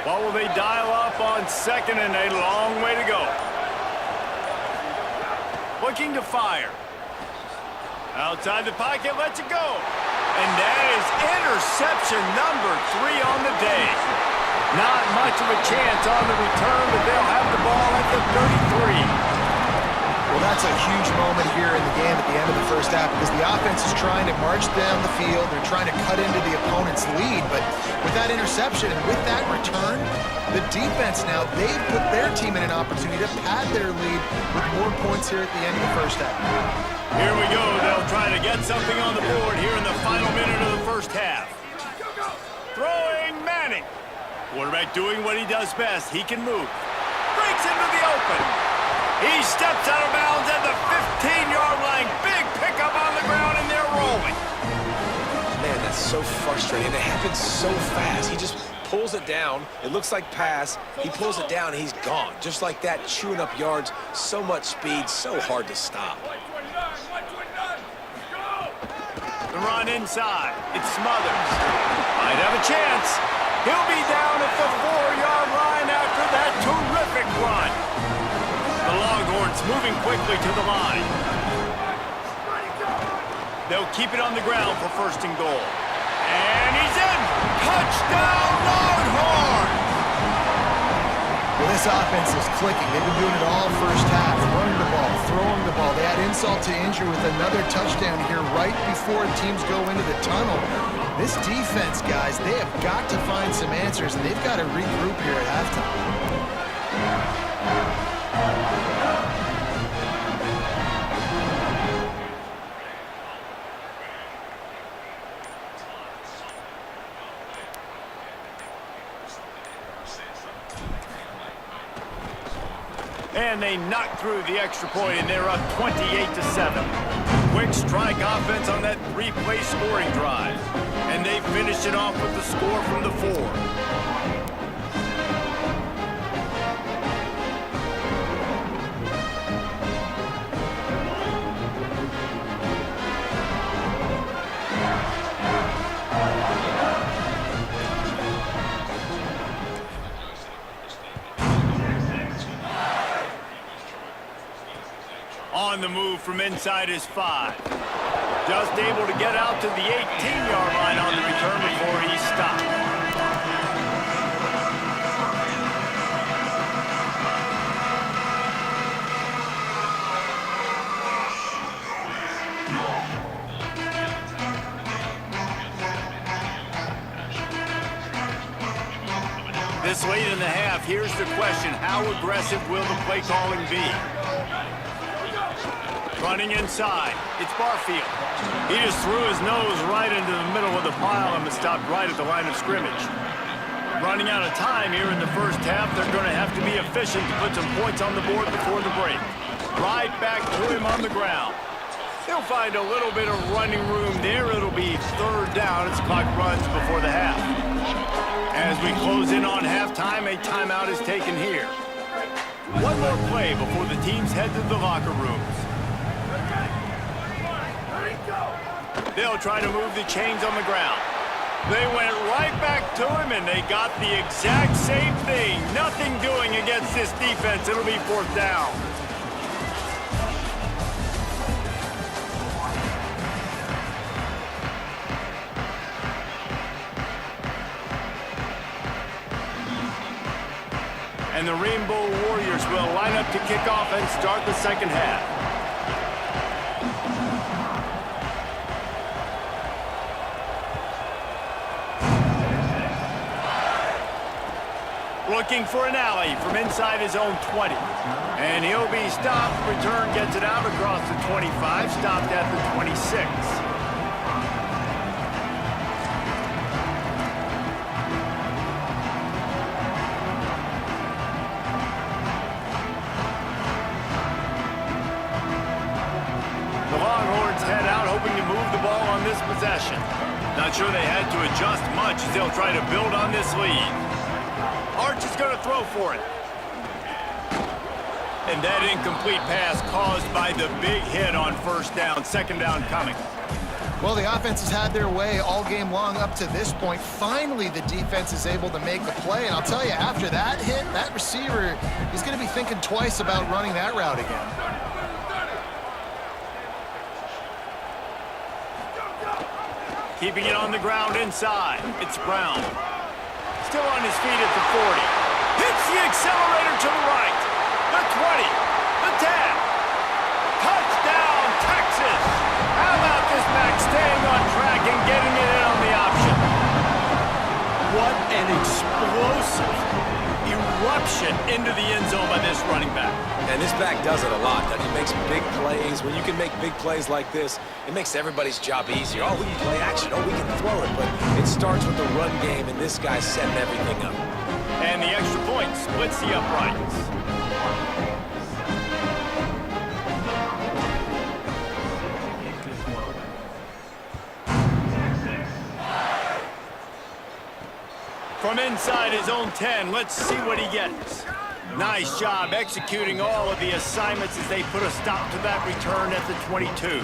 Speaker 5: What will they dial up on second and a long way to go? Looking to fire. Outside the pocket, lets it go. And that is interception number 3 on the day. Not much of a chance on the return, but they'll have the ball at the 33.
Speaker 7: Well, that's a huge moment here in the game at the end of the first half because the offense is trying to march down the field. They're trying to cut into the opponent's lead, but with that interception and with that return, the defense now, they've put their team in an opportunity to pad their lead with more points here at the end of the first half.
Speaker 5: Here we go. They'll try to get something on the board here in the final minute of the first half. Throwing Manning. Quarterback doing what he does best. He can move. Breaks into the open. He steps out of bounds at the 15-yard line. Big pickup on the ground, and they're rolling.
Speaker 6: Man, that's so frustrating. It happens so fast. He just pulls it down. It looks like pass. He pulls it down, and he's gone. Just like that, chewing up yards. So much speed, so hard to stop.
Speaker 5: The run inside. It's Smothers. Might have a chance. He'll be down at the 4-yard line after that terrific run. The Longhorns moving quickly to the line. They'll keep it on the ground for first and goal. And he's in! Touchdown, Longhorns!
Speaker 7: Well, this offense is clicking. They've been doing it all first half. Running the ball, throwing the ball. They add insult to injury with another touchdown here right before teams go into the tunnel. This defense, guys, they have got to find some answers, and they've got to regroup here at halftime.
Speaker 5: And they knock through the extra point, and they're up 28-7. Quick strike offense on that 3-play scoring drive. And they finish it off with the score from the 4. On the move from inside his 5. Just able to get out to the 18-yard line on the return before he stopped. This late in the half, here's the question. How aggressive will the play calling be? Running inside. It's Barfield. He just threw his nose right into the middle of the pile and was stopped right at the line of scrimmage. Running out of time here in the first half. They're going to have to be efficient to put some points on the board before the break. Right back to him on the ground. They'll find a little bit of running room there. It'll be third down as the clock runs before the half. As we close in on halftime, a timeout is taken here. One more play before the teams head to the locker rooms. They'll try to move the chains on the ground. They went right back to him, and they got the exact same thing. Nothing doing against this defense. It'll be fourth down. And the Rainbow Warriors will line up to kick off and start the second half. Looking for an alley from inside his own 20. And he'll be stopped. Return gets it out across the 25, stopped at the 26. Possession. Not sure they had to adjust much as they'll try to build on this lead. Arch is going to throw for it. And that incomplete pass caused by the big hit on first down. Second down coming.
Speaker 7: Well, the offense has had their way all game long up to this point. Finally, the defense is able to make the play. And I'll tell you, after that hit, that receiver is going to be thinking twice about running that route again.
Speaker 5: Keeping it on the ground inside. It's Brown. Still on his feet at the 40. Hits the accelerator to the right. The 20. The 10. Touchdown, Texas. How about this back staying on track and getting it in on the option? What an explosive eruption into the end zone by this running back.
Speaker 6: And this back does it a lot. He makes big plays. When you can make big plays like this, it makes everybody's job easier. Oh, we can play action. Oh, we can throw it. But it starts with the run game, and this guy's setting everything up.
Speaker 5: And the extra point splits the uprights. From inside his own 10, let's see what he gets. Nice job executing all of the assignments as they put a stop to that return at the 22.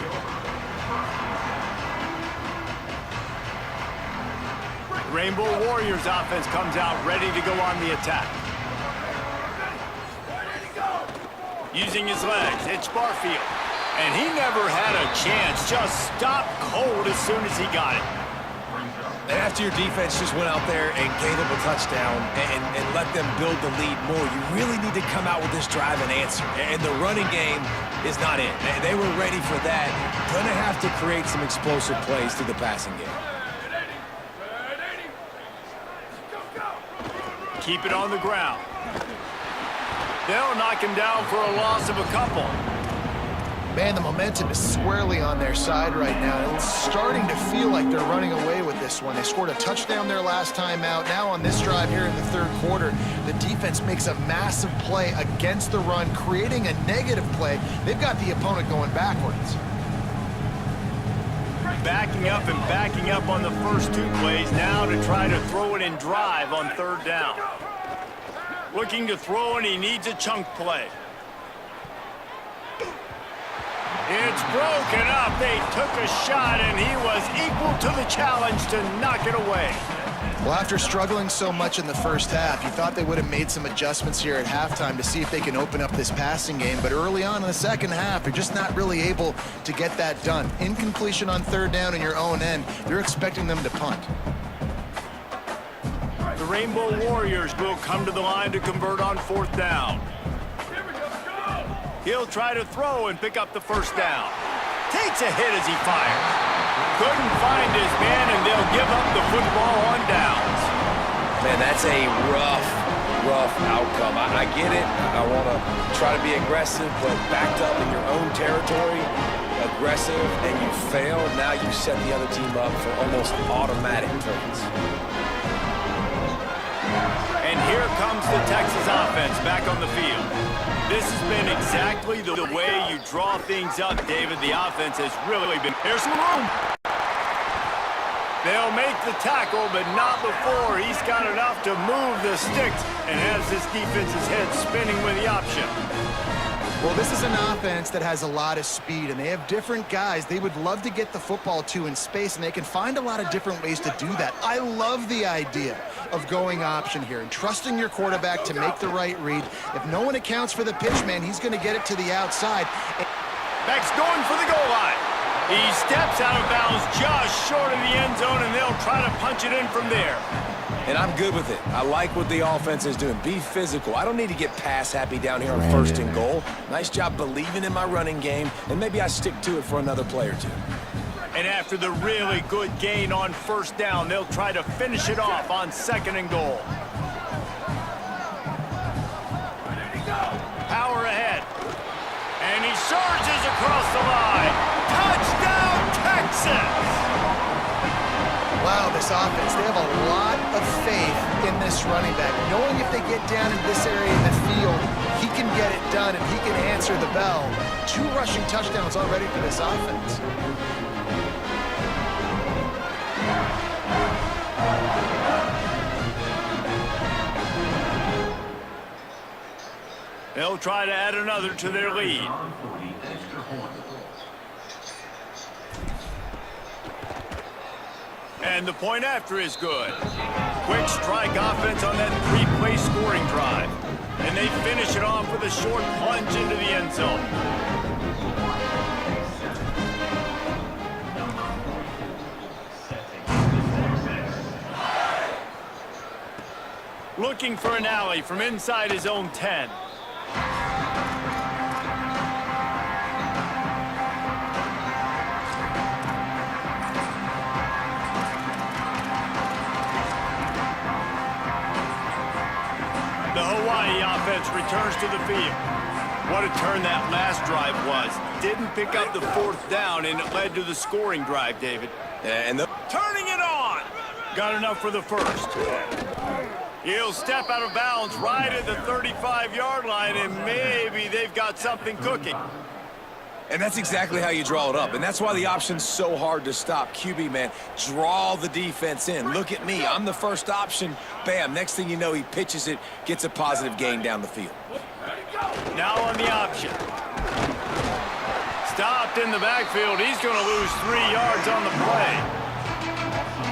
Speaker 5: Rainbow Warriors offense comes out ready to go on the attack. Using his legs, it's Barfield. And he never had a chance, just stopped cold as soon as he got it.
Speaker 6: And after your defense just went out there and gave them a touchdown and let them build the lead more, you really need to come out with this drive and answer. And the running game is not in. They were ready for that. Going to have to create some explosive plays through the passing game.
Speaker 5: Keep it on the ground. They'll knock him down for a loss of a couple.
Speaker 7: Man, the momentum is squarely on their side right now. It's starting to feel like they're running away with this one. They scored a touchdown their last time out. Now on this drive here in the third quarter, the defense makes a massive play against the run, creating a negative play. They've got the opponent going backwards.
Speaker 5: Backing up on the first two plays now to try to throw it and drive on third down. Looking to throw, and he needs a chunk play. It's broken up. They took a shot, and he was equal to the challenge to knock it away.
Speaker 7: Well, after struggling so much in the first half, you thought they would have made some adjustments here at halftime to see if they can open up this passing game. But early on in the second half, they're just not really able to get that done. Incompletion on third down in your own end, you're expecting them to punt.
Speaker 5: The Rainbow Warriors will come to the line to convert on fourth down. He'll try to throw and pick up the first down. Takes a hit as he fires. Couldn't find his man, and they'll give up the football on downs.
Speaker 6: Man, that's a rough outcome. I get it. I want to try to be aggressive, but backed up in your own territory, aggressive, and you fail, now you set the other team up for almost automatic points.
Speaker 5: And here comes the Texas offense back on the field. This has been exactly the way you draw things up, David. The offense has really been... Here's some room. They'll make the tackle, but not before he's got enough to move the sticks and has this defense's head spinning with the option.
Speaker 7: Well, this is an offense that has a lot of speed, and they have different guys they would love to get the football to in space, and they can find a lot of different ways to do that. I love the idea of going option here and trusting your quarterback to make the right read. If no one accounts for the pitch, man, he's going to get it to the outside.
Speaker 5: Beck's going for the goal line. He steps out of bounds just short of the end zone, and they'll try to punch it in from there.
Speaker 6: And I'm good with it. I like what the offense is doing. Be physical. I don't need to get pass happy down here on first and goal. Nice job believing in my running game, and maybe I stick to it for another play or two.
Speaker 5: And after the really good gain on first down, they'll try to finish it off on second and goal. Power ahead. And he surges across the line. Touchdown, Texas!
Speaker 7: Wow, this offense, they have a lot of faith in this running back. Knowing if they get down in this area of the field, he can get it done and he can answer the bell. 2 rushing touchdowns already for this offense.
Speaker 5: They'll try to add another to their lead. And the point after is good. Quick strike offense on that 3-play scoring drive. And they finish it off with a short plunge into the end zone. Looking for an alley from inside his own 10. The Hawaii offense returns to the field. What a turn that last drive was. Didn't pick up the 4th down, and it led to the scoring drive, David.
Speaker 6: And
Speaker 5: turning it on. Got enough for the first. He'll step out of bounds right at the 35-yard line, and maybe they've got something cooking.
Speaker 6: And that's exactly how you draw it up. And that's why the option's so hard to stop. QB, man, draw the defense in. Look at me. I'm the first option. Bam. Next thing you know, he pitches it, gets a positive gain down the field.
Speaker 5: Now on the option. Stopped in the backfield. He's going to lose 3 yards on the play.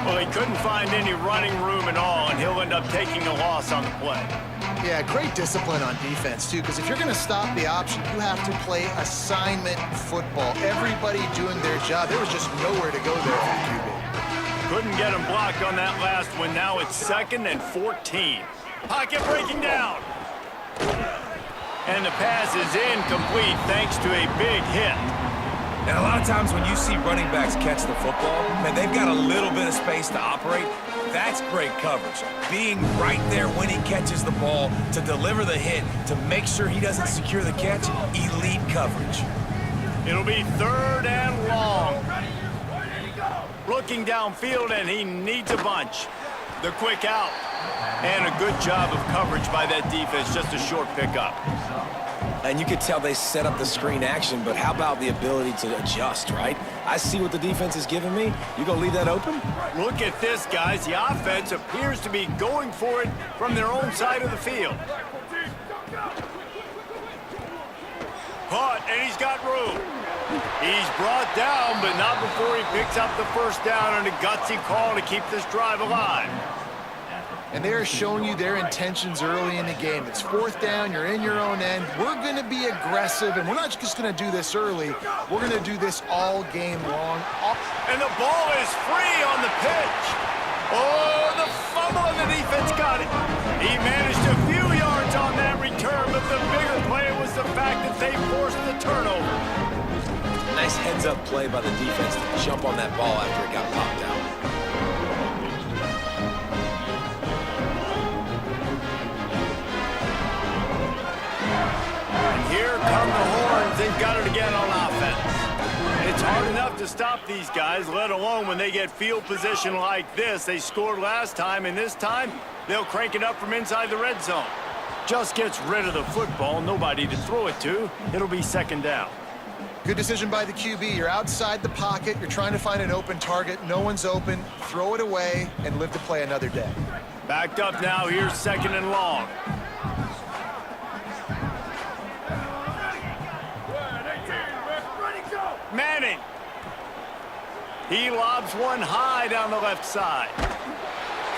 Speaker 5: Well, he couldn't find any running room at all, and he'll end up taking a loss on the play.
Speaker 7: Yeah, great discipline on defense, too, because if you're going to stop the option, you have to play assignment football. Everybody doing their job. There was just nowhere to go there for the QB.
Speaker 5: Couldn't get him blocked on that last one. Now it's 2nd and 14. Pocket breaking down. And the pass is incomplete thanks to a big hit.
Speaker 6: And a lot of times when you see running backs catch the football, man, they've got a little bit of space to operate. That's great coverage. Being right there when he catches the ball to deliver the hit, to make sure he doesn't secure the catch, elite coverage.
Speaker 5: It'll be 3rd and long. Looking downfield, and he needs a bunch. The quick out. And a good job of coverage by that defense, just a short pickup.
Speaker 6: And you could tell they set up the screen action, but how about the ability to adjust, right? I see what the defense is giving me. You gonna leave that open?
Speaker 5: Look at this, guys. The offense appears to be going for it from their own side of the field. Caught, and he's got room. He's brought down, but not before he picks up the first down on a gutsy call to keep this drive alive.
Speaker 7: And they're showing you their intentions early in the game. It's 4th down, you're in your own end. We're going to be aggressive, and we're not just going to do this early. We're going to do this all game long.
Speaker 5: And the ball is free on the pitch. Oh, the fumble, and the defense got it. He managed a few yards on that return, but the bigger play was the fact that they forced the turnover.
Speaker 6: Nice heads-up play by the defense to jump on that ball after it got popped out.
Speaker 5: and got it again on offense. It's hard enough to stop these guys, let alone when they get field position like this. They scored last time, and this time they'll crank it up from inside the red zone. Just gets rid of the football, nobody to throw it to. It'll be second down.
Speaker 7: Good decision by the QB. You're outside the pocket. You're trying to find an open target. No one's open. Throw it away and live to play another day.
Speaker 5: Backed up now. Here's second and long. Manning. He lobs one high down the left side.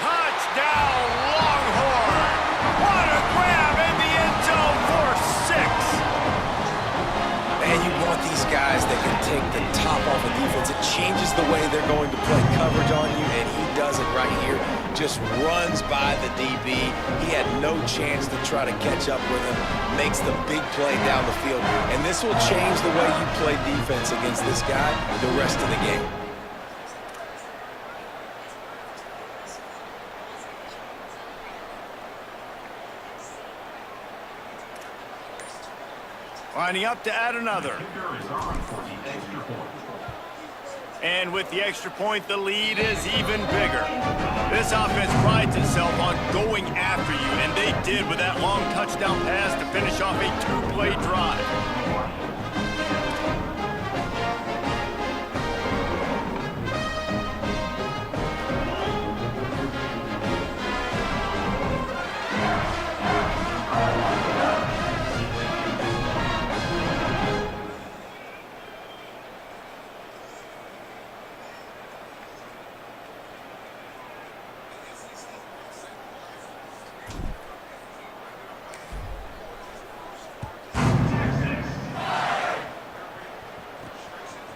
Speaker 5: Touchdown, Longhorn. What a grab in the end zone for 6.
Speaker 6: Man, you want these guys that can take the top off of defense. It changes the way they're going to play coverage on you, and he does it right here. Just runs by the DB. He had no chance to try to catch up with him. Makes the big play down the field. And this will change the way you play defense against this guy the rest of the game.
Speaker 5: Lining up to add another. And with the extra point, the lead is even bigger. This offense prides itself on going after you, and they did with that long touchdown pass to finish off a 2-play drive.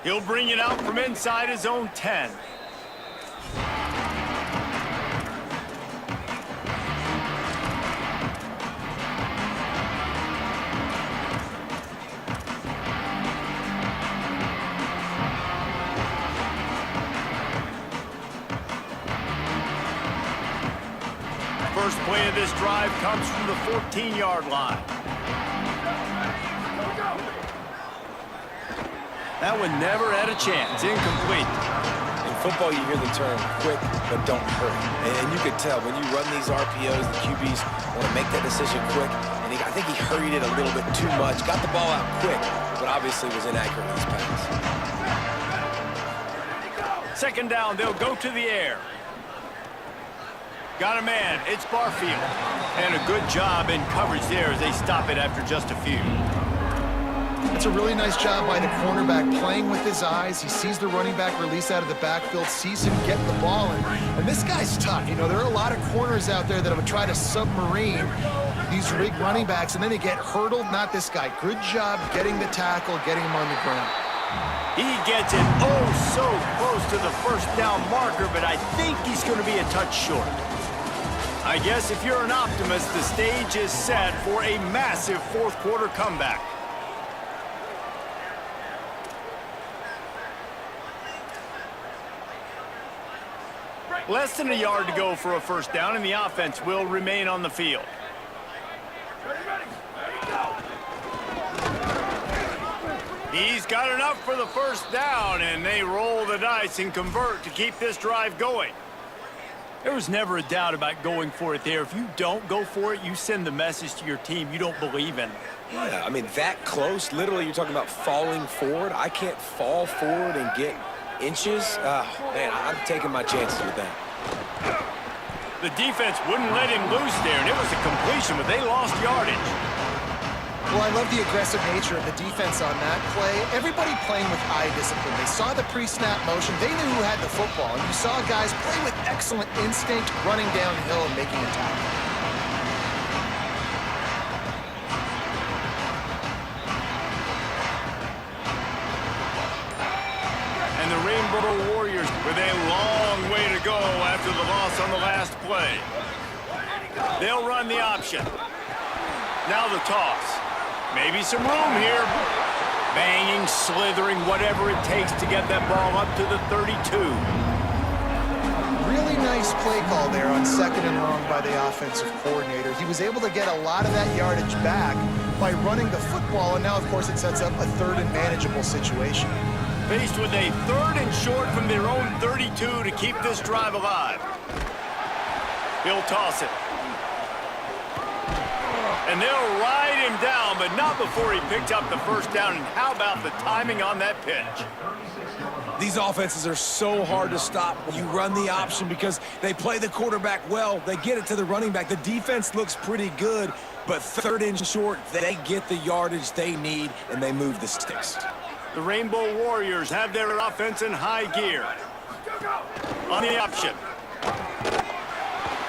Speaker 5: He'll bring it out from inside his own 10. First play of this drive comes from the 14-yard line. That one never had a chance. Incomplete.
Speaker 6: In football, you hear the term quick, but don't hurry. And you can tell when you run these RPOs, the QBs want to make that decision quick. And I think he hurried it a little bit too much. Got the ball out quick, but obviously was inaccurate with his pass.
Speaker 5: Second down, they'll go to the air. Got a man. It's Barfield. And a good job in coverage there as they stop it after just a few.
Speaker 7: It's a really nice job by the cornerback playing with his eyes. He sees the running back release out of the backfield, sees him get the ball, and this guy's tough. You know, there are a lot of corners out there that would try to submarine these big running backs, and then they get hurdled. Not this guy. Good job getting the tackle, getting him on the ground.
Speaker 5: He gets it so close to the first down marker, but I think he's going to be a touch short. I guess if you're an optimist, the stage is set for a massive fourth quarter comeback. Less than a yard to go for a first down, and the offense will remain on the field. He's got enough for the first down, and they roll the dice and convert to keep this drive going. There was never a doubt about going for it there. If you don't go for it, you send the message to your team you don't believe in.
Speaker 6: Yeah, I mean, that close, literally you're talking about falling forward. I can't fall forward and get inches. Man, I'm taking my chances with that.
Speaker 5: The defense wouldn't let him loose there, and it was a completion, but they lost yardage.
Speaker 7: Well, I love the aggressive nature of the defense on that play. Everybody playing with eye discipline. They saw the pre-snap motion. They knew who had the football, and you saw guys play with excellent instinct, running downhill and making a tackle.
Speaker 5: And the Rainbow Warriors with a long way to go after the loss on the last play. They'll run the option. Now the toss. Maybe some room here. Banging, slithering, whatever it takes to get that ball up to the 32.
Speaker 7: Really nice play call there on second and long by the offensive coordinator. He was able to get a lot of that yardage back by running the football, and now, of course, it sets up a third and manageable situation.
Speaker 5: Faced with a 3rd and short from their own 32 to keep this drive alive. He'll toss it. And they'll ride him down, but not before he picked up the first down. And how about the timing on that pitch?
Speaker 6: These offenses are so hard to stop when you run the option because they play the quarterback well. They get it to the running back. The defense looks pretty good, but 3rd and short, they get the yardage they need, and they move the sticks.
Speaker 5: The Rainbow Warriors have their offense in high gear. On the option.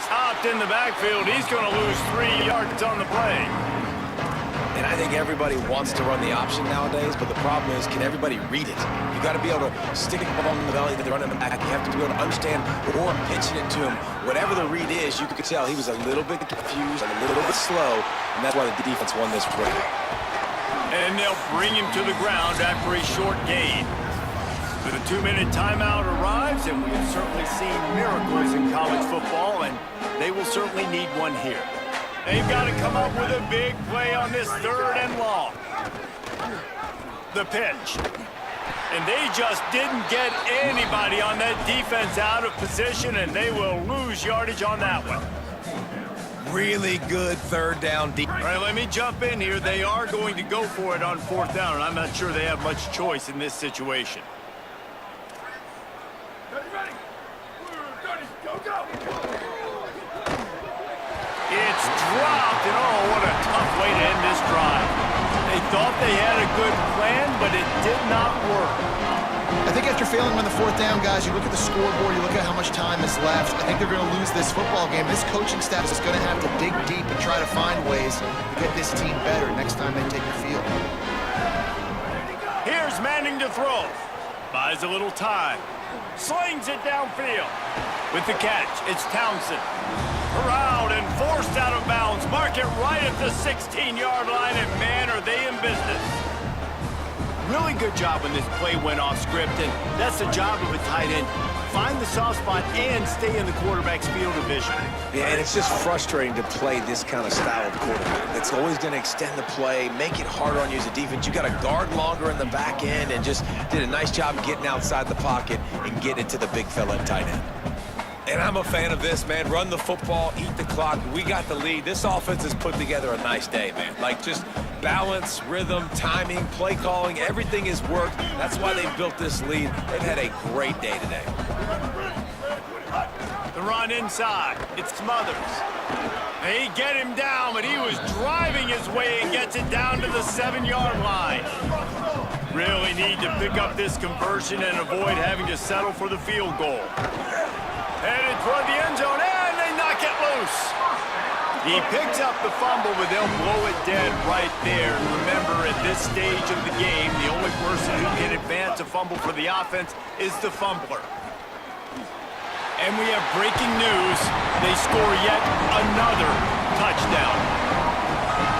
Speaker 5: Stopped in the backfield. He's going to lose 3 yards on the play.
Speaker 6: And I think everybody wants to run the option nowadays, but the problem is, can everybody read it? You got to be able to stick it along the belly that they're running the back. You have to be able to understand or pitching it to him. Whatever the read is, you could tell he was a little bit confused and a little bit slow, and that's why the defense won this race.
Speaker 5: And they'll bring him to the ground after a short gain. The 2-minute timeout arrives, and we have certainly seen miracles in college football, and they will certainly need one here. They've got to come up with a big play on this 3rd and long. The pitch. And they just didn't get anybody on that defense out of position, and they will lose yardage on that one.
Speaker 6: Really good 3rd down deep.
Speaker 5: All right, let me jump in here. They are going to go for it on 4th down, and I'm not sure they have much choice in this situation. It's dropped, and oh, what a tough way to end this drive. They thought they had a good plan, but it did not work.
Speaker 7: I think after failing on the 4th down, guys, you look at the scoreboard, you look at how much time is left. I think they're going to lose this football game. This coaching staff is going to have to dig deep and try to find ways to get this team better next time they take the field.
Speaker 5: Here's Manning to throw. Buys a little time. Slings it downfield. With the catch, it's Townsend. Corralled and forced out of bounds. Mark it right at the 16-yard line, and man, are they in business. Really good job when this play went off script, and that's the job of a tight end. Find the soft spot and stay in the quarterback's field of vision.
Speaker 6: Yeah, and it's just frustrating to play this kind of style of quarterback. That's always going to extend the play, make it harder on you as a defense. You got to guard longer in the back end, and just did a nice job of getting outside the pocket and getting it to the big fella at tight end. And I'm a fan of this, man. Run the football, eat the clock. We got the lead. This offense has put together a nice day, man. Like, just balance, rhythm, timing, play calling, everything has worked. That's why they built this lead. They've had a great day today.
Speaker 5: The run inside. It's Smothers. They get him down, but he was driving his way and gets it down to the 7-yard line. Really need to pick up this conversion and avoid having to settle for the field goal. Headed toward the end zone, and they knock it loose. He picks up the fumble, but they'll blow it dead right there. And remember, at this stage of the game, the only person who can advance a fumble for the offense is the fumbler. And we have breaking news. They score yet another touchdown.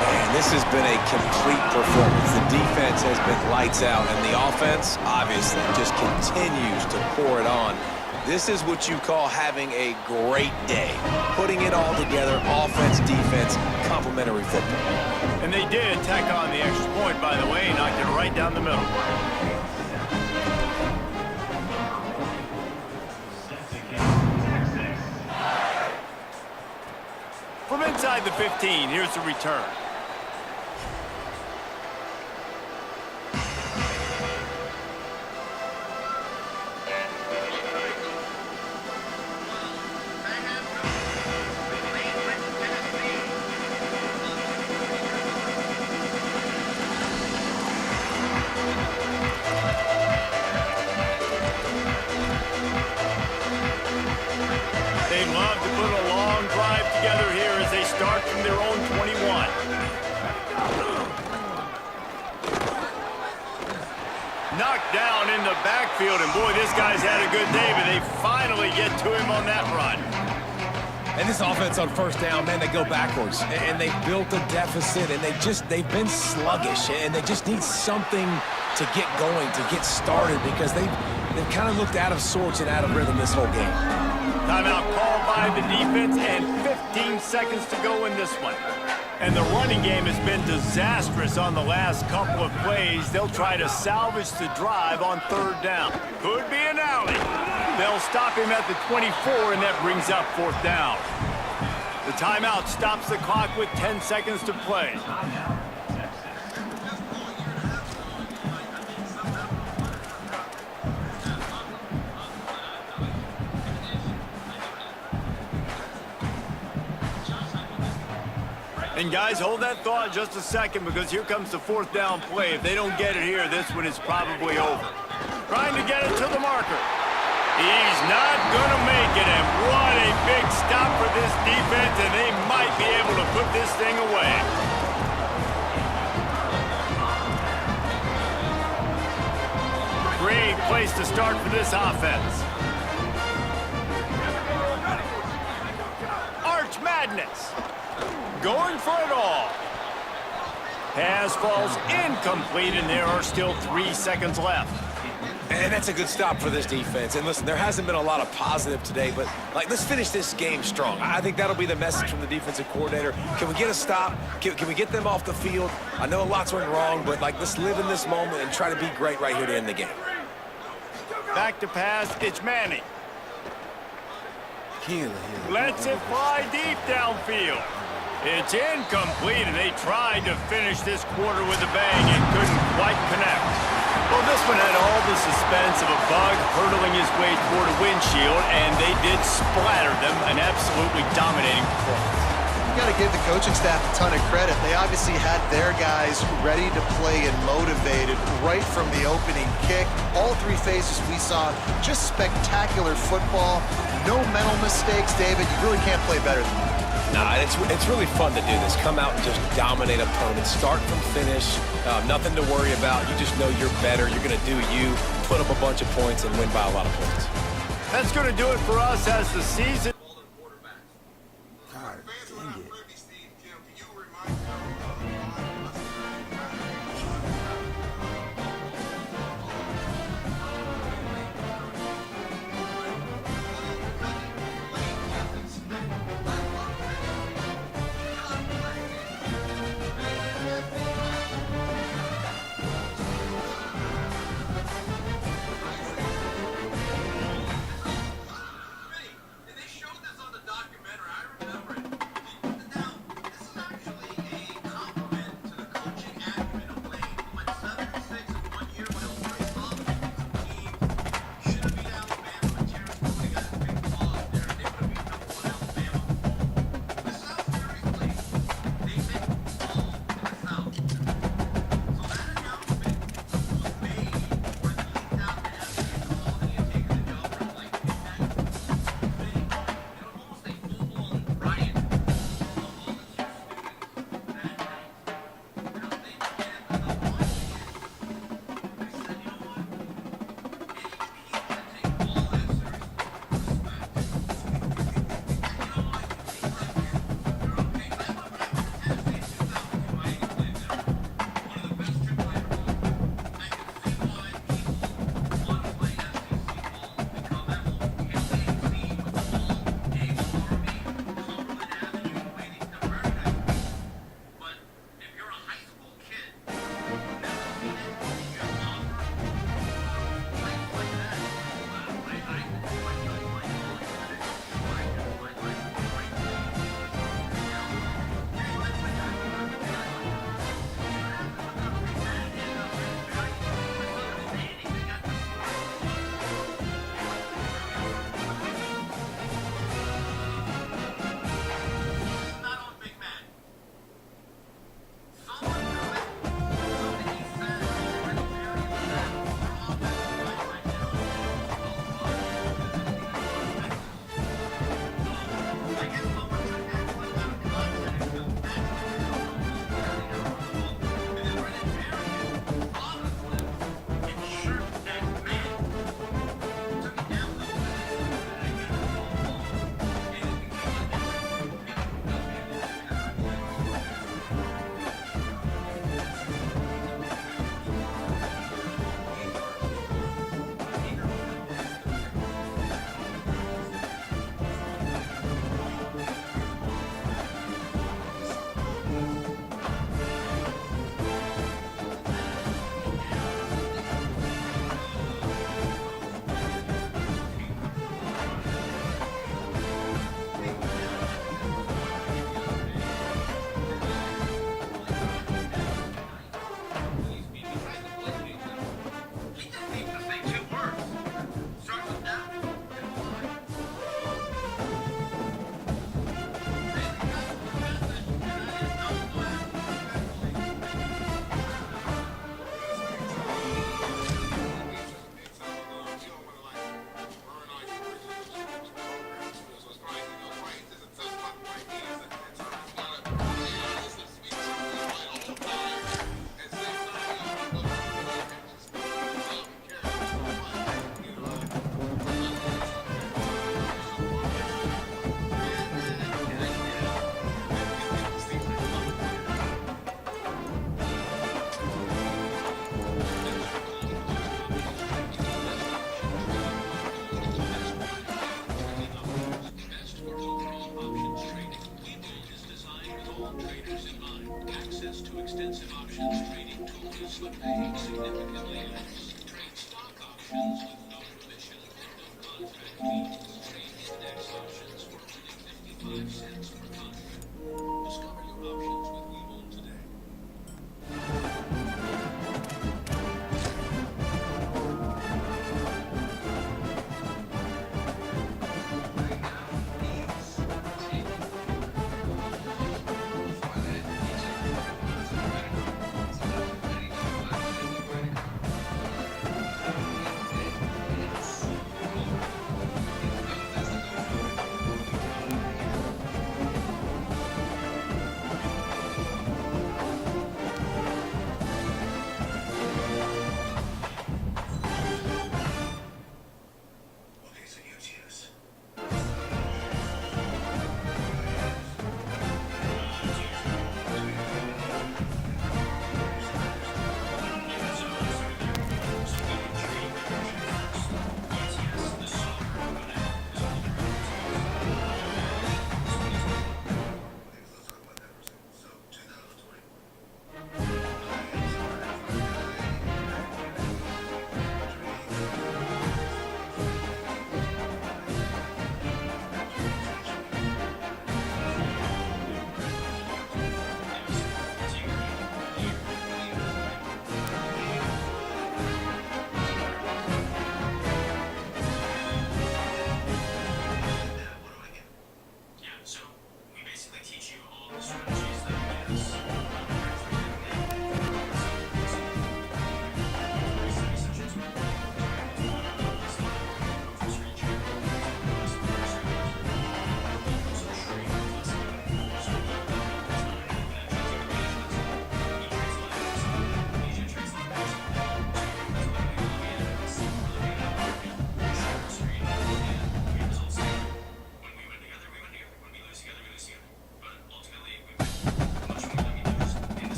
Speaker 6: Man, this has been a complete performance. The defense has been lights out, and the offense, obviously, just continues to pour it on. This is what you call having a great day. Putting it all together, offense, defense, complementary football.
Speaker 5: And they did tack on the extra point, by the way, knocked it right down the middle. From inside the 15, here's the return. They love to put a long drive together here as they start from their own 21. Knocked down in the backfield, and boy, this guy's had a good day, but they finally get to him on that run.
Speaker 6: And this offense on first down, man, they go backwards. And they built a deficit, and they've been sluggish, and they just need something to get going, to get started, because they've kind of looked out of sorts and out of rhythm this whole game.
Speaker 5: Timeout called by the defense, and 15 seconds to go in this one. And the running game has been disastrous on the last couple of plays. They'll try to salvage the drive on 3rd down. Could be an alley. They'll stop him at the 24, and that brings up 4th down. The timeout stops the clock with 10 seconds to play. And guys, hold that thought just a second, because here comes the 4th down play. If they don't get it here, this one is probably over. Trying to get it to the marker. He's not going to make it, and what a big stop for this defense, and they might be able to put this thing away. Great place to start for this offense. Arch Madness. Going for it all. Pass falls incomplete, and there are still 3 seconds left.
Speaker 6: And that's a good stop for this defense. And listen, there hasn't been a lot of positive today, but let's finish this game strong. I think that'll be the message from the defensive coordinator. Can we get a stop? Can we get them off the field? I know a lot's went wrong, but let's live in this moment and try to be great right here to end the game.
Speaker 5: Back to pass, it's Manning. Lets it fly deep downfield. It's incomplete, and they tried to finish this quarter with a bang and couldn't quite connect. Well, this one had all the suspense of a bug hurtling his way toward a windshield, and they did splatter them, an absolutely dominating performance.
Speaker 7: You got to give the coaching staff a ton of credit. They obviously had their guys ready to play and motivated right from the opening kick. All 3 phases we saw, just spectacular football. No mental mistakes, David. You really can't play better than that.
Speaker 6: Nah, it's really fun to do this. Come out and just dominate opponents. Start from finish. Nothing to worry about. You just know you're better. You're going to do you, put up a bunch of points, and win by a lot of points.
Speaker 5: That's going to do it for us as the season.
Speaker 9: God dang it.
Speaker 13: They show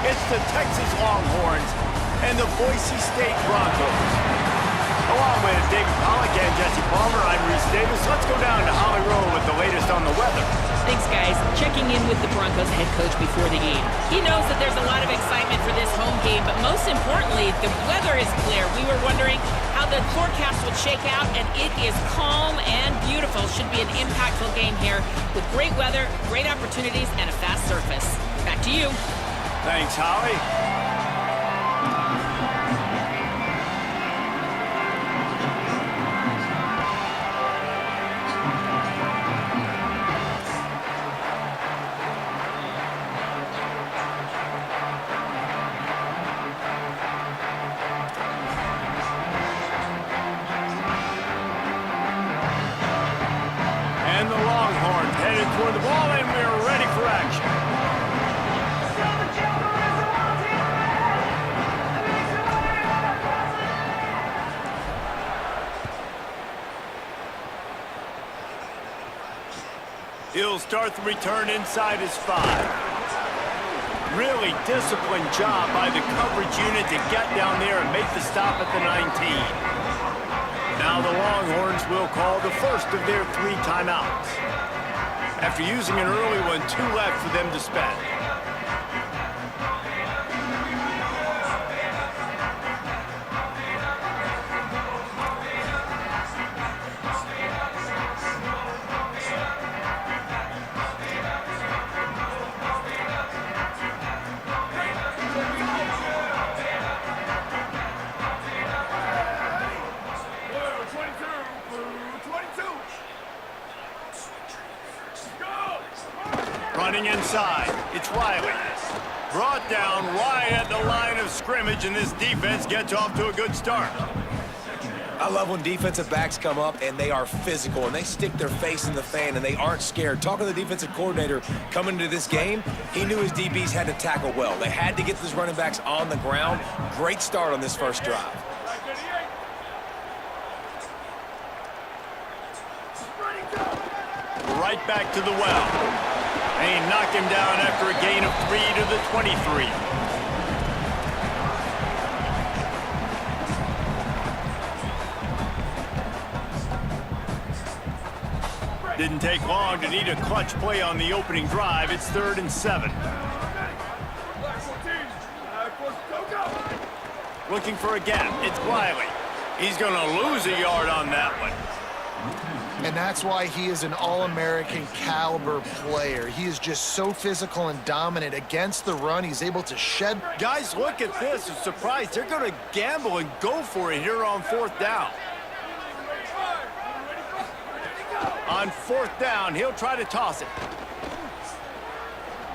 Speaker 5: It's the Texas Longhorns and the Boise State Broncos. Along with David Pollack and Jesse Palmer, I'm Reese Davis. Let's go down to Holly Rowe with the latest on the weather.
Speaker 11: Thanks, guys. Checking in with the Broncos head coach before the game. He knows that there's a lot of excitement for this home game, but most importantly, the weather is clear. We were wondering how the forecast would shake out, and it is calm and beautiful. Should be an impactful game here with great weather, great opportunities, and a fast surface. Back to you.
Speaker 5: Thanks, Holly. And the Longhorns headed toward the ball, and we're ready for action. He'll start the return inside his 5. Really disciplined job by the coverage unit to get down there and make the stop at the 19. Now the Longhorns will call the first of their 3 timeouts. After using an early one, 2 left for them to spend. inside. It's Riley. Brought down right at the line of scrimmage, and this defense gets off to a good start.
Speaker 6: I love when defensive backs come up and they are physical and they stick their face in the fan and they aren't scared. Talking to the defensive coordinator coming into this game, he knew his DBs had to tackle well. They had to get those running backs on the ground. Great start on this first drive.
Speaker 5: Right back to the well. They knock him down after a gain of 3 to the 23. Didn't take long to need a clutch play on the opening drive. It's 3rd and 7. Looking for a gap. It's Riley. He's going to lose a yard on that one.
Speaker 7: And that's why he is an All-American caliber player. He is just so physical and dominant against the run. He's able to shed.
Speaker 5: Guys, look at this. I'm surprised. They're going to gamble and go for it here on 4th down. On 4th down, he'll try to toss it.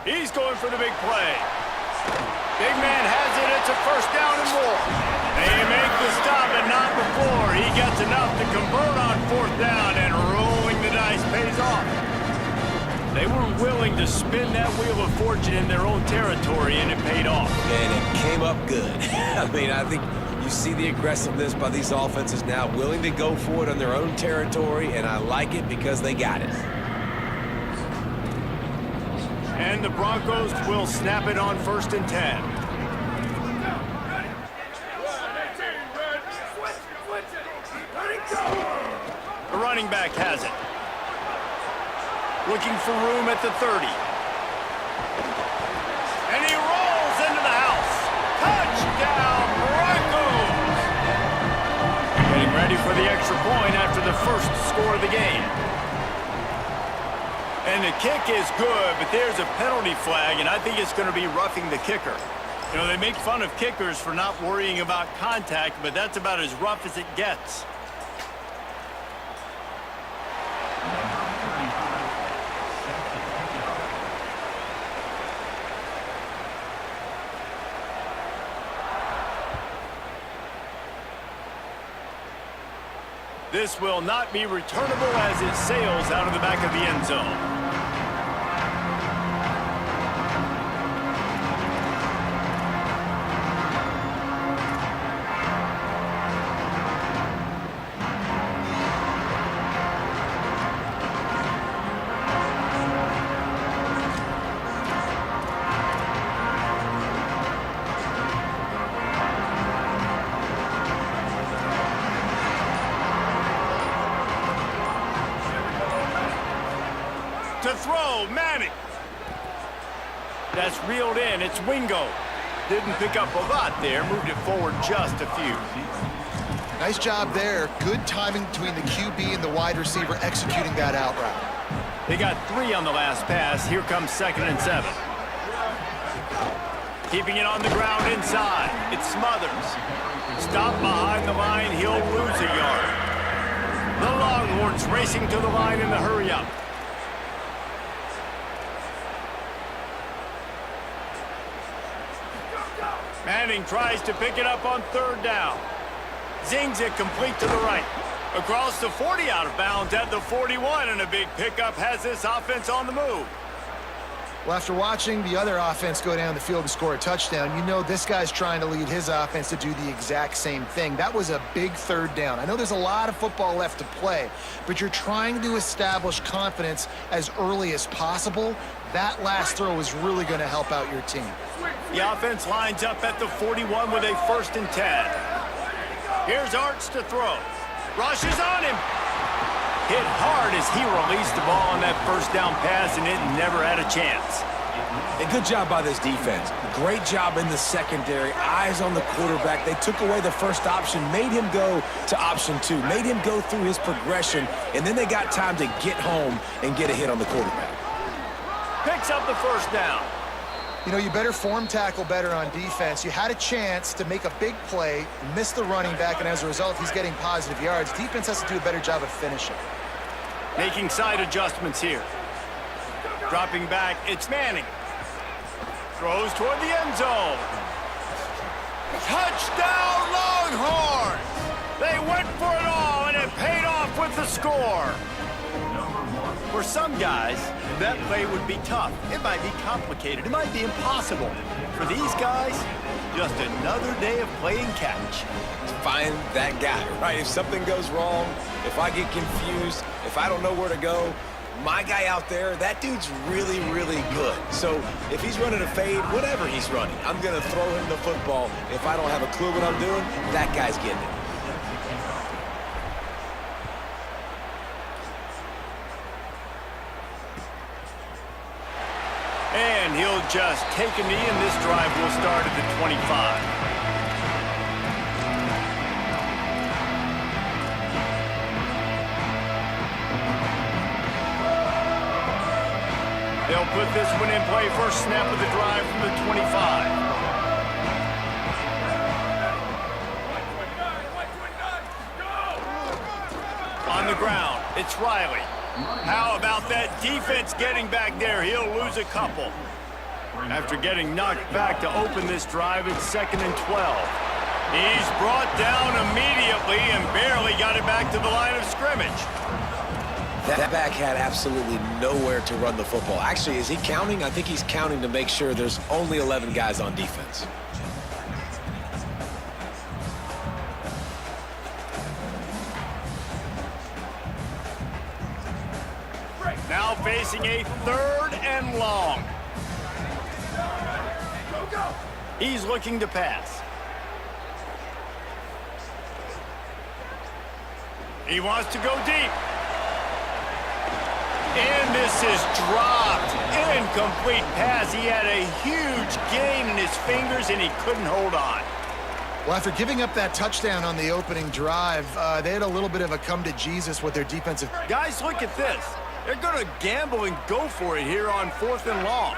Speaker 5: He's going for the big play. Big man has it. It's a 1st down and more. They make the stop, and not before. He gets enough to convert on 4th down, and rolling the dice pays off. They were willing to spin that wheel of fortune in their own territory, and it paid off.
Speaker 6: And it came up good. I mean, I think you see the aggressiveness by these offenses now, willing to go for it on their own territory, and I like it because they got it.
Speaker 5: And the Broncos will snap it on 1st and 10. The running back has it. Looking for room at the 30. And he rolls into the house. Touchdown, Broncos! Getting ready for the extra point after the first score of the game. And the kick is good, but there's a penalty flag, and I think it's going to be roughing the kicker. You know, they make fun of kickers for not worrying about contact, but that's about as rough as it gets. This will not be returnable as it sails out of the back of the end zone. To throw, Manning. That's reeled in. It's Wingo. Didn't pick up a lot there. Moved it forward just a few.
Speaker 7: Nice job there. Good timing between the QB and the wide receiver executing that out route.
Speaker 5: They got 3 on the last pass. Here comes 2nd and 7. Keeping it on the ground inside. It's Smothers. Stop behind the line. He'll lose a yard. The Longhorns racing to the line in the hurry-up. Manning tries to pick it up on 3rd down. Zings it complete to the right. Across the 40, out of bounds at the 41, and a big pickup has this offense on the move.
Speaker 7: Well, after watching the other offense go down the field and score a touchdown, you know this guy's trying to lead his offense to do the exact same thing. That was a big 3rd down. I know there's a lot of football left to play, but you're trying to establish confidence as early as possible. That last throw is really going to help out your team.
Speaker 5: The offense lines up at the 41 with a 1st and 10. Here's Arts to throw. Rush is on him. Hit hard as he released the ball on that 1st down pass, and it never had a chance.
Speaker 6: A good job by this defense. Great job in the secondary. Eyes on the quarterback. They took away the first option, made him go to option 2, made him go through his progression, and then they got time to get home and get a hit on the quarterback.
Speaker 5: Picks up the 1st down.
Speaker 7: You know, you better form tackle better on defense. You had a chance to make a big play, miss the running back, and as a result, he's getting positive yards. Defense has to do a better job of finishing.
Speaker 5: Making side adjustments here. Dropping back, it's Manning. Throws toward the end zone. Touchdown, Longhorns! They went for it all, and it paid off with the score. For some guys, that play would be tough. It might be complicated. It might be impossible. For these guys, just another day of playing catch.
Speaker 6: Find that guy, right? If something goes wrong, if I get confused, if I don't know where to go, my guy out there, that dude's really, really good. So if he's running a fade, whatever he's running, I'm going to throw him the football. If I don't have a clue what I'm doing, that guy's getting it.
Speaker 5: And he'll just take a knee, and this drive will start at the 25. They'll put this one in play. First snap of the drive from the 25. On the ground, it's Riley. How about that defense getting back there? He'll lose a couple. After getting knocked back to open this drive, it's 2nd and 12. He's brought down immediately and barely got it back to the line of scrimmage.
Speaker 6: That back had absolutely nowhere to run the football. Actually, is he counting? I think he's counting to make sure there's only 11 guys on defense.
Speaker 5: Now facing a 3rd and long. He's looking to pass. He wants to go deep. And this is dropped. Incomplete pass. He had a huge gain in his fingers, and he couldn't hold on.
Speaker 7: Well, after giving up that touchdown on the opening drive, they had a little bit of a come to Jesus with their defensive.
Speaker 5: Guys, look at this. They're going to gamble and go for it here on 4th and long.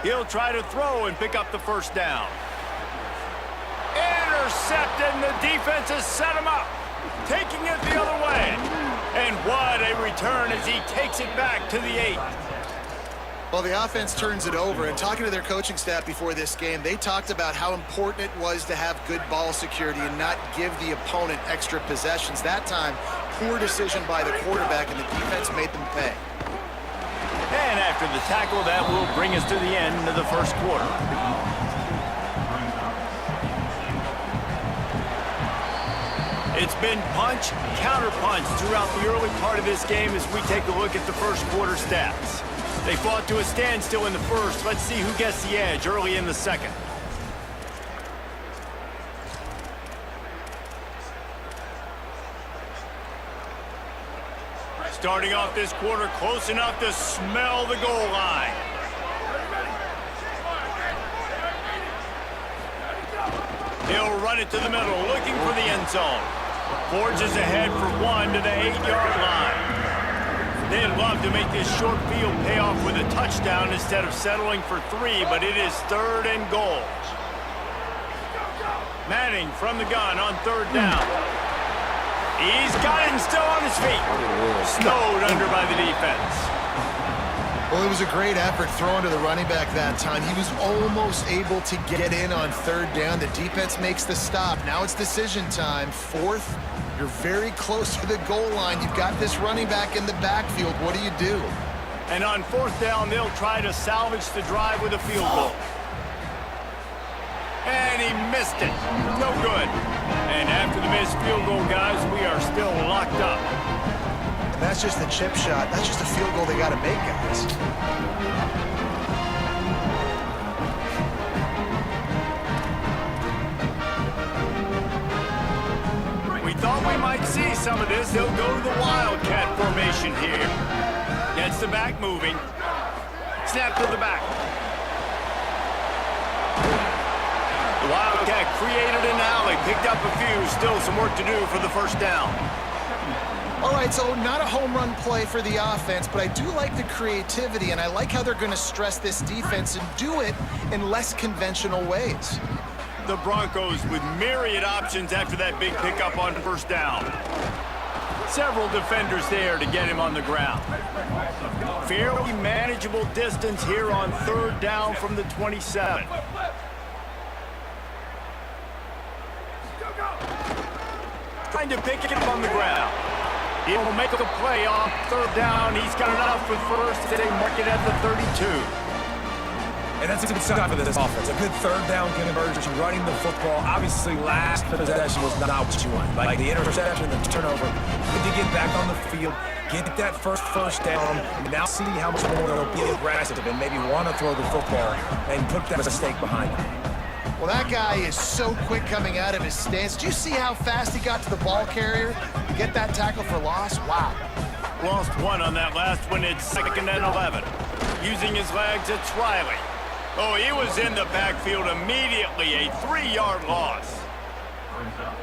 Speaker 5: He'll try to throw and pick up the first down. Intercepted, and the defense has set him up. Taking it the other way. And what a return as he takes it back to the 8.
Speaker 7: Well, the offense turns it over, and talking to their coaching staff before this game, they talked about how important it was to have good ball security and not give the opponent extra possessions. That time, poor decision by the quarterback, and the defense made them pay.
Speaker 5: And after the tackle, that will bring us to the end of the first quarter. It's been punch, counter-punch throughout the early part of this game as we take a look at the first quarter stats. They fought to a standstill in the first. Let's see who gets the edge early in the second. Starting off this quarter close enough to smell the goal line. He'll run it to the middle, looking for the end zone. Forges ahead for 1 to the 8-yard line. They'd love to make this short field pay off with a touchdown instead of settling for 3, but it is 3rd and goal. Manning from the gun on 3rd down. He's got it and still on his feet. Snowed under by the defense.
Speaker 7: Well, it was a great effort throwing to the running back that time. He was almost able to get in on 3rd down. The defense makes the stop. Now it's decision time. 4th, you're very close to the goal line. You've got this running back in the backfield. What do?
Speaker 5: And on 4th down, they'll try to salvage the drive with a field goal. And he missed it. No good. And after the missed field goal, guys, we are still locked up.
Speaker 7: And that's just a chip shot. That's just a field goal they got to make, guys.
Speaker 5: We thought we might see some of this. They'll go to the Wildcat formation here. Gets the back moving. Snap to the back. The Wildcat created an alley, picked up a few. Still some work to do for the first down.
Speaker 7: All right, so not a home run play for the offense, but I do like the creativity, and I like how they're going to stress this defense and do it in less conventional ways.
Speaker 5: The Broncos with myriad options after that big pickup on 1st down. Several defenders there to get him on the ground. Fairly manageable distance here on 3rd down from the 27. Trying to pick it up on the ground. He'll make a play on 3rd down. He's got enough for first. They mark it at the 32.
Speaker 6: And that's a good sign for this offense. A good 3rd down conversion, running the football. Obviously, last possession was not what you want. Like the interception, the turnover. Good to get back on the field, get that first down, and now see how much more they'll be aggressive and maybe want to throw the football and put that mistake behind them.
Speaker 7: Well, that guy is so quick coming out of his stance. Did you see how fast he got to the ball carrier to get that tackle for loss? Wow.
Speaker 5: Lost one on that last one. It's 2nd and 11. Using his legs, it's Riley. Oh, he was in the backfield immediately. A 3-yard loss.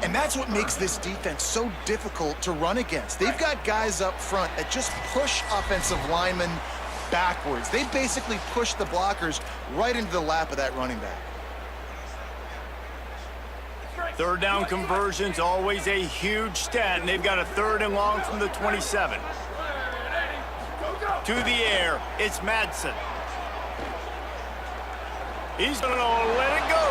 Speaker 7: And that's what makes this defense so difficult to run against. They've got guys up front that just push offensive linemen backwards. They basically push the blockers right into the lap of that running back.
Speaker 5: 3rd down conversion's always a huge stat, and they've got a 3rd and long from the 27. To the air, it's Madsen. He's going to let it go.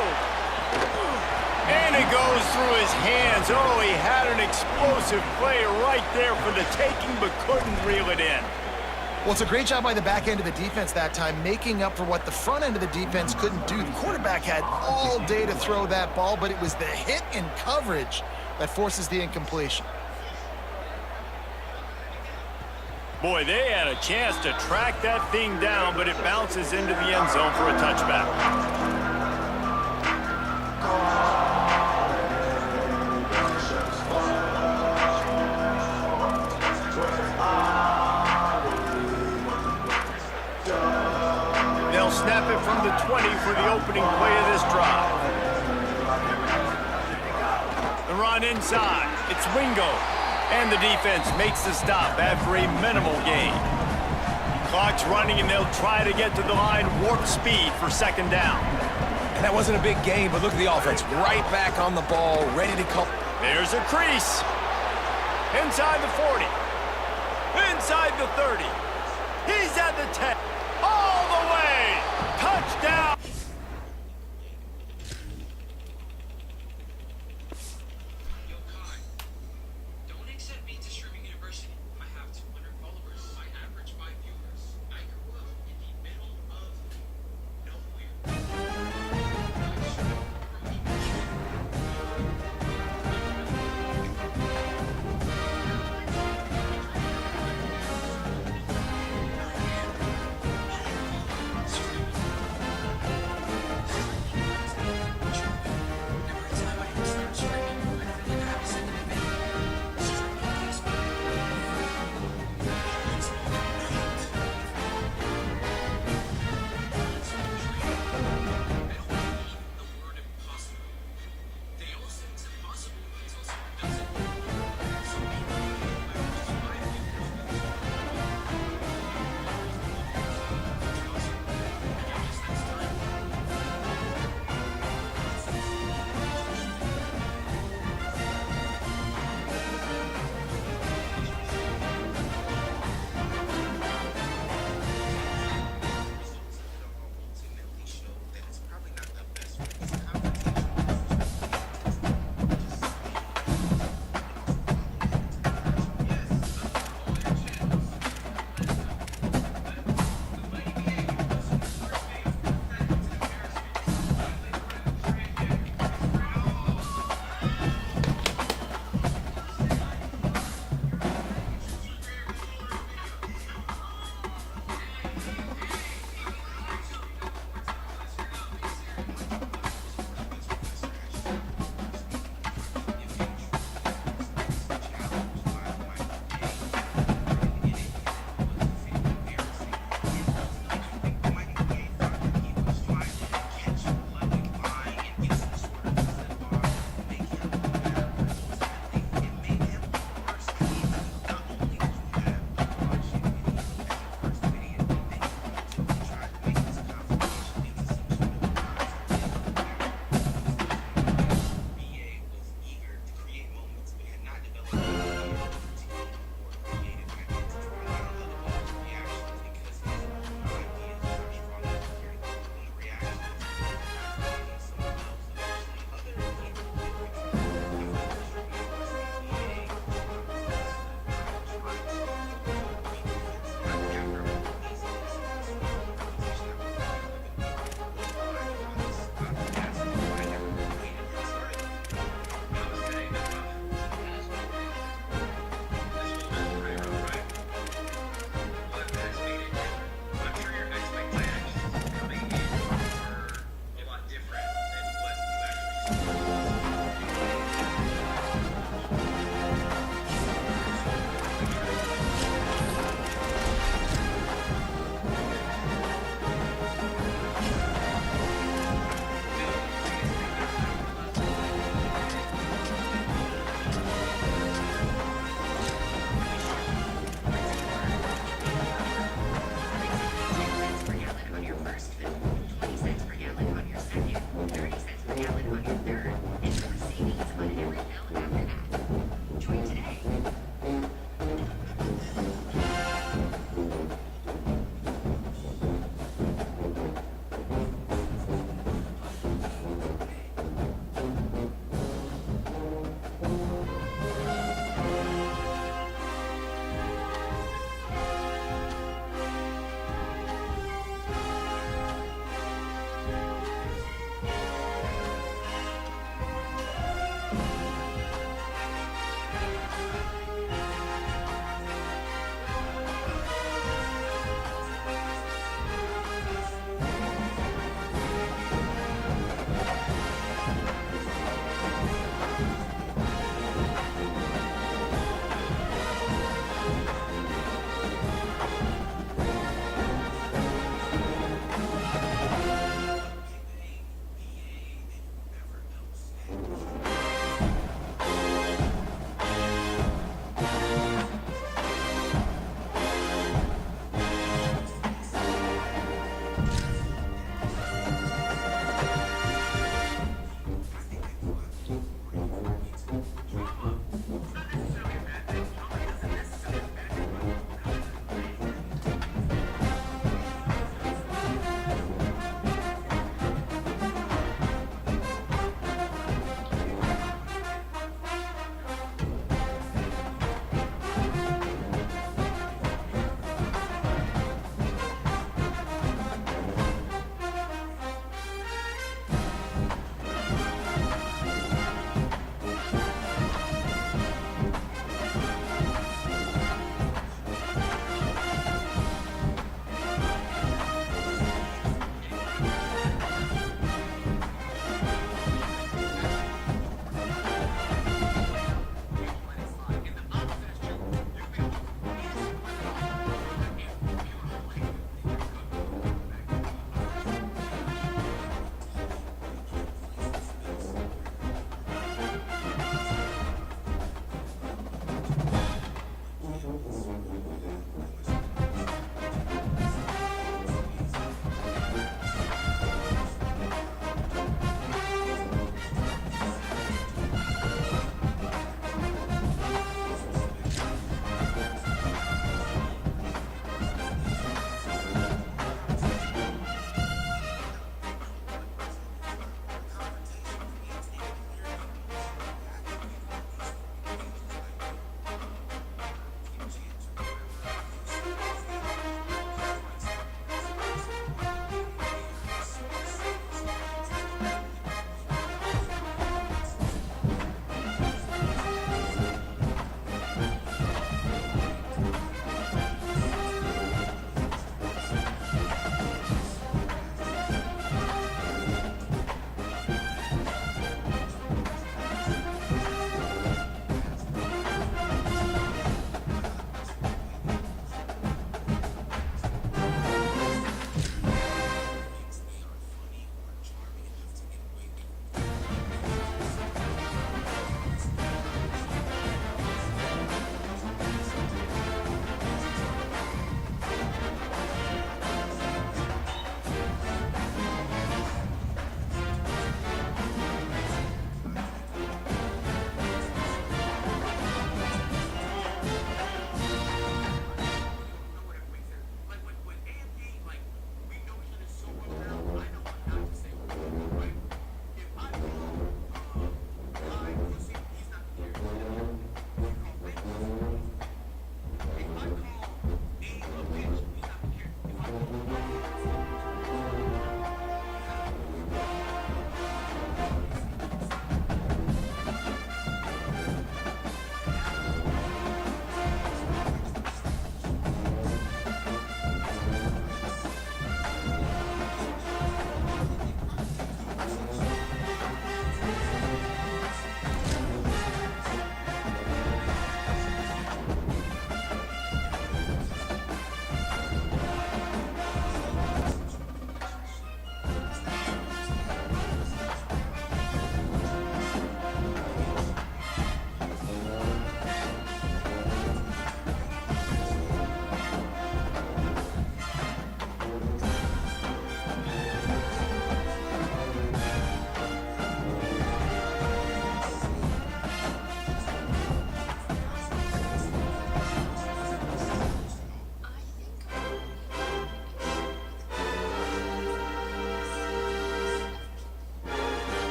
Speaker 5: And it goes through his hands. Oh, he had an explosive play right there for the taking, but couldn't reel it in.
Speaker 7: Well, it's a great job by the back end of the defense that time, making up for what the front end of the defense couldn't do. The quarterback had all day to throw that ball, but it was the hit and coverage that forces the incompletion.
Speaker 5: Boy, they had a chance to track that thing down, but it bounces into the end zone for a touchback. They'll snap it from the 20 for the opening play of this drive. The run inside. It's Wingo. And the defense makes the stop after a minimal gain. Clock's running, and they'll try to get to the line warp speed for 2nd down.
Speaker 6: And that wasn't a big gain, but look at the offense. Right back on the ball, ready to come.
Speaker 5: There's a crease. Inside the 40. Inside the 30. He's at the 10. All the way. Touchdown.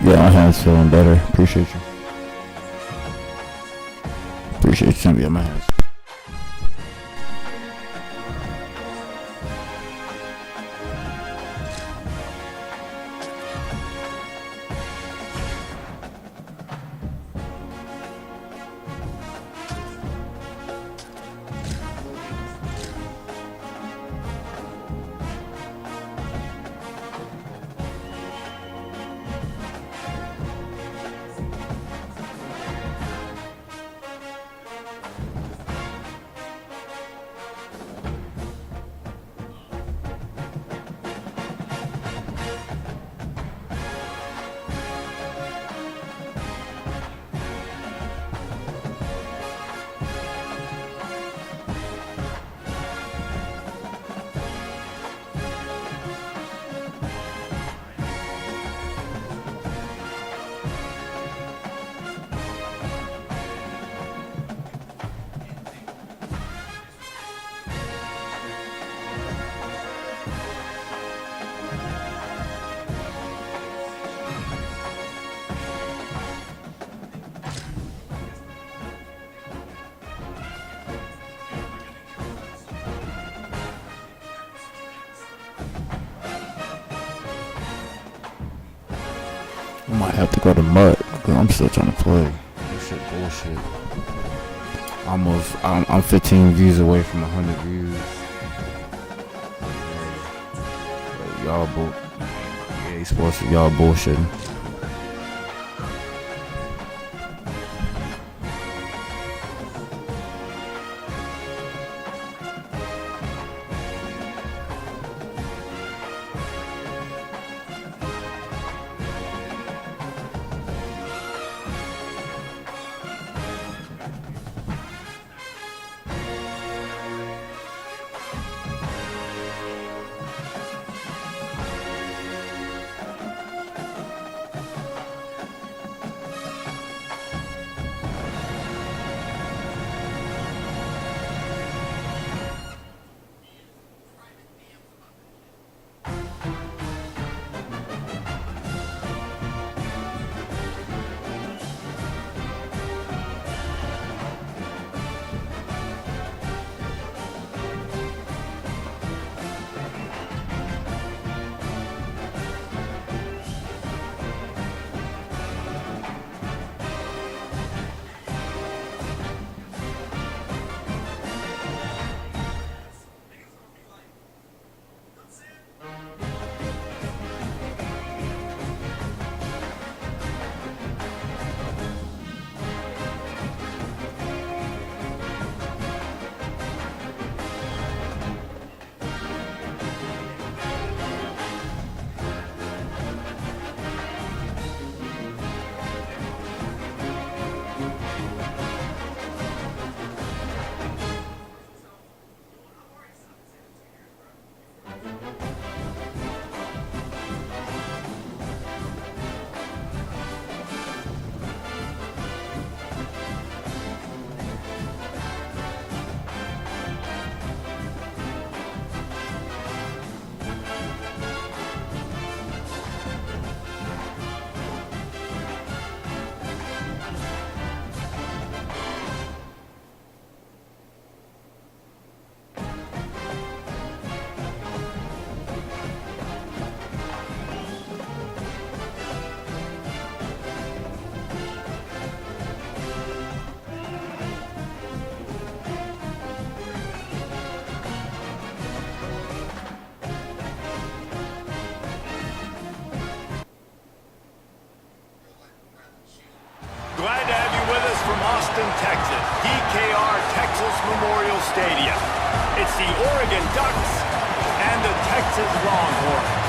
Speaker 9: Yeah, my hand's feeling better. Appreciate you. Appreciate you. Yeah, my hands. I might have to go to Mutt because I'm still trying to play. This shit bullshit. I'm 15 views away from 100 views. Y'all EA Sports, y'all bullshitting.
Speaker 5: Glad to have you with us from Austin, Texas. DKR Texas Memorial Stadium. It's the Oregon Ducks and the Texas Longhorns.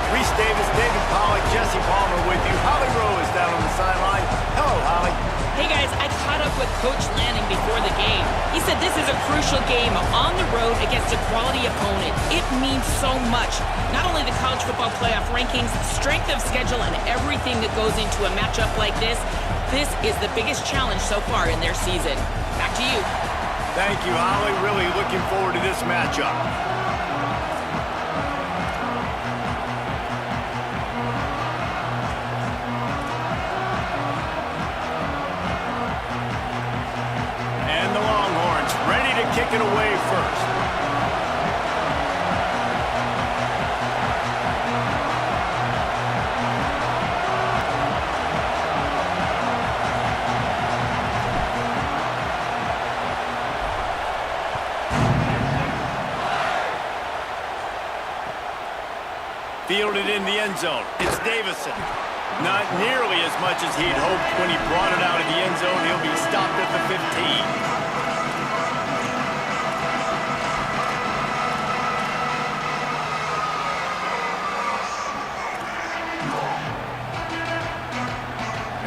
Speaker 5: Reese Davis, David Pollack, Jesse Palmer with you. Holly Rowe is down on the sideline. Hello, Holly.
Speaker 11: Hey guys, I caught up with Coach Lanning before the game. He said this is a crucial game on the road against a quality opponent. It means so much. Not only the college football playoff rankings, strength of schedule, and everything that goes into a matchup like this. This is the biggest challenge so far in their season. Back to you.
Speaker 5: Thank you, Holly. Really looking forward to this matchup. And the Longhorns ready to kick it away first. Fielded in the end zone. It's Davison. Not nearly as much as he'd hoped when he brought it out of the end zone. He'll be stopped at the 15.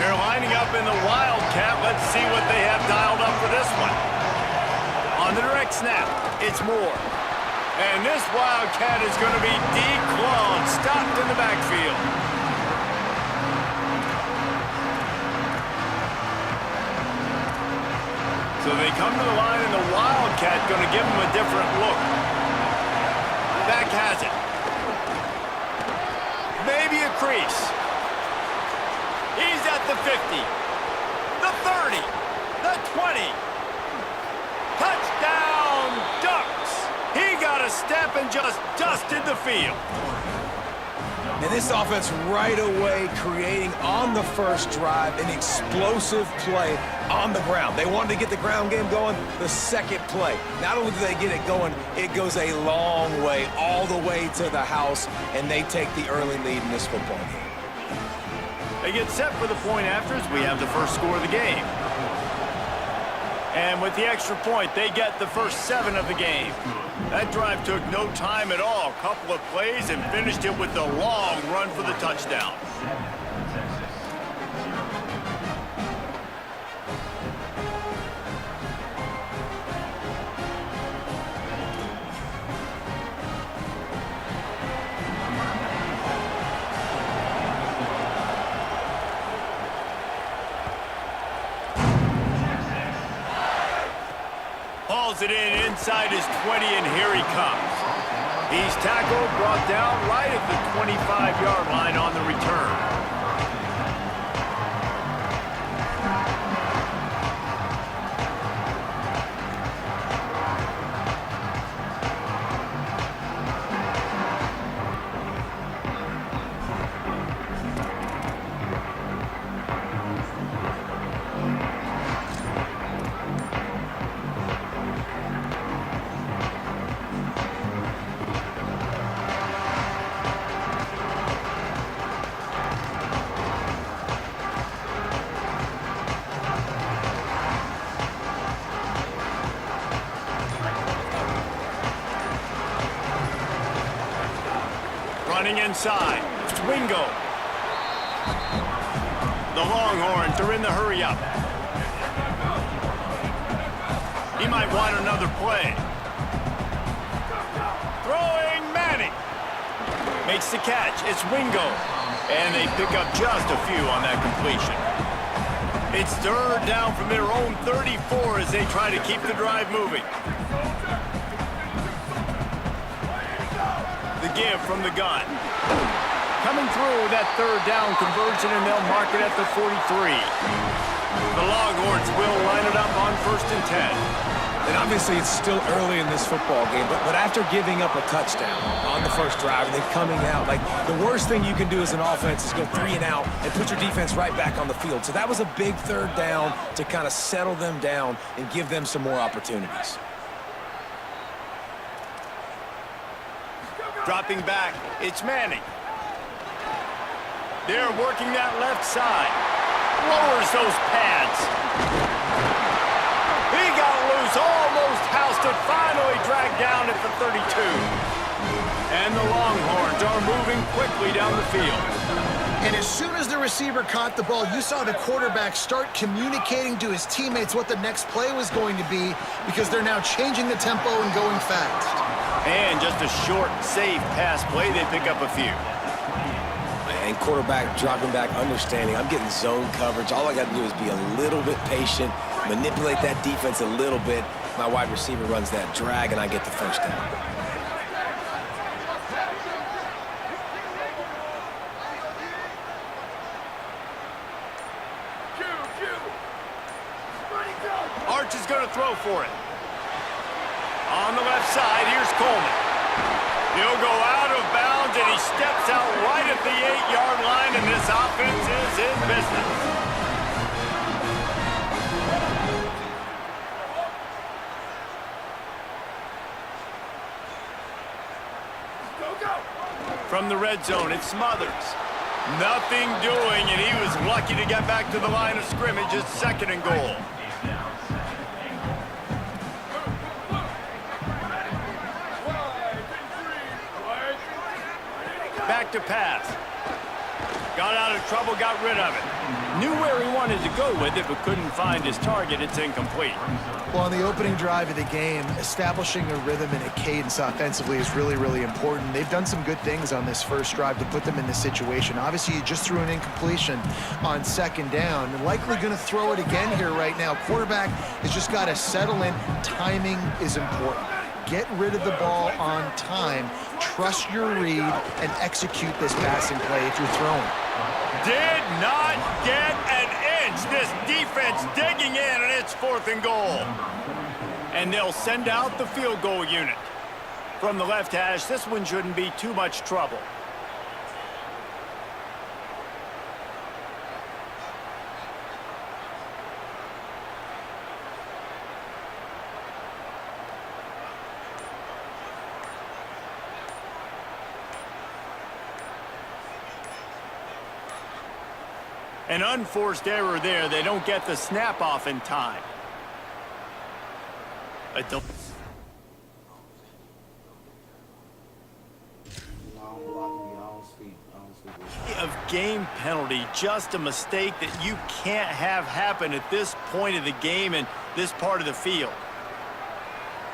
Speaker 5: They're lining up in the Wildcat. Let's see what they have dialed up for this one. On the direct snap, it's Moore. And this Wildcat is going to be declawed, stopped in the backfield. So they come to the line, and the Wildcat going to give them a different look. Back has it. Maybe a crease. He's at the 50, the 30, the 20. Touchdown, Ducks! He got a step and just dusted the field.
Speaker 6: And this offense right away creating on the first drive an explosive play on the ground. They wanted to get the ground game going the second play. Not only do they get it going, it goes a long way, all the way to the house, and they take the early lead in this football game.
Speaker 5: They get set for the point afters. We have the first score of the game. And with the extra point, they get the first 7 of the game. That drive took no time at all. Couple of plays and finished it with the long run for the touchdown. Hauls it in inside his 20, and here he comes. He's tackled, brought down right at the 25-yard line on the return. Running inside, Swingo. The Longhorns are in the hurry-up. He might want another play. Throwing Manning. Makes the catch, it's Wingo. And they pick up just a few on that completion. It's third down from their own 34 as they try to keep the drive moving. The give from the gun. Coming through that third down conversion, and they'll mark it at the 43. The Longhorns will line it up on 1st and 10.
Speaker 6: And obviously it's still early in this football game, but after giving up a touchdown on the first drive and then coming out, like the worst thing you can do as an offense is go 3 and out and put your defense right back on the field. So that was a big third down to kind of settle them down and give them some more opportunities.
Speaker 5: Dropping back, it's Manning. They're working that left side. lowers those pads. He got loose, almost housed it, finally dragged down at the 32. And the Longhorns are moving quickly down the field.
Speaker 7: And as soon as the receiver caught the ball, you saw the quarterback start communicating to his teammates what the next play was going to be, because they're now changing the tempo and going fast.
Speaker 5: And just a short, safe pass play, they pick up a few.
Speaker 6: And quarterback dropping back, understanding I'm getting zone coverage. All I got to do is be a little bit patient, manipulate that defense a little bit. My wide receiver runs that drag, and I get the first down.
Speaker 5: Arch is going to throw for it. On the left side, here's Coleman. He'll go out of bounds, and he steps out right at the 8-yard line, and this offense is in business. From the red zone, it's Smothers. Nothing doing, and he was lucky to get back to the line of scrimmage. It's 2nd and goal. Back to pass. Got out of trouble, got rid of it. Knew where he wanted to go with it, but couldn't find his target. It's incomplete.
Speaker 7: Well, on the opening drive of the game, establishing a rhythm and a cadence offensively is really, really important. They've done some good things on this first drive to put them in this situation. Obviously, you just threw an incompletion on 2nd down, and likely going to throw it again here right now. Quarterback has just got to settle in. Timing is important. Get rid of the ball on time. Trust your read and execute this passing play if you're throwing.
Speaker 5: Did not get an inch. This defense digging in, and it's 4th and goal. And they'll send out the field goal unit. From the left hash, this one shouldn't be too much trouble. An unforced error there. They don't get the snap off in time. Of game penalty, just a mistake that you can't have happen at this point of the game and this part of the field.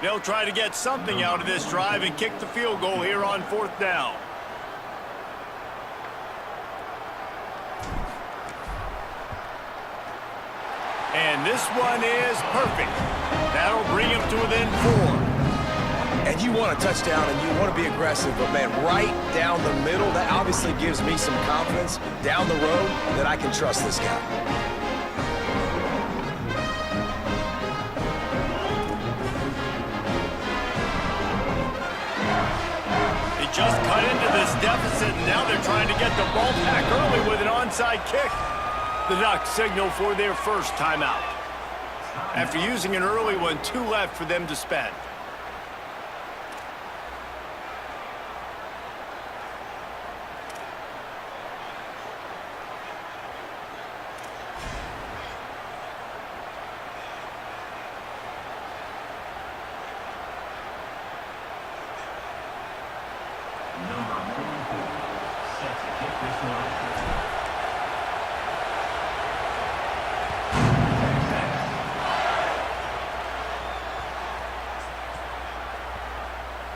Speaker 5: They'll try to get something out of this drive and kick the field goal here on 4th down. And this one is perfect. That'll bring him to within 4.
Speaker 6: And you want a touchdown, and you want to be aggressive, but, man, right down the middle, that obviously gives me some confidence down the road that I can trust this guy.
Speaker 5: They just cut into this deficit, and now they're trying to get the ball back early with an onside kick. The Ducks signal for their first timeout. After using an early one, 2 left for them to spend.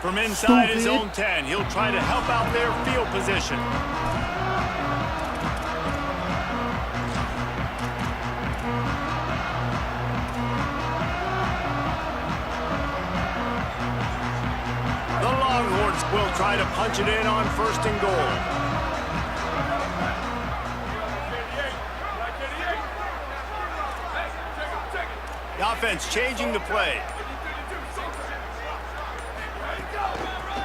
Speaker 5: From inside his own 10, he'll try to help out their field position. The Longhorns will try to punch it in on 1st and goal. The offense changing the play.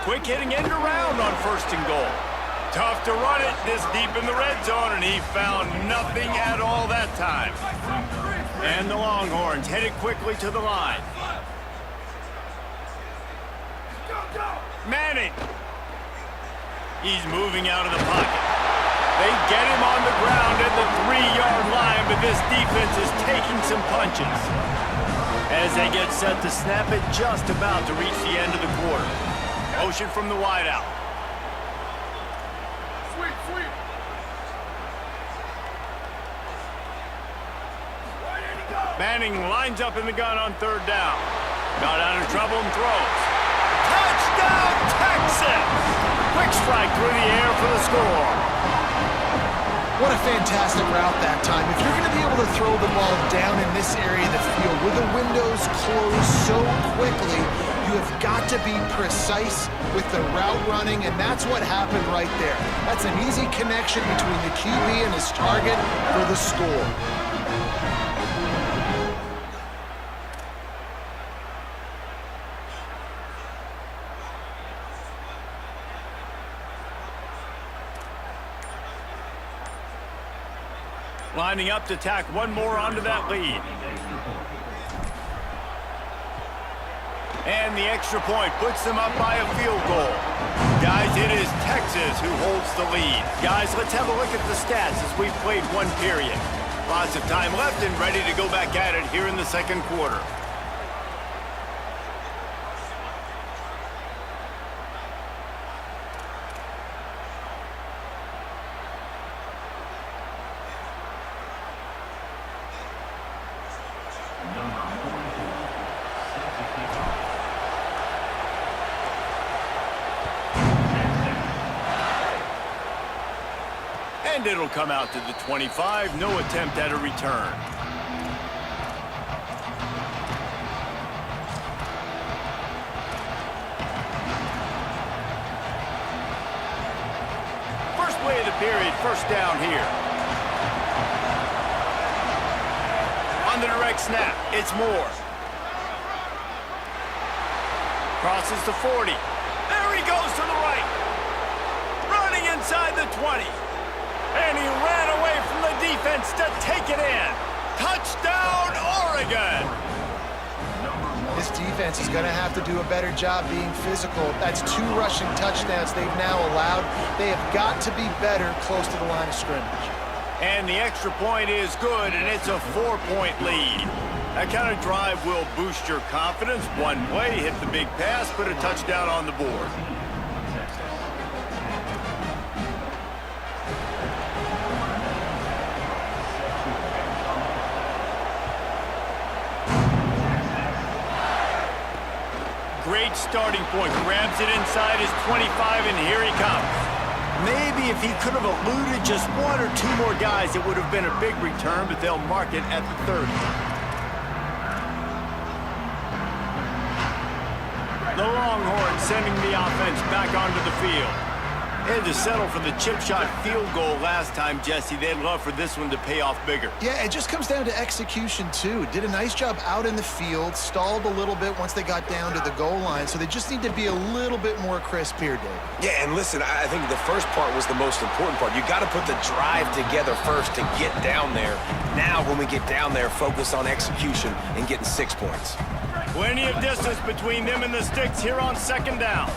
Speaker 5: Quick hitting end around on 1st and goal. Tough to run it this deep in the red zone, and he found nothing at all that time. And the Longhorns headed quickly to the line. Manning. He's moving out of the pocket. They get him on the ground at the 3-yard line, but this defense is taking some punches. As they get set to snap it, just about to reach the end of the quarter. Motion from the wideout.
Speaker 3: Sweep.
Speaker 5: Manning lines up in the gun on third down. Got out of trouble and throws. Touchdown, Texas! Quick strike through the air for the score.
Speaker 7: What a fantastic route that time. If you're going to be able to throw the ball down in this area of the field where the windows close so quickly, you have got to be precise with the route running, and that's what happened right there. That's an easy connection between the QB and his target for the score.
Speaker 5: Lining up to tack one more onto that lead. And the extra point puts them up by a field goal. Guys, it is Texas who holds the lead. Guys, let's have a look at the stats as we've played one period. Lots of time left and ready to go back at it here in the second quarter. And it'll come out to the 25. No attempt at a return. First play of the period, first down here. On the direct snap, it's Moore. Crosses the 40. There he goes to the right. Running inside the 20. And he ran away from the defense to take it in. Touchdown, Oregon!
Speaker 7: This defense is going to have to do a better job being physical. That's 2 rushing touchdowns they've now allowed. They have got to be better close to the line of scrimmage.
Speaker 5: And the extra point is good, and it's a 4-point lead. That kind of drive will boost your confidence. One play, hit the big pass, put a touchdown on the board. Great starting point. Grabs it inside his 25, and here he comes. Maybe if he could have eluded just 1 or 2 more guys, it would have been a big return, but they'll mark it at the 30. The Longhorns sending the offense back onto the field. They had to settle for the chip shot field goal last time, Jesse. They'd love for this one to pay off bigger.
Speaker 7: Yeah, it just comes down to execution, too. Did a nice job out in the field, stalled a little bit once they got down to the goal line, so they just need to be a little bit more crisp here, Dave.
Speaker 6: Yeah, and listen, I think the first part was the most important part. You got to put the drive together first to get down there. Now, when we get down there, focus on execution and getting 6 points.
Speaker 5: Plenty of distance between them and the sticks here on second down.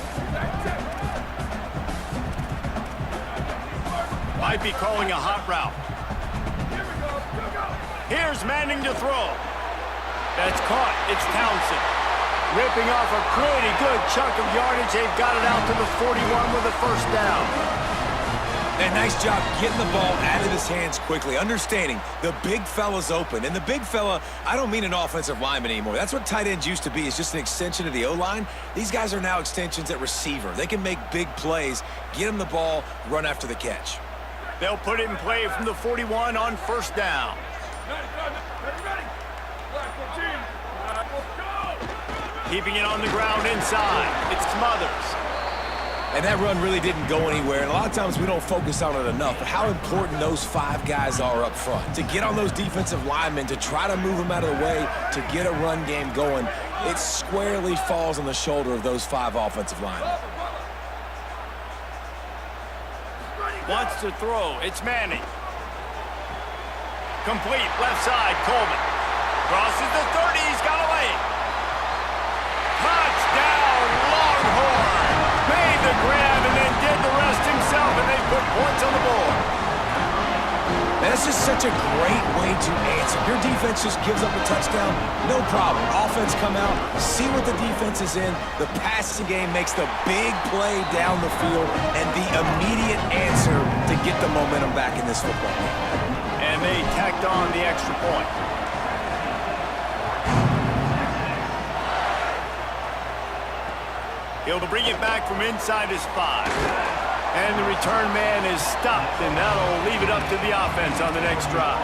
Speaker 5: Might be calling a hot route. Here's Manning to throw. That's caught. It's Townsend. Ripping off a pretty good chunk of yardage. They've got it out to the 41 with a first down.
Speaker 6: And nice job getting the ball out of his hands quickly, understanding the big fella's open. And the big fella, I don't mean an offensive lineman anymore. That's what tight ends used to be, is just an extension of the O-line. These guys are now extensions at receiver. They can make big plays, get him the ball, run after the catch.
Speaker 5: They'll put it in play from the 41 on first down. Keeping it on the ground inside. It's Smothers.
Speaker 6: And that run really didn't go anywhere. And a lot of times we don't focus on it enough. But how important those 5 guys are up front. To get on those defensive linemen, to try to move them out of the way, to get a run game going, it squarely falls on the shoulder of those 5 offensive linemen.
Speaker 5: Wants to throw. It's Manning. Complete. Left side. Coleman. Crosses the 30. He's got a lane. Touchdown, Longhorn. Made the grab and then did the rest himself, and they put points on the board.
Speaker 6: And This is such a great way to answer. Your defense just gives up a touchdown, no problem. Offense come out, see what the defense is in. The passing game makes the big play down the field and the immediate answer to get the momentum back in this football game.
Speaker 5: And they tacked on the extra point. He'll bring it back from inside his 5. And the return man is stopped, and that'll leave it up to the offense on the next drive.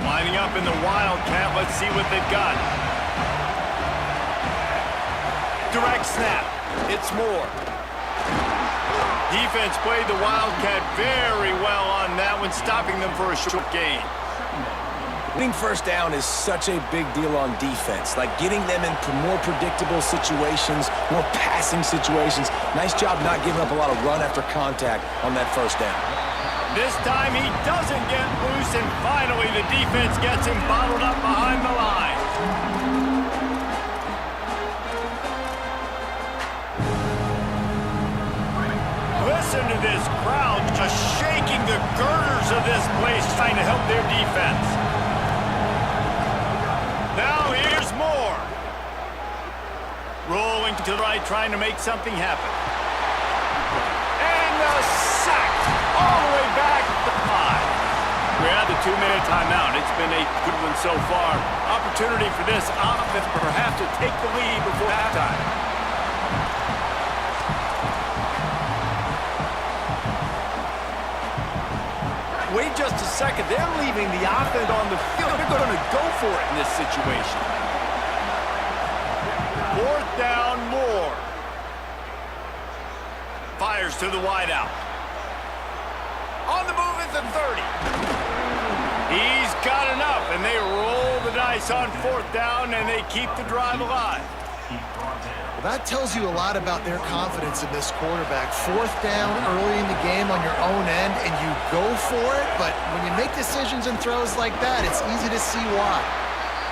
Speaker 5: Lining up in the Wildcat, let's see what they've got. Direct snap, it's Moore. Defense played the Wildcat very well on that one, stopping them for a short gain.
Speaker 6: Getting first down is such a big deal on defense, like getting them into more predictable situations, more passing situations. Nice job not giving up a lot of run after contact on that first down.
Speaker 5: This time he doesn't get loose, and finally the defense gets him bottled up behind the line. Listen to this crowd just shaking the girders of this place, trying to help their defense. Now here's Moore. Rolling to the right, trying to make something happen. And a sack all the way back to 5. We're at the 2-minute timeout. It's been a good one so far. Opportunity for this offense perhaps to take the lead before halftime. Wait just a second. They're leaving the offense on the field. They're going to go for it in this situation. 4th down, Moore. Fires to the wideout. On the move at the 30. He's got enough, and they roll the dice on 4th down, and they keep the drive alive.
Speaker 7: Well, that tells you a lot about their confidence in this quarterback. 4th down early in the game on your own end, and you go for it, but when you make decisions and throws like that, it's easy to see why.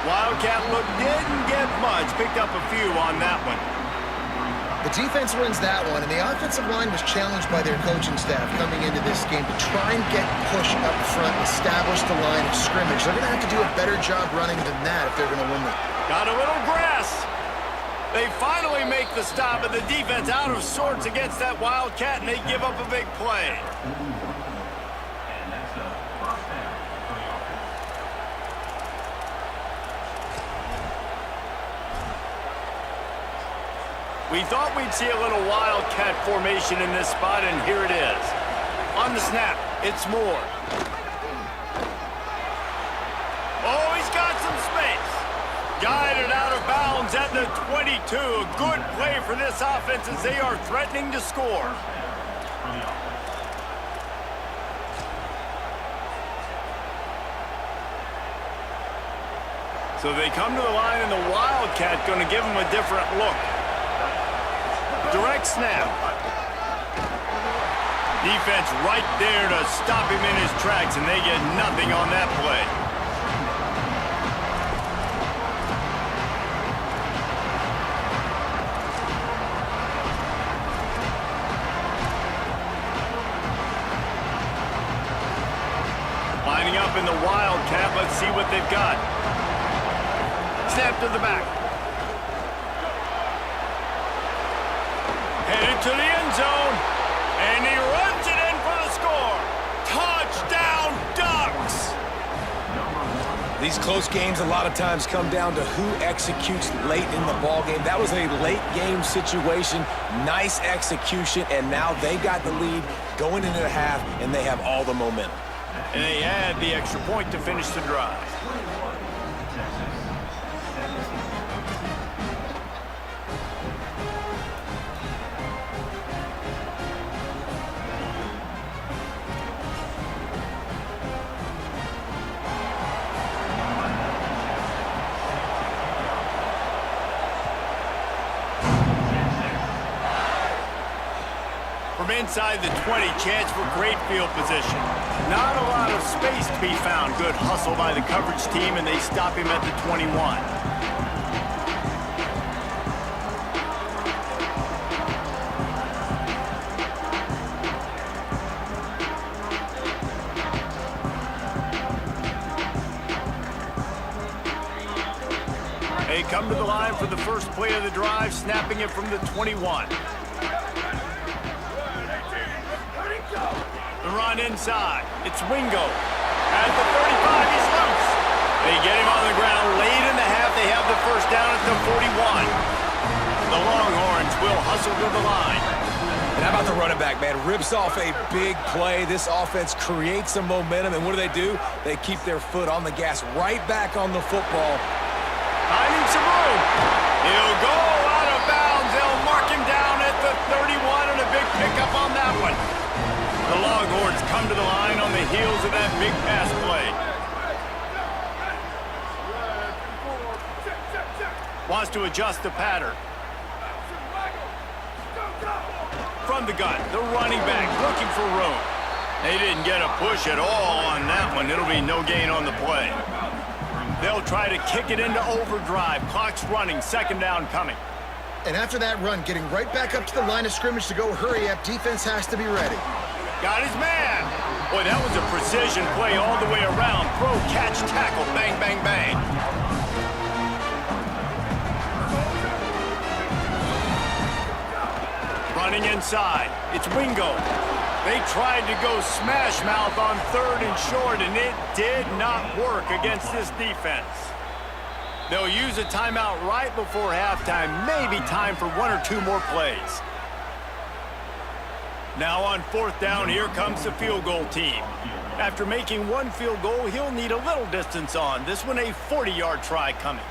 Speaker 5: Wildcat look didn't get much, picked up a few on that one.
Speaker 7: The defense wins that one, and the offensive line was challenged by their coaching staff coming into this game to try and get push up front, establish the line of scrimmage. They're going to have to do a better job running than that if they're going to win it.
Speaker 5: Got a little grass. They finally make the stop, but the defense out of sorts against that Wildcat, and they give up a big play. We thought we'd see a little Wildcat formation in this spot, and here it is. On the snap, it's Moore. Oh, he's got some space. Guided out of bounds at the 22. A good play for this offense as they are threatening to score. So they come to the line, and the Wildcat going to give them a different look. Direct snap. Defense right there to stop him in his tracks, and they get nothing on that play. Lining up in the Wildcat, let's see what they've got. Snap to the back. Headed to the end zone, and he runs it in for the score. Touchdown, Ducks!
Speaker 6: These close games a lot of times come down to who executes late in the ball game. That was a late game situation, nice execution, and now they got the lead going into the half, and they have all the momentum.
Speaker 5: And they add the extra point to finish the drive. From inside the 20, chance for great field position. Not a lot of space to be found. Good hustle by the coverage team, and they stop him at the 21. come to the line for the first play of the drive, snapping it from the 21. The run inside. It's Wingo. At the 35, he's loose. They get him on the ground late in the half. They have the first down at the 41. The Longhorns will hustle to the line.
Speaker 6: And how about the running back, man? Rips off a big play. This offense creates some momentum, and what do? They keep their foot on the gas right back on the football.
Speaker 5: Finding some room. He'll go out of bounds. They'll mark him down at the 31, and a big pickup on that one. The Longhorns come to the line on the heels of that big pass play. Wants to adjust the pattern. From the gun, the running back looking for room. They didn't get a push at all on that one. It'll be no gain on the play. They'll try to kick it into overdrive. Clock's running, second down coming.
Speaker 7: And after that run, getting right back up to the line of scrimmage to go hurry up, defense has to be ready.
Speaker 5: Got his man. Boy, that was a precision play all the way around. Throw, catch, tackle, bang, bang, bang. Running inside, it's Wingo. They tried to go smash mouth on third and short, and it did not work against this defense. They'll use a timeout right before halftime, maybe time for one or two more plays. Now on fourth down, here comes the field goal team. After making one field goal, he'll need a little distance on. This one a 40-yard try coming.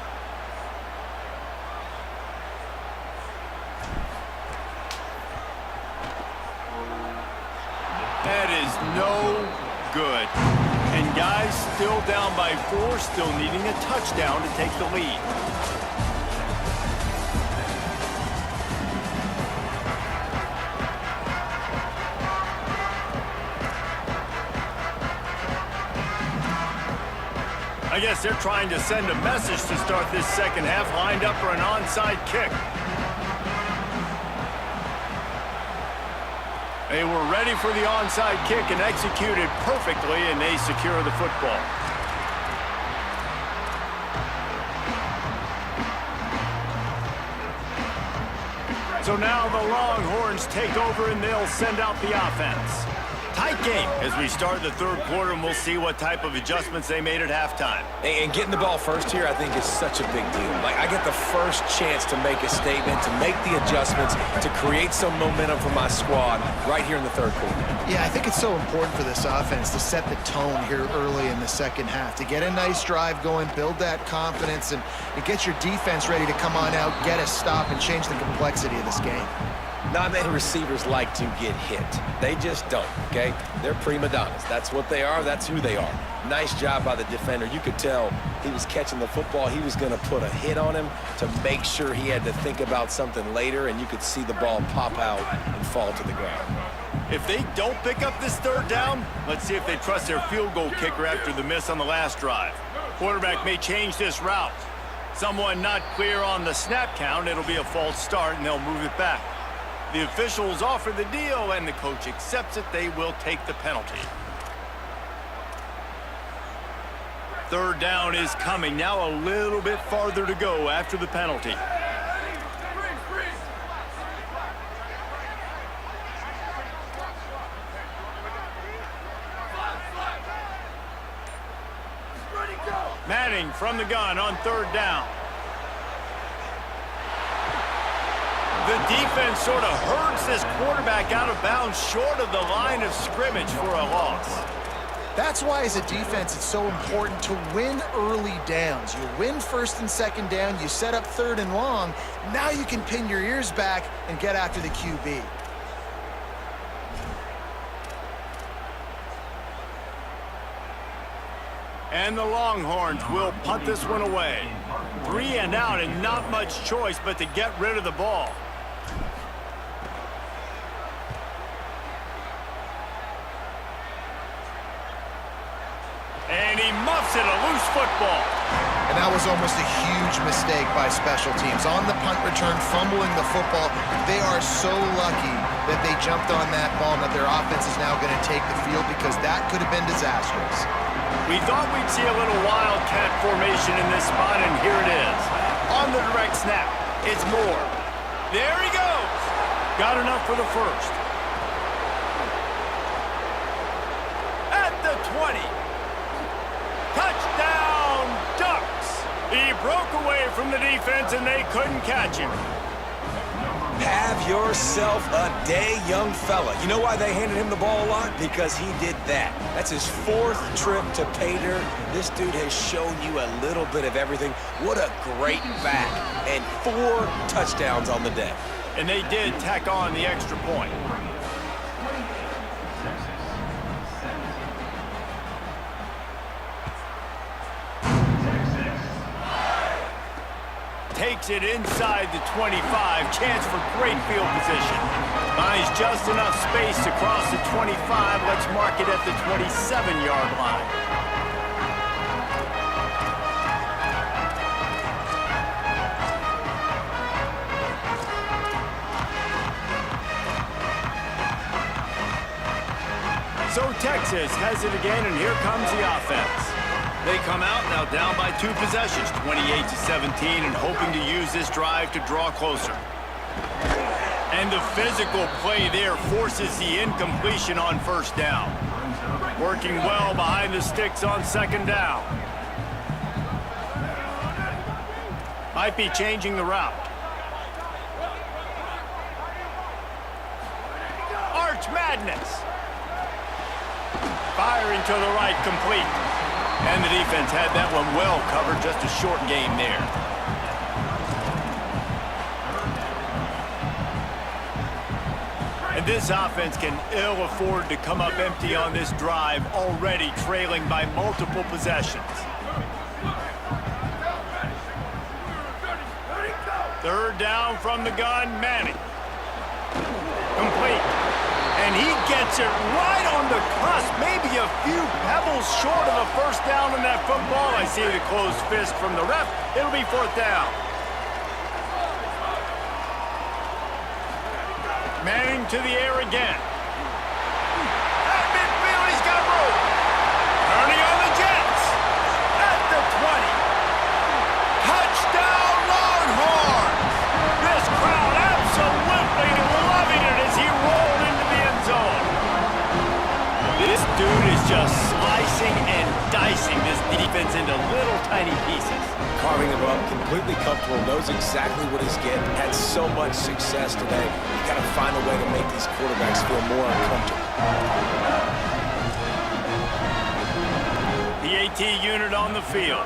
Speaker 5: That is no good. And guys still down by 4, still needing a touchdown to take the lead. I guess they're trying to send a message to start this second half, lined up for an onside kick. They were ready for the onside kick and executed perfectly, and they secure the football. So now the Longhorns take over, and they'll send out the offense. Tight game as we start the third quarter, and we'll see what type of adjustments they made at halftime.
Speaker 6: And getting the ball first here, I think, is such a big deal. Like, I get the first chance to make a statement, to make the adjustments, to create some momentum for my squad right here in the third quarter.
Speaker 7: Yeah, I think it's so important for this offense to set the tone here early in the second half, to get a nice drive going, build that confidence, and get your defense ready to come on out, get a stop, and change the complexity of this game.
Speaker 6: Not many receivers like to get hit. They just don't, okay? They're prima donnas. That's what they are. That's who they are. Nice job by the defender. You could tell he was catching the football. He was going to put a hit on him to make sure he had to think about something later, and you could see the ball pop out and fall to the ground.
Speaker 5: If they don't pick up this third down, let's see if they trust their field goal kicker after the miss on the last drive. Quarterback may change this route. Someone not clear on the snap count. It'll be a false start, and they'll move it back. The officials offer the deal, and the coach accepts it. They will take the penalty. Third down is coming. Now a little bit farther to go after the penalty. Manning from the gun on third down. The defense sort of herds this quarterback out of bounds short of the line of scrimmage for a loss.
Speaker 7: That's why, as a defense, it's so important to win early downs. You win first and second down, you set up third and long. Now you can pin your ears back and get after the QB.
Speaker 5: And the Longhorns will punt this one away. 3 and out, and not much choice but to get rid of the ball. And he muffs it, a loose football.
Speaker 7: And that was almost a huge mistake by special teams. On the punt return, fumbling the football. They are so lucky that they jumped on that ball, and that their offense is now going to take the field, because that could have been disastrous.
Speaker 5: We thought we'd see a little wildcat formation in this spot, and here it is. On the direct snap, it's Moore. There he goes. Got enough for the first. At the 20. Touchdown, Ducks. He broke away from the defense and they couldn't catch him.
Speaker 6: Have yourself a day, young fella. You know why they handed him the ball a lot? Because he did that. That's his 4th trip to pay dirt. This dude has shown you a little bit of everything. What a great back. And 4 touchdowns on the day.
Speaker 5: And they did tack on the extra point. Takes it inside the 25. Chance for great field position. Finds just enough space to cross the 25. Let's mark it at the 27-yard line. So Texas has it again, and here comes the offense. They come out now down by 2 possessions, 28-17, and hoping to use this drive to draw closer. And the physical play there forces the incompletion on first down. Working well behind the sticks on second down. Might be changing the route. Arch Madness. Firing to the right, complete. And the defense had that one well covered, just a short game there. And this offense can ill afford to come up empty on this drive, already trailing by multiple possessions. Third down from the gun, Manning. Complete. And he gets it right on the cusp, maybe a few pebbles short of a first down in that football. I see the closed fist from the ref. It'll be 4th down. Manning to the air again. At midfield, he's got room. Turning on the Jets. At the 20. Touchdown, Longhorns. This crowd absolutely loving it as he rolled into the end zone. This dude is just slicing and dicing this defense into little tiny pieces.
Speaker 6: Carving them up, completely comfortable, knows exactly what he's getting, had so much success today. You got to find a way to make these quarterbacks feel more uncomfortable.
Speaker 5: The AT unit on the field.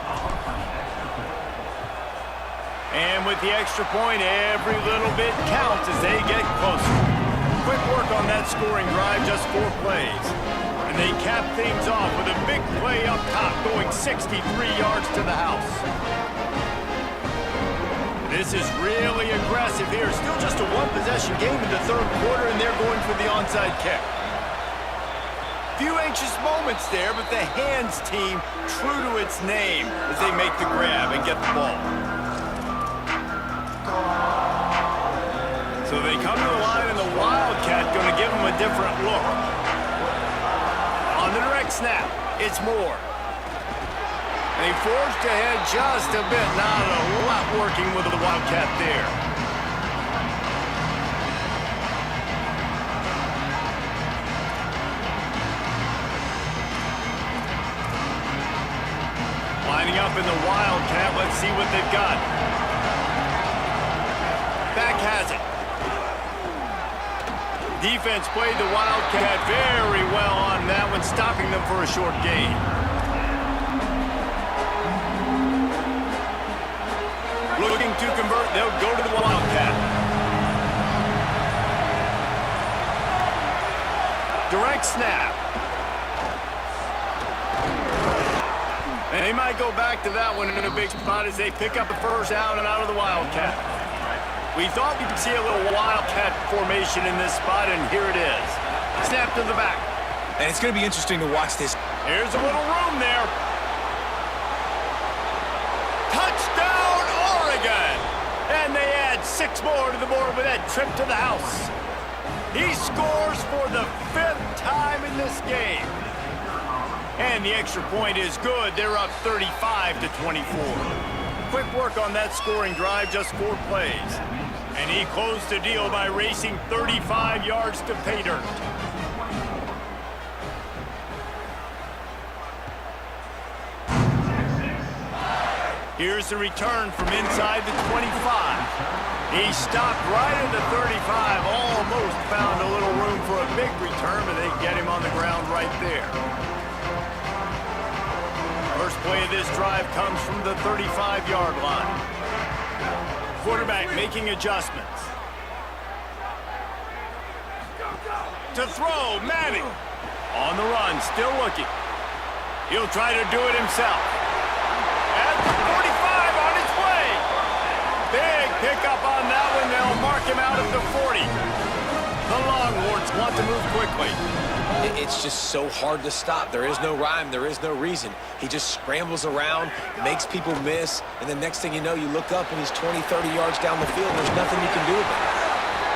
Speaker 5: And with the extra point, every little bit counts as they get closer. Quick work on that scoring drive, just 4 plays. And they cap things off with a big play up top, going 63 yards to the house. This is really aggressive here. Still just a 1-possession game in the 3rd quarter, and they're going for the onside kick. Few anxious moments there, but the hands team true to its name as they make the grab and get the ball. So they come to the line, and the Wildcat going to give them a different look. On the direct snap, it's Moore. They forged ahead just a bit. Not a lot working with the Wildcat there. Lining up in the Wildcat. Let's see what they've got. Back has it. Defense played the Wildcat very well on that one, stopping them for a short gain. Looking to convert, they'll go to the Wildcat. Direct snap. And they might go back to that one in a big spot as they pick up the first down and out of the Wildcat. We thought we could see a little Wildcat formation in this spot, and here it is. Snap to the back.
Speaker 6: And it's going to be interesting to watch this.
Speaker 5: Here's a little room there. Touchdown, Oregon! And they add 6 more to the board with that trip to the house. He scores for the 5th time in this game. And the extra point is good. They're up 35-24. quick work on that scoring drive, just 4 plays. And he closed the deal by racing 35 yards to pay dirt. Here's the return from inside the 25. He stopped right at the 35, almost found a little room for a big return, but they get him on the ground right there. First play of this drive comes from the 35-yard line. Quarterback making adjustments. To throw, Manning. On the run, still looking. He'll try to do it himself. At the 45 on his way. Big pickup on that one. They'll mark him out at the 40. The Longhorns want to move quickly.
Speaker 6: It's just so hard to stop. There is no rhyme. There is no reason. He just scrambles around, makes people miss, and the next thing you know, you look up and he's 20, 30 yards down the field. There's nothing you can do about it.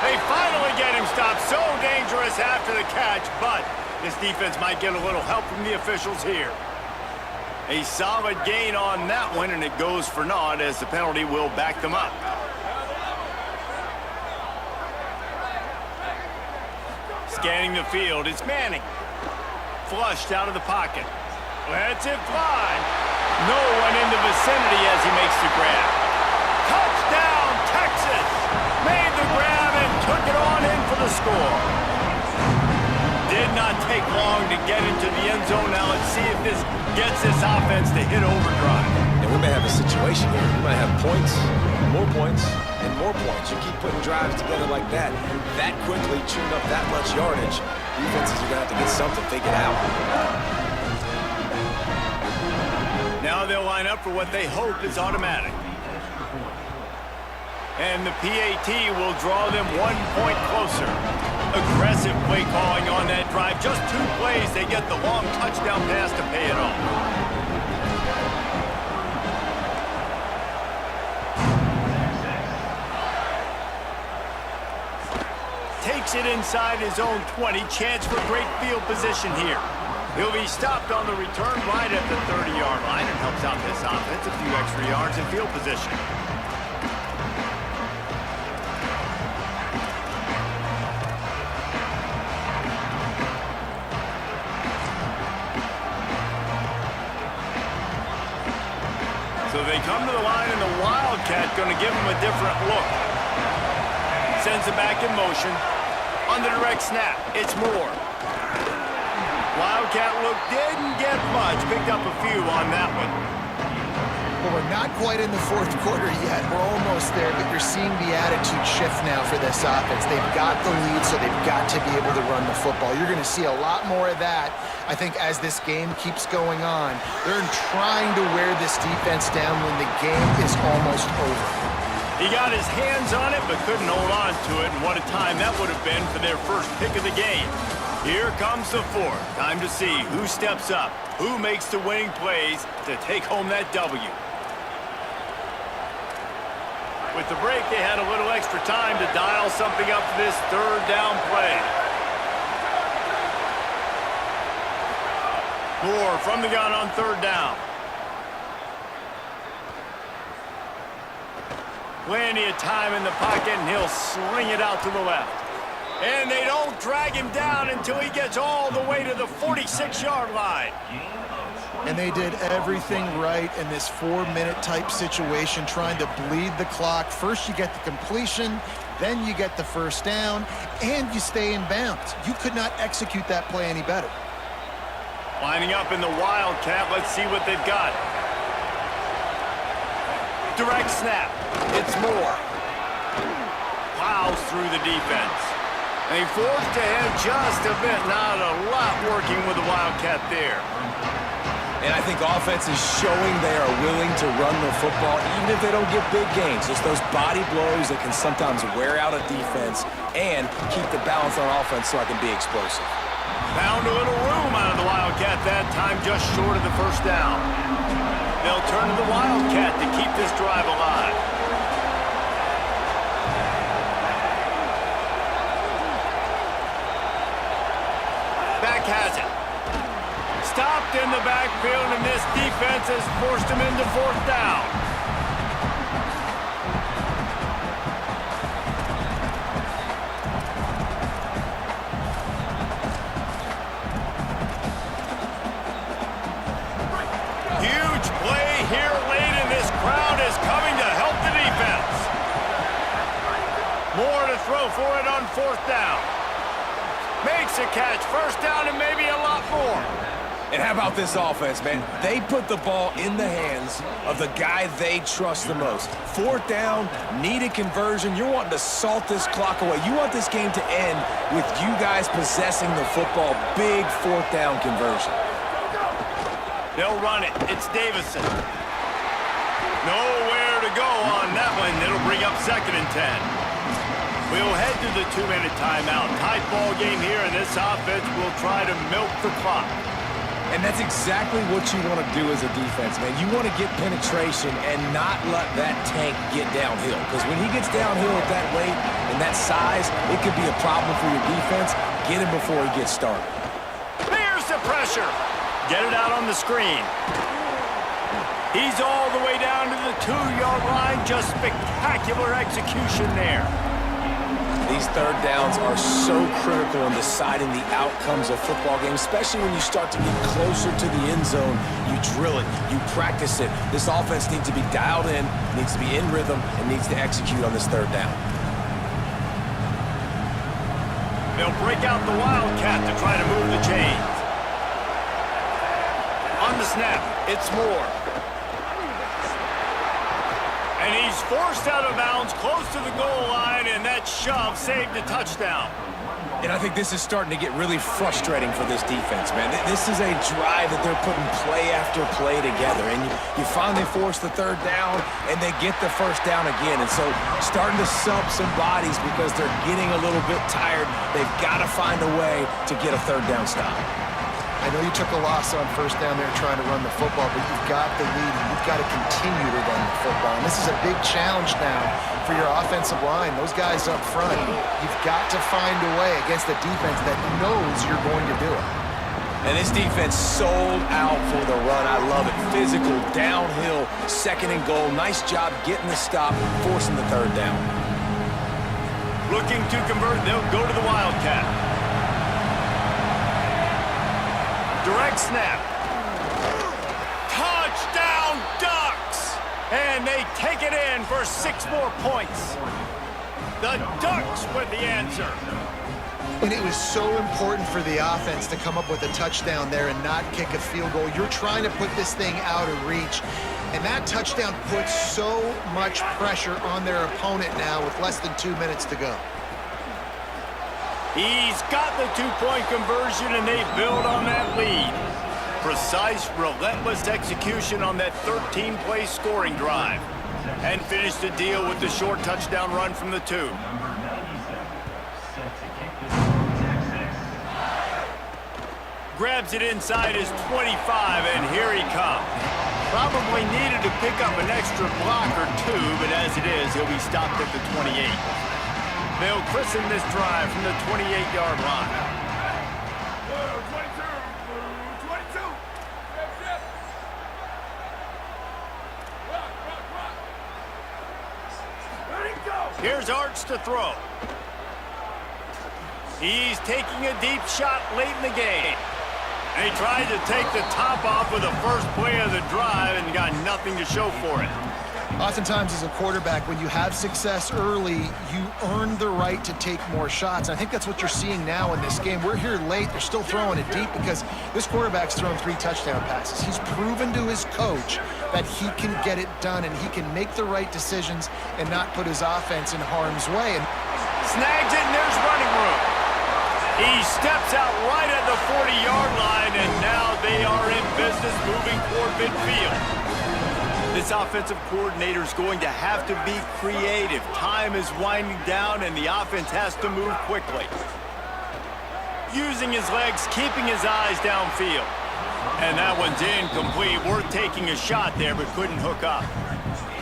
Speaker 5: They finally get him stopped. So dangerous after the catch, but this defense might get a little help from the officials here. A solid gain on that one, and it goes for naught as the penalty will back them up. Scanning the field, it's Manning. Flushed out of the pocket. Lets it fly. No one in the vicinity as he makes the grab. Touchdown, Texas! Made the grab and took it on in for the score. Did not take long to get into the end zone. Now let's see if this gets this offense to hit overdrive.
Speaker 6: And we may have a situation here. We might have points, and more points. You keep putting drives together like that quickly, chewing up that much yardage, defenses are going to have to get something figured out.
Speaker 5: Now they'll line up for what they hope is automatic. And the PAT will draw them 1 point closer. Aggressive play calling on that drive. Just 2 plays, they get the long touchdown pass to pay it off. Takes it inside his own 20. Chance for great field position here. He'll be stopped on the return right at the 30-yard line and helps out this offense a few extra yards in field position. So they come to the line, and the Wildcat going to give him a different look. Sends it back in motion. On the direct snap, it's Moore. Wildcat look didn't get much. Picked up a few on that one.
Speaker 7: Well, we're not quite in the fourth quarter yet. We're almost there, but you're seeing the attitude shift now for this offense. They've got the lead, so they've got to be able to run the football. You're going to see a lot more of that, I think, as this game keeps going on. They're trying to wear this defense down when the game is almost over.
Speaker 5: He got his hands on it, but couldn't hold on to it, and what a time that would have been for their first pick of the game. Here comes the fourth. Time to see who steps up, who makes the winning plays to take home that W. With the break, they had a little extra time to dial something up for this third down play. Moore from the gun on third down. Plenty of time in the pocket, and he'll sling it out to the left. And they don't drag him down until he gets all the way to the 46-yard line.
Speaker 7: And they did everything right in this 4-minute type situation, trying to bleed the clock. First you get the completion, then you get the first down, and you stay in bounds. You could not execute that play any better.
Speaker 5: Lining up in the Wildcat, let's see what they've got. Direct snap, it's Moore. Plows through the defense. And he forced ahead just a bit, not a lot working with the Wildcat there.
Speaker 6: And I think offense is showing they are willing to run the football, even if they don't get big gains. Just those body blows that can sometimes wear out a defense and keep the balance on offense so I can be explosive.
Speaker 5: Found a little room out of the Wildcat that time, just short of the first down. They'll turn to the Wildcat to keep this drive alive. Back has it. Stopped in the backfield, and this defense has forced him into fourth down. throw for it on 4th down. Makes a catch, 1st down, and maybe a lot more.
Speaker 6: And how about this offense, man? They put the ball in the hands of the guy they trust the most. 4th down, need a conversion. You're wanting to salt this clock away. You want this game to end with you guys possessing the football. Big 4th down conversion.
Speaker 5: They'll run it. It's Davison. Nowhere to go on that one. It'll bring up 2nd and 10. We'll head to the 2-minute timeout. Tight ball game here, and this offense will try to milk the clock.
Speaker 6: And that's exactly what you want to do as a defense, man. You want to get penetration and not let that tank get downhill. Because when he gets downhill at that rate and that size, it could be a problem for your defense. Get him before he gets started.
Speaker 5: There's the pressure. Get it out on the screen. He's all the way down to the 2-yard line. Just spectacular execution there.
Speaker 6: These 3rd downs are so critical in deciding the outcomes of football games, especially when you start to get closer to the end zone. You drill it, you practice it. This offense needs to be dialed in, needs to be in rhythm, and needs to execute on this 3rd down.
Speaker 5: They'll break out the Wildcat to try to move the chains. On the snap, it's Moore. And he's forced out of bounds close to the goal line, and that shove saved a touchdown.
Speaker 6: And I think this is starting to get really frustrating for this defense, man. This is a drive that they're putting play after play together, and you finally force the 3rd down, and they get the 1st down again. And so starting to sub some bodies because they're getting a little bit tired. They've got to find a way to get a 3rd down stop.
Speaker 7: I know you took a loss on 1st down there trying to run the football, but you've got the lead, and you've got to continue to run the football. And this is a big challenge now for your offensive line. Those guys up front, you've got to find a way against a defense that knows you're going to do it.
Speaker 6: And this defense sold out for the run. I love it. Physical, downhill, 2nd and goal. Nice job getting the stop, forcing the 3rd down.
Speaker 5: Looking to convert, they'll go to the Wildcat. Direct snap. Touchdown Ducks! And they take it in for 6 more points. The Ducks with the answer.
Speaker 7: And it was so important for the offense to come up with a touchdown there and not kick a field goal. You're trying to put this thing out of reach. And that touchdown puts so much pressure on their opponent now with less than 2 minutes to go.
Speaker 5: He's got the 2-point conversion, and they build on that lead. Precise, relentless execution on that 13-play scoring drive. And finish the deal with the short touchdown run from the 2. Grabs it inside his 25, and here he comes. Probably needed to pick up an extra block or 2, but as it is, he'll be stopped at the 28. They'll christen this drive from the 28-yard line. 22. Here's Arch to throw. He's taking a deep shot late in the game. And he tried to take the top off with the first play of the drive and got nothing to show for it.
Speaker 7: Oftentimes as a quarterback, when you have success early, you earn the right to take more shots. I think that's what you're seeing now in this game. We're here late. They're still throwing it deep because this quarterback's thrown 3 touchdown passes. He's proven to his coach that he can get it done and he can make the right decisions and not put his offense in harm's way. And
Speaker 5: snags it, and there's running room. He steps out right at the 40-yard line, and now they are in business moving toward midfield. This offensive coordinator is going to have to be creative. Time is winding down, and the offense has to move quickly. Using his legs, keeping his eyes downfield. And that one's incomplete. Worth taking a shot there, but couldn't hook up.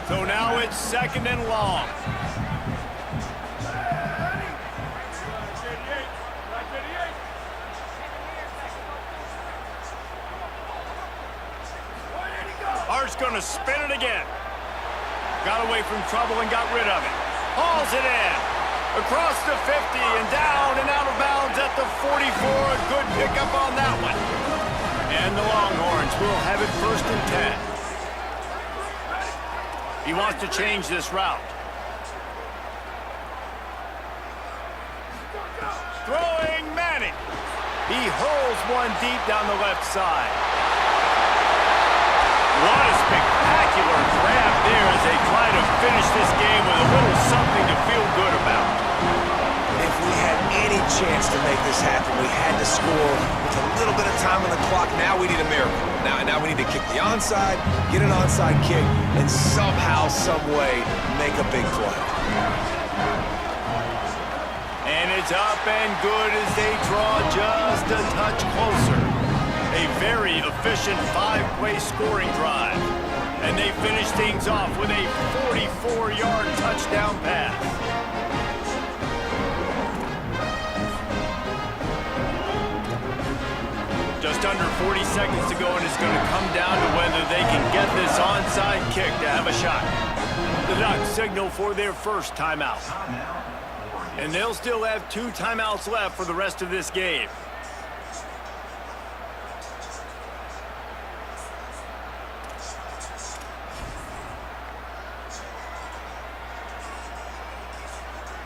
Speaker 5: So now it's 2nd and long. Art's going to spin it again. Got away from trouble and got rid of it. Hauls it in. Across the 50 and down and out of bounds at the 44. A good pickup on that one. And the Longhorns will have it 1st and 10. He wants to change this route. Throwing Manning. He hurls one deep down the left side. What a spectacular grab there as they try to finish this game with a little something to feel good about.
Speaker 6: If we had any chance to make this happen, we had to score with a little bit of time on the clock. Now we need a miracle. Now we need to kick the onside, get an onside kick, and somehow, some way, make a big play.
Speaker 5: And it's up and good as they draw just a touch closer. A very efficient 5-play scoring drive. And they finish things off with a 44-yard touchdown pass. Just under 40 seconds to go, and it's going to come down to whether they can get this onside kick to have a shot. The Ducks signal for their first timeout. And they'll still have 2 timeouts left for the rest of this game.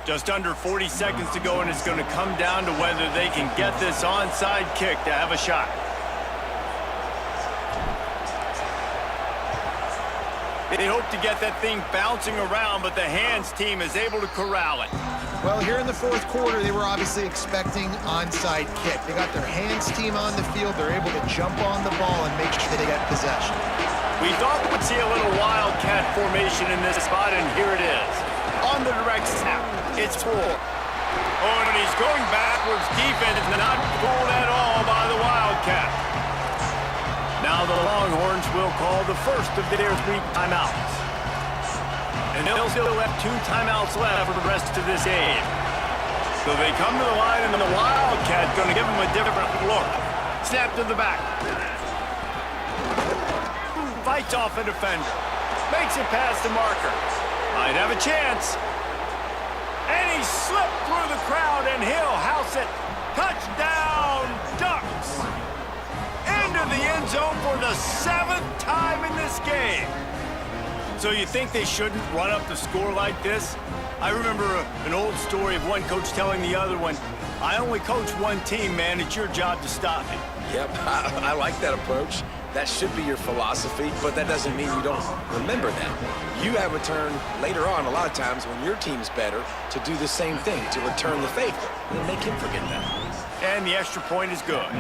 Speaker 5: Just under 40 seconds to go, and it's going to come down to whether they can get this onside kick to have a shot. They hope to get that thing bouncing around, but the hands team is able to corral it.
Speaker 7: Well, here in the fourth quarter, they were obviously expecting onside kick. They got their hands team on the field. They're able to jump on the ball and make sure they get possession.
Speaker 5: We thought we'd see a little wildcat formation in this spot, and here it is. On the direct snap, it's 4. Oh, and he's going backwards deep, and it's not fooled at all by the Wildcat. Now the Longhorns will call the first of their 3 timeouts. And they'll still have 2 timeouts left for the rest of this game. So they come to the line, and the Wildcat going to give them a different look. Snap to the back. Fights off a defender. Makes it past the marker. Might have a chance. And he slipped through the crowd, and he'll house it. Touchdown, Ducks. Into the end zone for the 7th time in this game. So you think they shouldn't run up the score like this? I remember an old story of one coach telling the other one, I only coach one team, man. It's your job to stop it.
Speaker 6: Yep, I like that approach. That should be your philosophy, but that doesn't mean you don't remember that. You have a turn later on, a lot of times, when your team's better, to do the same thing, to return the favor, and then make him forget that.
Speaker 5: And the extra point is good.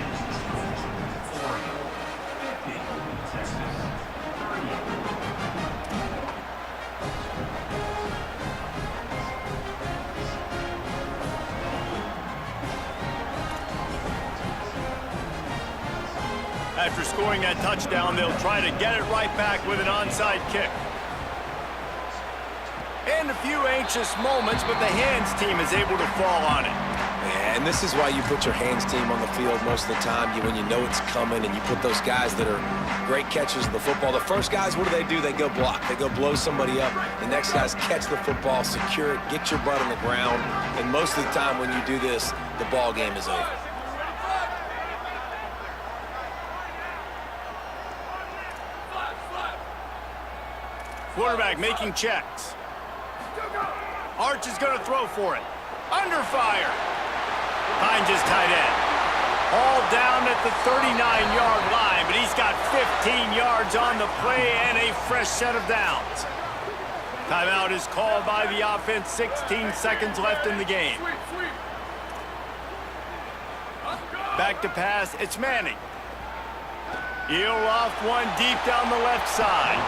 Speaker 5: After scoring that touchdown, they'll try to get it right back with an onside kick. And a few anxious moments, but the hands team is able to fall on it.
Speaker 6: Yeah, and this is why you put your hands team on the field most of the time, when you know it's coming, and you put those guys that are great catchers of the football. The first guys, what do? They go block. They go blow somebody up. The next guys catch the football, secure it, get your butt on the ground, and most of the time when you do this, the ball game is over.
Speaker 5: Quarterback making checks. Arch is going to throw for it. Under fire. Finds his tight end. All down at the 39-yard line, but he's got 15 yards on the play and a fresh set of downs. Timeout is called by the offense. 16 seconds left in the game. Back to pass. It's Manning. He'll loft one deep down the left side.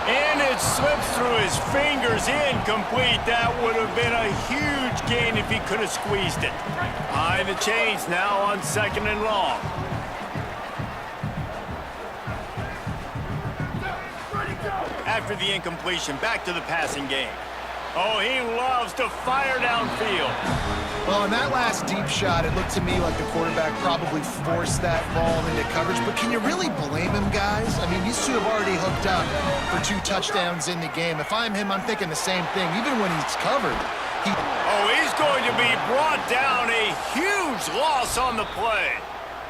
Speaker 5: And it slips through his fingers, incomplete. That would have been a huge gain if he could have squeezed it. High the chains now on 2nd and long. After the incompletion, back to the passing game. Oh, he loves to fire downfield.
Speaker 7: Well, in that last deep shot, it looked to me like the quarterback probably forced that ball into coverage. But can you really blame him, guys? I mean, these two have already hooked up for 2 touchdowns in the game. If I'm him, I'm thinking the same thing. Even when he's covered,
Speaker 5: he's going to be brought down. A huge loss on the play.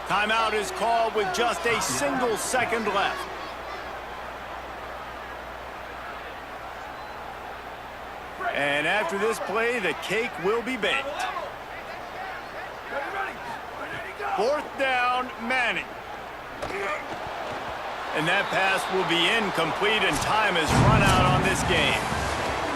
Speaker 5: Timeout is called with just a single second left. And after this play, the cake will be baked. 4th down, Manning. And that pass will be incomplete, and time has run out on this game.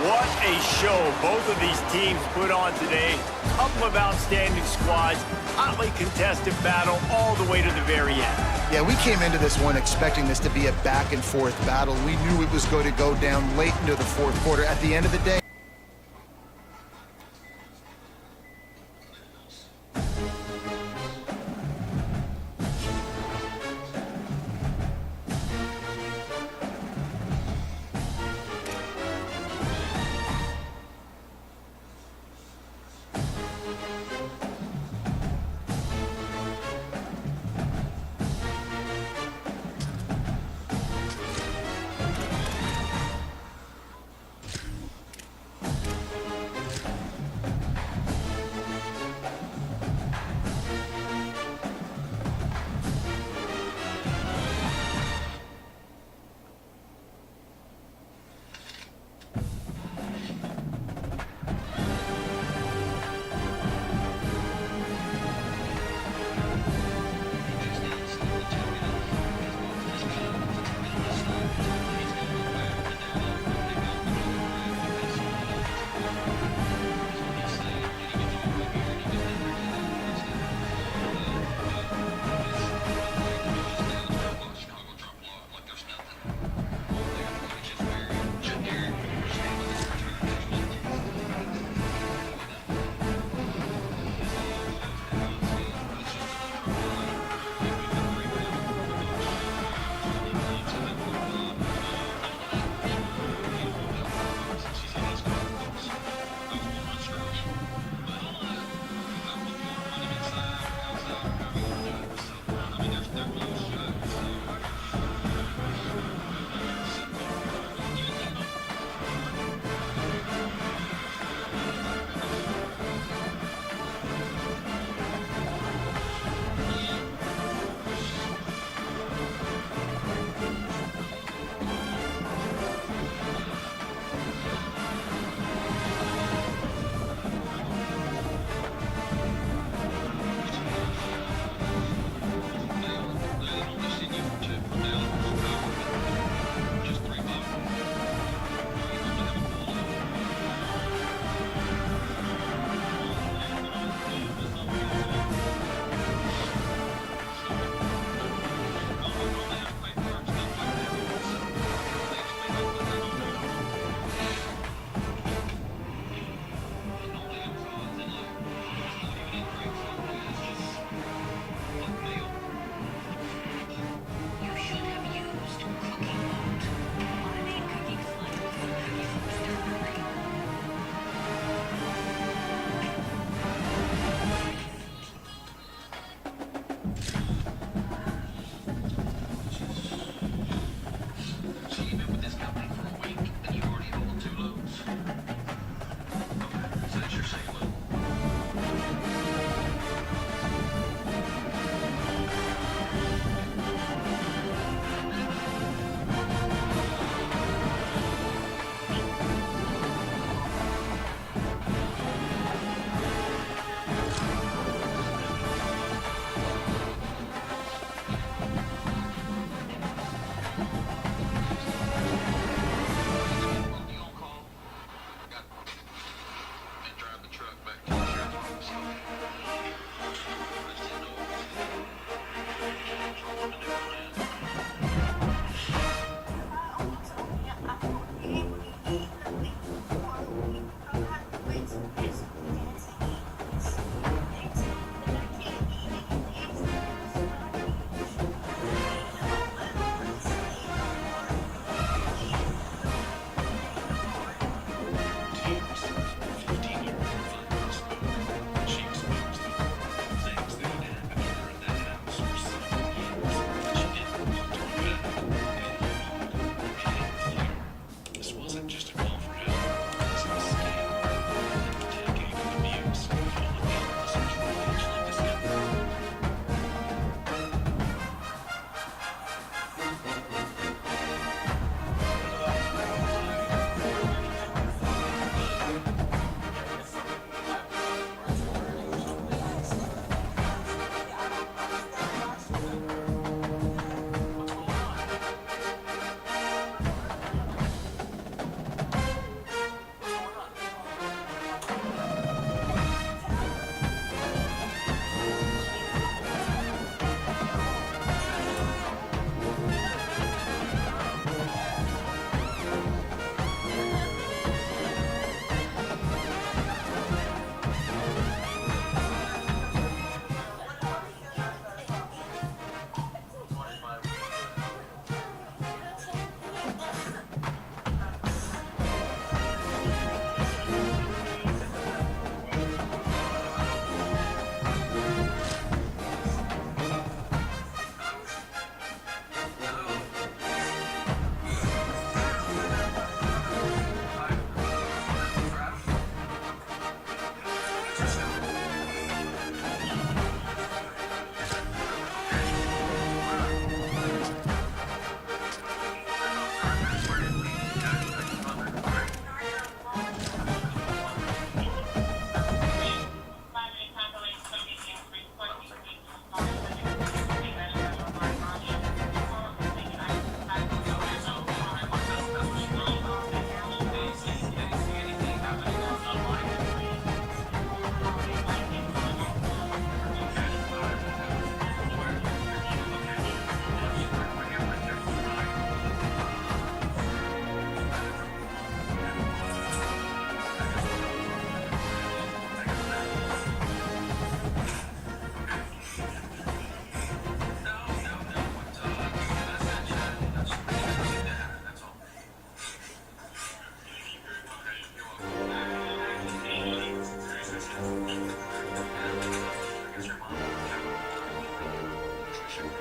Speaker 5: What a show both of these teams put on today. Couple of outstanding squads, hotly contested battle all the way to the very end.
Speaker 7: Yeah, we came into this one expecting this to be a back-and-forth battle. We knew it was going to go down late into the 4th quarter. At the end of the day,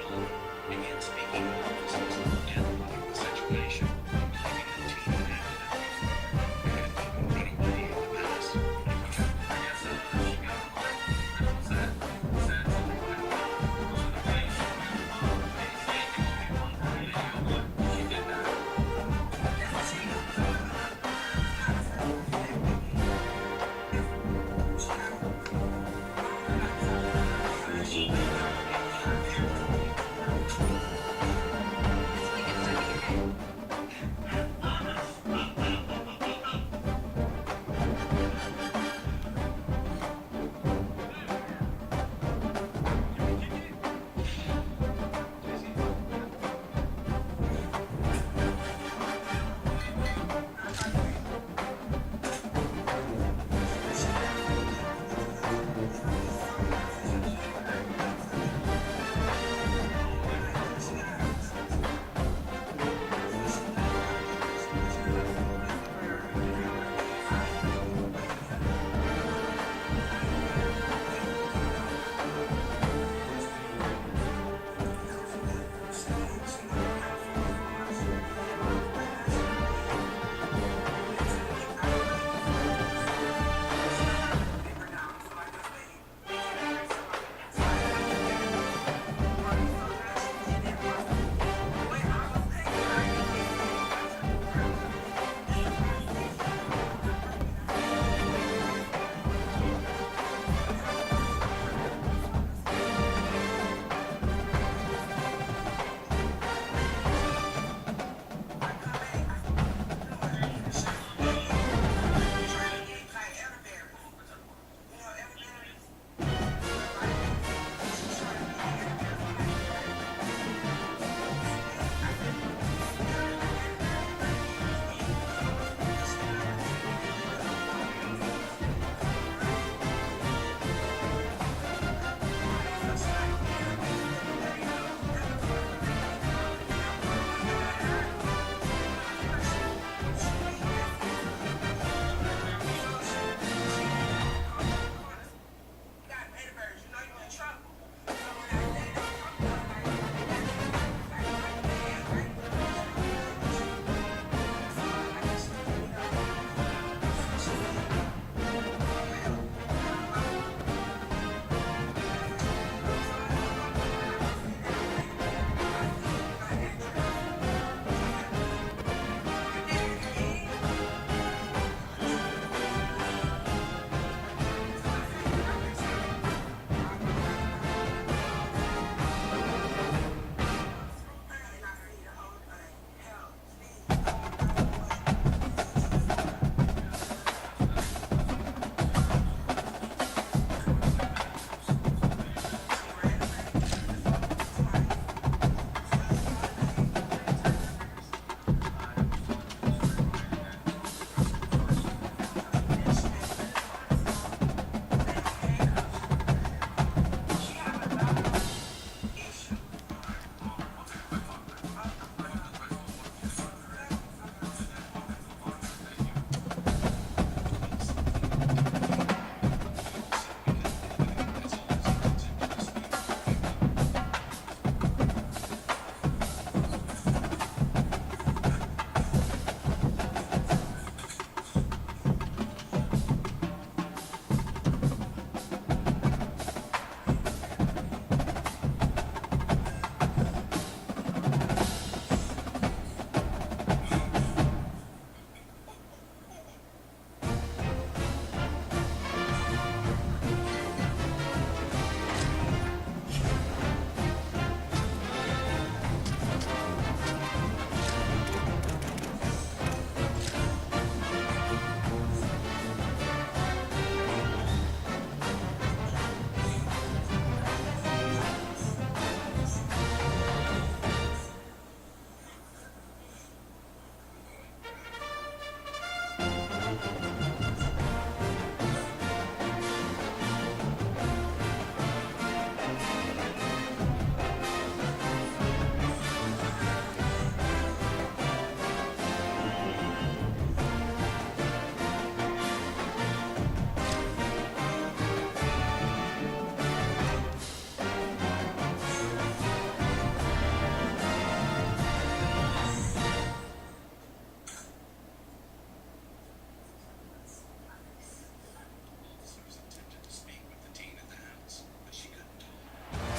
Speaker 13: Again, speaking of the situation, leaving the team and running away in the past. I guess she got upset on the place. They say you only won one video, but she did that.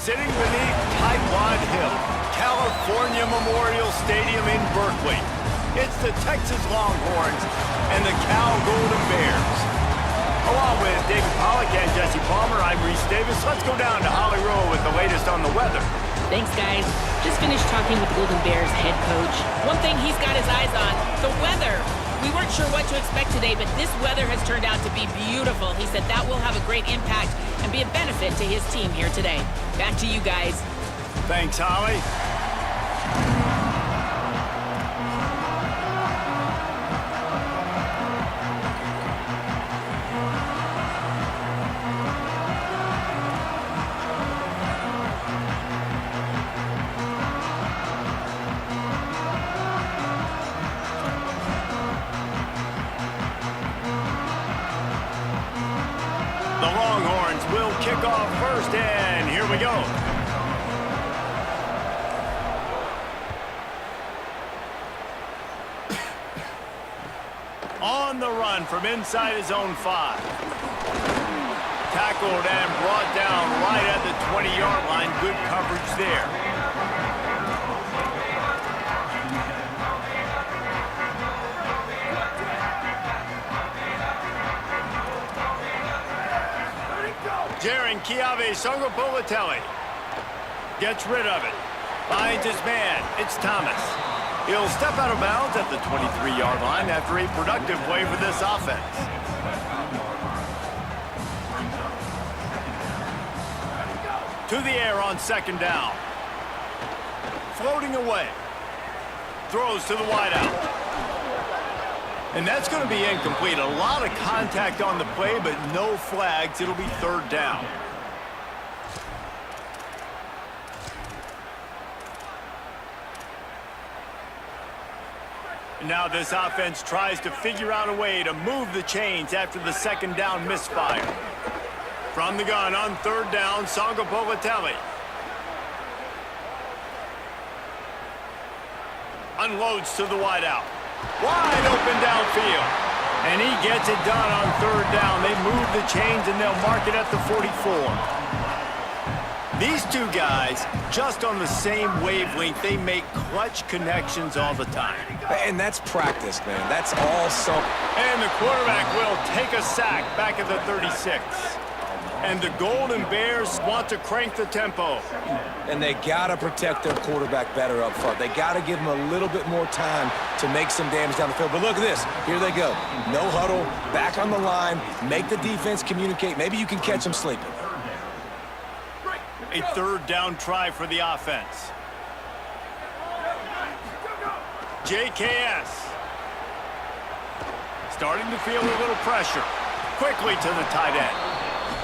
Speaker 5: Sitting beneath Tightwad Hill, California Memorial Stadium in Berkeley. It's the Texas Longhorns and the Cal Golden Bears. Along with David Pollack and Jesse Palmer, I'm Reese Davis. Let's go down to Holly Rowe with the latest on the weather.
Speaker 11: Thanks, guys. Just finished talking with Golden Bears head coach. One thing he's got his eyes on, the weather. We weren't sure what to expect today, but this weather has turned out to be beautiful. He said that will have a great impact and be a benefit to his team here today. Back to you guys.
Speaker 5: Thanks, Holly. The Longhorns will kick off first, and here we go. On the run from inside his own 5. Tackled and brought down right at the 20-yard line. Good coverage there. Jaron Kiave Songopolitelli gets rid of it. Finds his man. It's Thomas. He'll step out of bounds at the 23-yard line after a productive play for this offense. To the air on second down. Floating away. Throws to the wideout. And that's going to be incomplete. A lot of contact on the play, but no flags. It'll be third down. Now this offense tries to figure out a way to move the chains after the second down misfire. From the gun on third down, Songopolitelli. Unloads to the wideout. Wide open downfield. And he gets it done on third down. They move the chains and they'll mark it at the 44. These two guys, just on the same wavelength, they make clutch connections all the time.
Speaker 6: And that's practice, man. That's all so.
Speaker 5: And the quarterback will take a sack back at the 36. And the Golden Bears want to crank the tempo.
Speaker 6: And they got to protect their quarterback better up front. They got to give him a little bit more time to make some damage down the field. But look at this. Here they go. No huddle, back on the line, make the defense communicate. Maybe you can catch them sleeping.
Speaker 5: A third down try for the offense. JKS. Starting to feel a little pressure. Quickly to the tight end.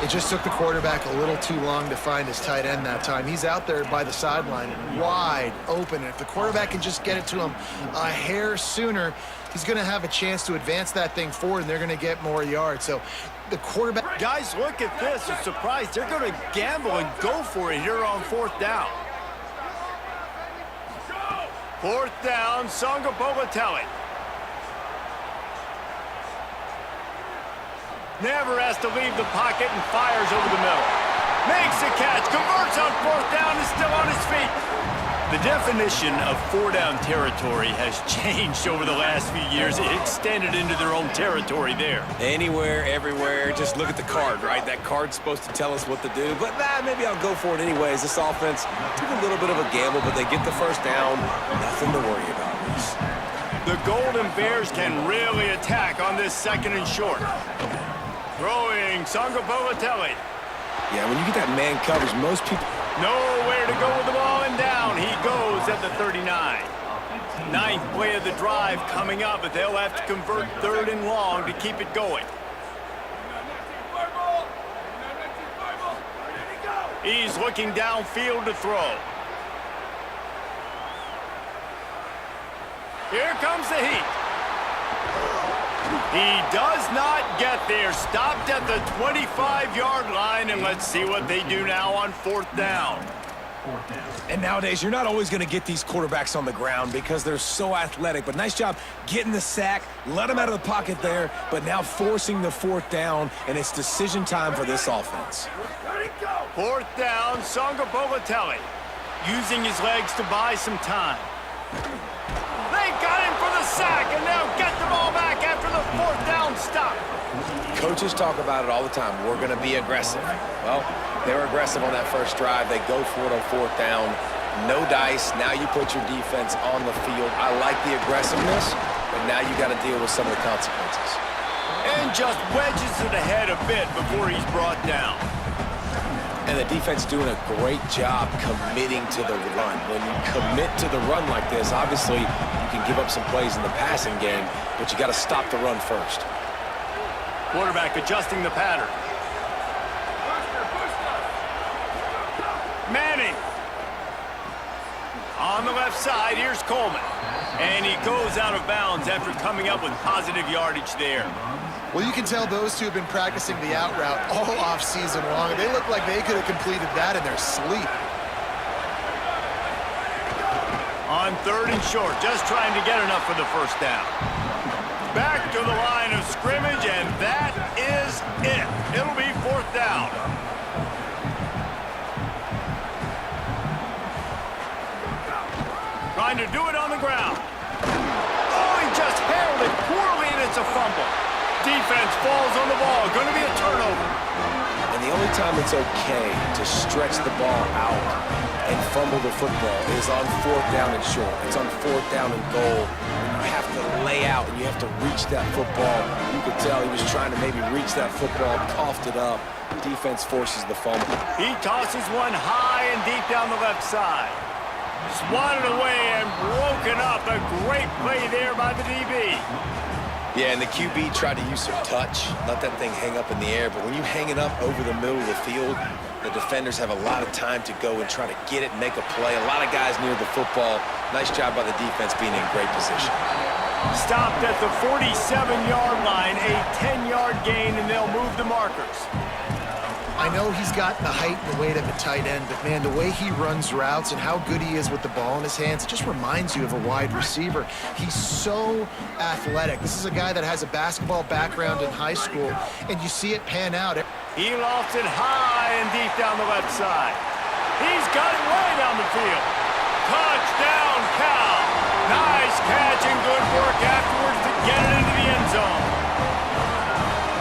Speaker 7: It just took the quarterback a little too long to find his tight end that time. He's out there by the sideline, wide open. And if the quarterback can just get it to him a hair sooner, he's going to have a chance to advance that thing forward, and they're going to get more yards. So the quarterback...
Speaker 5: Guys, look at this. A surprise. They're going to gamble and go for it here on fourth down. Fourth down, Songopolitelli. Never has to leave the pocket and fires over the middle. Makes the catch, converts on fourth down, is still on his feet. The definition of four-down territory has changed over the last few years. It extended into their own territory there.
Speaker 6: Anywhere, everywhere, just look at the card, right? That card's supposed to tell us what to do, but maybe I'll go for it anyways. This offense took a little bit of a gamble, but they get the first down. Nothing to worry about, Reese.
Speaker 5: The Golden Bears can really attack on this second and short. Throwing Songopolitelli.
Speaker 6: Yeah, when you get that man coverage, most people...
Speaker 5: Nowhere to go with the ball, and down he goes at the 39. Ninth play of the drive coming up, but they'll have to convert third and long to keep it going. He's looking downfield to throw. Here comes the heat. He does not get there. Stopped at the 25-yard line, and let's see what they do now on fourth down.
Speaker 6: And nowadays, you're not always going to get these quarterbacks on the ground because they're so athletic. But nice job getting the sack, let them out of the pocket there, but now forcing the fourth down, and it's decision time for this offense.
Speaker 5: Fourth down, Songa Bolatelli using his legs to buy some time. They got him for the sack, and now get the ball back after the fourth down stop.
Speaker 6: Coaches talk about it all the time. We're going to be aggressive. Well, they were aggressive on that first drive. They go for it on fourth down. No dice. Now you put your defense on the field. I like the aggressiveness, but now you got to deal with some of the consequences.
Speaker 5: And just wedges it ahead a bit before he's brought down.
Speaker 6: And the defense doing a great job committing to the run. When you commit to the run like this, obviously you can give up some plays in the passing game, but you got to stop the run first.
Speaker 5: Quarterback adjusting the pattern. Manning. On the left side, here's Coleman. And he goes out of bounds after coming up with positive yardage there.
Speaker 7: Well, you can tell those two have been practicing the out route all off season long. They look like they could have completed that in their sleep.
Speaker 5: On third and short, just trying to get enough for the first down. Back to the line of scrimmage, and that is it. It'll be fourth down. Trying to do it on the ground. Oh, he just handled it poorly, and it's a fumble. Defense falls on the ball. Going to be a turnover.
Speaker 6: And the only time it's okay to stretch the ball out and fumble the football is on fourth down and short. It's on fourth down and goal. You have to lay out and you have to reach that football. You could tell he was trying to maybe reach that football, coughed it up. Defense forces the fumble.
Speaker 5: He tosses one high and deep down the left side. Swatted away and broken up. A great play there by the DB.
Speaker 6: Yeah, and the QB tried to use some touch, let that thing hang up in the air. But when you hang it up over the middle of the field, the defenders have a lot of time to go and try to get it and make a play. A lot of guys near the football. Nice job by the defense being in great position.
Speaker 5: Stopped at the 47-yard line, a 10-yard gain, and they'll move the markers.
Speaker 7: I know he's got the height and the weight of a tight end, but man, the way he runs routes and how good he is with the ball in his hands, it just reminds you of a wide receiver. He's so athletic. This is a guy that has a basketball background in high school, and you see it pan out.
Speaker 5: He lofts it high and deep down the left side. He's got it way down the field. Touchdown, Cal. Nice catch and good work afterwards to get it into the end zone.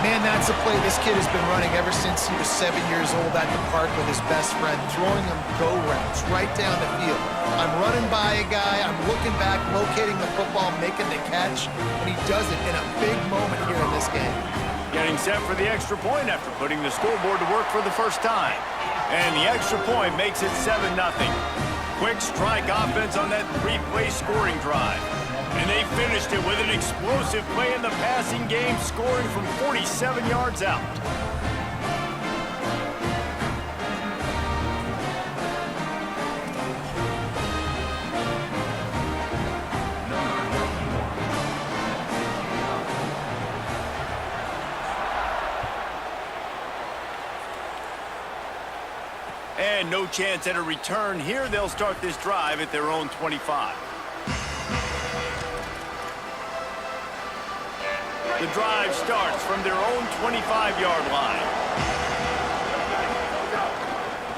Speaker 7: Man, that's a play this kid has been running ever since he was 7 years old at the park with his best friend, throwing him go routes right down the field. I'm running by a guy, I'm looking back, locating the football, making the catch, and he does it in a big moment here in this game.
Speaker 5: Getting set for the extra point after putting the scoreboard to work for the first time. And the extra point makes it 7-0. Quick strike offense on that three-play scoring drive. And they finished it with an explosive play in the passing game, scoring from 47 yards out. And no chance at a return here. They'll start this drive at their own 25. The drive starts from their own 25-yard line.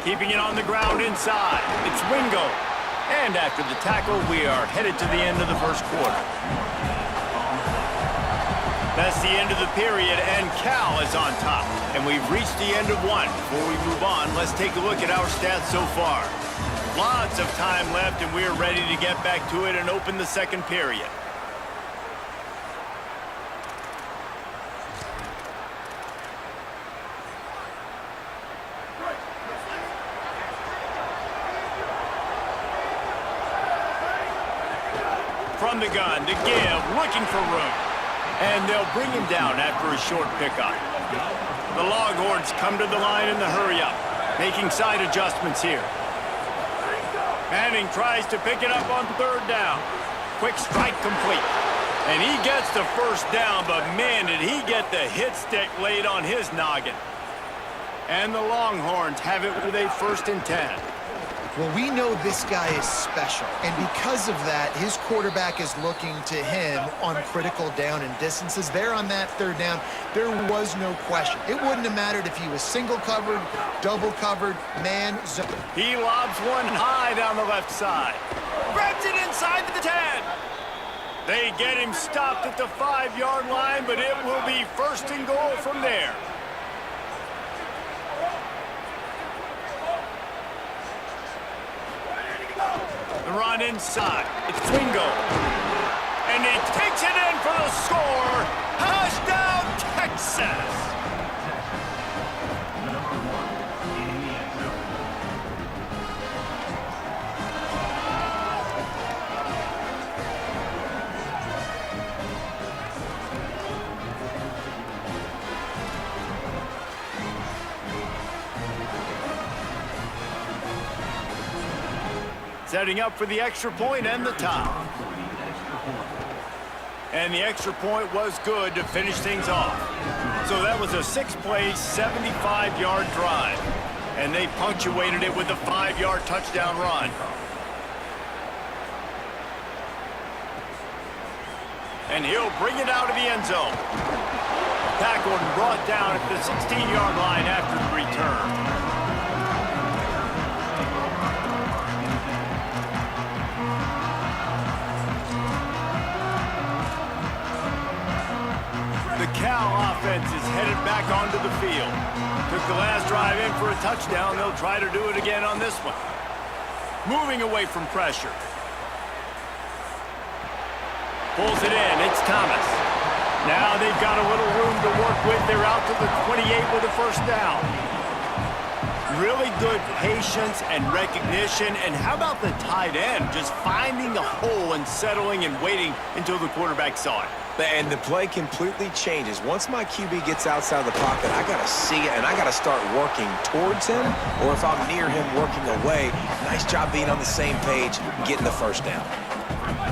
Speaker 5: Keeping it on the ground inside. It's Wingo. And after the tackle, we are headed to the end of the first quarter. That's the end of the period, and Cal is on top. And we've reached the end of one. Before we move on, let's take a look at our stats so far. Lots of time left, and we're ready to get back to it and open the second period. From the gun to give, looking for room. And they'll bring him down after a short pickup. The Longhorns come to the line in the hurry-up, making side adjustments here. Manning tries to pick it up on third down. Quick strike complete. And he gets the first down, but man, did he get the hit stick laid on his noggin. And the Longhorns have it with a 1st and 10.
Speaker 7: Well, we know this guy is special, and because of that, his quarterback is looking to him on critical down and distances. There on that third down, there was no question. It wouldn't have mattered if he was single covered, double covered, man, zone.
Speaker 5: He lobs one high down the left side. Grabs it inside the 10. They get him stopped at the 5-yard line, but it will be first and goal from there. The run inside. It's Twingo. And he takes it in for the score. Touchdown, Texas. Setting up for the extra point and the tie. And the extra point was good to finish things off. So that was a 6-play, 75-yard drive. And they punctuated it with a 5-yard touchdown run. And he'll bring it out of the end zone. Tackled and brought down at the 16-yard line after the return. The Cal offense is headed back onto the field. Took the last drive in for a touchdown. They'll try to do it again on this one. Moving away from pressure. Pulls it in. It's Thomas. Now they've got a little room to work with. They're out to the 28 with a first down. Really good patience and recognition. And how about the tight end? Just finding the hole and settling and waiting until the quarterback saw it.
Speaker 6: And the play completely changes. Once my QB gets outside the pocket, I got to see it, and I got to start working towards him, or if I'm near him, working away. Nice job being on the same page, getting the first down.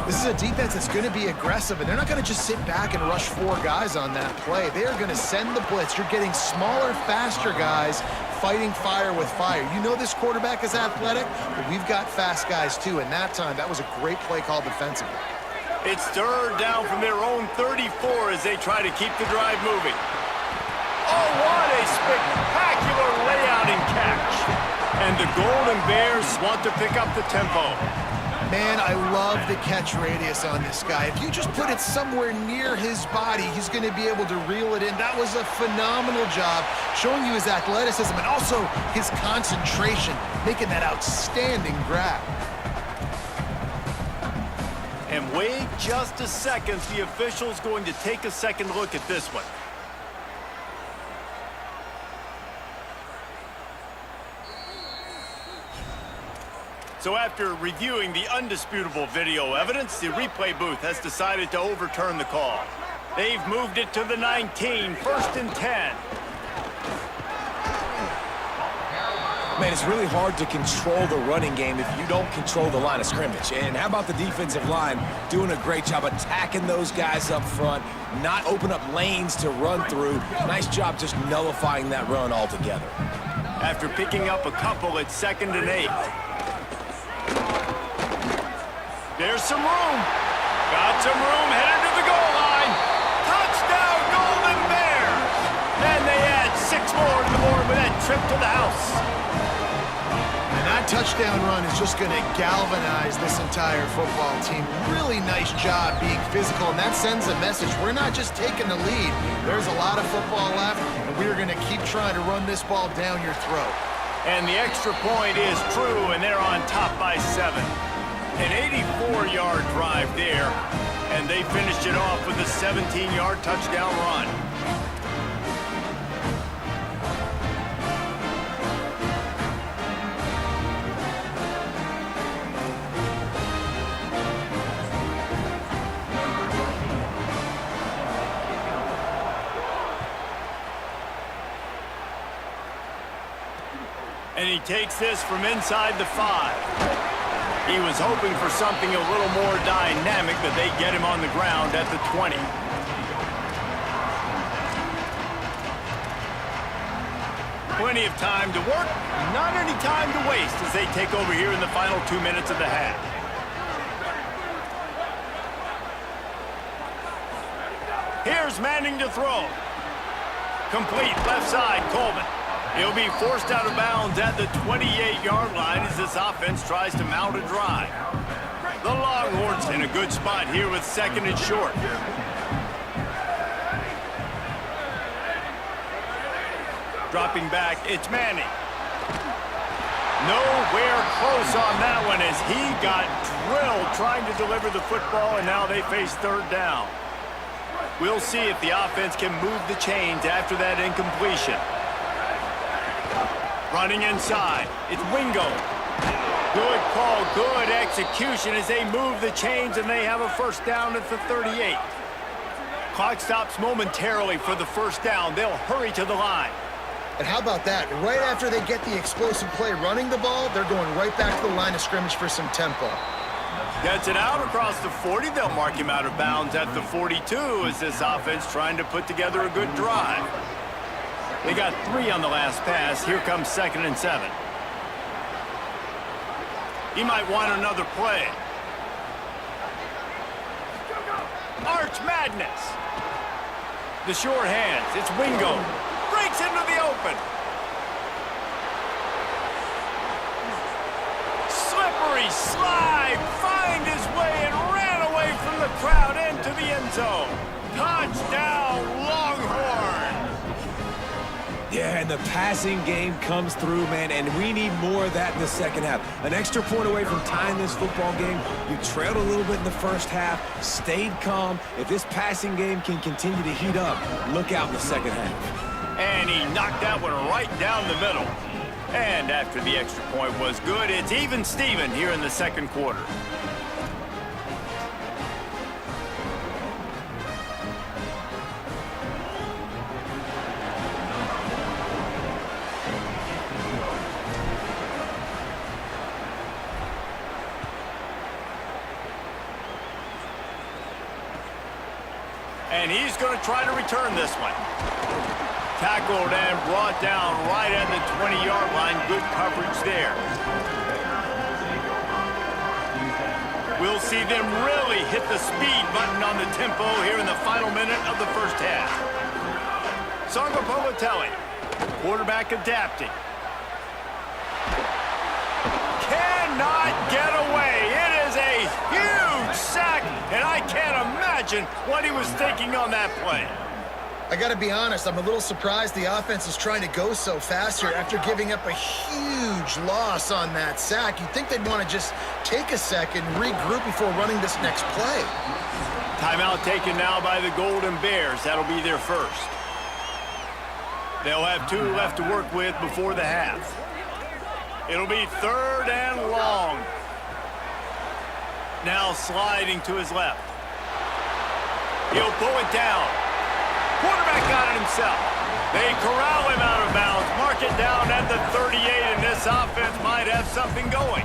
Speaker 7: This is a defense that's going to be aggressive, and they're not going to just sit back and rush 4 guys on that play. They are going to send the blitz. You're getting smaller, faster guys fighting fire with fire. You know this quarterback is athletic, but we've got fast guys too, and that time, that was a great play call defensively.
Speaker 5: It's third down from their own 34 as they try to keep the drive moving. Oh, what a spectacular layout and catch. And the Golden Bears want to pick up the tempo.
Speaker 7: Man, I love the catch radius on this guy. If you just put it somewhere near his body, he's going to be able to reel it in. That was a phenomenal job, showing you his athleticism and also his concentration, making that outstanding grab.
Speaker 5: And wait just a second. The official's going to take a second look at this one. So after reviewing the undisputable video evidence, the replay booth has decided to overturn the call. They've moved it to the 19, first and 10.
Speaker 6: Man, it's really hard to control the running game if you don't control the line of scrimmage. And how about the defensive line doing a great job attacking those guys up front, not open up lanes to run through. Nice job just nullifying that run altogether.
Speaker 5: After picking up a couple, it's 2nd and 8. There's some room. Got some room, headed to the goal line. Touchdown, Golden Bears! And they add 6 more to the board with that trip to the house.
Speaker 7: And that touchdown run is just going to galvanize this entire football team. Really nice job being physical, and that sends a message. We're not just taking the lead. There's a lot of football left, and we're going to keep trying to run this ball down your throat.
Speaker 5: And the extra point is true, and they're on top by 7. An 84-yard drive there, and they finished it off with a 17-yard touchdown run. And he takes this from inside the 5. He was hoping for something a little more dynamic, but they get him on the ground at the 20. Plenty of time to work, not any time to waste as they take over here in the final 2 minutes of the half. Here's Manning to throw. Complete left side, Coleman. He'll be forced out of bounds at the 28-yard line as this offense tries to mount a drive. The Longhorns in a good spot here with 2nd and short. Dropping back, it's Manning. Nowhere close on that one as he got drilled trying to deliver the football, and now they face 3rd down. We'll see if the offense can move the chains after that incompletion. Running inside, it's Wingo. Good call, good execution as they move the chains, and they have a 1st down at the 38. Clock stops momentarily for the 1st down. They'll hurry to the line.
Speaker 7: And how about that? Right after they get the explosive play running the ball, they're going right back to the line of scrimmage for some tempo.
Speaker 5: Gets it out across the 40. They'll mark him out of bounds at the 42 as this offense trying to put together a good drive. They got 3 on the last pass. Here comes 2nd and 7. He might want another play. Arch Madness. The short hands. It's Wingo. Breaks into the open. Slippery slide. Find his way and ran away from the crowd into the end zone. Touchdown, Longhorn.
Speaker 6: Yeah, and the passing game comes through, man, and we need more of that in the 2nd half. An extra point away from tying this football game. You trailed a little bit in the 1st half, stayed calm. If this passing game can continue to heat up, look out in the 2nd half.
Speaker 5: And he knocked that one right down the middle. And after the extra point was good, it's even Steven here in the 2nd quarter. And he's going to try to return this one. Tackled and brought down right at the 20-yard line. Good coverage there. We'll see them really hit the speed button on the tempo here in the final minute of the 1st half. Songapolatelli, quarterback adapting. Cannot get away. It is a huge sack, and I can't imagine what he was thinking on that play.
Speaker 7: I got to be honest, I'm a little surprised the offense is trying to go so fast here after giving up a huge loss on that sack. You'd think they'd want to just take a second, regroup before running this next play.
Speaker 5: Timeout taken now by the Golden Bears. That'll be their 1st. They'll have 2 left to work with before the half. It'll be 3rd and long. Now sliding to his left. He'll pull it down. Quarterback got it himself. They corral him out of bounds, mark it down at the 38, and this offense might have something going.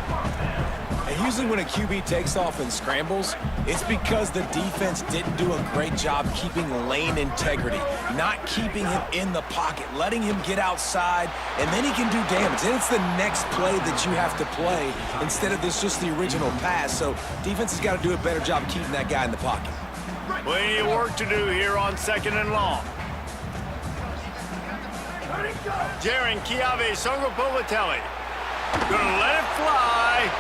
Speaker 6: And usually when a QB takes off and scrambles, it's because the defense didn't do a great job keeping lane integrity, not keeping him in the pocket, letting him get outside, and then he can do damage. Then it's the next play that you have to play instead of this just the original pass. So defense has got to do a better job keeping that guy in the pocket.
Speaker 5: Plenty of work to do here on 2nd and long. Jaron Kiave Songapolatelli gonna let it fly,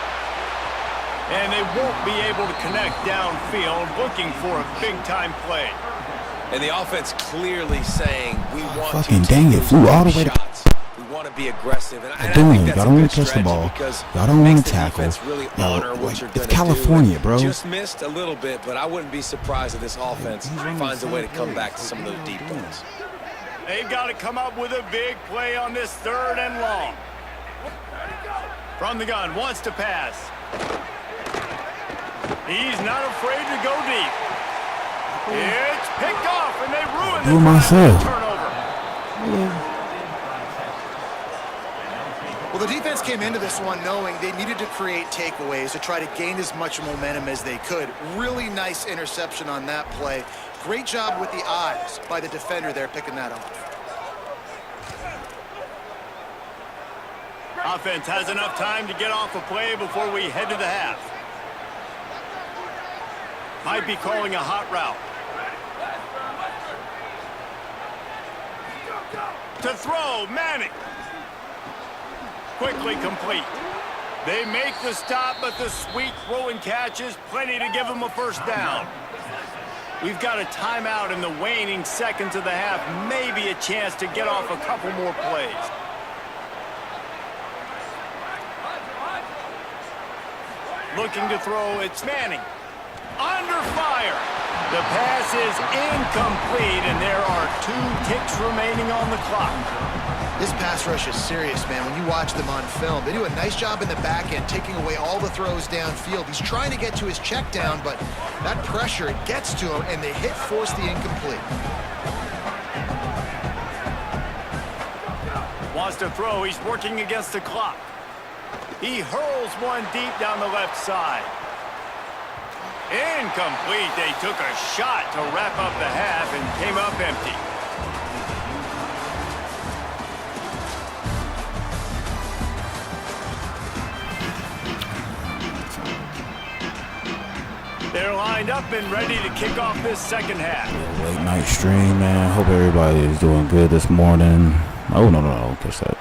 Speaker 5: and they won't be able to connect downfield, looking for a big-time play.
Speaker 6: And the offense clearly saying we want
Speaker 4: fucking
Speaker 6: to
Speaker 4: dang it, flew all the way to
Speaker 6: we want to be aggressive, and I
Speaker 4: doing
Speaker 6: think
Speaker 4: it.
Speaker 6: that's
Speaker 4: Y'all
Speaker 6: a
Speaker 4: don't
Speaker 6: good
Speaker 4: want to touch the
Speaker 6: strategy
Speaker 4: ball.
Speaker 6: because
Speaker 4: Y'all don't
Speaker 6: it
Speaker 4: want
Speaker 6: makes
Speaker 4: to
Speaker 6: the
Speaker 4: tackle.
Speaker 6: defense really honor what
Speaker 4: Like,
Speaker 6: you're
Speaker 4: it's
Speaker 6: gonna
Speaker 4: California,
Speaker 6: do.
Speaker 4: bro.
Speaker 6: Just missed a little bit, but I wouldn't be surprised if this offense finds a way to come back to some of those deep points.
Speaker 5: They've got to come up with a big play on this 3rd and long. From the gun, wants to pass. He's not afraid to go deep. It's picked off, and they ruined
Speaker 4: Do it
Speaker 5: the
Speaker 4: myself.
Speaker 5: turnover.
Speaker 7: Well, the defense came into this one knowing they needed to create takeaways to try to gain as much momentum as they could. Really nice interception on that play. Great job with the eyes by the defender there picking that off.
Speaker 5: Offense has enough time to get off a play before we head to the half. Might be calling a hot route. To throw, Manning. Quickly complete. They make the stop, but the sweet throw and catch is plenty to give them a first down. We've got a timeout in the waning seconds of the half. Maybe a chance to get off a couple more plays. Looking to throw, it's Manning. Under fire. The pass is incomplete, and there are 2 ticks remaining on the clock.
Speaker 7: This pass rush is serious, man. When you watch them on film, they do a nice job in the back end, taking away all the throws downfield. He's trying to get to his check down, but that pressure, it gets to him, and the hit forced the incomplete.
Speaker 5: Wants to throw. He's working against the clock. He hurls one deep down the left side. Incomplete. They took a shot to wrap up the half and came up empty. They're lined up and ready to kick off this second half.
Speaker 9: Late night stream, man. Hope everybody is doing good this morning. Oh, no. Catch that.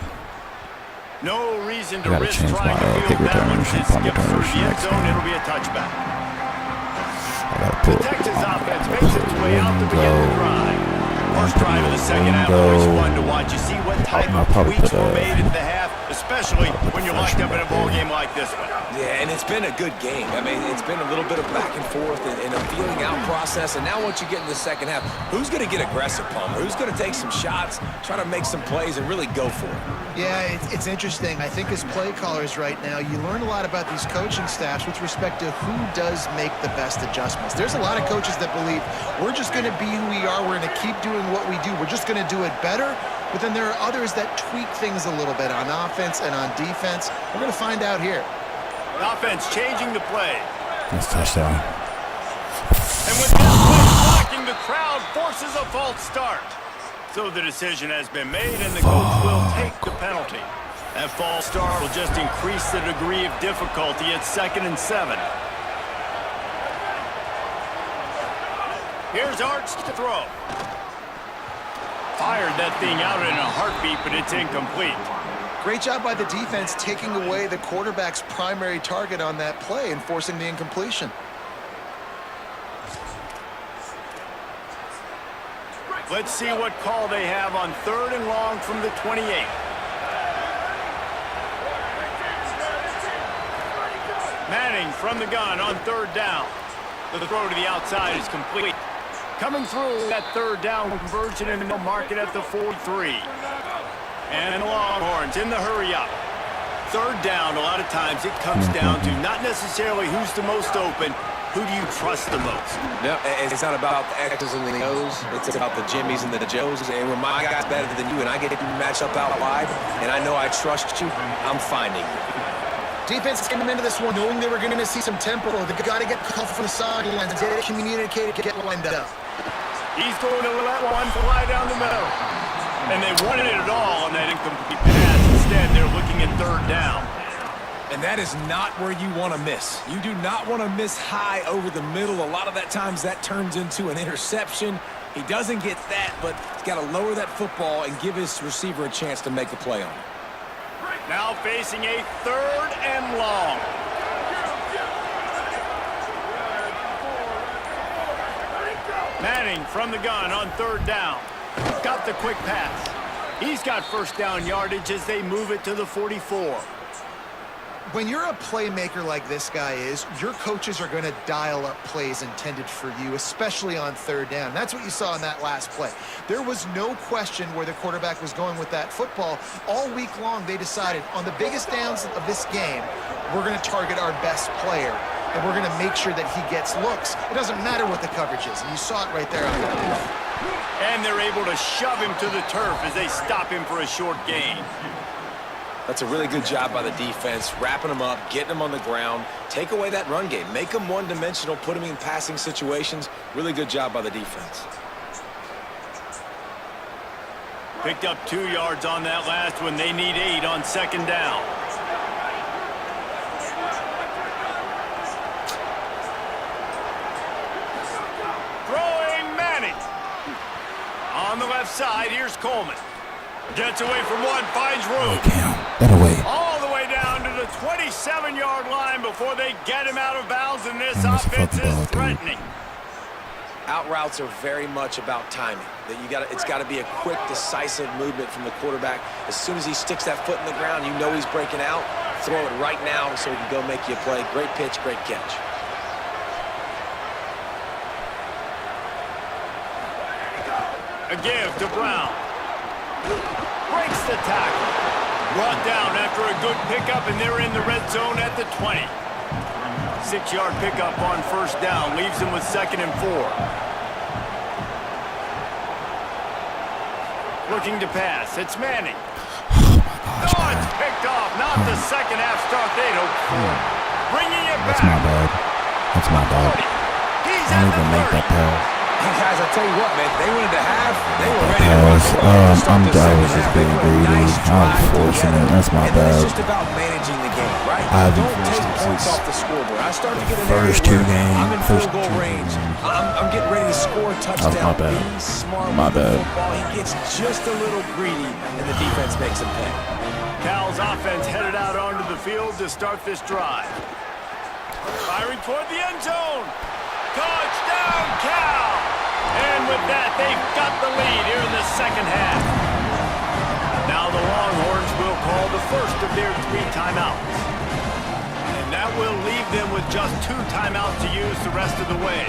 Speaker 5: No reason to
Speaker 9: I gotta
Speaker 5: risk
Speaker 9: change
Speaker 5: trying
Speaker 9: my
Speaker 5: to field that one.
Speaker 9: returns and
Speaker 5: Skip
Speaker 9: punt
Speaker 5: through
Speaker 9: returns
Speaker 5: the end
Speaker 9: next
Speaker 5: zone.
Speaker 9: game.
Speaker 5: It'll be a touchback.
Speaker 9: I gotta
Speaker 5: The
Speaker 9: put
Speaker 5: Texas offense makes its way out to begin the drive. First drive of the second half,
Speaker 9: window.
Speaker 5: always fun to watch. You see what type
Speaker 9: I'll
Speaker 5: of
Speaker 9: probably
Speaker 5: tweaks
Speaker 9: put
Speaker 5: were made at the half, especially when you're locked up in a ball game like this one.
Speaker 6: Yeah, and it's been a good game. I mean, it's been a little bit of back and forth and a feeling out process. And now once you get in the second half, who's going to get aggressive, Palmer? Who's going to take some shots, try to make some plays, and really go for it?
Speaker 7: Yeah, it's interesting. I think as play callers right now, you learn a lot about these coaching staffs with respect to who does make the best adjustments. There's a lot of coaches that believe we're just going to be who we are. We're going to keep doing what we do. We're just going to do it better. But then there are others that tweak things a little bit on offense and on defense. We're going to find out here.
Speaker 5: The offense changing the play.
Speaker 9: That's touchdown.
Speaker 5: And with this play blocking, the crowd forces a false start. So the decision has been made, and the coach will take the penalty. That false start will just increase the degree of difficulty at 2nd and 7. Here's Arch to throw. Fired that thing out in a heartbeat, but it's incomplete.
Speaker 7: Great job by the defense taking away the quarterback's primary target on that play and forcing the incompletion.
Speaker 5: Let's see what call they have on 3rd and long from the 28. Manning from the gun on 3rd down. The throw to the outside is complete. Coming through that 3rd down conversion, and they'll mark it at the 43. And the Longhorns in the hurry up. 3rd down, a lot of times it comes down to not necessarily who's the most open, who do you trust the most?
Speaker 6: No, it's not about the X's and the O's. It's about the Jimmys and the Joes. And when my guy's better than you and I get to match up out wide, and I know I trust you, I'm finding you.
Speaker 7: Defense came into this one knowing they were going to see some tempo. They've got to get off from the sidelines, get it communicated, get lined up.
Speaker 5: He's going to let one fly down the middle. And they wanted it at all on that incomplete pass. Instead, they're looking at 3rd down.
Speaker 6: And that is not where you want to miss. You do not want to miss high over the middle. A lot of that times that turns into an interception. He doesn't get that, but he's got to lower that football and give his receiver a chance to make a play on it.
Speaker 5: Now facing a 3rd and long. Manning from the gun on 3rd down. Got the quick pass. He's got first down yardage as they move it to the 44.
Speaker 7: When you're a playmaker like this guy is, your coaches are going to dial up plays intended for you, especially on 3rd down. That's what you saw in that last play. There was no question where the quarterback was going with that football. All week long, they decided on the biggest downs of this game, we're going to target our best player, and we're going to make sure that he gets looks. It doesn't matter what the coverage is, and you saw it right there on the field.
Speaker 5: And they're able to shove him to the turf as they stop him for a short gain.
Speaker 6: That's a really good job by the defense, wrapping them up, getting them on the ground, take away that run game, make them one-dimensional, put them in passing situations. Really good job by the defense.
Speaker 5: Picked up 2 yards on that last one. They need 8 on 2nd down. left side. Here's Coleman. Gets away from one, finds room.
Speaker 4: That away.
Speaker 5: All the way down to the 27-yard line before they get him out of bounds, and this offense is threatening.
Speaker 6: Out routes are very much about timing. It's got to be a quick, decisive movement from the quarterback. As soon as he sticks that foot in the ground, you know he's breaking out. Throw it right now so he can go make you a play. Great pitch, great catch.
Speaker 5: A give to Brown. Breaks the tackle. Brought down after a good pickup, and they're in the red zone at the 20. 6-yard pickup on first down. Leaves them with 2nd and 4. Looking to pass. It's Manning. Oh, it's picked off. Not the second half start they'd hoped for. Bringing it back.
Speaker 4: That's my bad. That's my bad. I don't even make that pass.
Speaker 6: Guys, I tell you what, man, they wanted to have, they were ready
Speaker 4: I
Speaker 6: to
Speaker 4: was
Speaker 6: run.
Speaker 4: just being greedy. I was forcing it. That's my bad.
Speaker 6: It's just about managing the game, right?
Speaker 4: I haven't
Speaker 6: Don't
Speaker 4: finished
Speaker 6: take
Speaker 4: it
Speaker 6: points
Speaker 4: since
Speaker 6: off the scoreboard. I started to get an
Speaker 4: first
Speaker 6: area
Speaker 4: two
Speaker 6: where
Speaker 4: games.
Speaker 6: I'm in field goal range. I'm getting ready to score a touchdown.
Speaker 4: That's my bad.
Speaker 6: Be smart
Speaker 4: My
Speaker 6: with the
Speaker 4: bad.
Speaker 6: football. He gets just a little greedy, and the defense makes him pay.
Speaker 5: Cal's offense headed out onto the field to start this drive. Firing toward the end zone. Touchdown, Cal! And with that, they've got the lead here in the second half. Now the Longhorns will call the first of their 3 timeouts. And that will leave them with just 2 timeouts to use the rest of the way.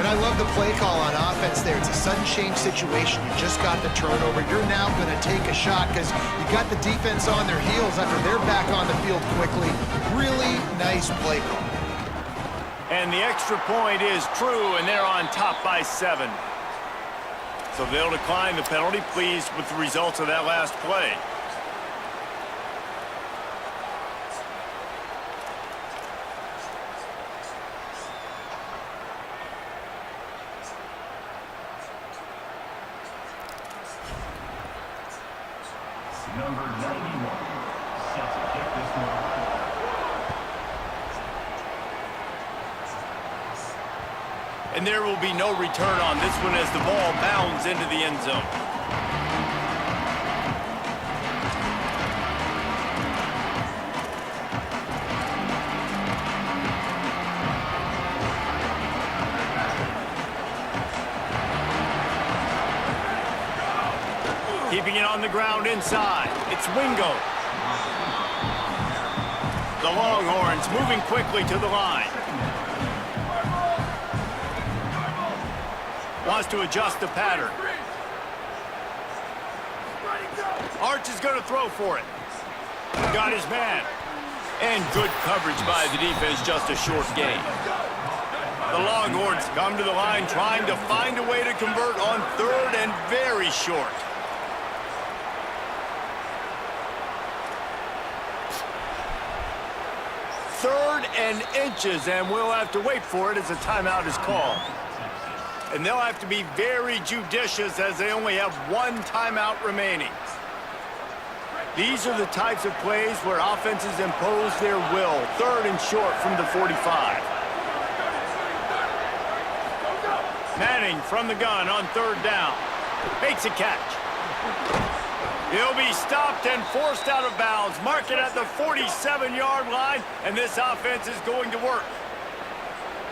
Speaker 7: And I love the play call on offense there. It's a sudden change situation. You just got the turnover. You're now going to take a shot because you got the defense on their heels after they're back on the field quickly. Really nice play call.
Speaker 5: And the extra point is true, and they're on top by 7. So they'll decline the penalty, pleased with the results of that last play.
Speaker 3: Number 91 set to kick this one.
Speaker 5: And there will be no return on this one as the ball bounds into the end zone. Keeping it on the ground inside. It's Wingo. The Longhorns moving quickly to the line. Wants to adjust the pattern. Arch is going to throw for it. Got his man. And good coverage by the defense, just a short gain. The Longhorns come to the line trying to find a way to convert on 3rd and very short. Third and inches, and we'll have to wait for it as a timeout is called. And they'll have to be very judicious as they only have 1 timeout remaining. These are the types of plays where offenses impose their will. 3rd and short from the 45. Manning from the gun on 3rd down. Makes a catch. He'll be stopped and forced out of bounds. Mark it at the 47-yard line, and this offense is going to work.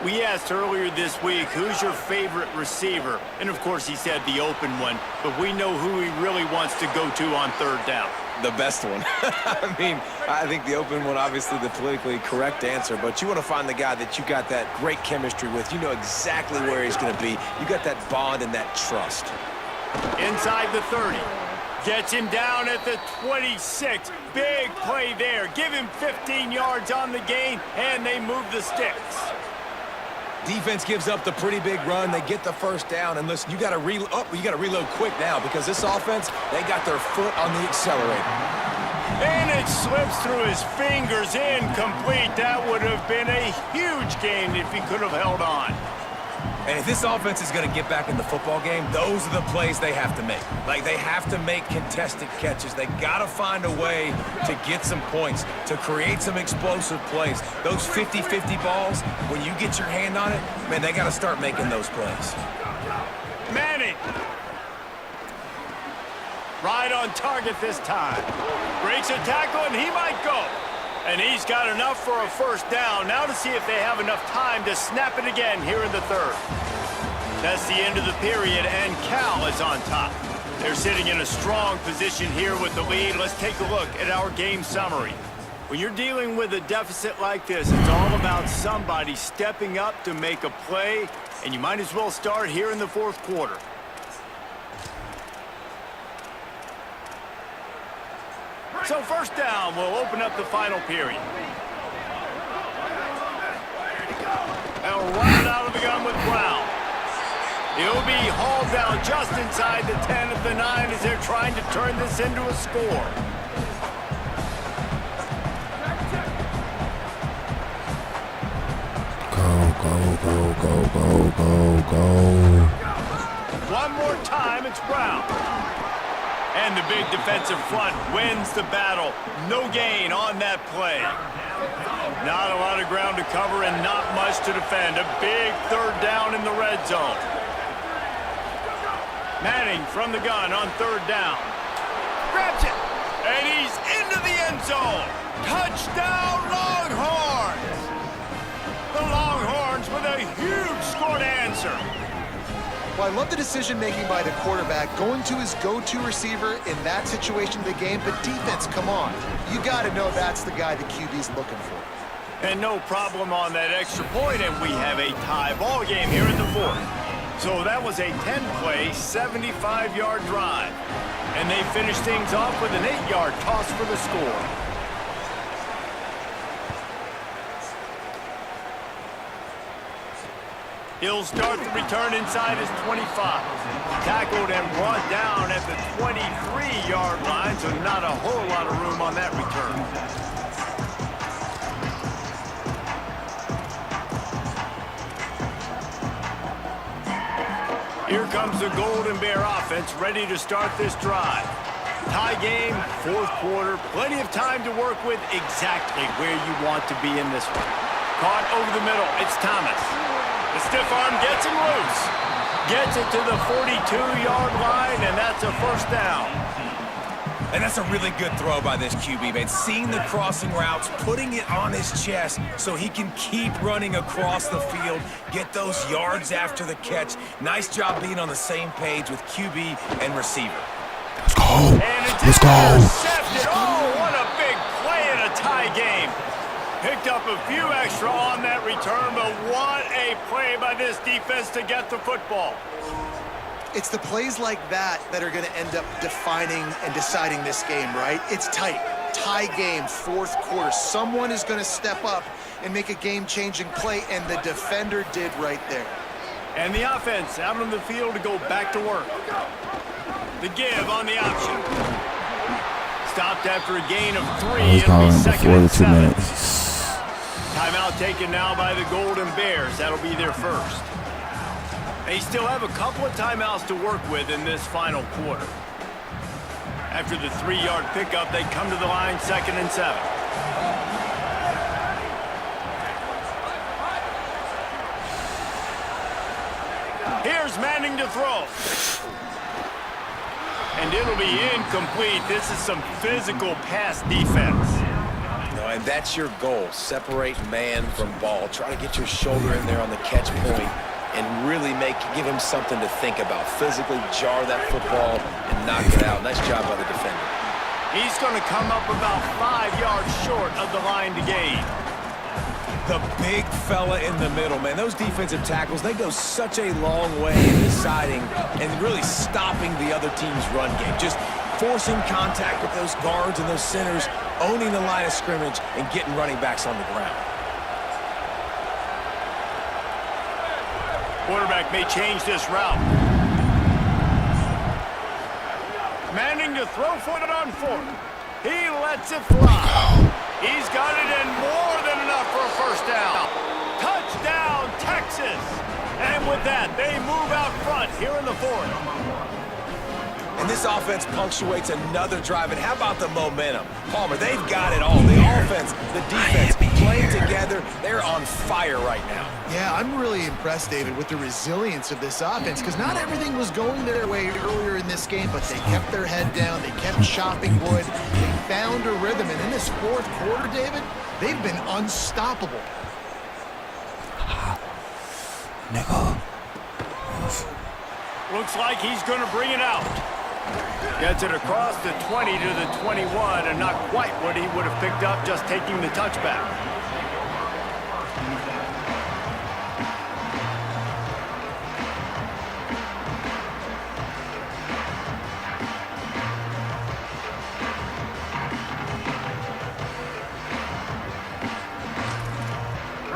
Speaker 5: We asked earlier this week, who's your favorite receiver? And, of course, he said the open one, but we know who he really wants to go to on 3rd down.
Speaker 6: The best one. I mean, I think the open one, obviously the politically correct answer, but you want to find the guy that you got that great chemistry with. You know exactly where he's going to be. You got that bond and that trust.
Speaker 5: Inside the 30. Gets him down at the 26. Big play there. Give him 15 yards on the gain, and they move the sticks.
Speaker 6: Defense gives up the pretty big run. They get the first down, and listen, you got to reload quick now because this offense, they got their foot on the accelerator.
Speaker 5: And it slips through his fingers, incomplete. That would have been a huge gain if he could have held on.
Speaker 6: And if this offense is going to get back in the football game, those are the plays they have to make. Like, they have to make contested catches. They got to find a way to get some points, to create some explosive plays. Those 50-50 balls, when you get your hand on it, man, they got to start making those plays.
Speaker 5: Manning Right on target this time. Breaks a tackle, and he might go. And he's got enough for a first down. Now to see if they have enough time to snap it again here in the third. That's the end of the period, and Cal is on top. They're sitting in a strong position here with the lead. Let's take a look at our game summary. When you're dealing with a deficit like this, it's all about somebody stepping up to make a play, and you might as well start here in the fourth quarter. So first down will open up the final period. They'll run it out of the gun with Brown. He'll be hauled down just inside the 10 of the 9 as they're trying to turn this into a score.
Speaker 9: Go.
Speaker 5: One more time, it's Brown. And the big defensive front wins the battle. No gain on that play. Not a lot of ground to cover and not much to defend. A big third down in the red zone. Manning from the gun on third down. Grabs it. And he's into the end zone. Touchdown, Longhorns. The Longhorns with a huge score to answer.
Speaker 7: Well, I love the decision-making by the quarterback, going to his go-to receiver in that situation of the game. But defense, come on. You got to know that's the guy the QB's looking for.
Speaker 5: And no problem on that extra point, and we have a tie ball game here in the fourth. So that was a 10-play, 75-yard drive. And they finished things off with an 8-yard toss for the score. He'll start the return inside his 25. Tackled and brought down at the 23-yard line, so not a whole lot of room on that return. Here comes the Golden Bear offense, ready to start this drive. Tie game, fourth quarter, plenty of time to work with, exactly where you want to be in this one. Caught over the middle, it's Thomas. The stiff arm gets him loose. Gets it to the 42-yard line, and that's a first down.
Speaker 6: And that's a really good throw by this QB, man. Seeing the crossing routes, putting it on his chest so he can keep running across the field, get those yards after the catch. Nice job being on the same page with QB and receiver.
Speaker 9: Let's go.
Speaker 5: And it's intercepted. Oh, what a big play in a tie game. Picked up a few extra on that return, but what a play by this defense to get the football.
Speaker 7: It's the plays like that that are going to end up defining and deciding this game, right? It's tight. Tie game, fourth quarter. Someone is going to step up and make a game-changing play, and the defender did right there.
Speaker 5: And the offense out on the field to go back to work. The give on the option. Stopped after a gain of 3.
Speaker 9: He's calling before the 2 minutes.
Speaker 5: Timeout taken now by the Golden Bears. That'll be their first. They still have a couple of timeouts to work with in this final quarter. After the 3-yard pickup, they come to the line, 2nd and 7. Here's Manning to throw. And it'll be incomplete. This is some physical pass defense.
Speaker 6: And that's your goal. Separate man from ball. Try to get your shoulder in there on the catch point and really give him something to think about. Physically jar that football and knock it out. Nice job by the defender.
Speaker 5: He's going to come up about 5 yards short of the line to gain.
Speaker 6: The big fella in the middle, man. Those defensive tackles, they go such a long way in deciding and really stopping the other team's run game. Just forcing contact with those guards and those centers, owning the line of scrimmage, and getting running backs on the ground.
Speaker 5: Quarterback may change this route. Manning to throw for it on 4th. He lets it fly. He's got it in more than enough for a first down. Touchdown, Texas. And with that, they move out front here in the 4th.
Speaker 6: And this offense punctuates another drive. And how about the momentum? Palmer, they've got it all. The offense, the defense, playing together. They're on fire right now.
Speaker 7: Yeah, I'm really impressed, David, with the resilience of this offense, because not everything was going their way earlier in this game, but they kept their head down, they kept chopping wood, they found a rhythm, and in this fourth quarter, David, they've been unstoppable.
Speaker 9: Nigga.
Speaker 5: Looks like he's going to bring it out. Gets it across the 20 to the 21, and not quite what he would have picked up just taking the touchback.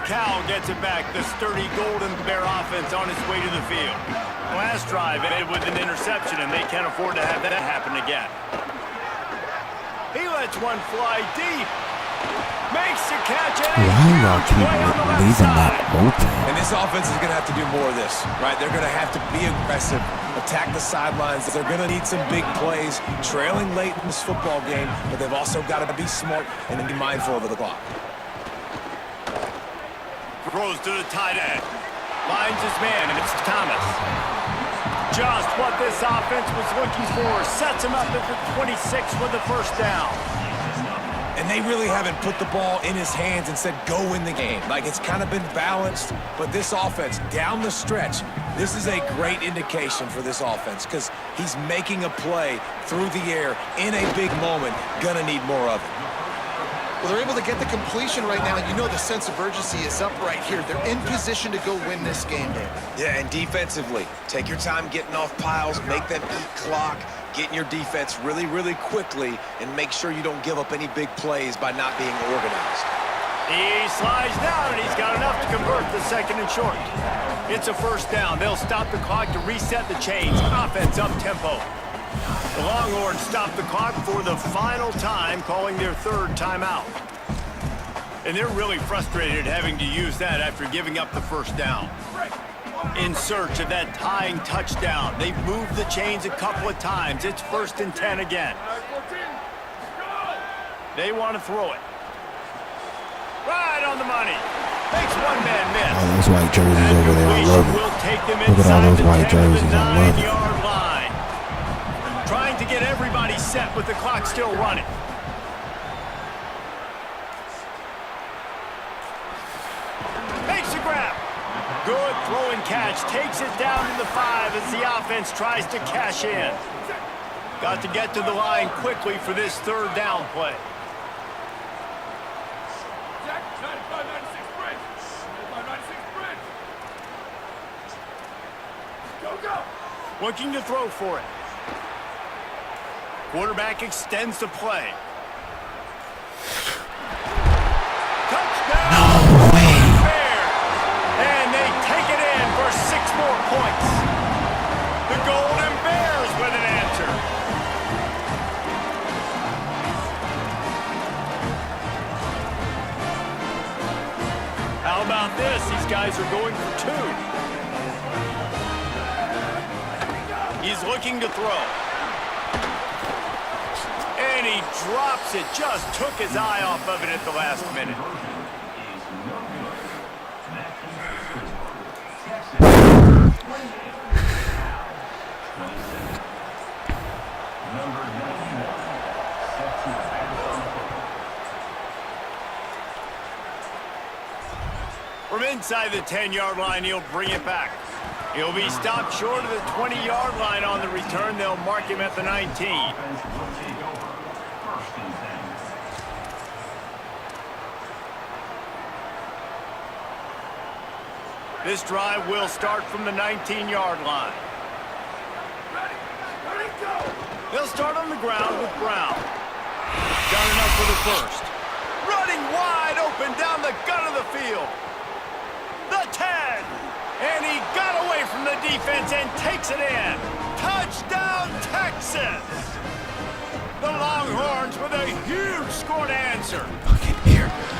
Speaker 5: Cal gets it back. The sturdy Golden Bear offense on its way to the field. Last drive ended with an interception, and they can't afford to have that happen again. He lets one fly deep. Makes the catch.
Speaker 9: Why y'all keep leaving that open?
Speaker 6: And this offense is going to have to do more of this, right? They're going to have to be aggressive, attack the sidelines. They're going to need some big plays, trailing late in this football game, but they've also got to be smart and be mindful of the clock.
Speaker 5: Throws to the tight end. Finds his man, and it's Thomas. Just what this offense was looking for. Sets him up at the 26 with the first down.
Speaker 6: And they really haven't put the ball in his hands and said, go win the game. Like, it's kind of been balanced, but this offense, down the stretch, this is a great indication for this offense because he's making a play through the air in a big moment. Gonna need more of it.
Speaker 7: Well, they're able to get the completion right now. You know the sense of urgency is up right here. They're in position to go win this game, David.
Speaker 6: Yeah, and defensively, take your time getting off piles, make them eat clock, get in your defense really, really quickly, and make sure you don't give up any big plays by not being organized.
Speaker 5: He slides down, and he's got enough to convert the second and short. It's a first down. They'll stop the clock to reset the chains. Offense up-tempo. The Longhorns stop the clock for the final time, calling their third timeout. And they're really frustrated having to use that after giving up the first down. In search of that tying touchdown. They've moved the chains a couple of times. It's 1st and 10 again. They want to throw it. Right on the money. Makes one man miss.
Speaker 9: All those white jerseys over there, I love it. Look at all those white jerseys, I love it.
Speaker 5: Trying to get everybody set with the clock still running. Makes a grab. Good throw and catch. Takes it down to the 5 as the offense tries to cash in. Got to get to the line quickly for this third down play. Looking to throw for it. Quarterback extends the play. Touchdown!
Speaker 9: No way!
Speaker 5: And they take it in for 6 more points. The Golden Bears with an answer. How about this? These guys are going for 2. He's looking to throw. And he drops it. Just took his eye off of it at the last minute. From inside the 10-yard line, he'll bring it back. He'll be stopped short of the 20-yard line on the return. They'll mark him at the 19. This drive will start from the 19-yard line. They'll start on the ground with Brown. Done enough for the first. Running wide open down the gut of the field. The 10. And he got away from the defense and takes it in. Touchdown, Texas! The Longhorns with a huge score to answer.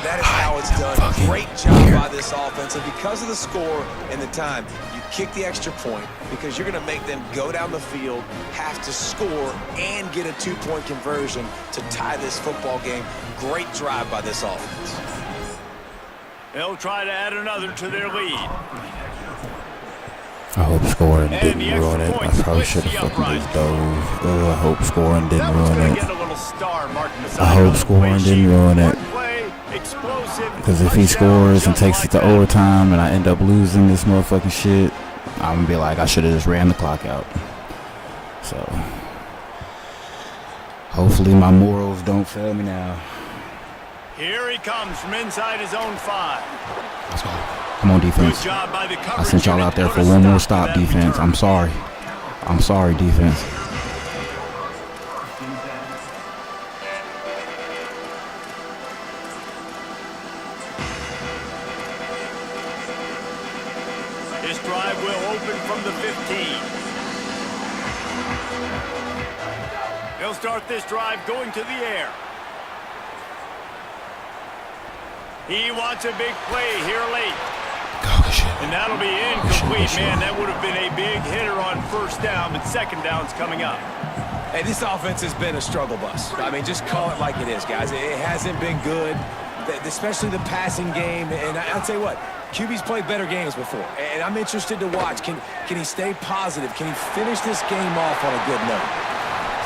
Speaker 6: That is how it's done. Great job by this offense. And because of the score and the time, you kick the extra point because you're going to make them go down the field, have to score, and get a 2-point conversion to tie this football game. Great drive by this offense.
Speaker 5: They'll try to add another to their lead.
Speaker 9: I hope scoring didn't ruin it. I probably should have fucking just dove. I hope scoring didn't ruin it. I hope scoring didn't ruin it. Because if he scores and takes it to overtime and I end up losing this motherfucking shit, I'm going to be like, I should have just ran the clock out. So, hopefully my morals don't fail me now.
Speaker 5: Here he comes from inside his own 5.
Speaker 4: Let's go. Come on, defense. I sent y'all out there for one more stop, defense. I'm sorry. I'm sorry, defense.
Speaker 5: This drive will open from the 15. They'll start this drive going to the air. He wants a big play here late. And that'll be incomplete, man. That would have been a big hitter on first down, but second down's coming up.
Speaker 6: Hey, this offense has been a struggle bus. I mean, just call it like it is, guys. It hasn't been good, especially the passing game. And I'll tell you what, QB's played better games before. And I'm interested to watch. Can he stay positive? Can he finish this game off on a good note?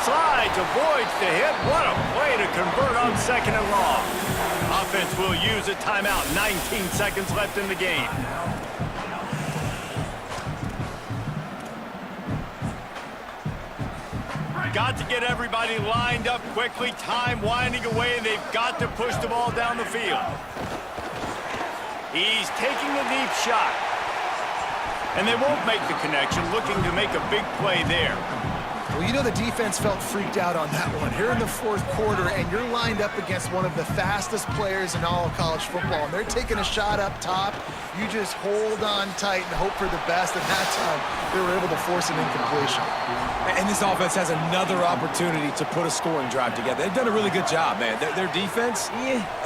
Speaker 5: Slides, avoids the hit. What a play to convert on second and long. Offense will use a timeout. 19 seconds left in the game. Got to get everybody lined up quickly. Time winding away, and they've got to push the ball down the field. He's taking the deep shot. And they won't make the connection, looking to make a big play there.
Speaker 7: Well, you know the defense felt freaked out on that one. Here in the fourth quarter, and you're lined up against one of the fastest players in all of college football, and they're taking a shot up top. You just hold on tight and hope for the best, and that time they were able to force an incompletion.
Speaker 6: And this offense has another opportunity to put a scoring drive together. They've done a really good job, man. Their defense,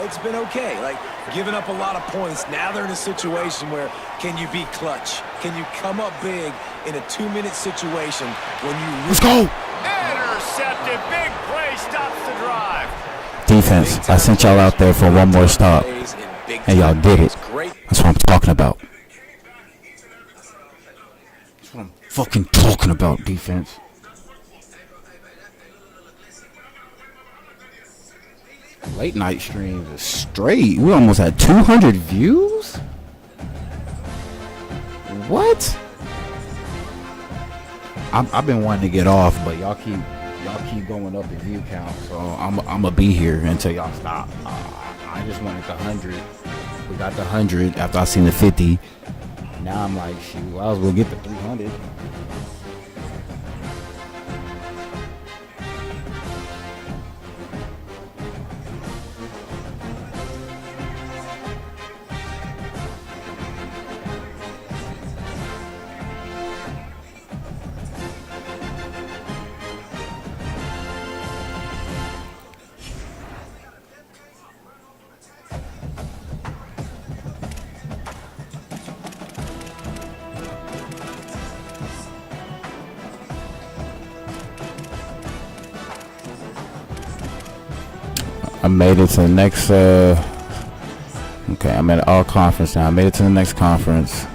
Speaker 6: it's been okay. Like, giving up a lot of points. Now they're in a situation where can you be clutch? Can you come up big in a 2-minute situation when you...
Speaker 4: Let's go!
Speaker 5: Intercepted. Big play stops the drive.
Speaker 9: Defense, I sent y'all out there for one more stop. And y'all did it. That's what I'm talking about. That's what I'm fucking talking about, defense. Late night streams is straight. We almost had 200 views? What? I've been wanting to get off, but y'all keep going up in view count, so I'm gonna be here until y'all stop. I just wanted the 100. We got the 100 after I seen the 50. Now I'm like, shoot, I was gonna get the 300. I made it to the next okay, I'm at all conference now. I made it to the next conference.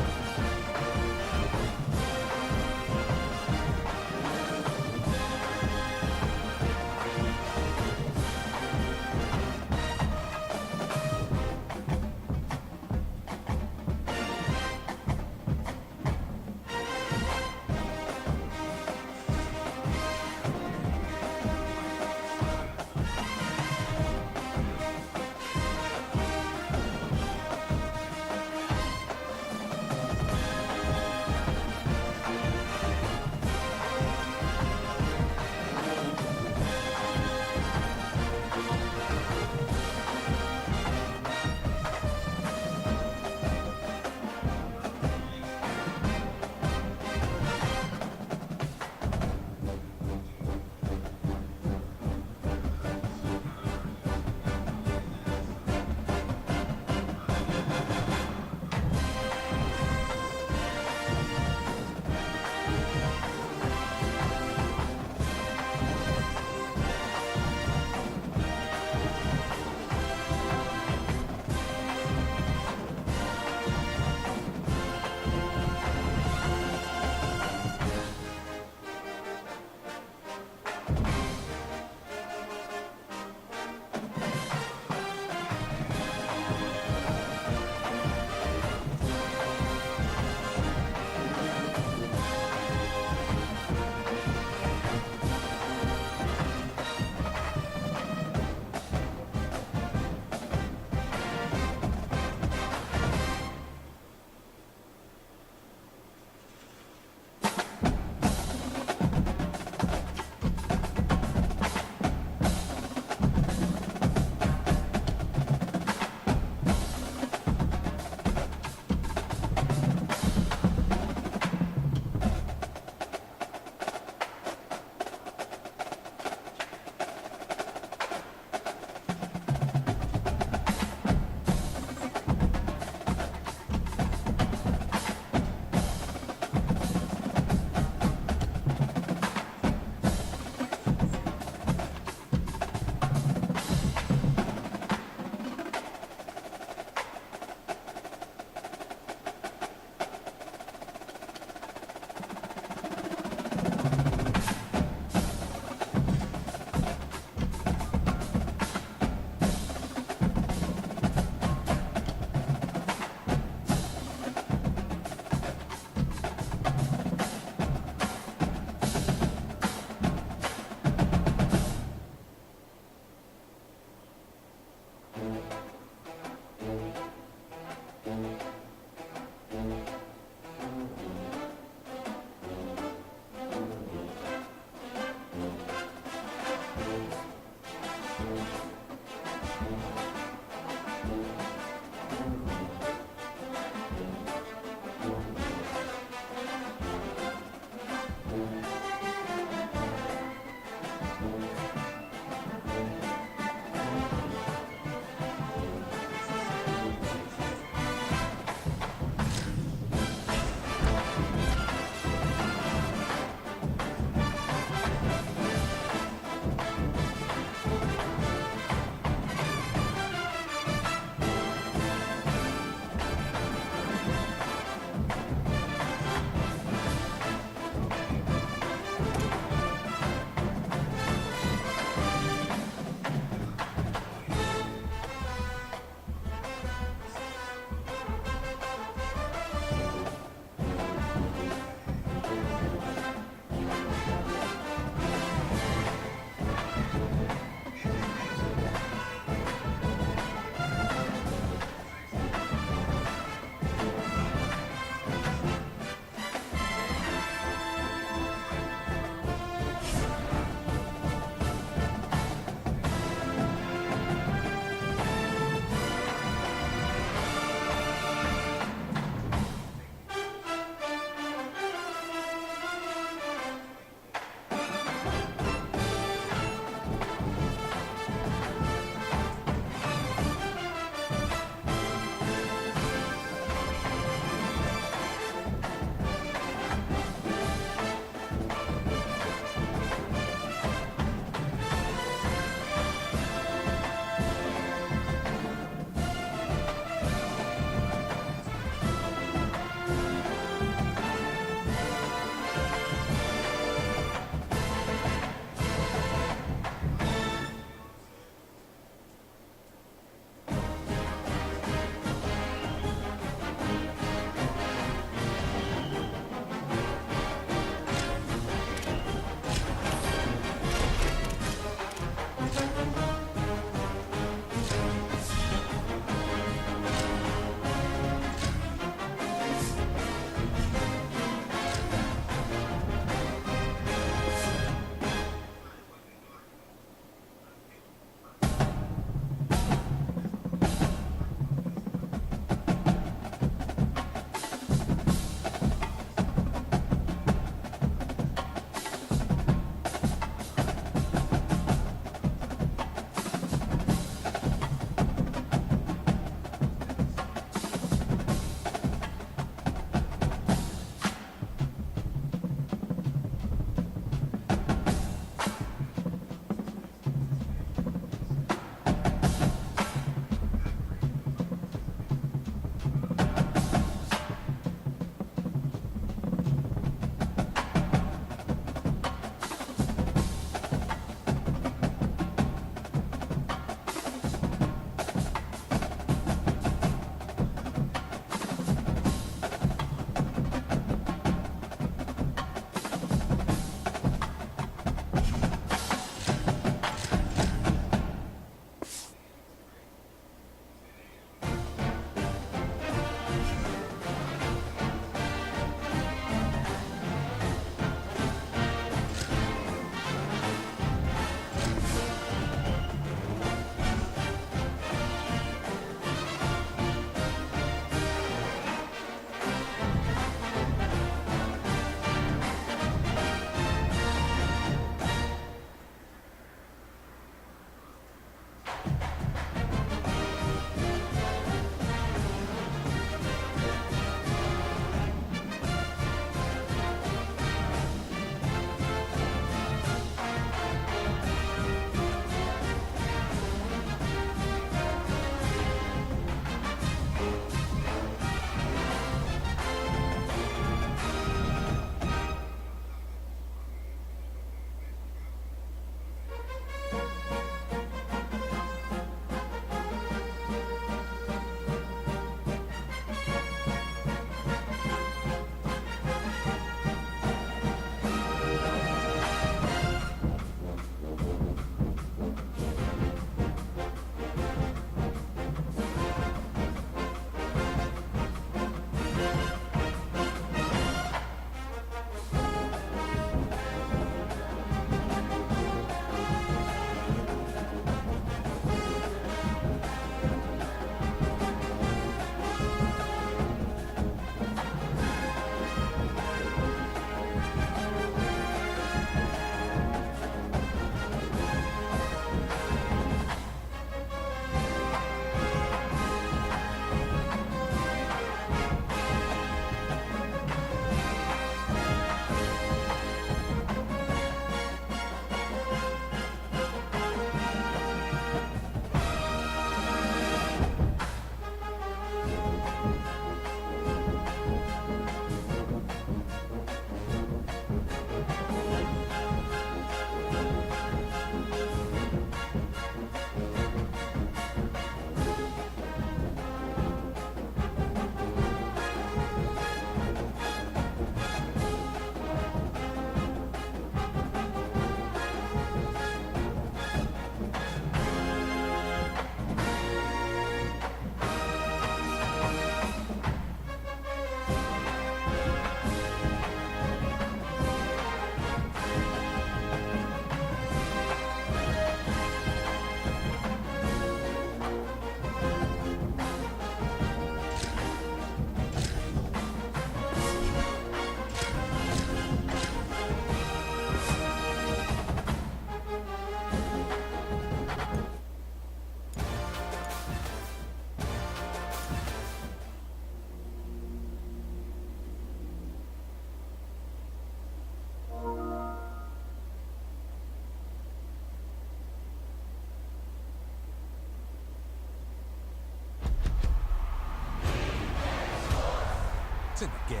Speaker 6: It's in the game.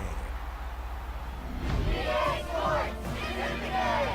Speaker 14: EA Sports is in the game.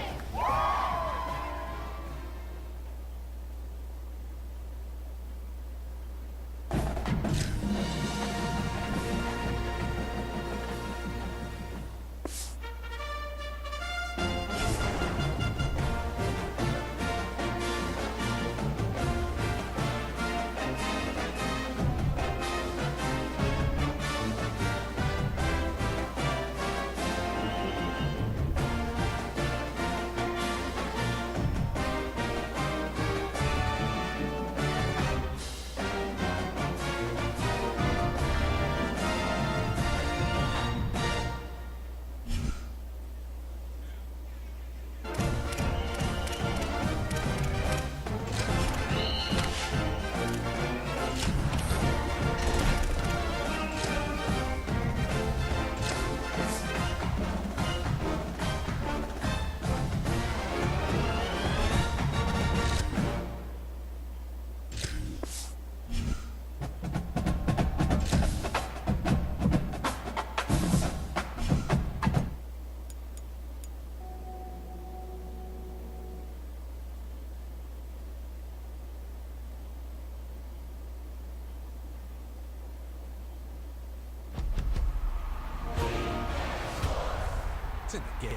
Speaker 6: It's in the game.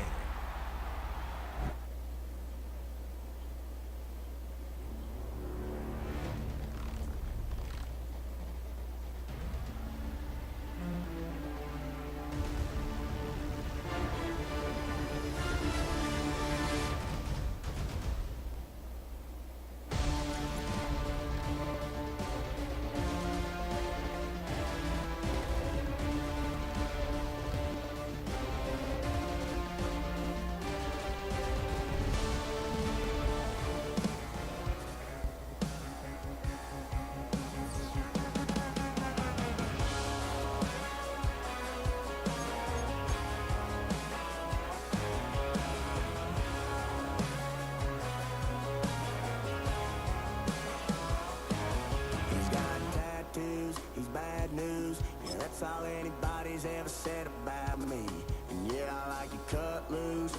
Speaker 15: He's got tattoos, he's bad news. Yeah, that's all anybody's ever said about me. And yeah, I like to cut loose,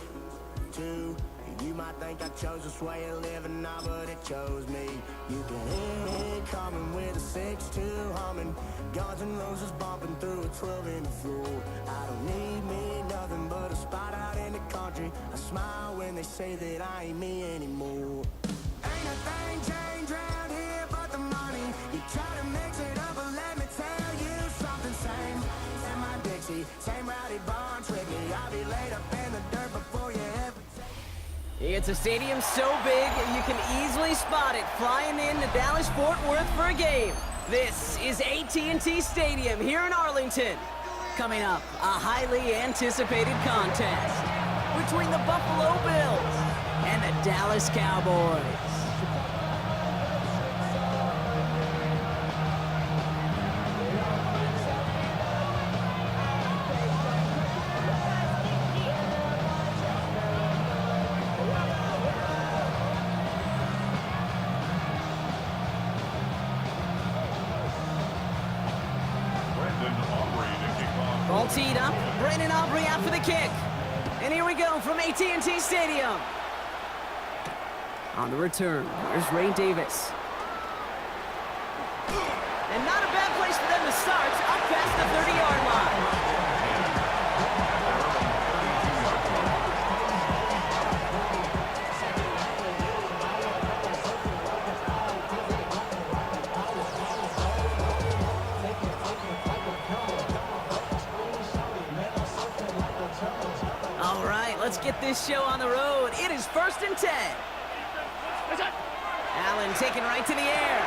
Speaker 15: too. You might think I chose this way of living now, but it chose me. You can hear it coming with a 6-2 humming. Guns N' Roses bumping through a 12-inch floor. I don't need me nothing but a spot out in the country. I smile when they say that I ain't me anymore. Ain't a thing changed round here but the money. You try to mix it up, but let me tell you something. Same in my Dixie, same rowdy barn trick me. I'll be laid up in the dirt before you ever.
Speaker 16: It's a stadium so big you can easily spot it flying into Dallas-Fort Worth for a game. This is AT&T Stadium here in Arlington. Coming up, a highly anticipated contest between the Buffalo Bills and the Dallas Cowboys. All teed up, Brandon Aubrey out for the kick. And here we go from AT&T Stadium. On the return, here's Ray Davis. And not a bad place for them to start, up past the 30-yard line. All right, let's get this show on the road. It is 1st and 10. Allen taken right to the air.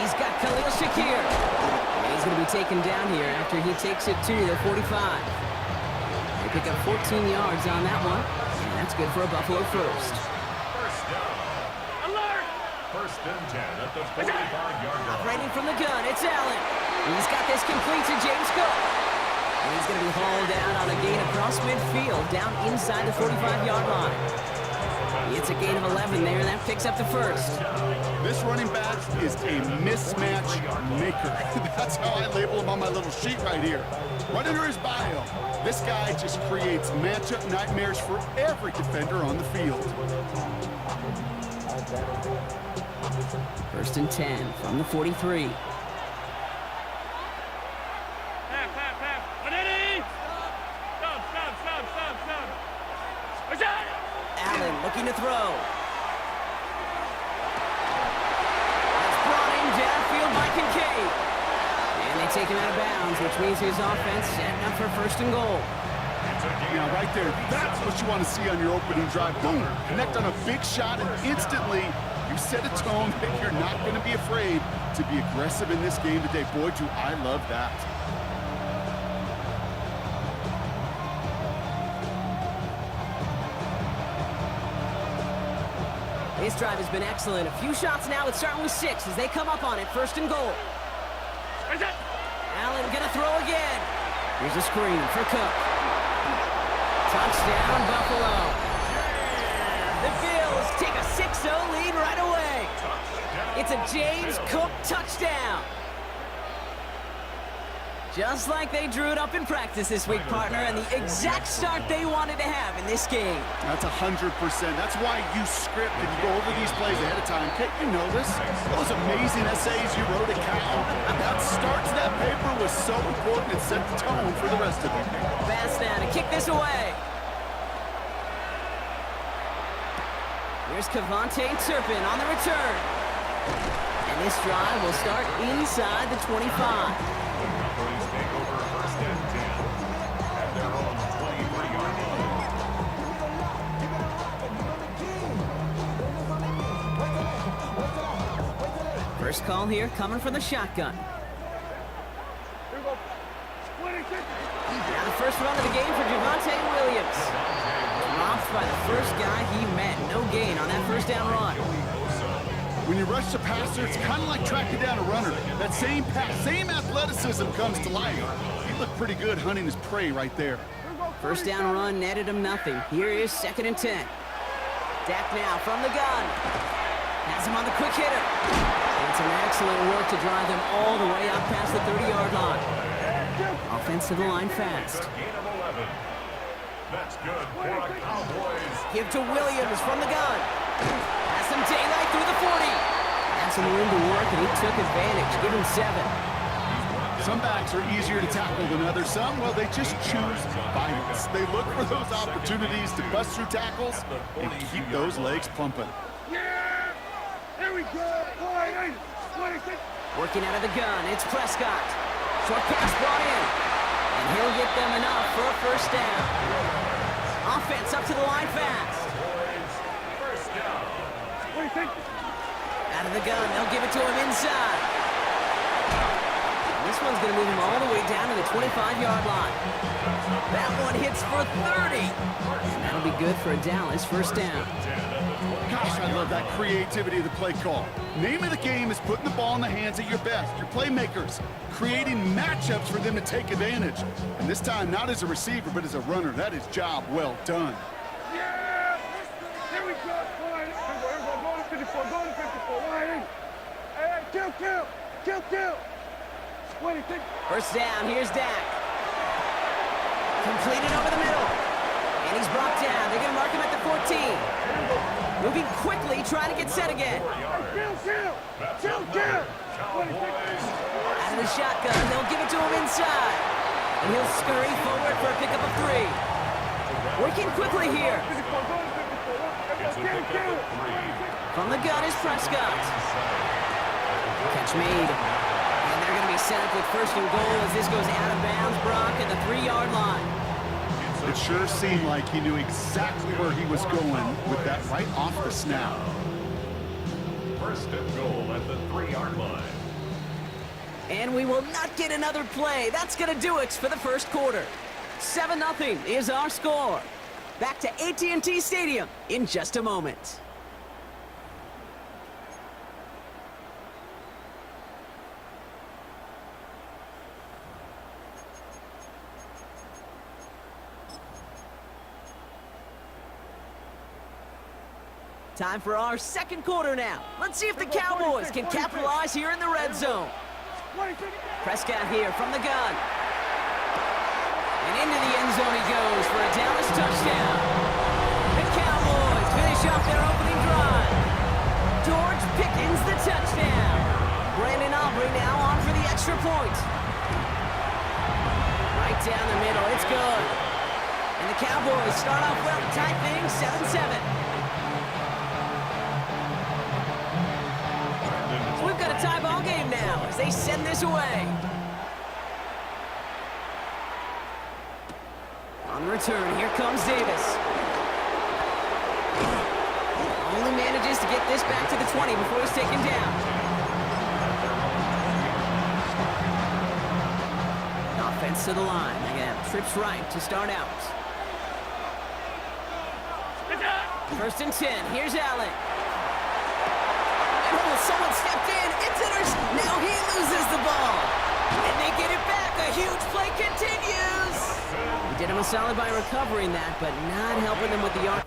Speaker 16: He's got Khalil Shakir. And he's going to be taken down here after he takes it to the 45. They pick up 14 yards on that one. And that's good for a Buffalo first.
Speaker 5: First down. Alert! 1st and 10 at the 45-yard line.
Speaker 16: Operating from the gun, it's Allen. He's got this complete to James Cook. And he's going to be hauled down on a gain across midfield, down inside the 45-yard line. It's a gain of 11 there, and that picks up the first.
Speaker 17: This running back is a mismatch maker. That's how I label him on my little sheet right here. Right under his bio, this guy just creates matchup nightmares for every defender on the field.
Speaker 16: 1st and 10 from the 43. Allen looking to throw. That's brought in downfield by Kincaid. And they take him out of bounds, which means his offense setting up for 1st and goal.
Speaker 17: Now, right there, that's what you want to see on your opening drive. Boom, connect on a big shot, and instantly you set a tone that you're not going to be afraid to be aggressive in this game today. Boy, do I love that.
Speaker 16: This drive has been excellent. A few shots now. It's starting with 6 as they come up on it. 1st and goal. Allen gonna throw again. Here's a screen for Cook. Touchdown, Buffalo. The Bills take a 6-0 lead right away. It's a James Cook touchdown. Just like they drew it up in practice this week, partner, and the exact start they wanted to have in this game.
Speaker 17: That's 100%. That's why you script and you go over these plays ahead of time. Can't you know this? Those amazing essays you wrote at Cal, that start to that paper was so important and set the tone for the rest of it.
Speaker 16: Pass now to kick this away. Here's Kevontae Turpin on the return. And this drive will start inside the 25. First call here coming from the shotgun. Now the first run of the game for Javonte Williams. Dropped by the first guy he met. No gain on that first down run.
Speaker 17: When you rush the passer, it's kind of like tracking down a runner. That same pass, same athleticism comes to life. He looked pretty good hunting his prey right there.
Speaker 16: First down run netted him nothing. Here is 2nd and 10. Dak now from the gun. Has him on the quick hitter. And some excellent work to drive them all the way up past the 30-yard line. Offense to the line fast.
Speaker 3: That's good for a Cowboys.
Speaker 16: Give to Williams from the gun. Has some daylight through the 40. Had some room to work, and he took advantage. Give him 7.
Speaker 17: Some backs are easier to tackle than others. Some, well, they just choose violence. They look for those opportunities to bust through tackles and keep those legs pumping.
Speaker 3: Yeah! Here we go!
Speaker 16: Working out of the gun, it's Prescott. Short pass brought in. And he'll get them enough for a first down. Offense up to the line fast.
Speaker 3: First down. What do you think?
Speaker 16: Out of the gun, they'll give it to him inside. This one's going to move him all the way down to the 25-yard line. That one hits for 30. And that'll be good for a Dallas first down.
Speaker 17: Gosh, I love that creativity of the play call. Name of the game is putting the ball in the hands of your best, your playmakers, creating matchups for them to take advantage. And this time, not as a receiver, but as a runner. That is job well done.
Speaker 3: Yeah! Here we go! Go to 54, go to 54. Why? Hey, kill! What do you think?
Speaker 16: First down, here's Dak. Completed over the middle. And he's brought down. They're going to mark him at the 14. Moving quickly, trying to get set again.
Speaker 3: Kill!
Speaker 16: Out of the shotgun, they'll give it to him inside. And he'll scurry forward for a pickup of 3. Working quickly here. From the gun is Prescott. Catch made. And they're going to be set up with 1st and goal as this goes out of bounds, Brock, at the 3-yard line.
Speaker 17: It sure seemed like he knew exactly where he was going with that right off the snap.
Speaker 3: 1st and goal at the 3-yard line.
Speaker 16: And we will not get another play. That's going to do it for the first quarter. 7-0 is our score. Back to AT&T Stadium in just a moment. Time for our second quarter now. Let's see if the Cowboys can capitalize here in the red zone. Prescott here from the gun. And into the end zone he goes for a Dallas touchdown. The Cowboys finish off their opening drive. George Pickens the touchdown. Brandon Aubrey now on for the extra point. Right down the middle, it's good. And the Cowboys start off well to tie things 7-7. So we've got a tie ball game now as they send this away. On the return, here comes Davis. Only manages to get this back to the 20 before he's taken down. Offense to the line. They're going to have trips right to start out. 1st and 10. Here's Allen. And someone stepped in. It's intercepted. Now he loses the ball. And they get it back. A huge play continues. He did him a solid by recovering that, but not helping them with the yard.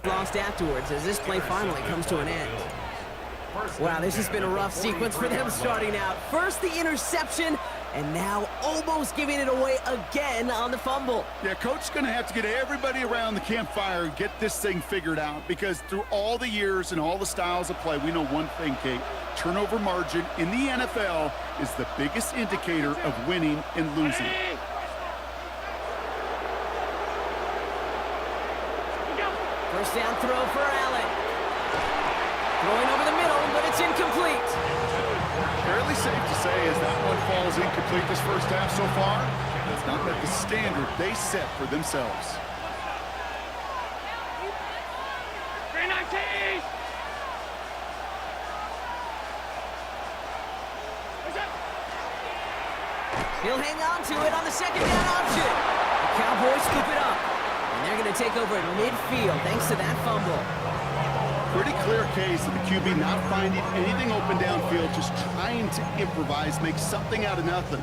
Speaker 16: Lost afterwards as this play finally comes to an end. Wow, this has been a rough sequence for them starting out. First the interception, and now almost giving it away again on the fumble.
Speaker 17: Yeah, Coach's going to have to get everybody around the campfire and get this thing figured out, because through all the years and all the styles of play, we know one thing, Kate. Turnover margin in the NFL is the biggest indicator of winning and losing.
Speaker 16: First down throw for Allen. Throwing over the middle, but it's incomplete.
Speaker 17: Fairly safe to say as that one falls incomplete this first half so far, it's not met the standard they set for themselves.
Speaker 16: He'll hang on to it on the second down option. The Cowboys scoop it up. And they're going to take over at midfield thanks to that fumble.
Speaker 17: Pretty clear case of the QB not finding anything open downfield, just trying to improvise, make something out of nothing.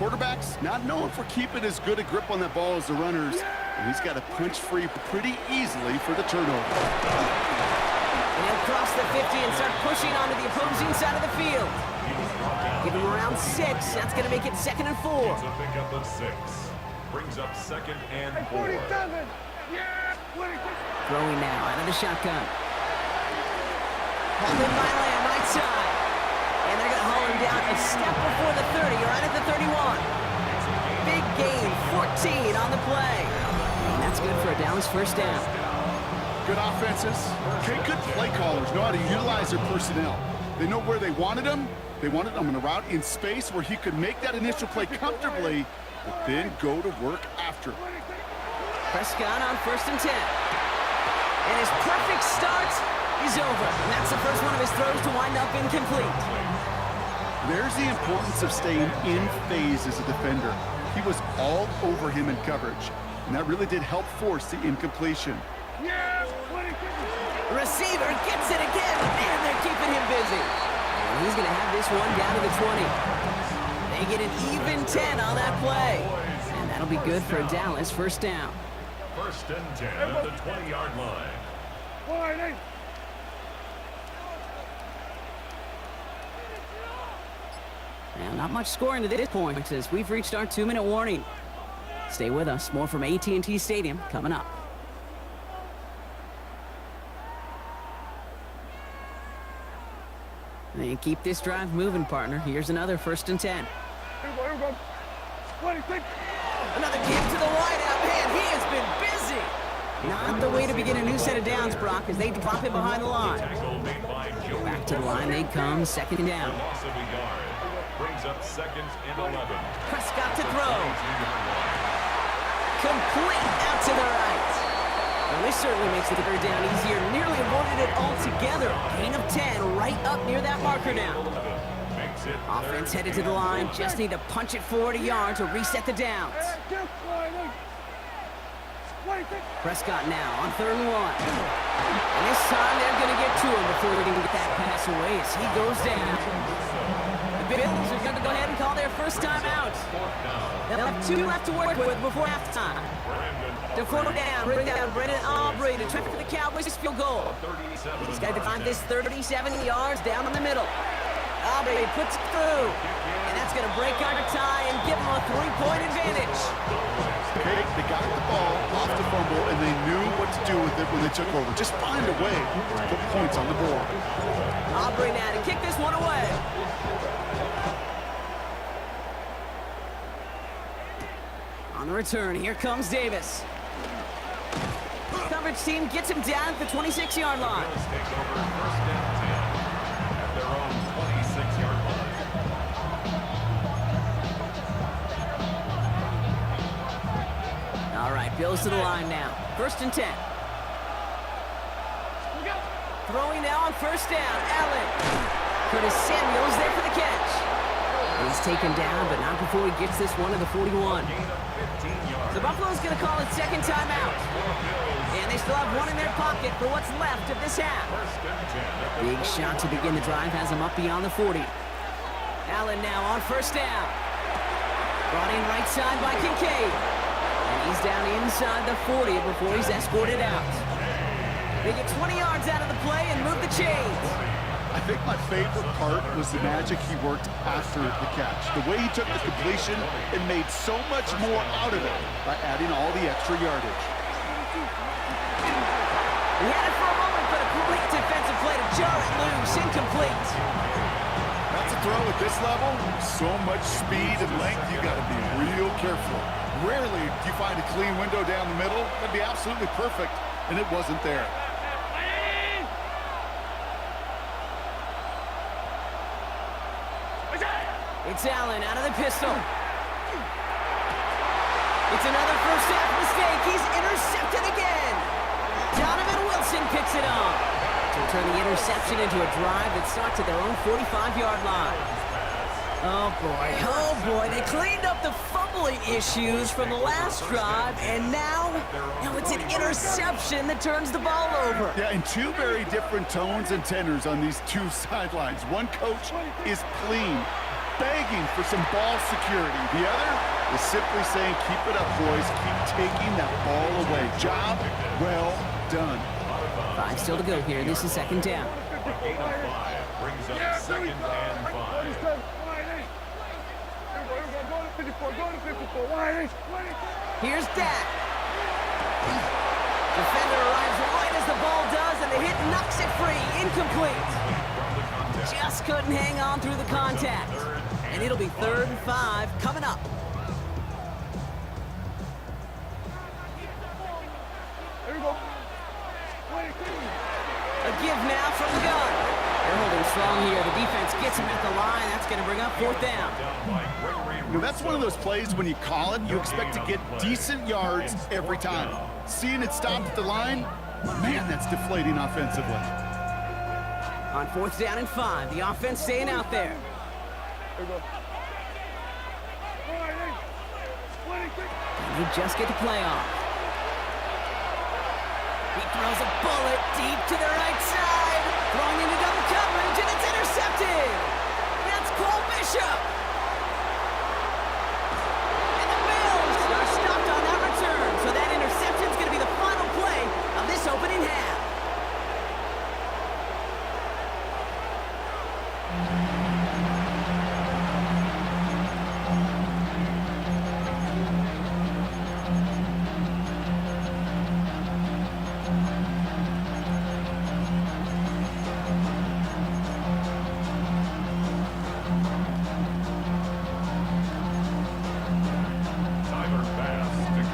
Speaker 17: Quarterbacks not known for keeping as good a grip on that ball as the runners, and he's got to punch free pretty easily for the turnover.
Speaker 16: And he'll cross the 50 and start pushing onto the opposing side of the field. Give him around 6. That's going to make it 2nd and 4.
Speaker 3: It's a pickup of 6. Brings up 2nd and 4.
Speaker 16: Throwing now out of the shotgun. Hauled in by Lamb, right side. And they're going to haul him down a step before the 30, right at the 31. Big gain, 14 on the play. And that's good for a Dallas first down.
Speaker 17: Good offenses. Okay, good play callers know how to utilize their personnel. They know where they wanted them. They wanted him in a route in space where he could make that initial play comfortably, but then go to work after.
Speaker 16: Prescott on 1st and 10. And his perfect start is over. And that's the first one of his throws to wind up incomplete.
Speaker 17: There's the importance of staying in phase as a defender. He was all over him in coverage, and that really did help force the incompletion.
Speaker 16: The receiver gets it again. Man, they're keeping him busy. And he's going to have this one down to the 20. They get an even 10 on that play. And that'll be good for Dallas first down.
Speaker 3: 1st and 10 at the 20-yard line.
Speaker 16: And not much scoring to this point as we've reached our 2-minute warning. Stay with us. More from AT&T Stadium coming up. And keep this drive moving, partner. Here's another 1st and 10. Another kick to the wideout. Man, he has been busy. Not the way to begin a new set of downs, Brock, as they drop him behind the line. Back to the line they come, 2nd down.
Speaker 3: Brings up 2nd and 11.
Speaker 16: Prescott to throw. Complete out to the right. Well, this certainly makes the 3rd down easier. Nearly avoided it altogether. Gain of 10 right up near that marker now. Offense headed to the line. Just need to punch it forward a yard to reset the downs. Prescott now on 3rd and 1. And this time they're going to get to him before they can get that pass away as he goes down. The Bills are going to go ahead and call their first time out. They'll have 2 left to work with before halftime. To 4 down, bring down Brandon Aubrey to try for the Cowboys field goal. He's got to find this 37 yards down in the middle. Aubrey puts it through. And that's going to break out a tie and give them a 3-point advantage.
Speaker 17: Okay, they got the ball off the fumble, and they knew what to do with it when they took over. Just find a way to put points on the board.
Speaker 16: Aubrey now to kick this one away. On the return, here comes Davis. Coverage team gets him down at the 26-yard line.
Speaker 3: Take over first and 10 at their own 26-yard line.
Speaker 16: All right, Bills to the line now. First and 10. Throwing now on first down. Allen. Curtis Samuel's there for the catch. He's taken down, but not before he gets this one to the 41. So Buffalo's going to call it second timeout. And they still have one in their pocket for what's left of this half. Big shot to begin the drive has him up beyond the 40. Allen now on first down. Brought in right side by Kincaid. And he's down inside the 40 before he's escorted out. They get 20 yards out of the play and move the chains.
Speaker 17: I think my favorite part was the magic he worked after the catch. The way he took the completion and made so much more out of it by adding all the extra yardage.
Speaker 16: He had it for a moment, but a great defensive play to jar it loose, incomplete.
Speaker 17: That's a throw at this level. So much speed and length, you got to be real careful. Rarely do you find a clean window down the middle. That'd be absolutely perfect, and it wasn't there.
Speaker 16: It's Allen out of the pistol. It's another first half mistake. He's intercepted again. Donovan Wilson picks it up to turn the interception into a drive that starts at their own 45-yard line. Oh boy, they cleaned up the fumbling issues from the last drive, and now it's an interception that turns the ball over.
Speaker 17: Yeah, and two very different tones and tenors on these two sidelines. One coach is clean, begging for some ball security. The other is simply saying, keep it up, boys. Keep taking that ball away. Job well done.
Speaker 16: 5 still to go here. This is second down.
Speaker 3: Gain of 5 brings up second and 5.
Speaker 16: Here's Dak. Defender arrives right as the ball does, and the hit knocks it free. Incomplete. Just couldn't hang on through the contact. And it'll be 3rd and 5 coming up. A give now from the gun. They're holding strong here. The defense gets him at the line. That's going to bring up 4th down.
Speaker 17: That's one of those plays when you call it, you expect to get decent yards every time. Seeing it stopped at the line, man, that's deflating offensively.
Speaker 16: On 4th down and 5, the offense staying out there. And they just get the play off. He throws a bullet deep to the right side. Throwing into double coverage, and it's intercepted. That's Cole Bishop. And the Bills are stopped on that return. So that interception is going to be the final play of this opening half.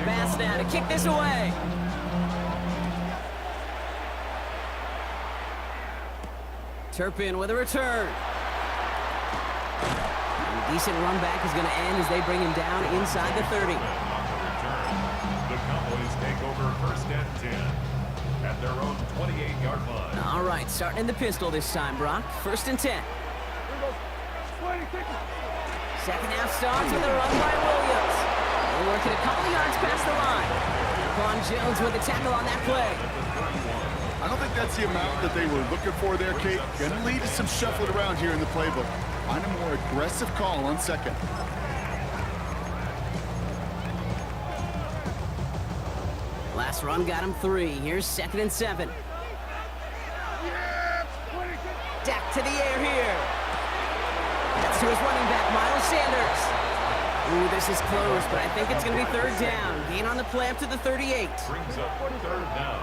Speaker 16: Bass now to kick this away. Turpin with a return. A decent run back is going to end as they bring him down inside the 30.
Speaker 3: The Cowboys take over first and 10 at their own 28-yard line.
Speaker 16: All right, starting in the pistol this time, Brock. 1st and 10. Second half starts with a run by Williams. They're working a couple yards past the line. Quan Jones with the tackle on that play.
Speaker 17: I don't think that's the amount that they were looking for there, Kate. Gonna lead to some shuffling around here in the playbook. Find a more aggressive call on second.
Speaker 16: Last run got him 3. Here's 2nd and 7. Dak to the air here. Sanders. Ooh, this is close, but I think it's going to be third down. Gain on the play up to the 38.
Speaker 3: Brings up third down.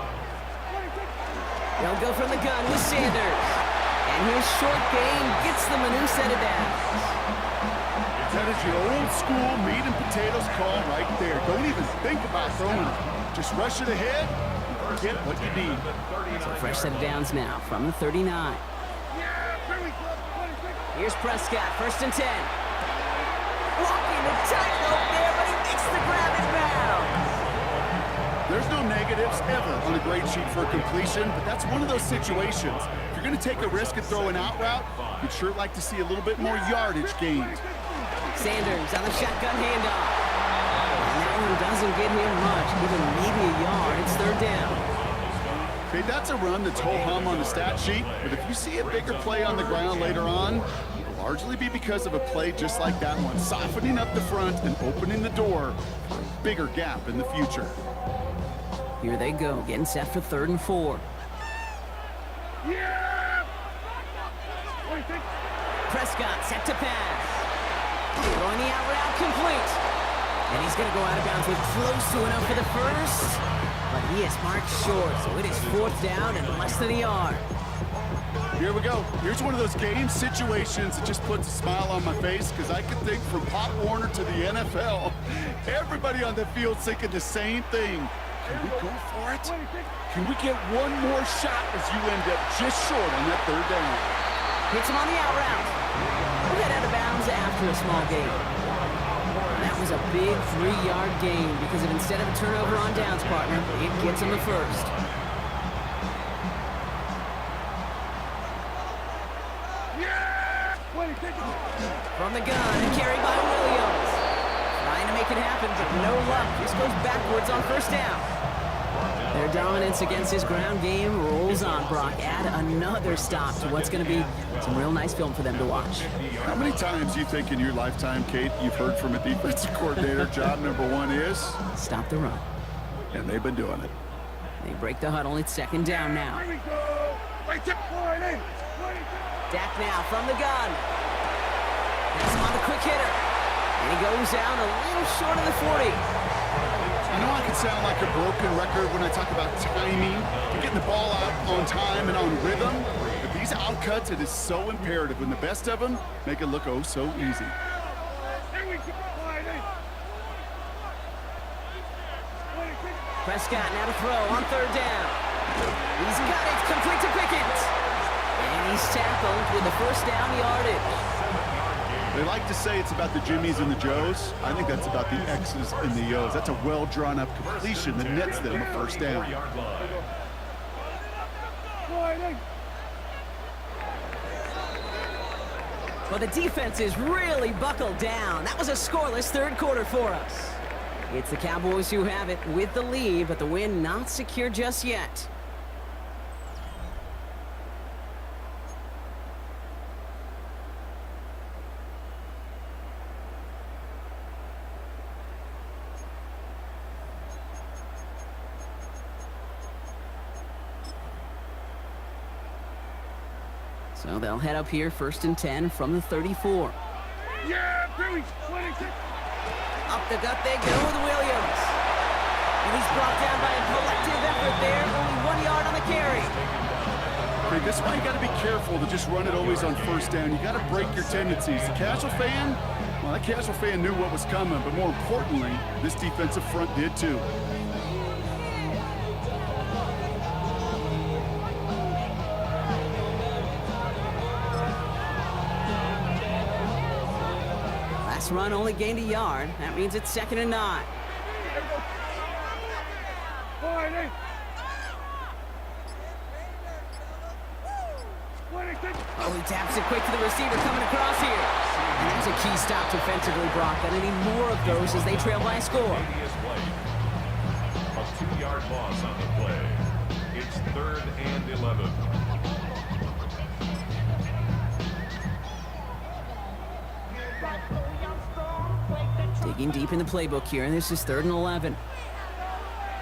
Speaker 16: They'll go from the gun with Sanders. And his short gain gets them a new set of downs.
Speaker 17: That is your old school meat and potatoes call right there. Don't even think about throwing it. Just rush it ahead and get what you need.
Speaker 16: So fresh set of downs now from the 39. Here's Prescott, 1st and 10. Walking the tightrope there, but he makes the grab and bounds.
Speaker 17: There's no negatives ever on a grade sheet for a completion, but that's one of those situations. If you're going to take a risk and throw an out route, you'd sure like to see a little bit more yardage gained.
Speaker 16: Sanders on the shotgun handoff. And that one doesn't get him much, even maybe a yard. It's third down.
Speaker 17: Okay, that's a run that's ho-hum on the stat sheet, but if you see a bigger play on the ground later on, it'll largely be because of a play just like that one, softening up the front and opening the door for a bigger gap in the future.
Speaker 16: Here they go, getting set for 3rd and 4. Prescott set to pass. Throwing the out route complete. And he's going to go out of bounds with close to enough for the first. But he is marked short, so it is 4th down and less than a yard.
Speaker 17: Here we go. Here's one of those game situations that just puts a smile on my face because I can think from Pop Warner to the NFL. Everybody on the field thinking the same thing. Can we go for it? Can we get one more shot as you end up just short on that 3rd down?
Speaker 16: Hits him on the out route. We'll get out of bounds after a small gain. That was a big 3-yard gain because if instead of a turnover on downs, partner, it gets him the first. From the gun and carried by Williams. Trying to make it happen, but no luck. This goes backwards on 1st down. Their dominance against his ground game rolls on, Brock. Add another stop to what's going to be some real nice film for them to watch.
Speaker 17: How many times do you think in your lifetime, Kate, you've heard from a defensive coordinator, job number 1 is?
Speaker 16: Stop the run.
Speaker 17: And they've been doing it.
Speaker 16: They break the huddle. It's 2nd down now. Dak now from the gun. That's him on the quick hitter. And he goes down a little short of the 40.
Speaker 17: I know I can sound like a broken record when I talk about timing and getting the ball out on time and on rhythm, but these outcuts, it is so imperative. When the best of them make it look oh so easy.
Speaker 16: Prescott now to throw on 3rd down. He's got it, complete to Pickens. And he's tackled with the 1st down yardage.
Speaker 17: They like to say it's about the Jimmies and the Joes. I think that's about the X's and the O's. That's a well-drawn-up completion that nets them a 1st down.
Speaker 16: Well, the defense is really buckled down. That was a scoreless 3rd quarter for us. It's the Cowboys who have it with the lead, but the win not secure just yet. So they'll head up here, 1st and 10 from the 34. Up the gut they go with Williams. And he's brought down by a collective effort there, only 1 yard on the carry.
Speaker 17: Okay, this is why you got to be careful to just run it always on 1st down. You got to break your tendencies. The casual fan, well, that casual fan knew what was coming, but more importantly, this defensive front did too.
Speaker 16: Run only gained a yard. That means it's 2nd and 9. Oh, he taps it quick to the receiver coming across here. And that's a key stop defensively, Brock. Gonna need more of those as they trail by a score.
Speaker 3: A 2-yard loss on the play. It's 3rd and 11.
Speaker 16: Digging deep in the playbook here, and this is 3rd and 11.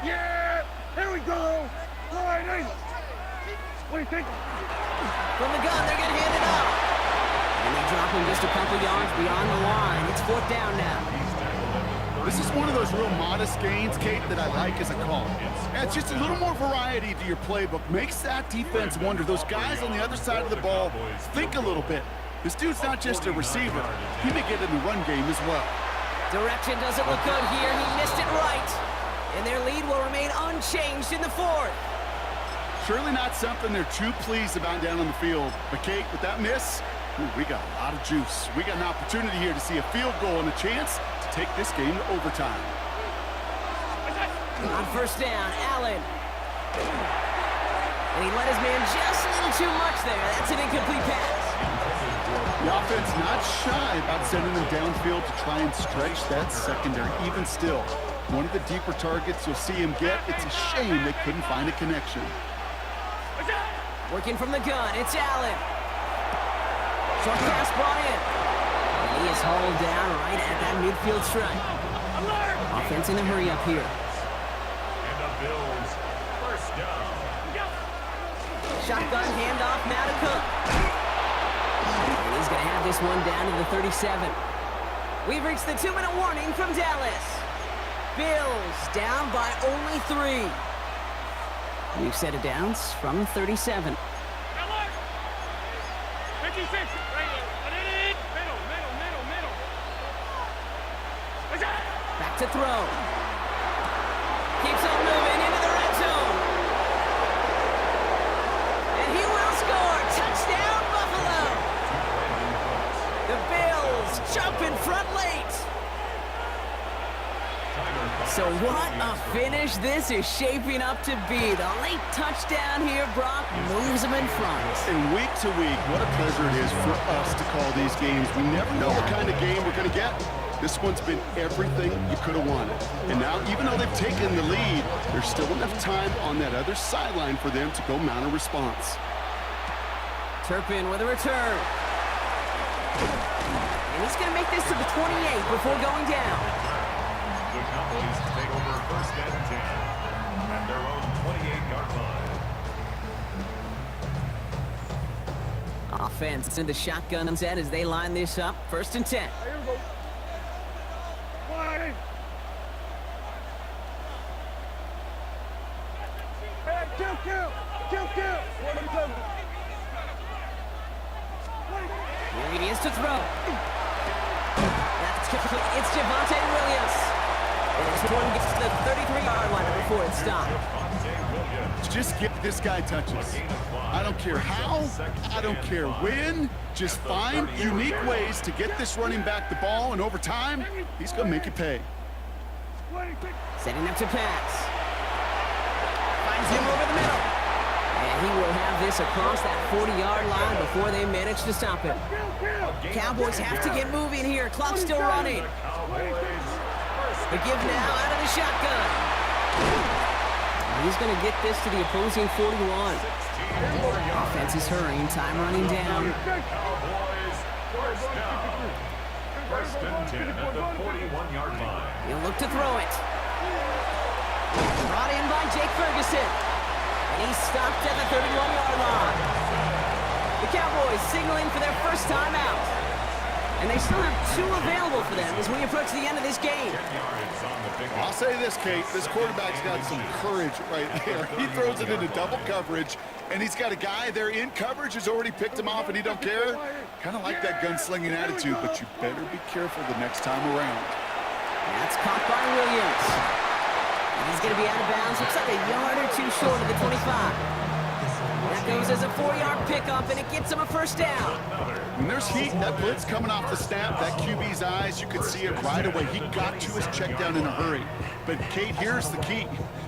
Speaker 18: Yeah! Here we go! What do you think?
Speaker 16: From the gun, they're going to hand it off. And they drop him just a couple yards beyond the line. It's 4th down now.
Speaker 17: This is one of those real modest gains, Kate, that I like as a call. It's just a little more variety to your playbook. Makes that defense wonder. Those guys on the other side of the ball think a little bit. This dude's not just a receiver. He may get in the run game as well.
Speaker 16: Direction doesn't look good here. He missed it right. And their lead will remain unchanged in the 4th.
Speaker 17: Surely not something they're too pleased about down on the field. But, Kate, with that miss, we got a lot of juice. We got an opportunity here to see a field goal and a chance to take this game to overtime.
Speaker 16: On 1st down, Allen. And he let his man just a little too much there. That's an incomplete pass.
Speaker 17: The offense not shy about sending them downfield to try and stretch that secondary. Even still, one of the deeper targets you'll see him get. It's a shame they couldn't find a connection.
Speaker 16: Working from the gun, it's Allen. Short pass brought in. And he is hauled down right at that midfield stripe. Offense in a hurry up here.
Speaker 5: And the Bills, 1st down.
Speaker 16: Shotgun handoff now to Cook. And he's going to have this one down to the 37. We've reached the 2-minute warning from Dallas. Bills down by only 3. We've set it downs from 37.
Speaker 18: 56, right here. Middle.
Speaker 16: Back to throw. Keeps on moving into the red zone. And he will score. Touchdown, Buffalo. The Bills jump in front late. So what a finish this is shaping up to be. The late touchdown here, Brock, moves them in front.
Speaker 17: And week to week, what a pleasure it is for us to call these games. We never know what kind of game we're going to get. This one's been everything you could have wanted. And now, even though they've taken the lead, there's still enough time on that other sideline for them to go mount a response.
Speaker 16: Turpin with a return. And he's going to make this to the 28 before going down.
Speaker 5: The Cowboys take over 1st and 10 at their own 28-yard line.
Speaker 16: Offense in the shotgun set as they line this up. 1st and 10.
Speaker 18: Here we go. Hey, kill. What are you talking about?
Speaker 16: Here he is to throw. That's complete. It's Javonte Williams. And this one gets to the 33-yard line before it's stopped.
Speaker 17: Just get this guy touches. I don't care how, I don't care when. Just find unique ways to get this running back the ball, and over time, he's going to make it pay.
Speaker 16: Setting up to pass. Finds him over the middle. And he will have this across that 40-yard line before they manage to stop him. Cowboys have to get moving here. Clock's still running. The give now out of the shotgun. He's going to get this to the opposing 41. Offense is hurrying. Time running down.
Speaker 5: Cowboys, 1st down. 1st and 10 at the 41-yard line.
Speaker 16: He'll look to throw it. Brought in by Jake Ferguson. And he's stopped at the 31-yard line. The Cowboys signaling for their first time out. And they still have 2 available for them as we approach the end of this game.
Speaker 17: I'll say this, Kate. This quarterback's got some courage right there. He throws it into double coverage, and he's got a guy there in coverage who's already picked him off, and he don't care. Kind of like that gunslinging attitude, but you better be careful the next time around.
Speaker 16: That's caught by Williams. And he's going to be out of bounds. Looks like a yard or 2 short of the 25. That goes as a 4-yard pickup, and it gets him a 1st down.
Speaker 17: When there's heat, that blitz coming off the snap, that QB's eyes, you could see it right away. He got to his check down in a hurry. But, Kate, here's the key.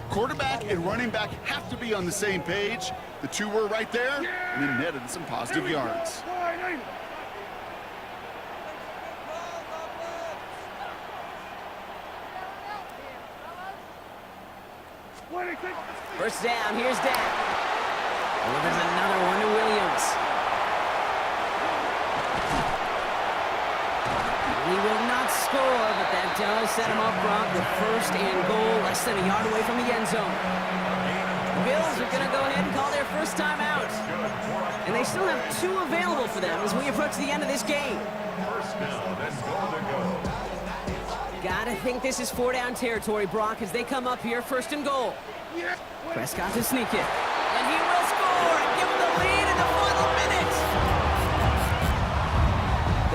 Speaker 17: Quarterback and running back have to be on the same page. The 2 were right there, and then netted some positive yards.
Speaker 16: First down, here's Dak. Delivers another one to Williams. He will not score, but that does set him up, Brock, with 1st and goal, less than a yard away from the end zone. The Bills are going to go ahead and call their first time out. And they still have 2 available for them as we approach the end of this game. Gotta think this is 4-down territory, Brock, as they come up here, 1st and goal. Prescott to sneak it. And he will score and give them the lead in the final minutes.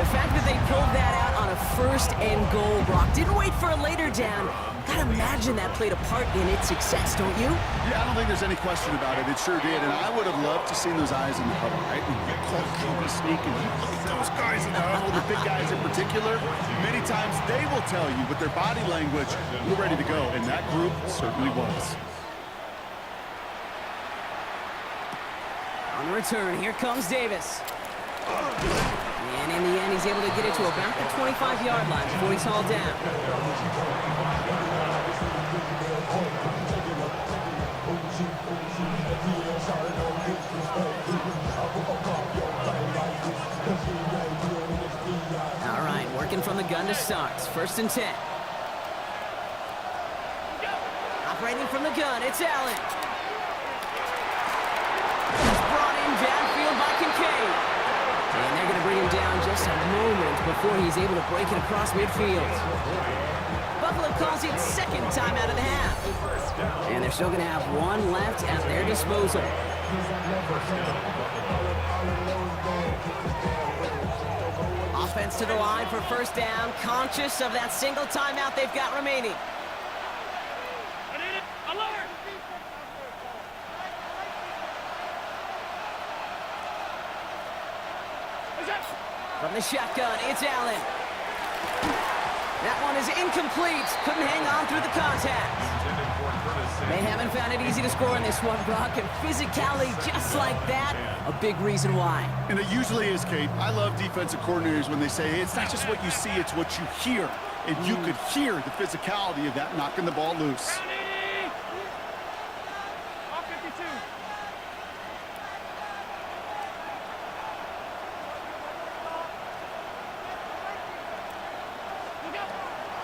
Speaker 16: The fact that they pulled that out on a 1st and goal, Brock, didn't wait for a later down. Gotta imagine that played a part in its success, don't you?
Speaker 17: Yeah, I don't think there's any question about it. It sure did, and I would have loved to seen those eyes in the huddle, right? And you call QB sneak, and you look at those guys in the huddle, the big guys in particular. Many times they will tell you with their body language, we're ready to go, and that group certainly was.
Speaker 16: On the return, here comes Davis. And in the end, he's able to get it to about the 25-yard line before he's hauled down. All right, working from the gun to start. 1st and 10. Operating from the gun, it's Allen. He's brought in downfield by Kincaid. And they're going to bring him down just a moment before he's able to break it across midfield. Buffalo calls it 2nd time out of the half. And they're still going to have 1 left at their disposal. Offense to the line for 1st down, conscious of that single timeout they've got remaining. From the shotgun, it's Allen. That one is incomplete. Couldn't hang on through the contact. They haven't found it easy to score in this one, Brock, and physicality just like that, a big reason why.
Speaker 17: And it usually is, Kate. I love defensive coordinators when they say it's not just what you see, it's what you hear. And you could hear the physicality of that knocking the ball loose.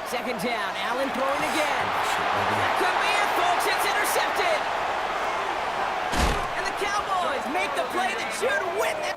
Speaker 16: Second down, Allen throwing again. That could be it, folks. It's intercepted. And the Cowboys make the play that should win it.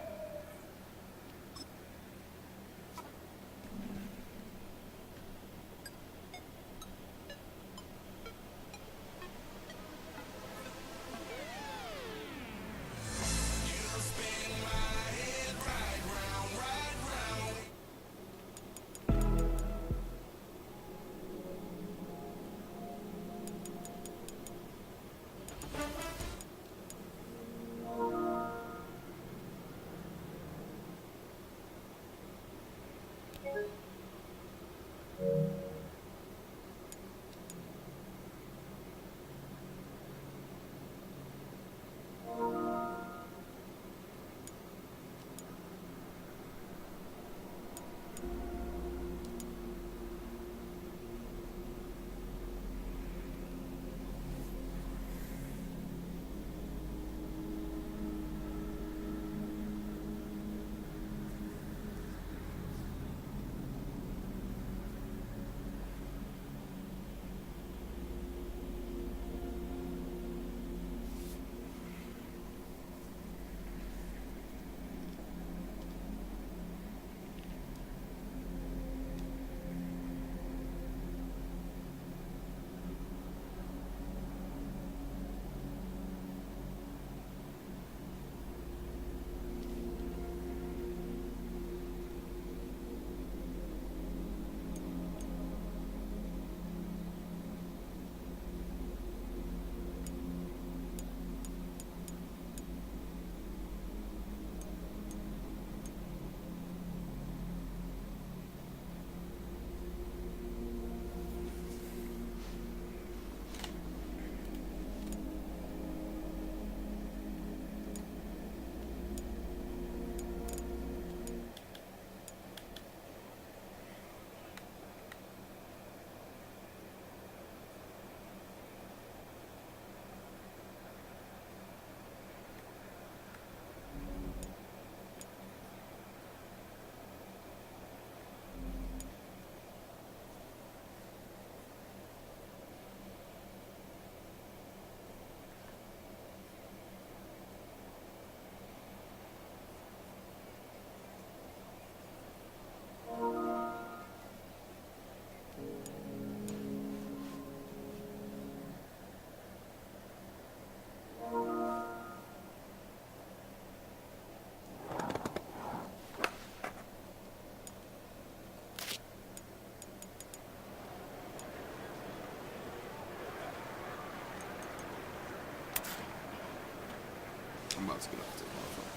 Speaker 9: Let's get off this motherfucker.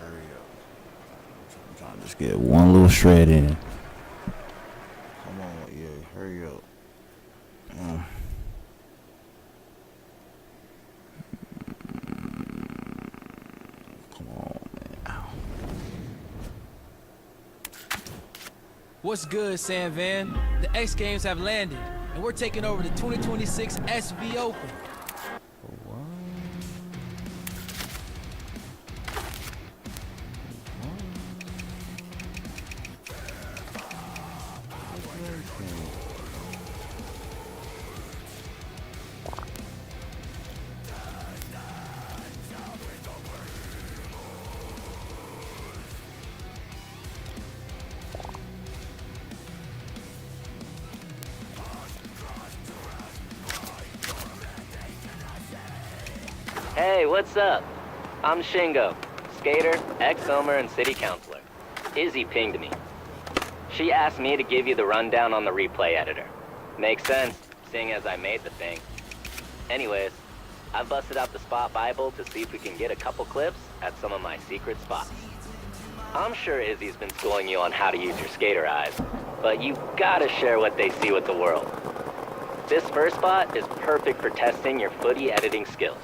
Speaker 9: Hurry up. I'm trying to just get one little shred in. Come on, yeah, hurry up. Come on, man. Ow.
Speaker 19: What's good, San Van? The X Games have landed, and we're taking over the 2026 SV Open.
Speaker 20: Hey, what's up? I'm Shingo, skater, ex-Homer, and city councilor. Izzy pinged me. She asked me to give you the rundown on the replay editor. Makes sense, seeing as I made the thing. Anyways, I've busted out the Spot Bible to see if we can get a couple clips at some of my secret spots. I'm sure Izzy's been schooling you on how to use your skater eyes, but you gotta share what they see with the world. This first spot is perfect for testing your footy editing skills.